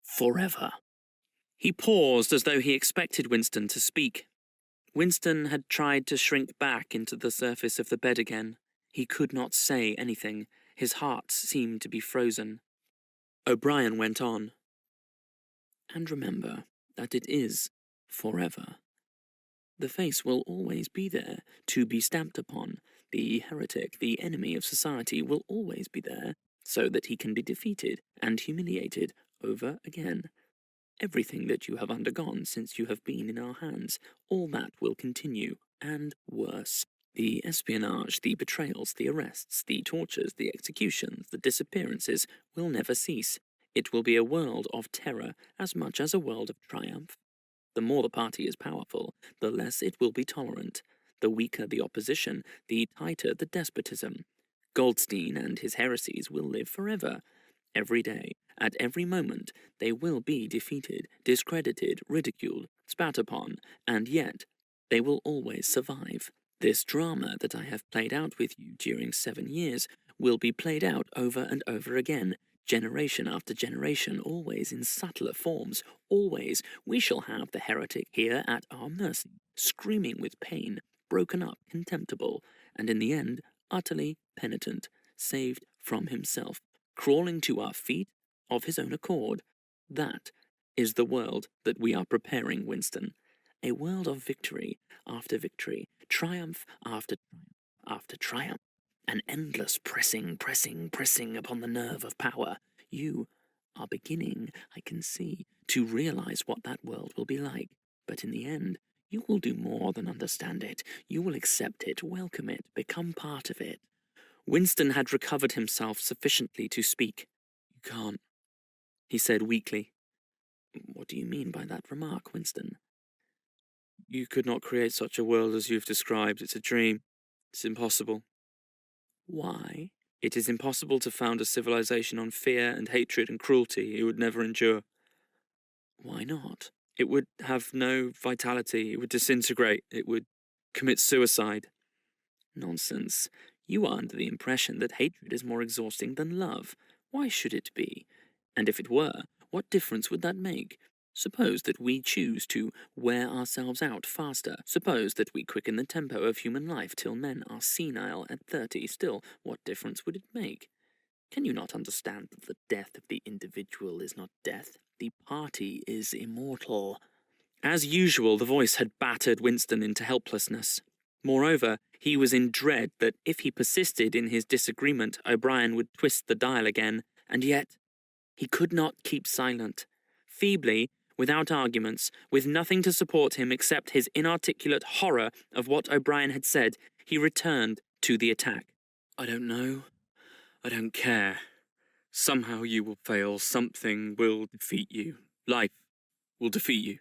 Forever. He paused as though he expected Winston to speak. Winston had tried to shrink back into the surface of the bed again. He could not say anything. His heart seemed to be frozen. O'Brien went on. And remember that it is forever. The face will always be there, to be stamped upon. The heretic, the enemy of society, will always be there, so that he can be defeated and humiliated over again. Everything that you have undergone since you have been in our hands, all that will continue, and worse. The espionage, the betrayals, the arrests, the tortures, the executions, the disappearances will never cease. It will be a world of terror as much as a world of triumph. The more the party is powerful, the less it will be tolerant. The weaker the opposition, the tighter the despotism. Goldstein and his heresies will live forever. Every day, at every moment, they will be defeated, discredited, ridiculed, spat upon, and yet they will always survive. This drama that I have played out with you during 7 years will be played out over and over again, generation after generation, always in subtler forms. Always we shall have the heretic here at our mercy, screaming with pain, broken up, contemptible, and in the end, utterly penitent, saved from himself, crawling to our feet of his own accord. That is the world that we are preparing, Winston. A world of victory after victory, triumph after triumph after triumph. An endless pressing upon the nerve of power. You are beginning, I can see, to realize what that world will be like. But in the end, you will do more than understand it. You will accept it, welcome it, become part of it. Winston had recovered himself sufficiently to speak. You can't, he said weakly. What do you mean by that remark, Winston? You could not create such a world as you've described. It's a dream. It's impossible. Why? It is impossible to found a civilization on fear and hatred and cruelty it would never endure. Why not? It would have no vitality. It would disintegrate. It would commit suicide. Nonsense. You are under the impression that hatred is more exhausting than love. Why should it be? And if it were, what difference would that make? Suppose that we choose to wear ourselves out faster. Suppose that we quicken the tempo of human life till men are senile at 30. Still, what difference would it make? Can you not understand that the death of the individual is not death? The party is immortal. As usual, the voice had battered Winston into helplessness. Moreover, he was in dread that if he persisted in his disagreement, O'Brien would twist the dial again, and yet he could not keep silent. Feebly, without arguments, with nothing to support him except his inarticulate horror of what O'Brien had said, he returned to the attack. I don't know. I don't care. Somehow you will fail. Something will defeat you. Life will defeat you.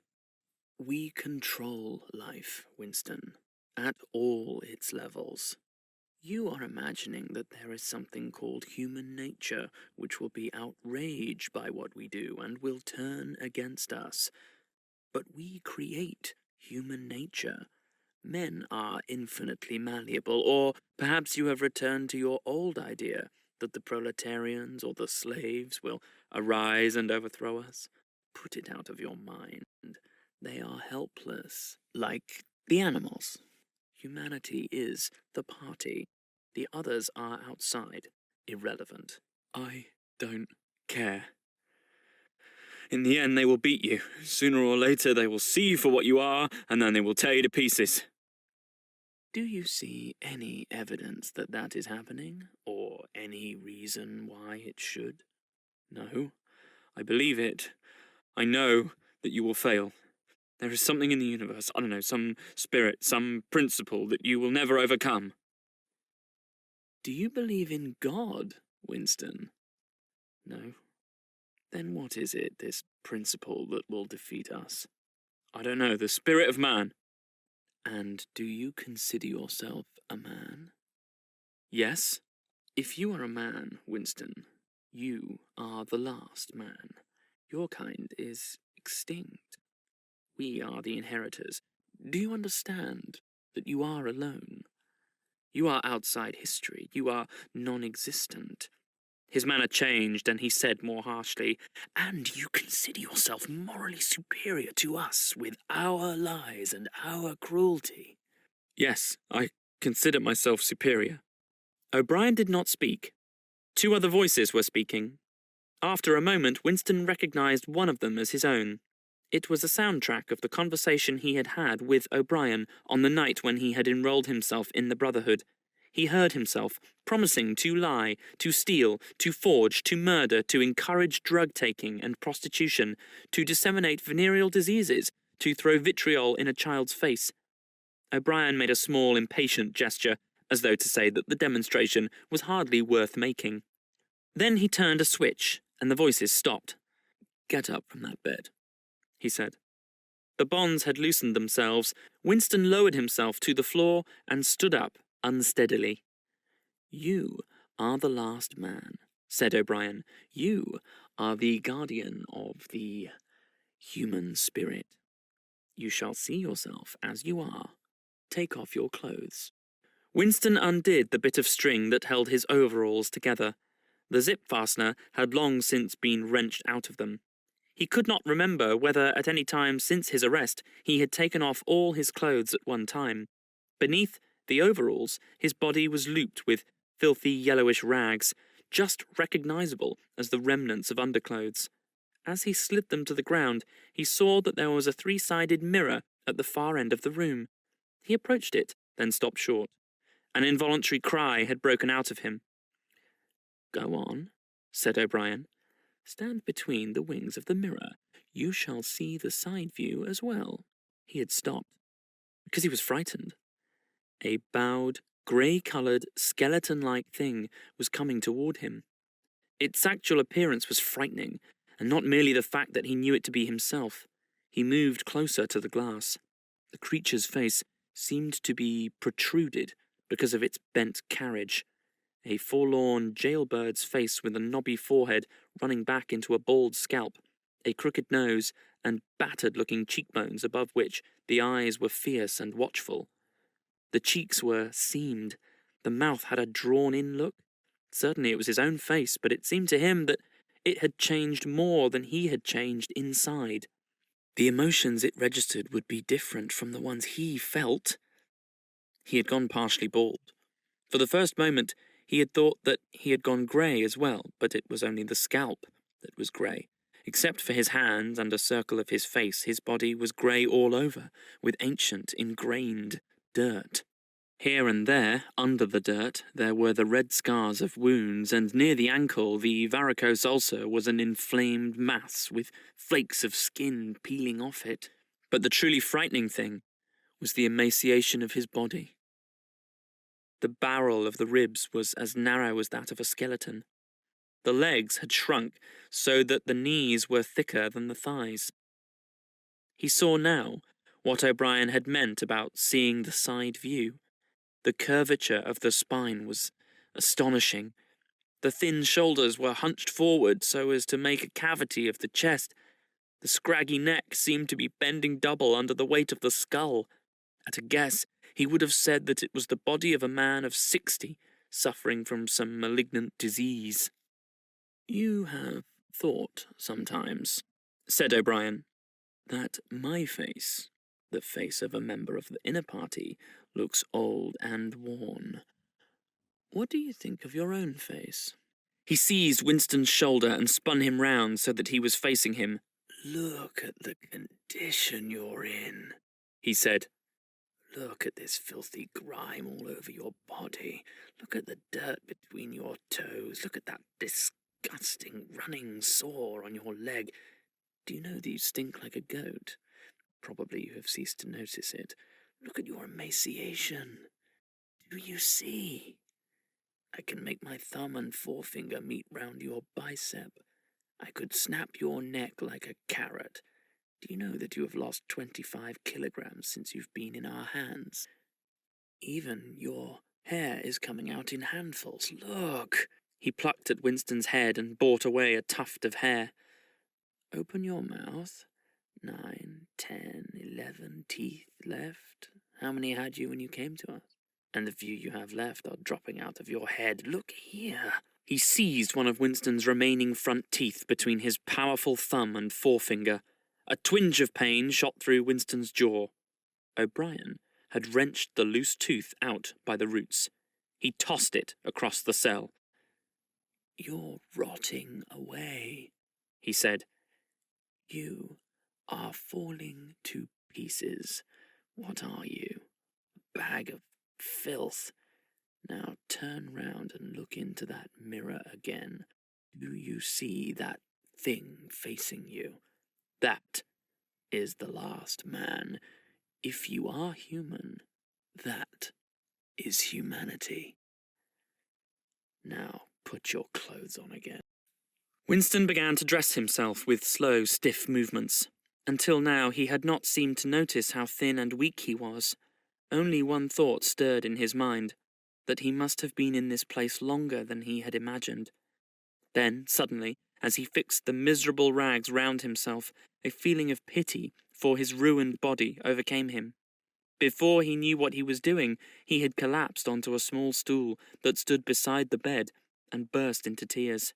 We control life, Winston, at all its levels. You are imagining that there is something called human nature, which will be outraged by what we do and will turn against us. But we create human nature. Men are infinitely malleable, or perhaps you have returned to your old idea that the proletarians or the slaves will arise and overthrow us. Put it out of your mind. They are helpless, like the animals. Humanity is the party. The others are outside, irrelevant. I don't care. In the end, they will beat you. Sooner or later, they will see you for what you are, and then they will tear you to pieces. Do you see any evidence that that is happening, or any reason why it should? No. I believe it. I know that you will fail. There is something in the universe, I don't know, some spirit, some principle that you will never overcome. Do you believe in God, Winston? No. Then what is it, this principle that will defeat us? I don't know, the spirit of man. And do you consider yourself a man? Yes. If you are a man, Winston, you are the last man. Your kind is extinct. We are the inheritors. Do you understand that you are alone? You are outside history. You are non-existent. His manner changed, and he said more harshly, "And you consider yourself morally superior to us with our lies and our cruelty?" Yes, I consider myself superior. O'Brien did not speak. Two other voices were speaking. After a moment, Winston recognized one of them as his own. It was a soundtrack of the conversation he had had with O'Brien on the night when he had enrolled himself in the Brotherhood. He heard himself promising to lie, to steal, to forge, to murder, to encourage drug-taking and prostitution, to disseminate venereal diseases, to throw vitriol in a child's face. O'Brien made a small, impatient gesture, as though to say that the demonstration was hardly worth making. Then he turned a switch, and the voices stopped. "Get up from that bed," he said. The bonds had loosened themselves. Winston lowered himself to the floor and stood up unsteadily. "You are the last man," said O'Brien. "You are the guardian of the human spirit. You shall see yourself as you are. Take off your clothes." Winston undid the bit of string that held his overalls together. The zip fastener had long since been wrenched out of them. He could not remember whether at any time since his arrest he had taken off all his clothes at one time. Beneath the overalls, his body was looped with filthy yellowish rags, just recognizable as the remnants of underclothes. As he slid them to the ground, he saw that there was a three-sided mirror at the far end of the room. He approached it, then stopped short. An involuntary cry had broken out of him. "Go on," said O'Brien. "Stand between the wings of the mirror. You shall see the side view as well." He had stopped, because he was frightened. A bowed, grey-coloured, skeleton-like thing was coming toward him. Its actual appearance was frightening, and not merely the fact that he knew it to be himself. He moved closer to the glass. The creature's face seemed to be protruded because of its bent carriage. A forlorn jailbird's face with a knobby forehead running back into a bald scalp, a crooked nose, and battered-looking cheekbones above which the eyes were fierce and watchful. The cheeks were seamed. The mouth had a drawn-in look. Certainly it was his own face, but it seemed to him that it had changed more than he had changed inside. The emotions it registered would be different from the ones he felt. He had gone partially bald. For the first moment, he had thought that he had gone grey as well, but it was only the scalp that was grey. Except for his hands and a circle of his face, his body was grey all over, with ancient, ingrained dirt. Here and there, under the dirt, there were the red scars of wounds, and near the ankle the varicose ulcer was an inflamed mass with flakes of skin peeling off it. But the truly frightening thing was the emaciation of his body. The barrel of the ribs was as narrow as that of a skeleton. The legs had shrunk so that the knees were thicker than the thighs. He saw now what O'Brien had meant about seeing the side view. The curvature of the spine was astonishing. The thin shoulders were hunched forward so as to make a cavity of the chest. The scraggy neck seemed to be bending double under the weight of the skull. At a guess, he would have said that it was the body of a man of 60, suffering from some malignant disease. "You have thought sometimes," said O'Brien, "that my face, the face of a member of the inner party, looks old and worn. What do you think of your own face?" He seized Winston's shoulder and spun him round so that he was facing him. "Look at the condition you're in," he said. "Look at this filthy grime all over your body. Look at the dirt between your toes. Look at that disgusting running sore on your leg. Do you know that you stink like a goat? Probably you have ceased to notice it. Look at your emaciation. Do you see? I can make my thumb and forefinger meet round your bicep. I could snap your neck like a carrot. Do you know that you have lost 25 kilograms since you've been in our hands? Even your hair is coming out in handfuls. Look! He plucked at Winston's head and brought away a tuft of hair. Open your mouth. 9, 10, 11 teeth left. How many had you when you came to us? And the few you have left are dropping out of your head. Look here. He seized one of Winston's remaining front teeth between his powerful thumb and forefinger. A twinge of pain shot through Winston's jaw. O'Brien had wrenched the loose tooth out by the roots. He tossed it across the cell. You're rotting away, he said. You are falling to pieces. What are you? A bag of filth. Now turn round and look into that mirror again. Do you see that thing facing you? That is the last man. If you are human, that is humanity. Now put your clothes on again. Winston began to dress himself with slow, stiff movements. Until now he had not seemed to notice how thin and weak he was. Only one thought stirred in his mind, that he must have been in this place longer than he had imagined. Then, suddenly, as he fixed the miserable rags round himself, a feeling of pity for his ruined body overcame him. Before he knew what he was doing, he had collapsed onto a small stool that stood beside the bed and burst into tears.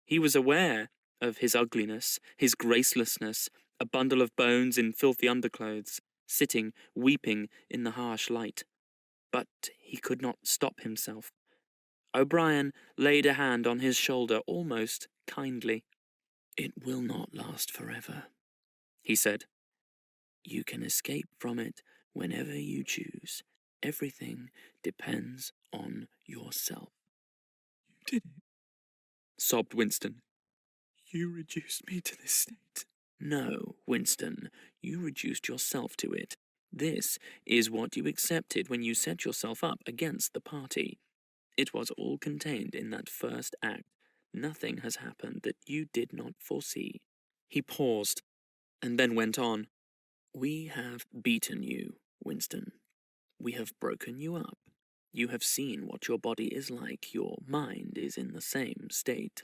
He was aware of his ugliness, his gracelessness, a bundle of bones in filthy underclothes, sitting, weeping in the harsh light. But he could not stop himself. O'Brien laid a hand on his shoulder almost kindly. It will not last forever, he said. You can escape from it whenever you choose. Everything depends on yourself. You did it, sobbed Winston. You reduced me to this state. No, Winston, you reduced yourself to it. This is what you accepted when you set yourself up against the party. It was all contained in that first act. Nothing has happened that you did not foresee. He paused, and then went on. We have beaten you, Winston. We have broken you up. You have seen what your body is like. Your mind is in the same state.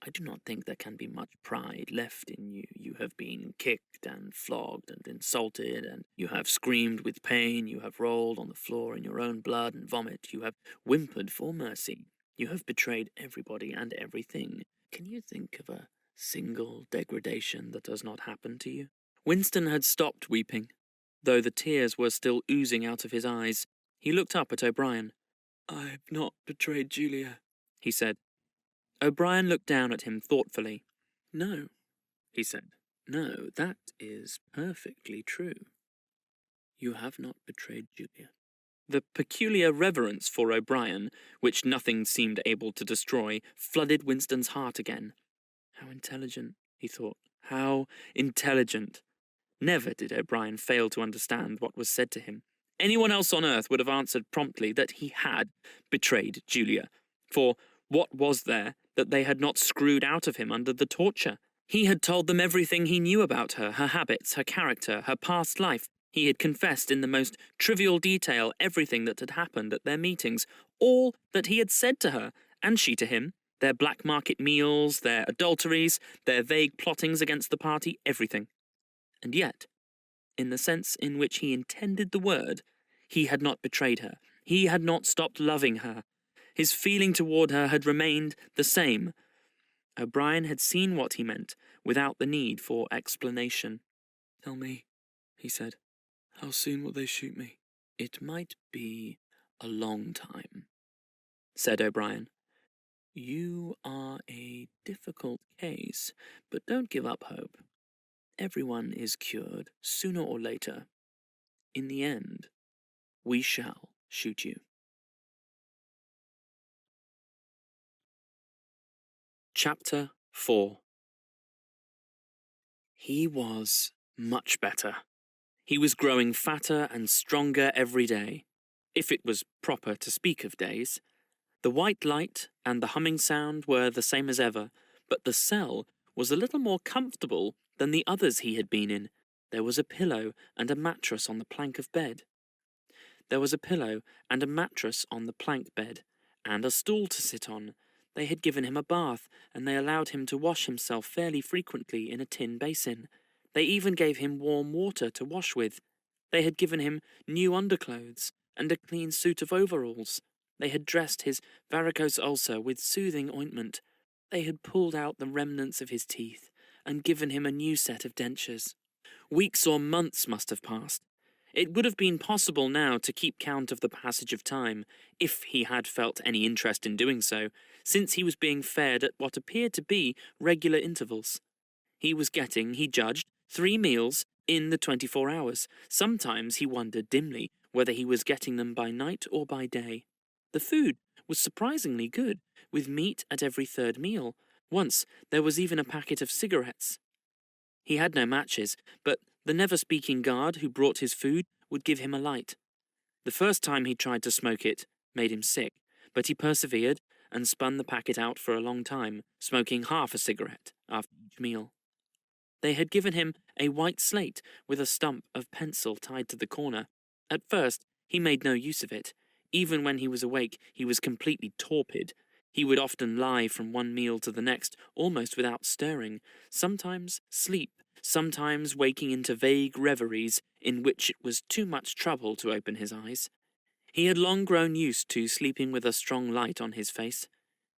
I do not think there can be much pride left in you. You have been kicked and flogged and insulted, and you have screamed with pain. You have rolled on the floor in your own blood and vomit. You have whimpered for mercy. You have betrayed everybody and everything. Can you think of a single degradation that has not happened to you? Winston had stopped weeping, though the tears were still oozing out of his eyes. He looked up at O'Brien. I've not betrayed Julia, he said. O'Brien looked down at him thoughtfully. No, he said. No, that is perfectly true. You have not betrayed Julia. The peculiar reverence for O'Brien, which nothing seemed able to destroy, flooded Winston's heart again. How intelligent, he thought. How intelligent. Never did O'Brien fail to understand what was said to him. Anyone else on earth would have answered promptly that he had betrayed Julia. For what was there that they had not screwed out of him under the torture? He had told them everything he knew about her, her habits, her character, her past life. He had confessed in the most trivial detail everything that had happened at their meetings, all that he had said to her, and she to him, their black market meals, their adulteries, their vague plottings against the party, everything. And yet, in the sense in which he intended the word, he had not betrayed her. He had not stopped loving her. His feeling toward her had remained the same. O'Brien had seen what he meant, without the need for explanation. Tell me, he said, how soon will they shoot me? It might be a long time, said O'Brien. You are a difficult case, but don't give up hope. Everyone is cured, sooner or later. In the end, we shall shoot you. Chapter 4. He was much better. He was growing fatter and stronger every day, if it was proper to speak of days. The white light and the humming sound were the same as ever, But the cell was a little more comfortable than the others he had been in. There was a pillow and a mattress on the plank of bed. There was a pillow and a mattress on the plank bed, and a stool to sit on. They had given him a bath, and they allowed him to wash himself fairly frequently in a tin basin. They even gave him warm water to wash with. They had given him new underclothes and a clean suit of overalls. They had dressed his varicose ulcer with soothing ointment. They had pulled out the remnants of his teeth and given him a new set of dentures. Weeks or months must have passed. It would have been possible now to keep count of the passage of time, if he had felt any interest in doing so, since he was being fed at what appeared to be regular intervals. He was getting, he judged, 3 meals in the 24 hours. Sometimes he wondered dimly whether he was getting them by night or by day. The food was surprisingly good, with meat at every 3rd meal. Once there was even a packet of cigarettes. He had no matches, but the never-speaking guard who brought his food would give him a light. The first time he tried to smoke it made him sick, but he persevered and spun the packet out for a long time, smoking half a cigarette after each meal. They had given him a white slate with a stump of pencil tied to the corner. At first, he made no use of it. Even when he was awake, he was completely torpid. He would often lie from one meal to the next, almost without stirring, sometimes sleep, sometimes waking into vague reveries in which it was too much trouble to open his eyes. He had long grown used to sleeping with a strong light on his face.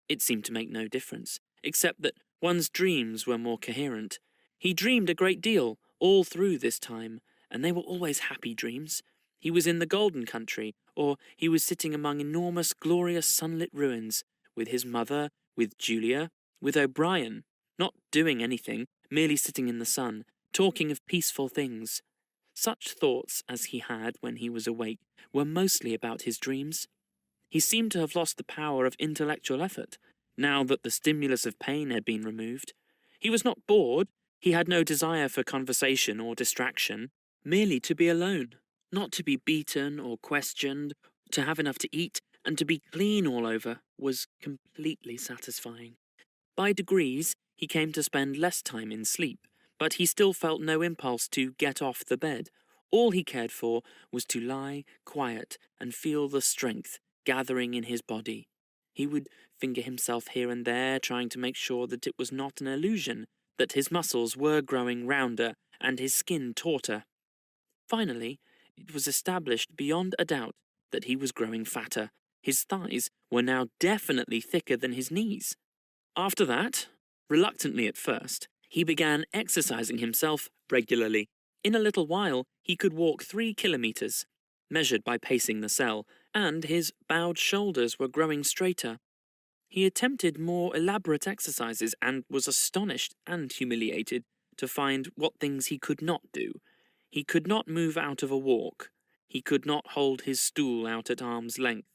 It seemed to make no difference, except that one's dreams were more coherent. He dreamed a great deal all through this time, and they were always happy dreams. He was in the Golden Country, or he was sitting among enormous, glorious sunlit ruins, with his mother, with Julia, with O'Brien, not doing anything, merely sitting in the sun, talking of peaceful things. Such thoughts as he had when he was awake were mostly about his dreams. He seemed to have lost the power of intellectual effort, now that the stimulus of pain had been removed. He was not bored. He had no desire for conversation or distraction, merely to be alone, not to be beaten or questioned, to have enough to eat, and to be clean all over was completely satisfying. By degrees, he came to spend less time in sleep, but he still felt no impulse to get off the bed. All he cared for was to lie quiet and feel the strength gathering in his body. He would finger himself here and there, trying to make sure that it was not an illusion, that his muscles were growing rounder and his skin tauter. Finally, it was established beyond a doubt that he was growing fatter. His thighs were now definitely thicker than his knees. After that, reluctantly at first, he began exercising himself regularly. In a little while, he could walk 3 kilometers, measured by pacing the cell, and his bowed shoulders were growing straighter. He attempted more elaborate exercises and was astonished and humiliated to find what things he could not do. He could not move out of a walk. He could not hold his stool out at arm's length.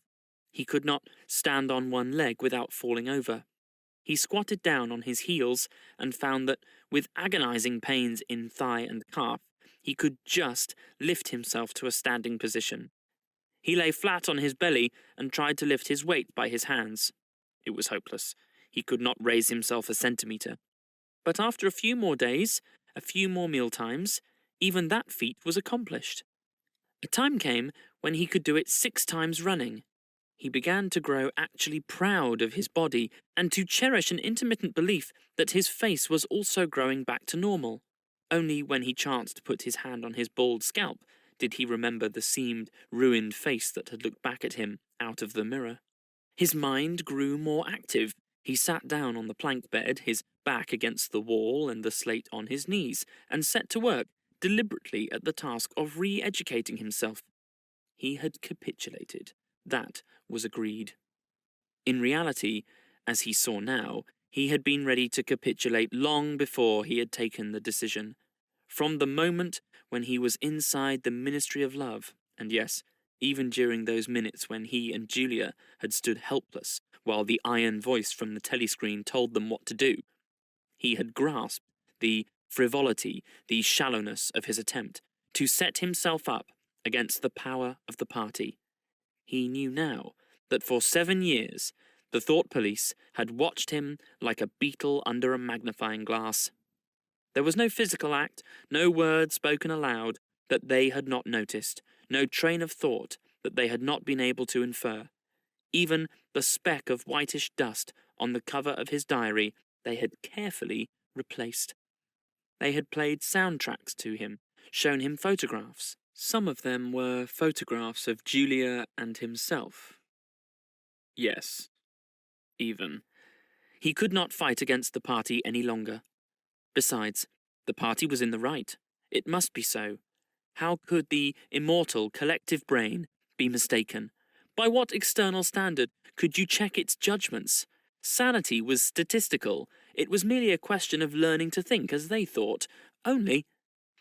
He could not stand on one leg without falling over. He squatted down on his heels and found that, with agonizing pains in thigh and calf, he could just lift himself to a standing position. He lay flat on his belly and tried to lift his weight by his hands. It was hopeless. He could not raise himself a centimetre. But after a few more days, a few more mealtimes, even that feat was accomplished. A time came when he could do it 6 times running. He began to grow actually proud of his body and to cherish an intermittent belief that his face was also growing back to normal. Only when he chanced to put his hand on his bald scalp did he remember the seamed, ruined face that had looked back at him out of the mirror. His mind grew more active. He sat down on the plank bed, his back against the wall and the slate on his knees, and set to work deliberately at the task of re-educating himself. He had capitulated. That was agreed. In reality, as he saw now, he had been ready to capitulate long before he had taken the decision. From the moment when he was inside the Ministry of Love, and yes, even during those minutes when he and Julia had stood helpless while the iron voice from the telescreen told them what to do, he had grasped the frivolity, the shallowness of his attempt to set himself up against the power of the party. He knew now that for 7 years The thought police had watched him like a beetle under a magnifying glass. There was no physical act, no word spoken aloud that they had not noticed, no train of thought that they had not been able to infer. Even the speck of whitish dust on the cover of his diary they had carefully replaced. They had played soundtracks to him, shown him photographs. Some of them were photographs of Julia and himself. Yes, even. He could not fight against the party any longer. Besides, the party was in the right. It must be so. How could the immortal collective brain be mistaken? By what external standard could you check its judgments? Sanity was statistical. It was merely a question of learning to think as they thought. Only,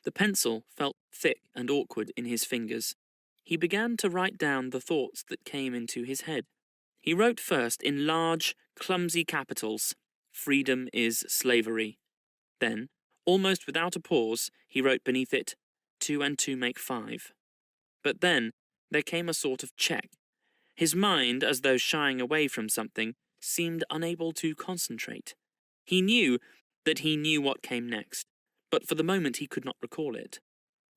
the pencil felt thick and awkward in his fingers. He began to write down the thoughts that came into his head. He wrote first in large, clumsy capitals, "Freedom is slavery." Then, almost without a pause, he wrote beneath it, "2 and 2 make 5. But then there came a sort of check. His mind, as though shying away from something, seemed unable to concentrate. He knew that he knew what came next, but for the moment he could not recall it.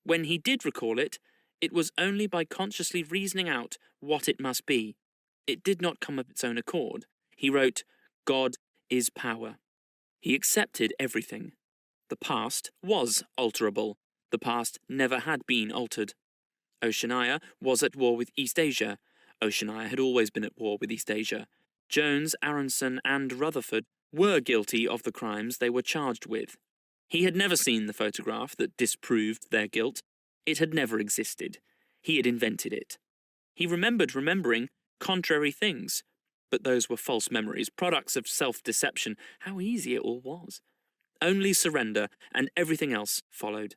When he did recall it, it was only by consciously reasoning out what it must be. It did not come of its own accord. He wrote, "God is power." He accepted everything. The past was alterable. The past never had been altered. Oceania was at war with East Asia. Oceania had always been at war with East Asia. Jones, Aronson, and Rutherford were guilty of the crimes they were charged with. He had never seen the photograph that disproved their guilt. It had never existed. He had invented it. He remembered remembering contrary things, but those were false memories, products of self-deception. How easy it all was. Only surrender, and everything else followed.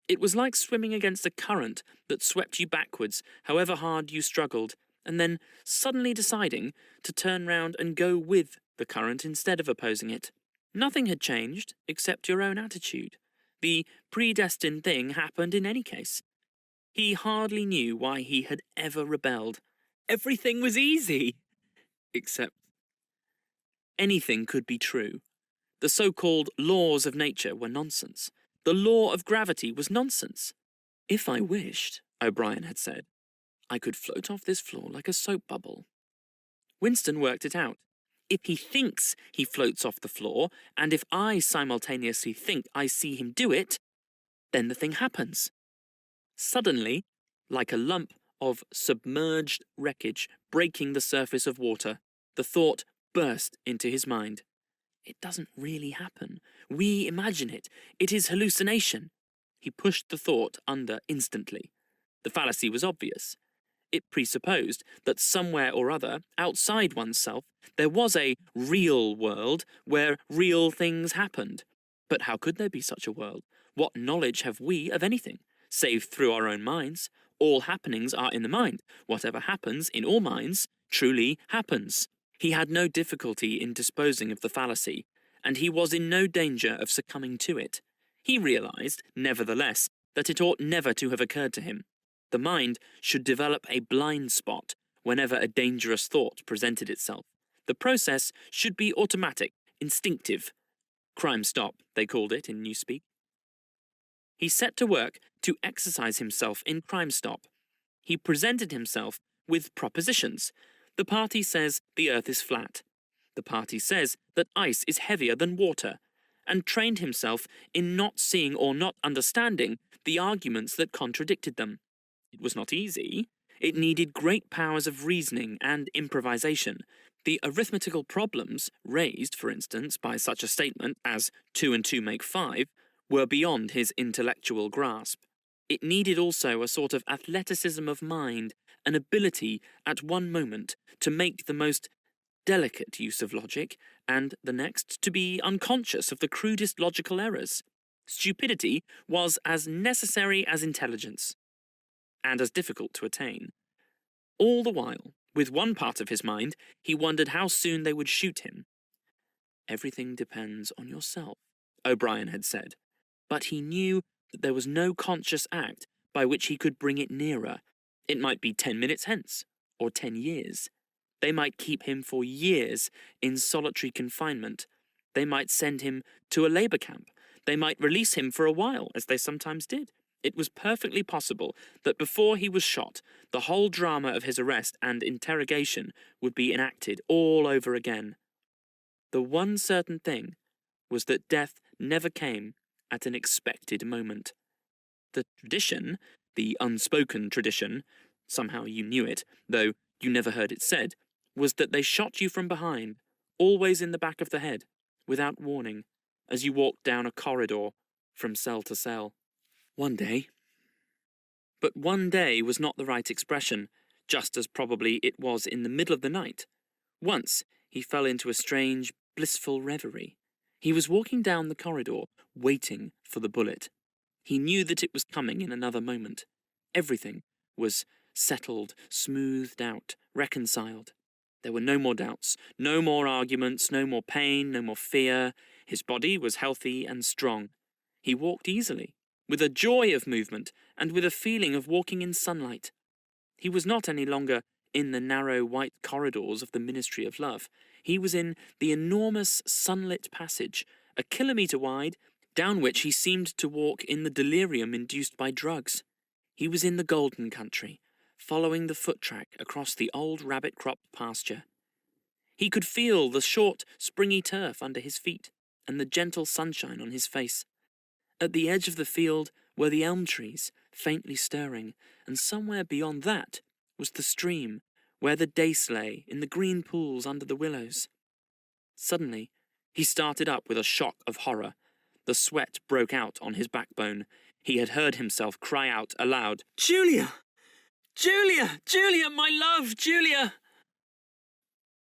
It was like swimming against a current that swept you backwards, however hard you struggled, and then suddenly deciding to turn round and go with the current instead of opposing it. Nothing had changed except your own attitude. The predestined thing happened in any case. He hardly knew why he had ever rebelled. Everything was easy! Except anything could be true. The so-called laws of nature were nonsense. The law of gravity was nonsense. "If I wished," O'Brien had said, "I could float off this floor like a soap bubble." Winston worked it out. If he thinks he floats off the floor, and if I simultaneously think I see him do it, then the thing happens. Suddenly, like a lump of submerged wreckage breaking the surface of water, the thought burst into his mind. It doesn't really happen. We imagine it. It is hallucination. He pushed the thought under instantly. The fallacy was obvious. It presupposed that somewhere or other, outside oneself, there was a real world where real things happened. But how could there be such a world? What knowledge have we of anything, save through our own minds? All happenings are in the mind. Whatever happens in all minds truly happens. He had no difficulty in disposing of the fallacy, and he was in no danger of succumbing to it. He realized, nevertheless, that it ought never to have occurred to him. The mind should develop a blind spot whenever a dangerous thought presented itself. The process should be automatic, instinctive. Crime stop, they called it in Newspeak. He set to work to exercise himself in crime stop. He presented himself with propositions. The party says the earth is flat. The party says that ice is heavier than water, and trained himself in not seeing or not understanding the arguments that contradicted them. It was not easy. It needed great powers of reasoning and improvisation. The arithmetical problems raised, for instance, by such a statement as 2 and 2 make 5 were beyond his intellectual grasp. It needed also a sort of athleticism of mind, an ability at one moment to make the most delicate use of logic, and the next to be unconscious of the crudest logical errors. Stupidity was as necessary as intelligence, and as difficult to attain. All the while, with one part of his mind, he wondered how soon they would shoot him. "Everything depends on yourself," O'Brien had said, but he knew that there was no conscious act by which he could bring it nearer. It might be 10 minutes hence, or 10 years. They might keep him for years in solitary confinement. They might send him to a labour camp. They might release him for a while, as they sometimes did. It was perfectly possible that before he was shot, the whole drama of his arrest and interrogation would be enacted all over again. The one certain thing was that death never came at an expected moment. The tradition, the unspoken tradition, somehow you knew it, though you never heard it said, was that they shot you from behind, always in the back of the head, without warning, as you walked down a corridor from cell to cell. One day. But one day was not the right expression, just as probably it was in the middle of the night. Once he fell into a strange, blissful reverie. He was walking down the corridor, waiting for the bullet. He knew that it was coming in another moment. Everything was settled, smoothed out, reconciled. There were no more doubts, no more arguments, no more pain, no more fear. His body was healthy and strong. He walked easily, with a joy of movement, and with a feeling of walking in sunlight. He was not any longer in the narrow white corridors of the Ministry of Love. He was in the enormous sunlit passage, a kilometre wide, down which he seemed to walk in the delirium induced by drugs. He was in the golden country, following the foot track across the old rabbit-cropped pasture. He could feel the short, springy turf under his feet, and the gentle sunshine on his face. At the edge of the field were the elm trees, faintly stirring, and somewhere beyond that was the stream, where the dace lay in the green pools under the willows. Suddenly, he started up with a shock of horror. The sweat broke out on his backbone. He had heard himself cry out aloud, "Julia! Julia! Julia, my love, Julia!"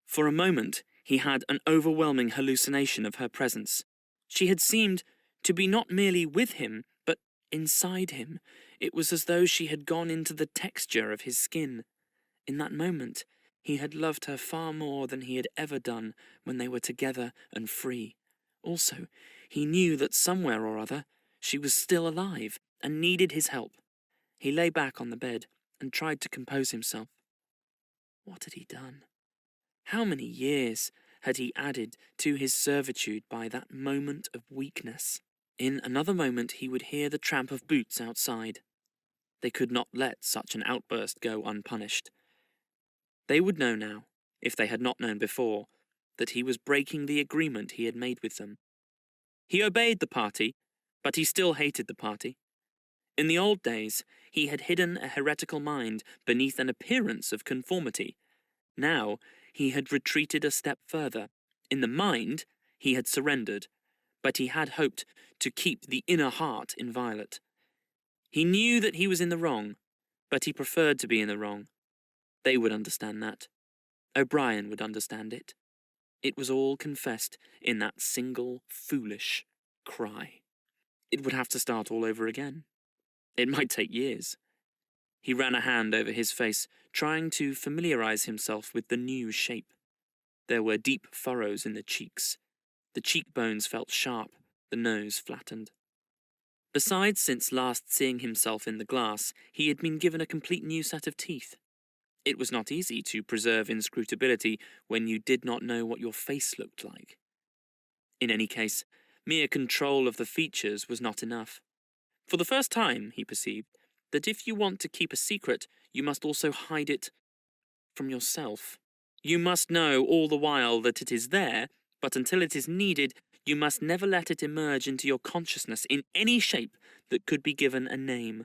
For a moment, he had an overwhelming hallucination of her presence. She had seemed to be not merely with him, but inside him. It was as though she had gone into the texture of his skin. In that moment, he had loved her far more than he had ever done when they were together and free. Also, he knew that somewhere or other she was still alive and needed his help. He lay back on the bed and tried to compose himself. What had he done? How many years had he added to his servitude by that moment of weakness? In another moment he would hear the tramp of boots outside. They could not let such an outburst go unpunished. They would know now, if they had not known before, that he was breaking the agreement he had made with them. He obeyed the party, but he still hated the party. In the old days, he had hidden a heretical mind beneath an appearance of conformity. Now, he had retreated a step further. In the mind, he had surrendered, but he had hoped to keep the inner heart inviolate. He knew that he was in the wrong, but he preferred to be in the wrong. They would understand that. O'Brien would understand it. It was all confessed in that single, foolish cry. It would have to start all over again. It might take years. He ran a hand over his face, trying to familiarize himself with the new shape. There were deep furrows in the cheeks. The cheekbones felt sharp, the nose flattened. Besides, since last seeing himself in the glass, he had been given a complete new set of teeth. It was not easy to preserve inscrutability when you did not know what your face looked like. In any case, mere control of the features was not enough. For the first time, he perceived that if you want to keep a secret, you must also hide it from yourself. You must know all the while that it is there, but until it is needed, you must never let it emerge into your consciousness in any shape that could be given a name.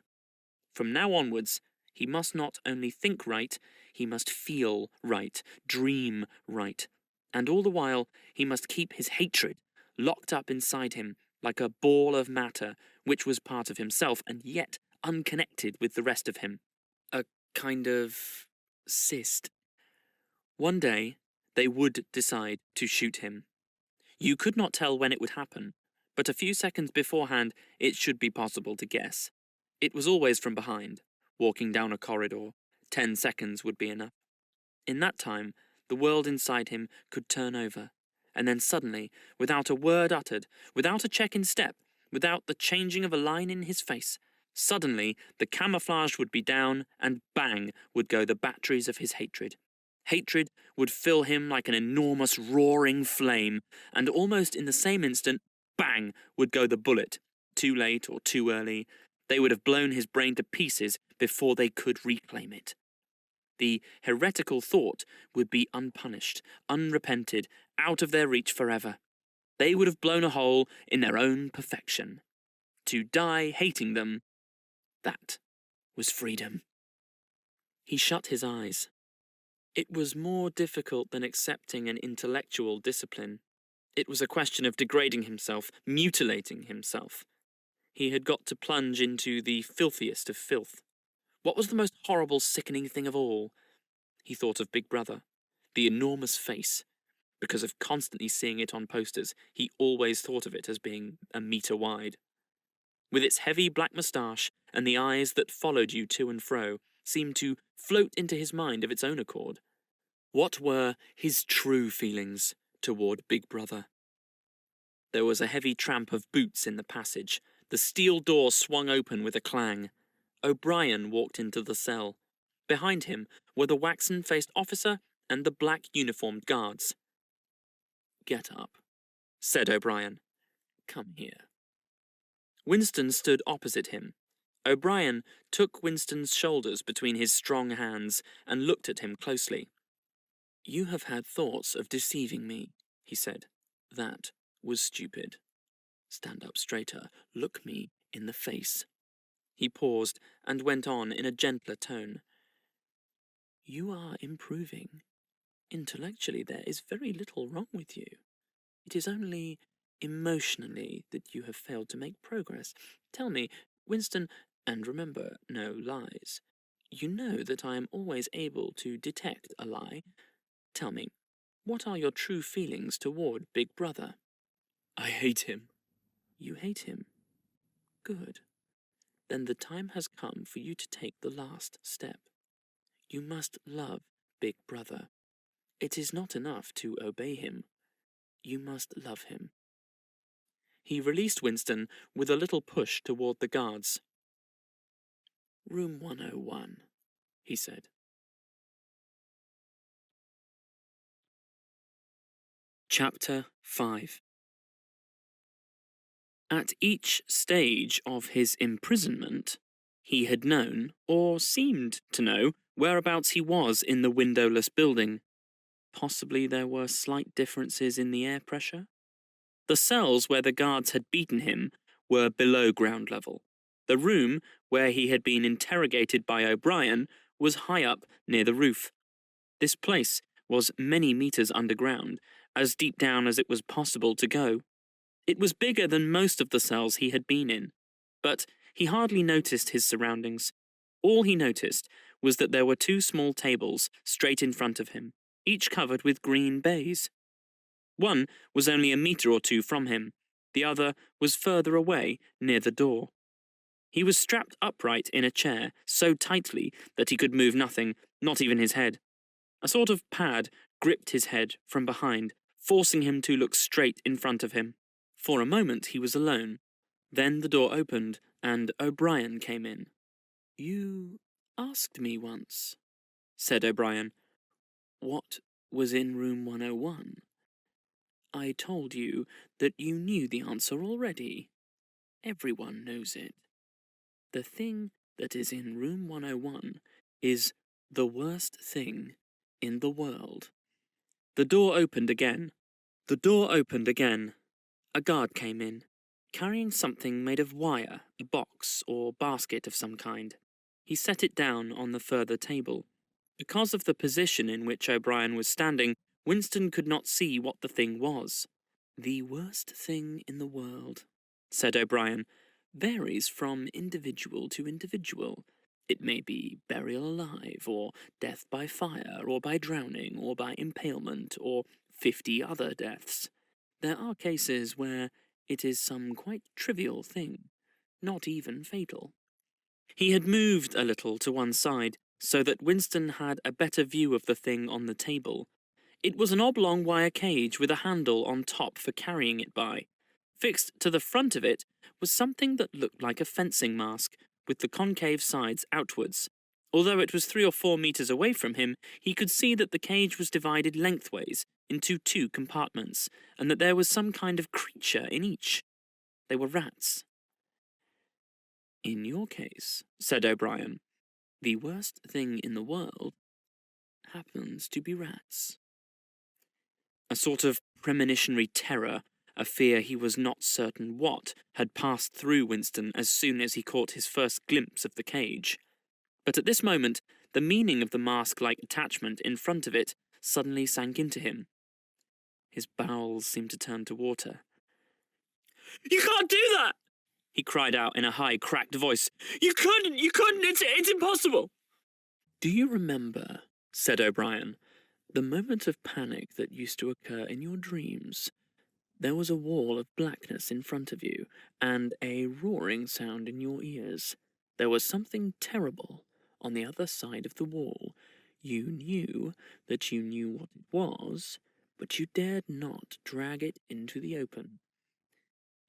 From now onwards, he must not only think right, he must feel right, dream right. And all the while, he must keep his hatred locked up inside him like a ball of matter which was part of himself and yet unconnected with the rest of him. A kind of cyst. One day, they would decide to shoot him. You could not tell when it would happen, but a few seconds beforehand it should be possible to guess. It was always from behind, walking down a corridor. 10 seconds would be enough. In that time, the world inside him could turn over, and then suddenly, without a word uttered, without a check in step, without the changing of a line in his face, suddenly the camouflage would be down, and bang would go the batteries of his hatred. Hatred would fill him like an enormous roaring flame, and almost in the same instant, bang, would go the bullet. Too late or too early, they would have blown his brain to pieces before they could reclaim it. The heretical thought would be unpunished, unrepented, out of their reach forever. They would have blown a hole in their own perfection. To die hating them, that was freedom. He shut his eyes. It was more difficult than accepting an intellectual discipline. It was a question of degrading himself, mutilating himself. He had got to plunge into the filthiest of filth. What was the most horrible, sickening thing of all? He thought of Big Brother, the enormous face. Because of constantly seeing it on posters, he always thought of it as being a metre wide. With its heavy black moustache and the eyes that followed you to and fro, seemed to float into his mind of its own accord. What were his true feelings toward Big Brother? There was a heavy tramp of boots in the passage. The steel door swung open with a clang. O'Brien walked into the cell. Behind him were the waxen-faced officer and the black-uniformed guards. "Get up," said O'Brien. "Come here." Winston stood opposite him. O'Brien took Winston's shoulders between his strong hands and looked at him closely. "You have had thoughts of deceiving me," he said. "That was stupid. Stand up straighter. Look me in the face." He paused and went on in a gentler tone. "You are improving. Intellectually, there is very little wrong with you. It is only emotionally that you have failed to make progress. Tell me, Winston, and remember, no lies. You know that I am always able to detect a lie. Tell me, what are your true feelings toward Big Brother?" "I hate him." "You hate him? Good. Then the time has come for you to take the last step. You must love Big Brother. It is not enough to obey him. You must love him." He released Winston with a little push toward the guards. "Room 101, he said. Chapter 5. At each stage of his imprisonment, he had known, or seemed to know, whereabouts he was in the windowless building. Possibly there were slight differences in the air pressure. The cells where the guards had beaten him were below ground level. The room where he had been interrogated by O'Brien was high up near the roof. This place was many meters underground, as deep down as it was possible to go. It was bigger than most of the cells he had been in, but he hardly noticed his surroundings. All he noticed was that there were two small tables straight in front of him, each covered with green baize. One was only a meter or two from him, the other was further away, near the door. He was strapped upright in a chair, so tightly that he could move nothing, not even his head. A sort of pad gripped his head from behind, forcing him to look straight in front of him. For a moment he was alone. Then the door opened, and O'Brien came in. "You asked me once," said O'Brien, "what was in room 101. I told you that you knew the answer already. Everyone knows it. The thing that is in room 101 is the worst thing in the world." The door opened again. A guard came in, carrying something made of wire, a box or basket of some kind. He set it down on the further table. Because of the position in which O'Brien was standing, Winston could not see what the thing was. "The worst thing in the world," said O'Brien, "varies from individual to individual. It may be burial alive, or death by fire, or by drowning, or by impalement, or 50 other deaths. There are cases where it is some quite trivial thing, not even fatal." He had moved a little to one side, so that Winston had a better view of the thing on the table. It was an oblong wire cage with a handle on top for carrying it by. Fixed to the front of it was something that looked like a fencing mask, with the concave sides outwards. Although it was 3 or 4 meters away from him, he could see that the cage was divided lengthways into 2 compartments, and that there was some kind of creature in each. They were rats. "In your case," said O'Brien, "the worst thing in the world happens to be rats." A sort of premonitionary terror, a fear he was not certain what, had passed through Winston as soon as he caught his first glimpse of the cage. But at this moment, the meaning of the mask-like attachment in front of it suddenly sank into him. His bowels seemed to turn to water. "You can't do that!" he cried out in a high, cracked voice. You couldn't, it's impossible!" "Do you remember," said O'Brien, "the moment of panic that used to occur in your dreams? There was a wall of blackness in front of you, and a roaring sound in your ears. There was something terrible on the other side of the wall. You knew that you knew what it was, but you dared not drag it into the open.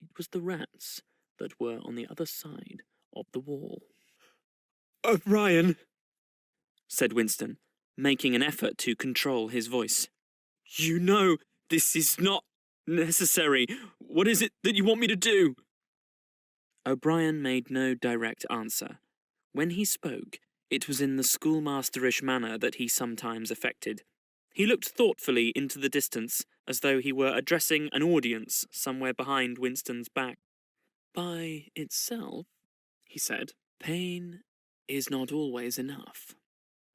It was the rats that were on the other side of the wall." "O'Brien," said Winston, making an effort to control his voice. "You know this is not necessary. What is it that you want me to do?" O'Brien made no direct answer. When he spoke, it was in the schoolmasterish manner that he sometimes affected. He looked thoughtfully into the distance, as though he were addressing an audience somewhere behind Winston's back. "By itself," he said, "pain is not always enough.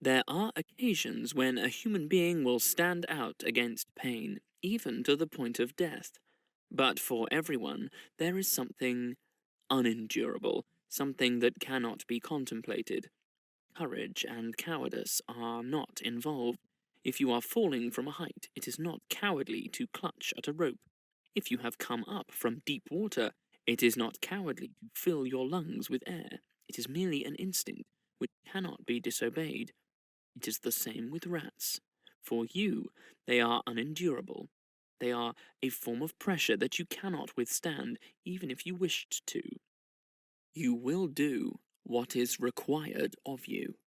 There are occasions when a human being will stand out against pain, even to the point of death. But for everyone, there is something unendurable, something that cannot be contemplated. Courage and cowardice are not involved. If you are falling from a height, it is not cowardly to clutch at a rope. If you have come up from deep water, it is not cowardly to fill your lungs with air. It is merely an instinct which cannot be disobeyed. It is the same with rats. For you, they are unendurable. They are a form of pressure that you cannot withstand, even if you wished to. You will do what is required of you."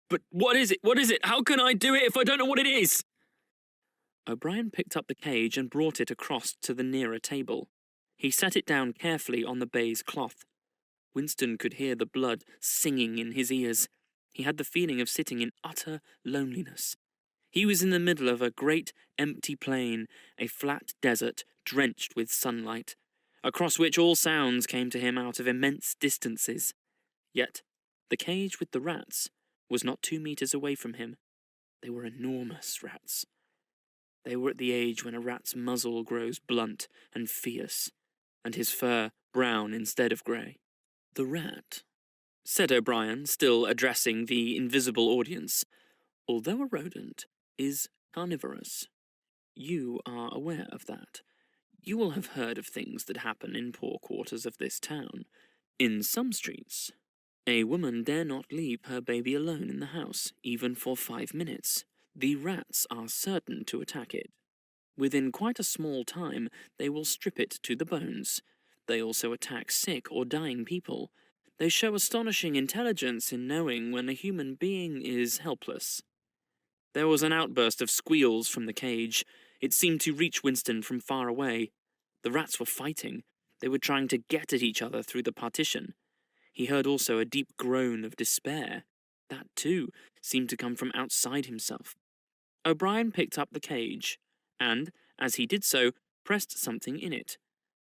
"But what is it? What is it? How can I do it if I don't know what it is?" O'Brien picked up the cage and brought it across to the nearer table. He set it down carefully on the baize cloth. Winston could hear the blood singing in his ears. He had the feeling of sitting in utter loneliness. He was in the middle of a great empty plain, a flat desert drenched with sunlight, across which all sounds came to him out of immense distances. Yet the cage with the rats was not 2 meters away from him. They were enormous rats. They were at the age when a rat's muzzle grows blunt and fierce, and his fur brown instead of grey. "The rat," said O'Brien, still addressing the invisible audience, "although a rodent, is carnivorous. You are aware of that. You will have heard of things that happen in poor quarters of this town. In some streets, a woman dare not leave her baby alone in the house, even for 5 minutes. The rats are certain to attack it. Within quite a small time, they will strip it to the bones. They also attack sick or dying people. They show astonishing intelligence in knowing when a human being is helpless." There was an outburst of squeals from the cage. It seemed to reach Winston from far away. The rats were fighting. They were trying to get at each other through the partition. He heard also a deep groan of despair. That, too, seemed to come from outside himself. O'Brien picked up the cage, and, as he did so, pressed something in it.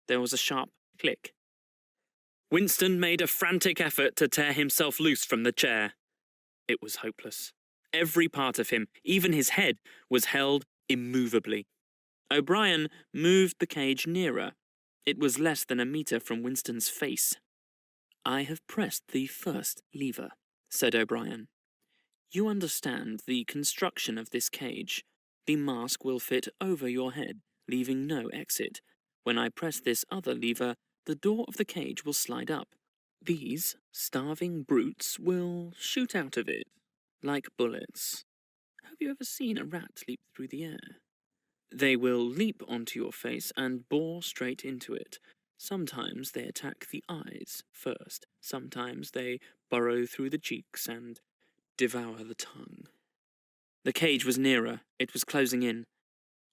There was a sharp click. Winston made a frantic effort to tear himself loose from the chair. It was hopeless. Every part of him, even his head, was held immovably. O'Brien moved the cage nearer. It was less than a meter from Winston's face. "I have pressed the first lever," said O'Brien. "You understand the construction of this cage. The mask will fit over your head, leaving no exit. When I press this other lever, the door of the cage will slide up. These starving brutes will shoot out of it, like bullets. Have you ever seen a rat leap through the air? They will leap onto your face and bore straight into it. Sometimes they attack the eyes first. Sometimes they burrow through the cheeks and devour the tongue. The cage was nearer. It was closing in.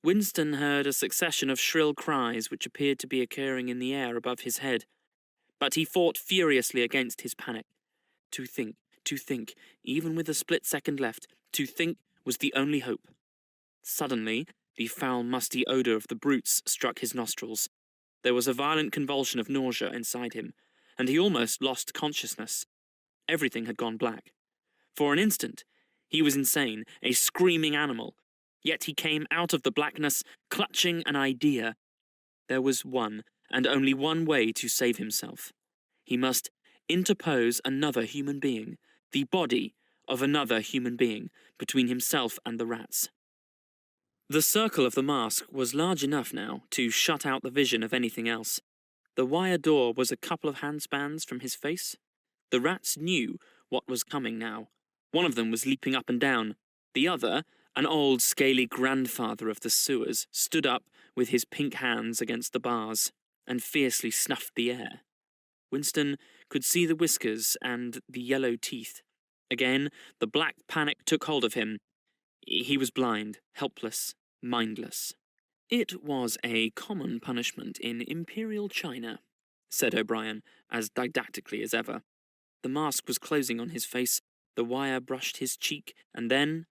Winston heard a succession of shrill cries which appeared to be occurring in the air above his head. But he fought furiously against his panic. To think, even with a split second left, to think was the only hope. Suddenly, the foul, musty odour of the brutes struck his nostrils. There was a violent convulsion of nausea inside him, and he almost lost consciousness. Everything had gone black. For an instant, he was insane, a screaming animal. Yet he came out of the blackness, clutching an idea. There was one, and only one way to save himself. He must interpose another human being, the body of another human being, between himself and the rats. The circle of the mask was large enough now to shut out the vision of anything else. The wire door was a couple of handspans from his face. The rats knew what was coming now. One of them was leaping up and down. The other, an old, scaly grandfather of the sewers, stood up with his pink hands against the bars and fiercely snuffed the air. Winston could see the whiskers and the yellow teeth. Again, the black panic took hold of him. He was blind, helpless, mindless. "It was a common punishment in Imperial China," said O'Brien, as didactically as ever. The mask was closing on his face, the wire brushed his cheek, and then...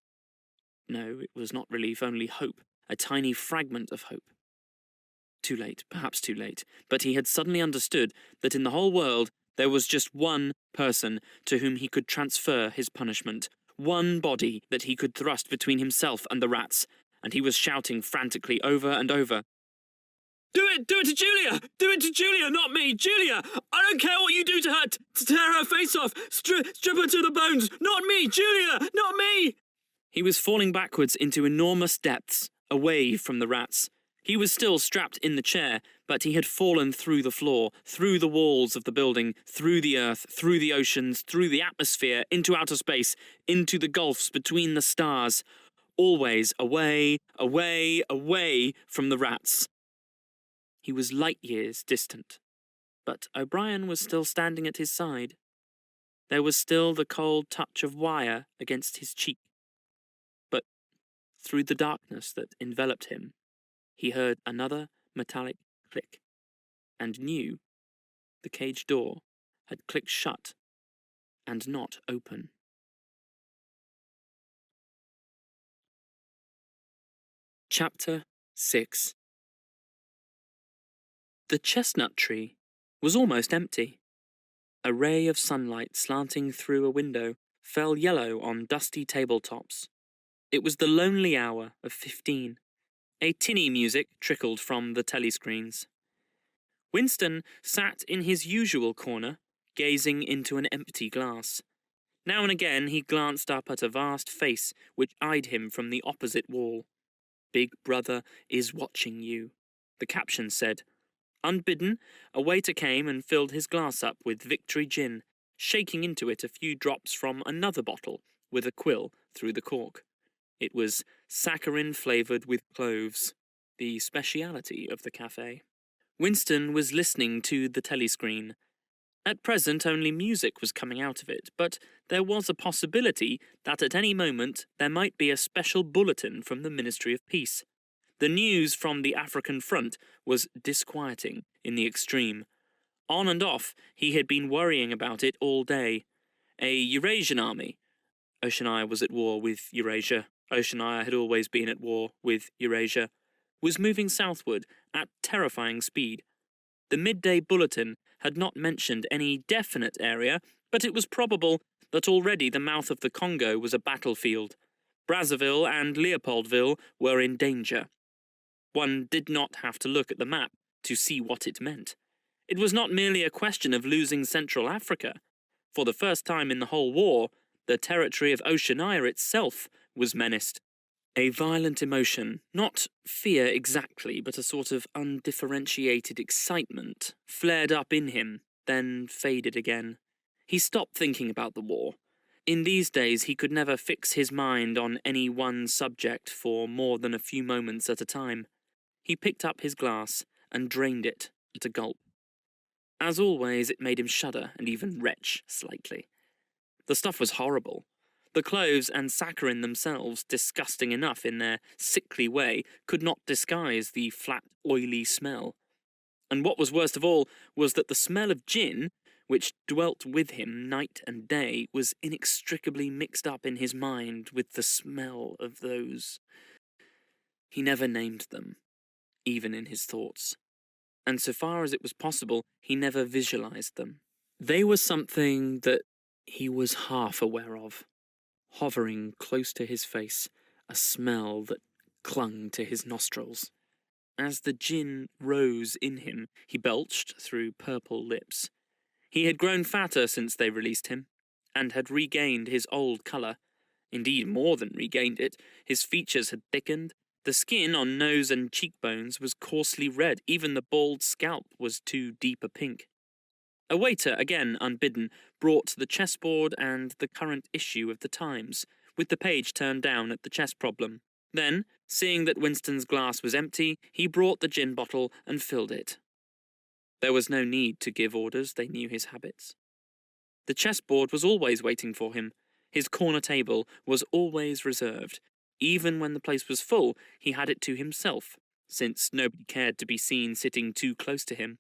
No, it was not relief, only hope, a tiny fragment of hope. Too late, perhaps too late, but he had suddenly understood that in the whole world there was just one person to whom he could transfer his punishment, one body that he could thrust between himself and the rats, and he was shouting frantically over and over. Do it to Julia! Do it to Julia, not me! Julia! I don't care what you do to her! To tear her face off! Strip her to the bones! Not me! Julia! Not me! He was falling backwards into enormous depths, away from the rats. He was still strapped in the chair, but he had fallen through the floor, through the walls of the building, through the earth, through the oceans, through the atmosphere, into outer space, into the gulfs between the stars. Always away, away, away from the rats. He was light years distant, but O'Brien was still standing at his side. There was still the cold touch of wire against his cheek. But through the darkness that enveloped him, he heard another metallic click, and knew the cage door had clicked shut and not open. Chapter 6. The chestnut tree was almost empty. A ray of sunlight slanting through a window fell yellow on dusty tabletops. It was the lonely hour of 15. A tinny music trickled from the telescreens. Winston sat in his usual corner, gazing into an empty glass. Now and again he glanced up at a vast face which eyed him from the opposite wall. "Big Brother is watching you," the caption said. Unbidden, a waiter came and filled his glass up with Victory gin, shaking into it a few drops from another bottle with a quill through the cork. It was saccharin flavoured with cloves, the speciality of the cafe. Winston was listening to the telescreen. At present only music was coming out of it, but there was a possibility that at any moment there might be a special bulletin from the Ministry of Peace. The news from the African front was disquieting in the extreme. On and off, he had been worrying about it all day. A Eurasian army. Oceania was at war with Eurasia. Oceania had always been at war with Eurasia. Was moving southward at terrifying speed. The midday bulletin had not mentioned any definite area, but it was probable that already the mouth of the Congo was a battlefield. Brazzaville and Leopoldville were in danger. One did not have to look at the map to see what it meant. It was not merely a question of losing Central Africa. For the first time in the whole war, the territory of Oceania itself was menaced. A violent emotion, not fear exactly, but a sort of undifferentiated excitement, flared up in him, then faded again. He stopped thinking about the war. In these days he could never fix his mind on any one subject for more than a few moments at a time. He picked up his glass and drained it at a gulp. As always, it made him shudder and even retch slightly. The stuff was horrible. The clothes and saccharin themselves, disgusting enough in their sickly way, could not disguise the flat, oily smell. And what was worst of all was that the smell of gin, which dwelt with him night and day, was inextricably mixed up in his mind with the smell of those. He never named them, even in his thoughts. And so far as it was possible, he never visualized them. They were something that he was half aware of, hovering close to his face, a smell that clung to his nostrils. As the gin rose in him, he belched through purple lips. He had grown fatter since they released him, and had regained his old colour. Indeed, more than regained it. His features had thickened. The skin on nose and cheekbones was coarsely red. Even the bald scalp was too deep a pink. A waiter, again unbidden, brought the chessboard and the current issue of the Times, with the page turned down at the chess problem. Then, seeing that Winston's glass was empty, he brought the gin bottle and filled it. There was no need to give orders, they knew his habits. The chessboard was always waiting for him. His corner table was always reserved. Even when the place was full, he had it to himself, since nobody cared to be seen sitting too close to him.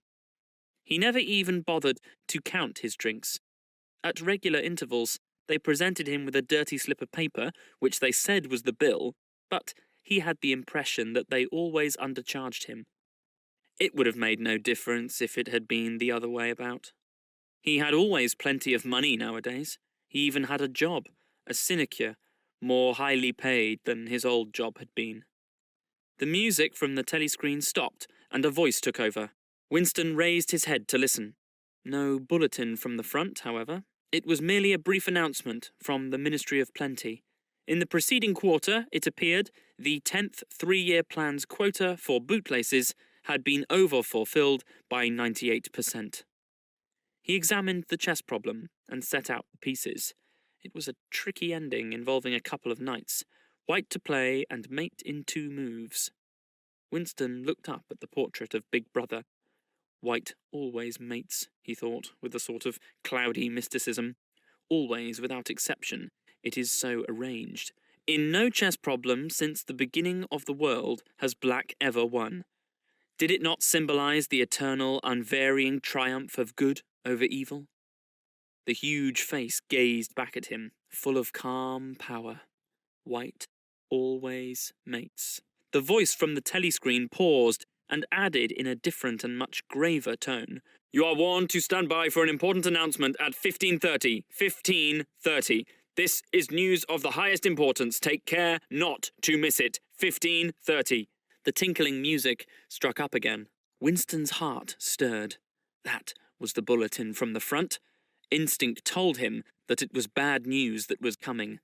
He never even bothered to count his drinks. At regular intervals, they presented him with a dirty slip of paper, which they said was the bill, but he had the impression that they always undercharged him. It would have made no difference if it had been the other way about. He had always plenty of money nowadays. He even had a job, a sinecure, more highly paid than his old job had been. The music from the telescreen stopped, and a voice took over. Winston raised his head to listen. No bulletin from the front, however. It was merely a brief announcement from the Ministry of Plenty. In the preceding quarter, it appeared, the 10th three-year plan's quota for bootlaces had been over-fulfilled by 98%. He examined the chess problem and set out the pieces. It was a tricky ending involving a couple of knights, white to play and mate in 2 moves. Winston looked up at the portrait of Big Brother. White always mates, he thought, with a sort of cloudy mysticism. Always, without exception, it is so arranged. In no chess problem since the beginning of the world has black ever won. Did it not symbolize the eternal, unvarying triumph of good over evil? The huge face gazed back at him, full of calm power. White always mates. The voice from the telescreen paused and added in a different and much graver tone, "You are warned to stand by for an important announcement at 15:30. 15:30. This is news of the highest importance. Take care not to miss it. 15:30. The tinkling music struck up again. Winston's heart stirred. That was the bulletin from the front. Instinct told him that it was bad news that was coming.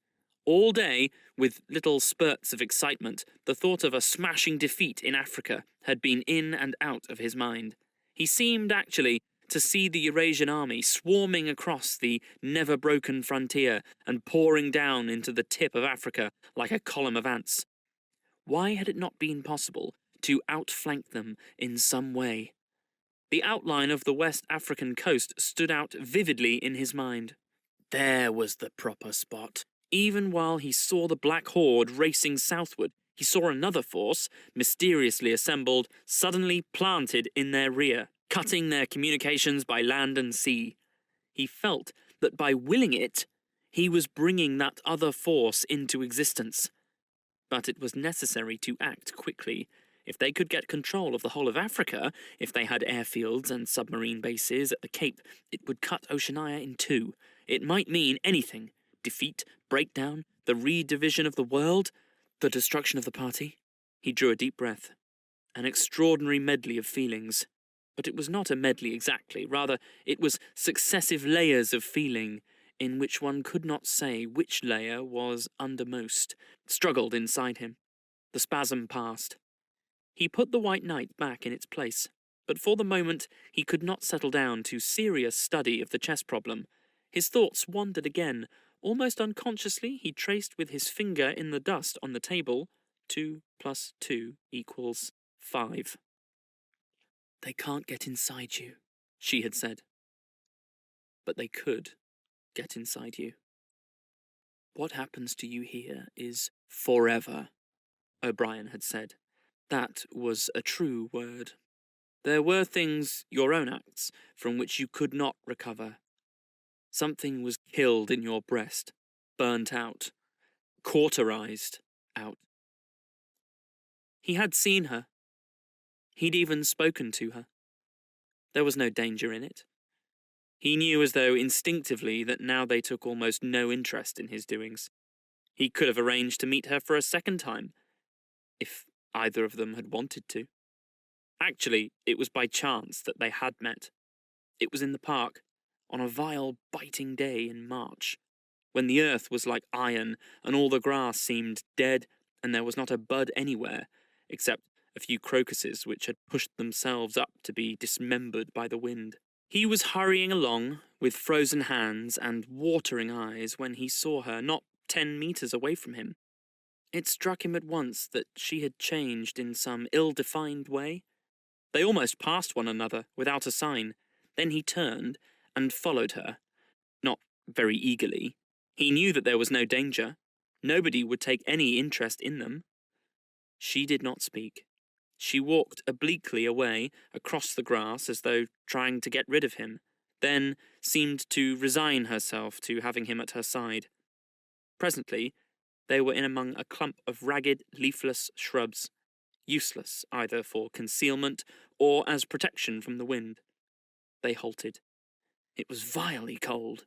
All day, with little spurts of excitement, the thought of a smashing defeat in Africa had been in and out of his mind. He seemed, actually, to see the Eurasian army swarming across the never-broken frontier and pouring down into the tip of Africa like a column of ants. Why had it not been possible to outflank them in some way? The outline of the West African coast stood out vividly in his mind. There was the proper spot. Even while he saw the black horde racing southward, he saw another force, mysteriously assembled, suddenly planted in their rear, cutting their communications by land and sea. He felt that by willing it, he was bringing that other force into existence. But it was necessary to act quickly. If they could get control of the whole of Africa, if they had airfields and submarine bases at the Cape, it would cut Oceania in 2. It might mean anything. Defeat, breakdown, the redivision of the world, the destruction of the party. He drew a deep breath. An extraordinary medley of feelings. But it was not a medley exactly. Rather, it was successive layers of feeling, in which one could not say which layer was undermost, struggled inside him. The spasm passed. He put the white knight back in its place, but for the moment he could not settle down to serious study of the chess problem. His thoughts wandered again. Almost unconsciously he traced with his finger in the dust on the table, 2 + 2 = 5. "They can't get inside you," she had said. But they could get inside you. What happens to you here is forever, O'Brien had said. That was a true word. There were things, your own acts, from which you could not recover. Something was killed in your breast, burnt out, cauterized out. He had seen her. He'd even spoken to her. There was no danger in it. He knew as though instinctively that now they took almost no interest in his doings. He could have arranged to meet her for a second time, if either of them had wanted to. Actually, it was by chance that they had met. It was in the park, on a vile, biting day in March, when the earth was like iron and all the grass seemed dead and there was not a bud anywhere, except a few crocuses which had pushed themselves up to be dismembered by the wind. He was hurrying along with frozen hands and watering eyes when he saw her not 10 meters away from him. It struck him at once that she had changed in some ill-defined way. They almost passed one another without a sign. Then he turned and followed her, not very eagerly. He knew that there was no danger. Nobody would take any interest in them. She did not speak. She walked obliquely away across the grass as though trying to get rid of him, then seemed to resign herself to having him at her side. Presently, they were in among a clump of ragged, leafless shrubs, useless either for concealment or as protection from the wind. They halted. It was vilely cold.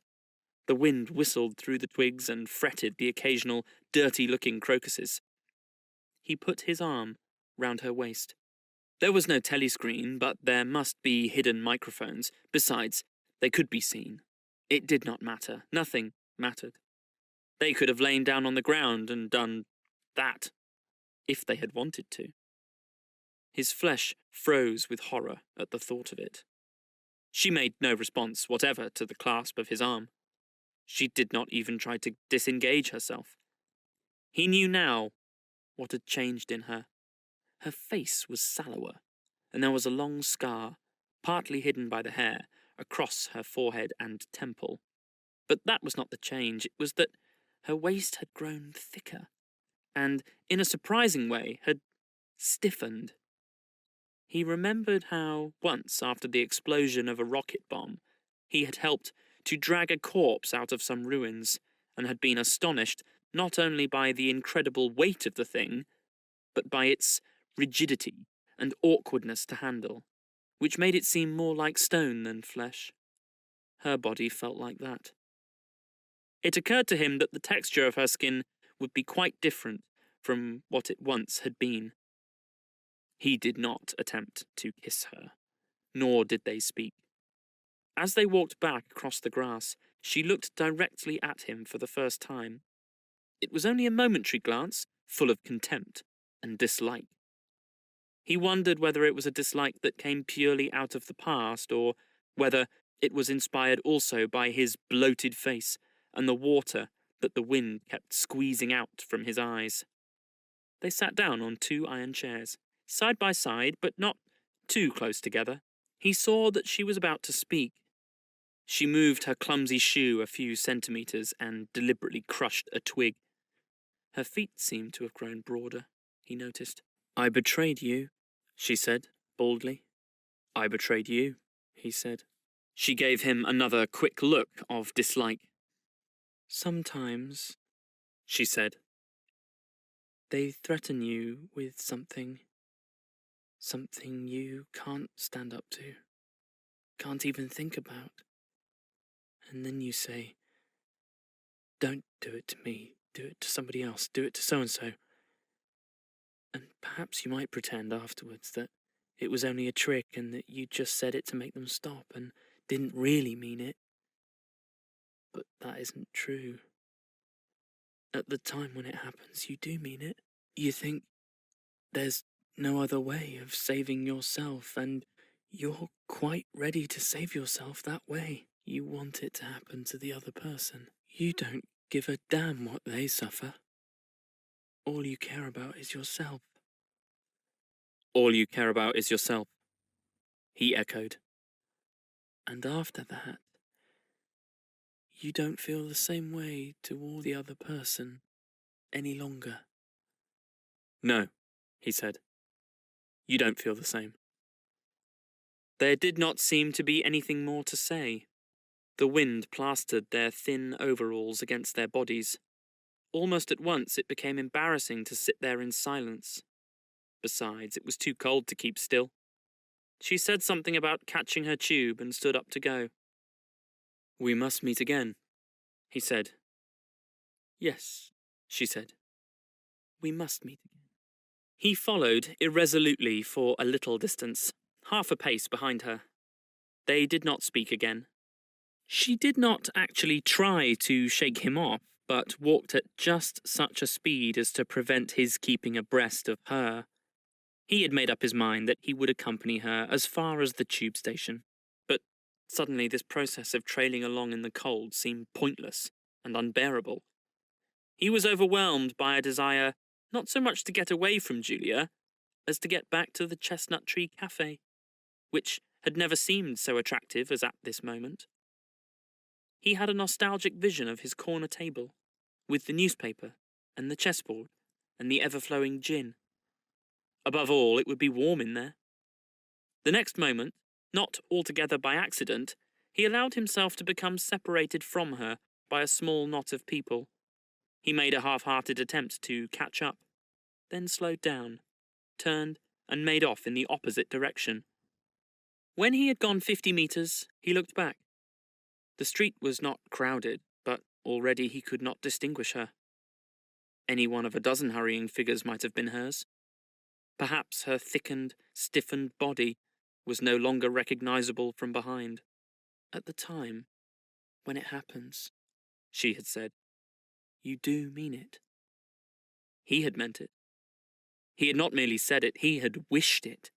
The wind whistled through the twigs and fretted the occasional dirty-looking crocuses. He put his arm round her waist. There was no telescreen, but there must be hidden microphones. Besides, they could be seen. It did not matter. Nothing mattered. They could have lain down on the ground and done that, if they had wanted to. His flesh froze with horror at the thought of it. She made no response whatever to the clasp of his arm. She did not even try to disengage herself. He knew now what had changed in her. Her face was sallower, and there was a long scar, partly hidden by the hair, across her forehead and temple. But that was not the change. It was that her waist had grown thicker, and, in a surprising way, had stiffened. He remembered how, once after the explosion of a rocket bomb, he had helped to drag a corpse out of some ruins, and had been astonished not only by the incredible weight of the thing, but by its rigidity and awkwardness to handle, which made it seem more like stone than flesh. Her body felt like that. It occurred to him that the texture of her skin would be quite different from what it once had been. He did not attempt to kiss her, nor did they speak. As they walked back across the grass, she looked directly at him for the first time. It was only a momentary glance, full of contempt and dislike. He wondered whether it was a dislike that came purely out of the past, or whether it was inspired also by his bloated face and the water that the wind kept squeezing out from his eyes. They sat down on 2 iron chairs, side by side, but not too close together. He saw that she was about to speak. She moved her clumsy shoe a few centimetres and deliberately crushed a twig. Her feet seemed to have grown broader, he noticed. "I betrayed you," she said, baldly. "I betrayed you," he said. She gave him another quick look of dislike. "Sometimes," she said, "they threaten you with something you can't stand up to, can't even think about. And then you say, 'Don't do it to me, do it to somebody else, do it to so-and-so.' And perhaps you might pretend afterwards that it was only a trick and that you just said it to make them stop and didn't really mean it. But that isn't true. At the time when it happens, you do mean it. You think there's no other way of saving yourself, and you're quite ready to save yourself that way. You want it to happen to the other person. You don't give a damn what they suffer. All you care about is yourself." "All you care about is yourself," he echoed. "And after that, You don't feel the same way toward the other person any longer. No, he said. You don't feel the same. There did not seem to be anything more to say. The wind plastered their thin overalls against their bodies. Almost at once it became embarrassing to sit there in silence. Besides, it was too cold to keep still. She said something about catching her tube and stood up to go. We must meet again, he said. Yes, she said. We must meet again. He followed irresolutely for a little distance, half a pace behind her. They did not speak again. She did not actually try to shake him off, but walked at just such a speed as to prevent his keeping abreast of her. He had made up his mind that he would accompany her as far as the tube station. But suddenly this process of trailing along in the cold seemed pointless and unbearable. He was overwhelmed by a desire not so much to get away from Julia as to get back to the Chestnut Tree Cafe, which had never seemed so attractive as at this moment. He had a nostalgic vision of his corner table, with the newspaper and the chessboard and the ever-flowing gin. Above all, it would be warm in there. The next moment, not altogether by accident, he allowed himself to become separated from her by a small knot of people. He made a half-hearted attempt to catch up, then slowed down, turned, and made off in the opposite direction. When he had gone 50 meters, he looked back. The street was not crowded, but already he could not distinguish her. Any one of a dozen hurrying figures might have been hers. Perhaps her thickened, stiffened body was no longer recognizable from behind. At the time, when it happens, she had said, you do mean it. He had meant it. He had not merely said it, he had wished it.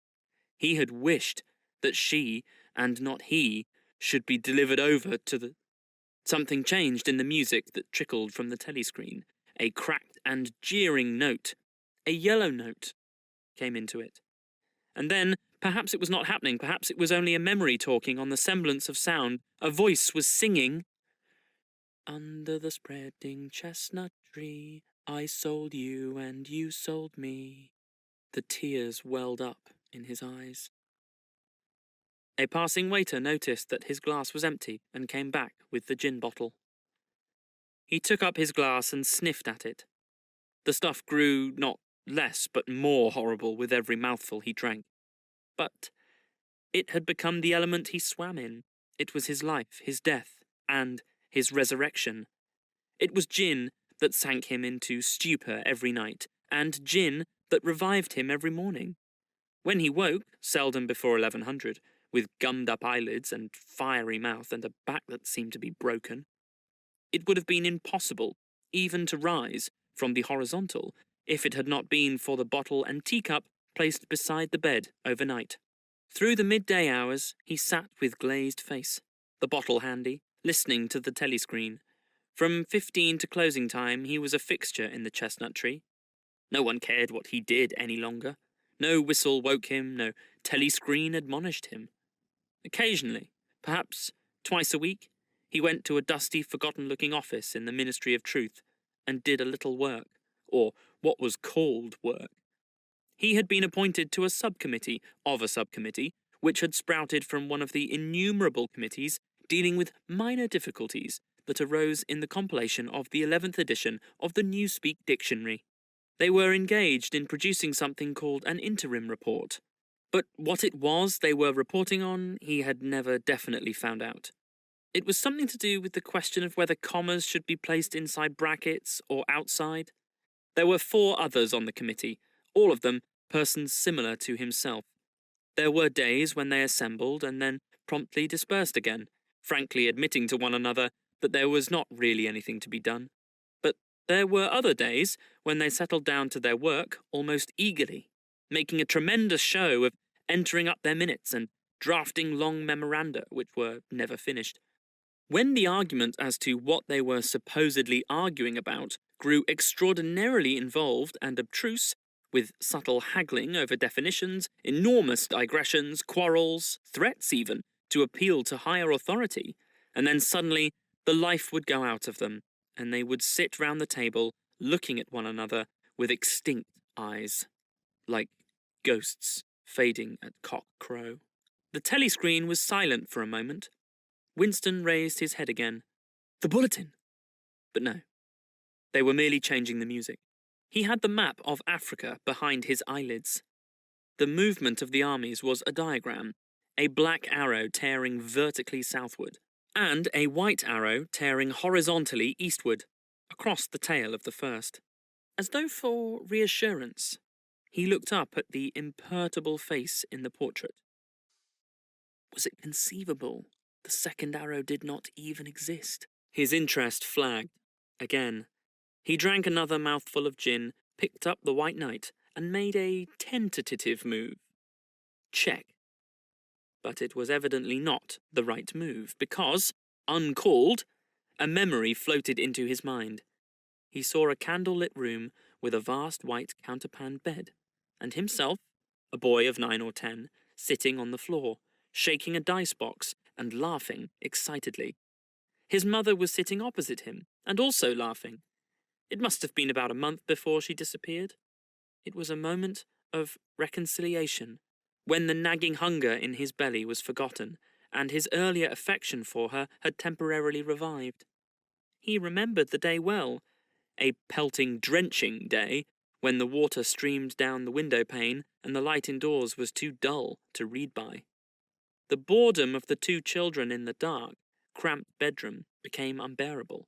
He had wished that she, and not he, should be delivered over to the... Something changed in the music that trickled from the telescreen. A cracked and jeering note, a yellow note, came into it. And then, perhaps it was not happening, perhaps it was only a memory talking on the semblance of sound. A voice was singing, under the spreading chestnut tree, I sold you and you sold me. The tears welled up in his eyes. A passing waiter noticed that his glass was empty and came back with the gin bottle. He took up his glass and sniffed at it. The stuff grew not less but more horrible with every mouthful he drank. But it had become the element he swam in. It was his life, his death, and his resurrection. It was gin that sank him into stupor every night, and gin that revived him every morning. When he woke, seldom before 1100, with gummed-up eyelids and fiery mouth and a back that seemed to be broken, it would have been impossible even to rise from the horizontal if it had not been for the bottle and teacup placed beside the bed overnight. Through the midday hours he sat with glazed face, the bottle handy, listening to the telescreen. From 15 to closing time he was a fixture in the chestnut tree. No one cared what he did any longer. No whistle woke him, no telescreen admonished him. Occasionally, perhaps twice a week, he went to a dusty, forgotten-looking office in the Ministry of Truth and did a little work, or what was called work. He had been appointed to a subcommittee of a subcommittee, which had sprouted from one of the innumerable committees dealing with minor difficulties that arose in the compilation of the 11th edition of the Newspeak Dictionary. They were engaged in producing something called an interim report. But what it was they were reporting on, he had never definitely found out. It was something to do with the question of whether commas should be placed inside brackets or outside. There were 4 others on the committee, all of them persons similar to himself. There were days when they assembled and then promptly dispersed again, frankly admitting to one another that there was not really anything to be done. But there were other days when they settled down to their work almost eagerly, making a tremendous show of entering up their minutes and drafting long memoranda which were never finished. When the argument as to what they were supposedly arguing about grew extraordinarily involved and abstruse, with subtle haggling over definitions, enormous digressions, quarrels, threats even, to appeal to higher authority, and then suddenly The life would go out of them, and they would sit round the table, looking at one another with extinct eyes, like ghosts fading at cock-crow. The telescreen was silent for a moment. Winston raised his head again. The bulletin! But no. They were merely changing the music. He had the map of Africa behind his eyelids. The movement of the armies was a diagram, a black arrow tearing vertically southward, and a white arrow tearing horizontally eastward, across the tail of the first. As though for reassurance, he looked up at the imperturbable face in the portrait. Was it conceivable the second arrow did not even exist? His interest flagged. Again. He drank another mouthful of gin, picked up the White Knight, and made a tentative move. Check. But it was evidently not the right move, because, uncalled, a memory floated into his mind. He saw a candle-lit room with a vast white counterpane bed, and himself, a boy of 9 or 10, sitting on the floor, shaking a dice box and laughing excitedly. His mother was sitting opposite him, and also laughing. It must have been about a month before she disappeared. It was a moment of reconciliation, when the nagging hunger in his belly was forgotten, and his earlier affection for her had temporarily revived. He remembered the day well, a pelting, drenching day, when the water streamed down the window pane and the light indoors was too dull to read by. The boredom of the two children in the dark, cramped bedroom became unbearable.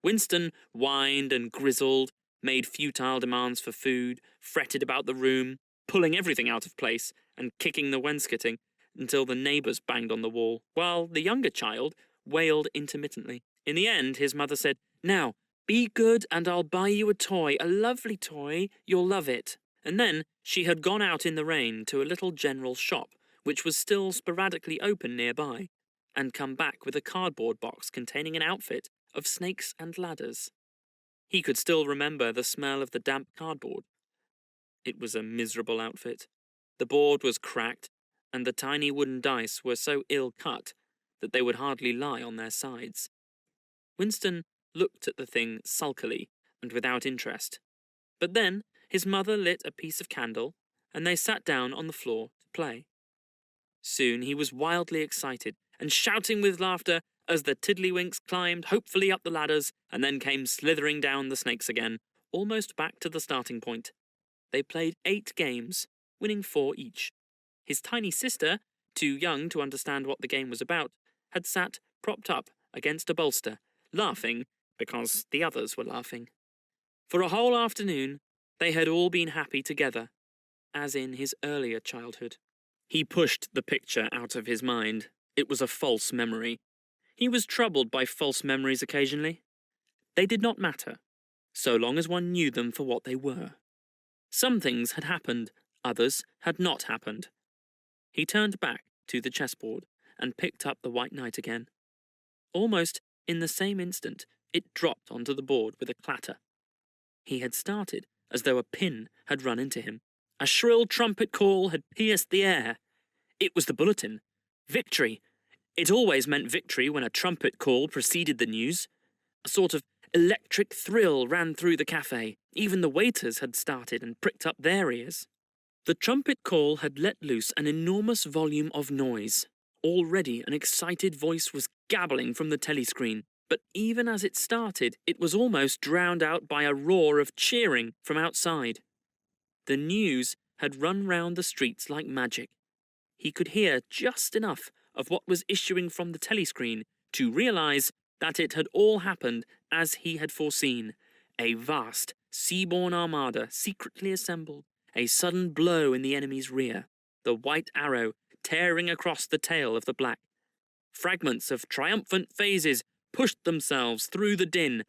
Winston whined and grizzled, made futile demands for food, fretted about the room, pulling everything out of place and kicking the wainscoting until the neighbours banged on the wall, while the younger child wailed intermittently. In the end, his mother said, "Now, be good and I'll buy you a toy, a lovely toy, you'll love it." And then she had gone out in the rain to a little general shop, which was still sporadically open nearby, and come back with a cardboard box containing an outfit of snakes and ladders. He could still remember the smell of the damp cardboard. It was a miserable outfit. The board was cracked, and the tiny wooden dice were so ill-cut that they would hardly lie on their sides. Winston looked at the thing sulkily and without interest. But then his mother lit a piece of candle, and they sat down on the floor to play. Soon he was wildly excited and shouting with laughter as the tiddlywinks climbed hopefully up the ladders and then came slithering down the snakes again, almost back to the starting point. They played 8 games, winning 4 each. His tiny sister, too young to understand what the game was about, had sat propped up against a bolster, laughing because the others were laughing. For a whole afternoon, they had all been happy together, as in his earlier childhood. He pushed the picture out of his mind. It was a false memory. He was troubled by false memories occasionally. They did not matter, so long as one knew them for what they were. Some things had happened, others had not happened. He turned back to the chessboard and picked up the White Knight again. Almost in the same instant, it dropped onto the board with a clatter. He had started as though a pin had run into him. A shrill trumpet call had pierced the air. It was the bulletin. Victory! It always meant victory when a trumpet call preceded the news. A sort of electric thrill ran through the cafe. Even the waiters had started and pricked up their ears. The trumpet call had let loose an enormous volume of noise. Already an excited voice was gabbling from the telescreen, but even as it started, it was almost drowned out by a roar of cheering from outside. The news had run round the streets like magic. He could hear just enough of what was issuing from the telescreen to realise that it had all happened as he had foreseen. A vast, sea-borne armada secretly assembled, a sudden blow in the enemy's rear, the white arrow tearing across the tail of the black. Fragments of triumphant phases pushed themselves through the din.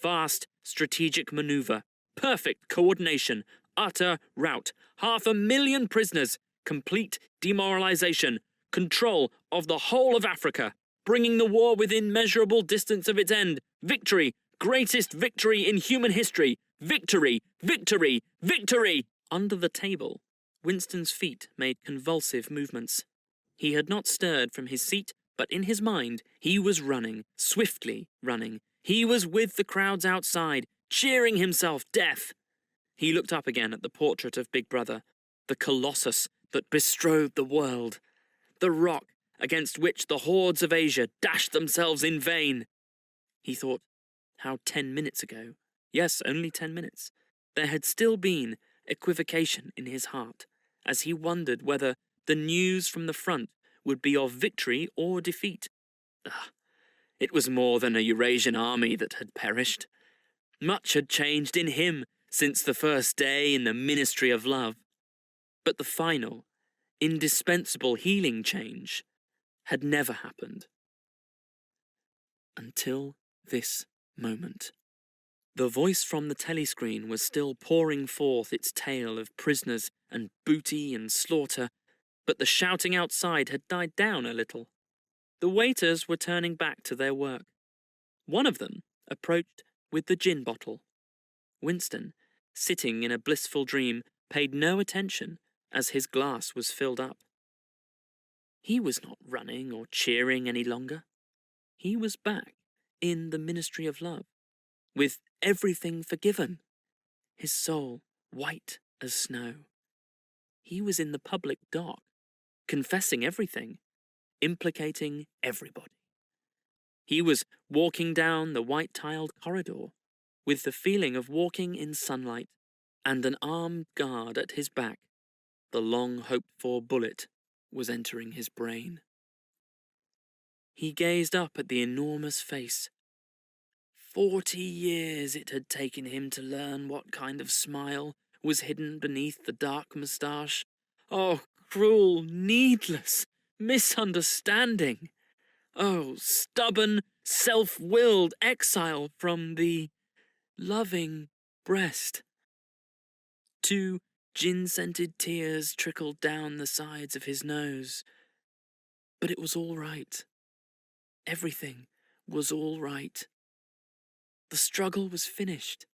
Vast strategic manoeuvre, perfect coordination, utter rout, 500,000 prisoners, complete demoralization, control of the whole of Africa, bringing the war within measurable distance of its end. Victory, greatest victory in human history. Victory, victory, victory! Under the table, Winston's feet made convulsive movements. He had not stirred from his seat But in his mind, he was running, swiftly running. He was with the crowds outside, cheering himself death. He looked up again at the portrait of Big Brother, the colossus that bestrode the world, the rock against which the hordes of Asia dashed themselves in vain. He thought how 10 minutes ago, yes, only 10 minutes, there had still been equivocation in his heart, as he wondered whether the news from the front would be of victory or defeat. It was more than a Eurasian army that had perished. Much had changed in him since the first day in the ministry of love. But the final, indispensable healing change had never happened. Until this moment. The voice from the telescreen was still pouring forth its tale of prisoners and booty and slaughter, but the shouting outside had died down a little. The waiters were turning back to their work. One of them approached with the gin bottle. Winston, sitting in a blissful dream, paid no attention as his glass was filled up. He was not running or cheering any longer. He was back in the ministry of love, with everything forgiven, his soul white as snow. He was in the public dock, confessing everything, implicating everybody. He was walking down the white-tiled corridor, with the feeling of walking in sunlight, and an armed guard at his back. The long-hoped-for bullet was entering his brain. He gazed up at the enormous face. 40 years it had taken him to learn what kind of smile was hidden beneath the dark moustache. Oh, cruel, needless misunderstanding! Oh, stubborn, self-willed exile from the loving breast. 2 gin-scented tears trickled down the sides of his nose. But it was all right. Everything was all right. The struggle was finished.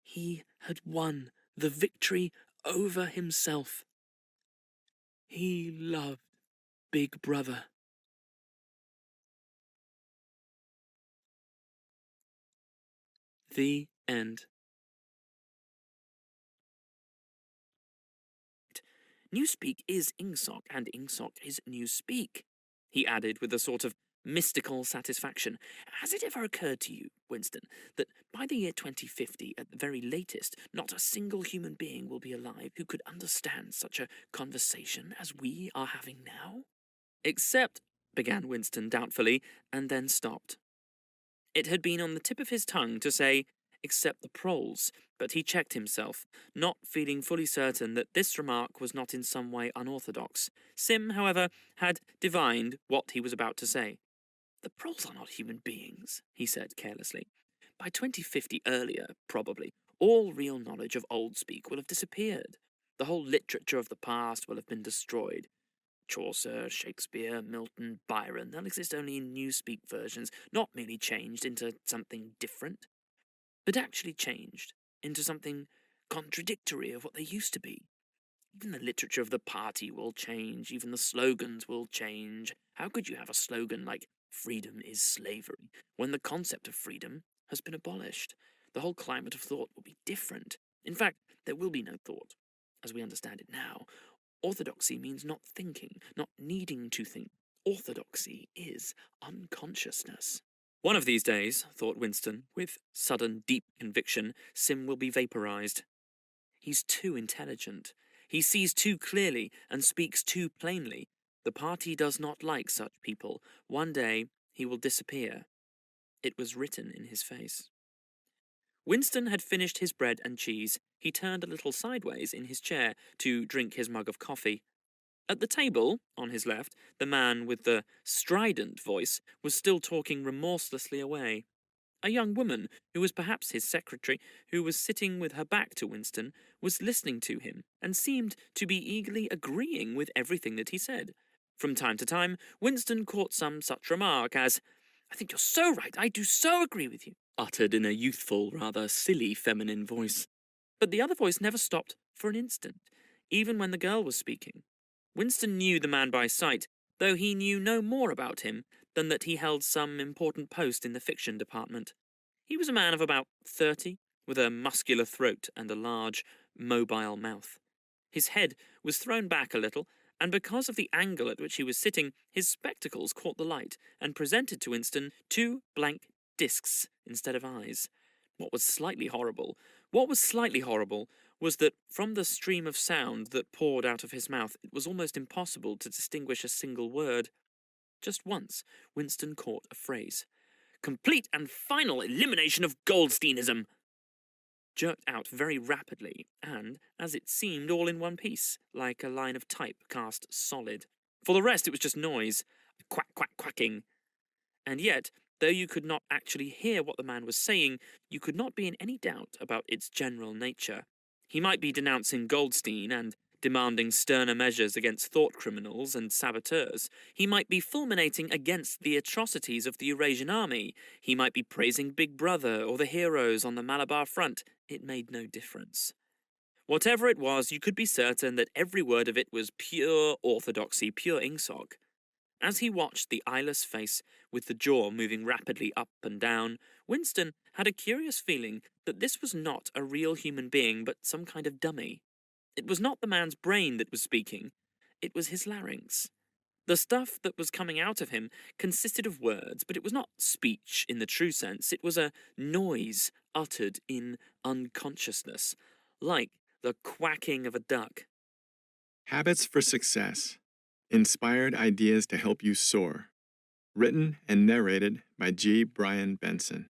He had won the victory over himself. He loved Big Brother. The end. Newspeak is Ingsoc, and Ingsoc is Newspeak, he added with a sort of mystical satisfaction. Has it ever occurred to you, Winston, that by the year 2050, at the very latest, not a single human being will be alive who could understand such a conversation as we are having now? Except, began Winston doubtfully, and then stopped. It had been on the tip of his tongue to say, except the proles, but he checked himself, not feeling fully certain that this remark was not in some way unorthodox. Sim, however, had divined what he was about to say. The proles are not human beings, he said carelessly. By 2050 earlier, probably, all real knowledge of old speak will have disappeared. The whole literature of the past will have been destroyed. Chaucer, Shakespeare, Milton, Byron, they'll exist only in Newspeak versions, not merely changed into something different, but actually changed into something contradictory of what they used to be. Even the literature of the party will change, even the slogans will change. How could you have a slogan like "freedom is slavery" when the concept of freedom has been abolished? The whole climate of thought will be different. In fact, there will be no thought, as we understand it now. Orthodoxy means not thinking, not needing to think. Orthodoxy is unconsciousness. One of these days, thought Winston, with sudden deep conviction, Sim will be vaporized. He's too intelligent. He sees too clearly and speaks too plainly. The party does not like such people. One day he will disappear. It was written in his face. Winston had finished his bread and cheese. He turned a little sideways in his chair to drink his mug of coffee. At the table, on his left, the man with the strident voice was still talking remorselessly away. A young woman, who was perhaps his secretary, who was sitting with her back to Winston, was listening to him and seemed to be eagerly agreeing with everything that he said. From time to time, Winston caught some such remark as, "I think you're so right, I do so agree with you," uttered in a youthful, rather silly feminine voice. But the other voice never stopped for an instant, even when the girl was speaking. Winston knew the man by sight. though he knew no more about him than that he held some important post in the fiction department. He was a man of about 30, with a muscular throat and a large, mobile mouth. His head was thrown back a little, and because of the angle at which he was sitting, his spectacles caught the light and presented to Winston two blank discs instead of eyes. What was slightly horrible was that from the stream of sound that poured out of his mouth, it was almost impossible to distinguish a single word. Just once, Winston caught a phrase. "Complete and final elimination of Goldsteinism," jerked out very rapidly, and, as it seemed, all in one piece, like a line of type cast solid. For the rest, it was just noise, quack, quack, quacking. And yet, though you could not actually hear what the man was saying, you could not be in any doubt about its general nature. He might be denouncing Goldstein and demanding sterner measures against thought criminals and saboteurs. He might be fulminating against the atrocities of the Eurasian army. He might be praising Big Brother or the heroes on the Malabar front. It made no difference. Whatever it was, you could be certain that every word of it was pure orthodoxy, pure ingsoc. As he watched the eyeless face, with the jaw moving rapidly up and down, Winston had a curious feeling that this was not a real human being, but some kind of dummy. It was not the man's brain that was speaking, it was his larynx. The stuff that was coming out of him consisted of words, but it was not speech in the true sense. It was a noise uttered in unconsciousness, like the quacking of a duck. Habits for Success. Inspired Ideas to Help You Soar. Written and narrated by G. Brian Benson.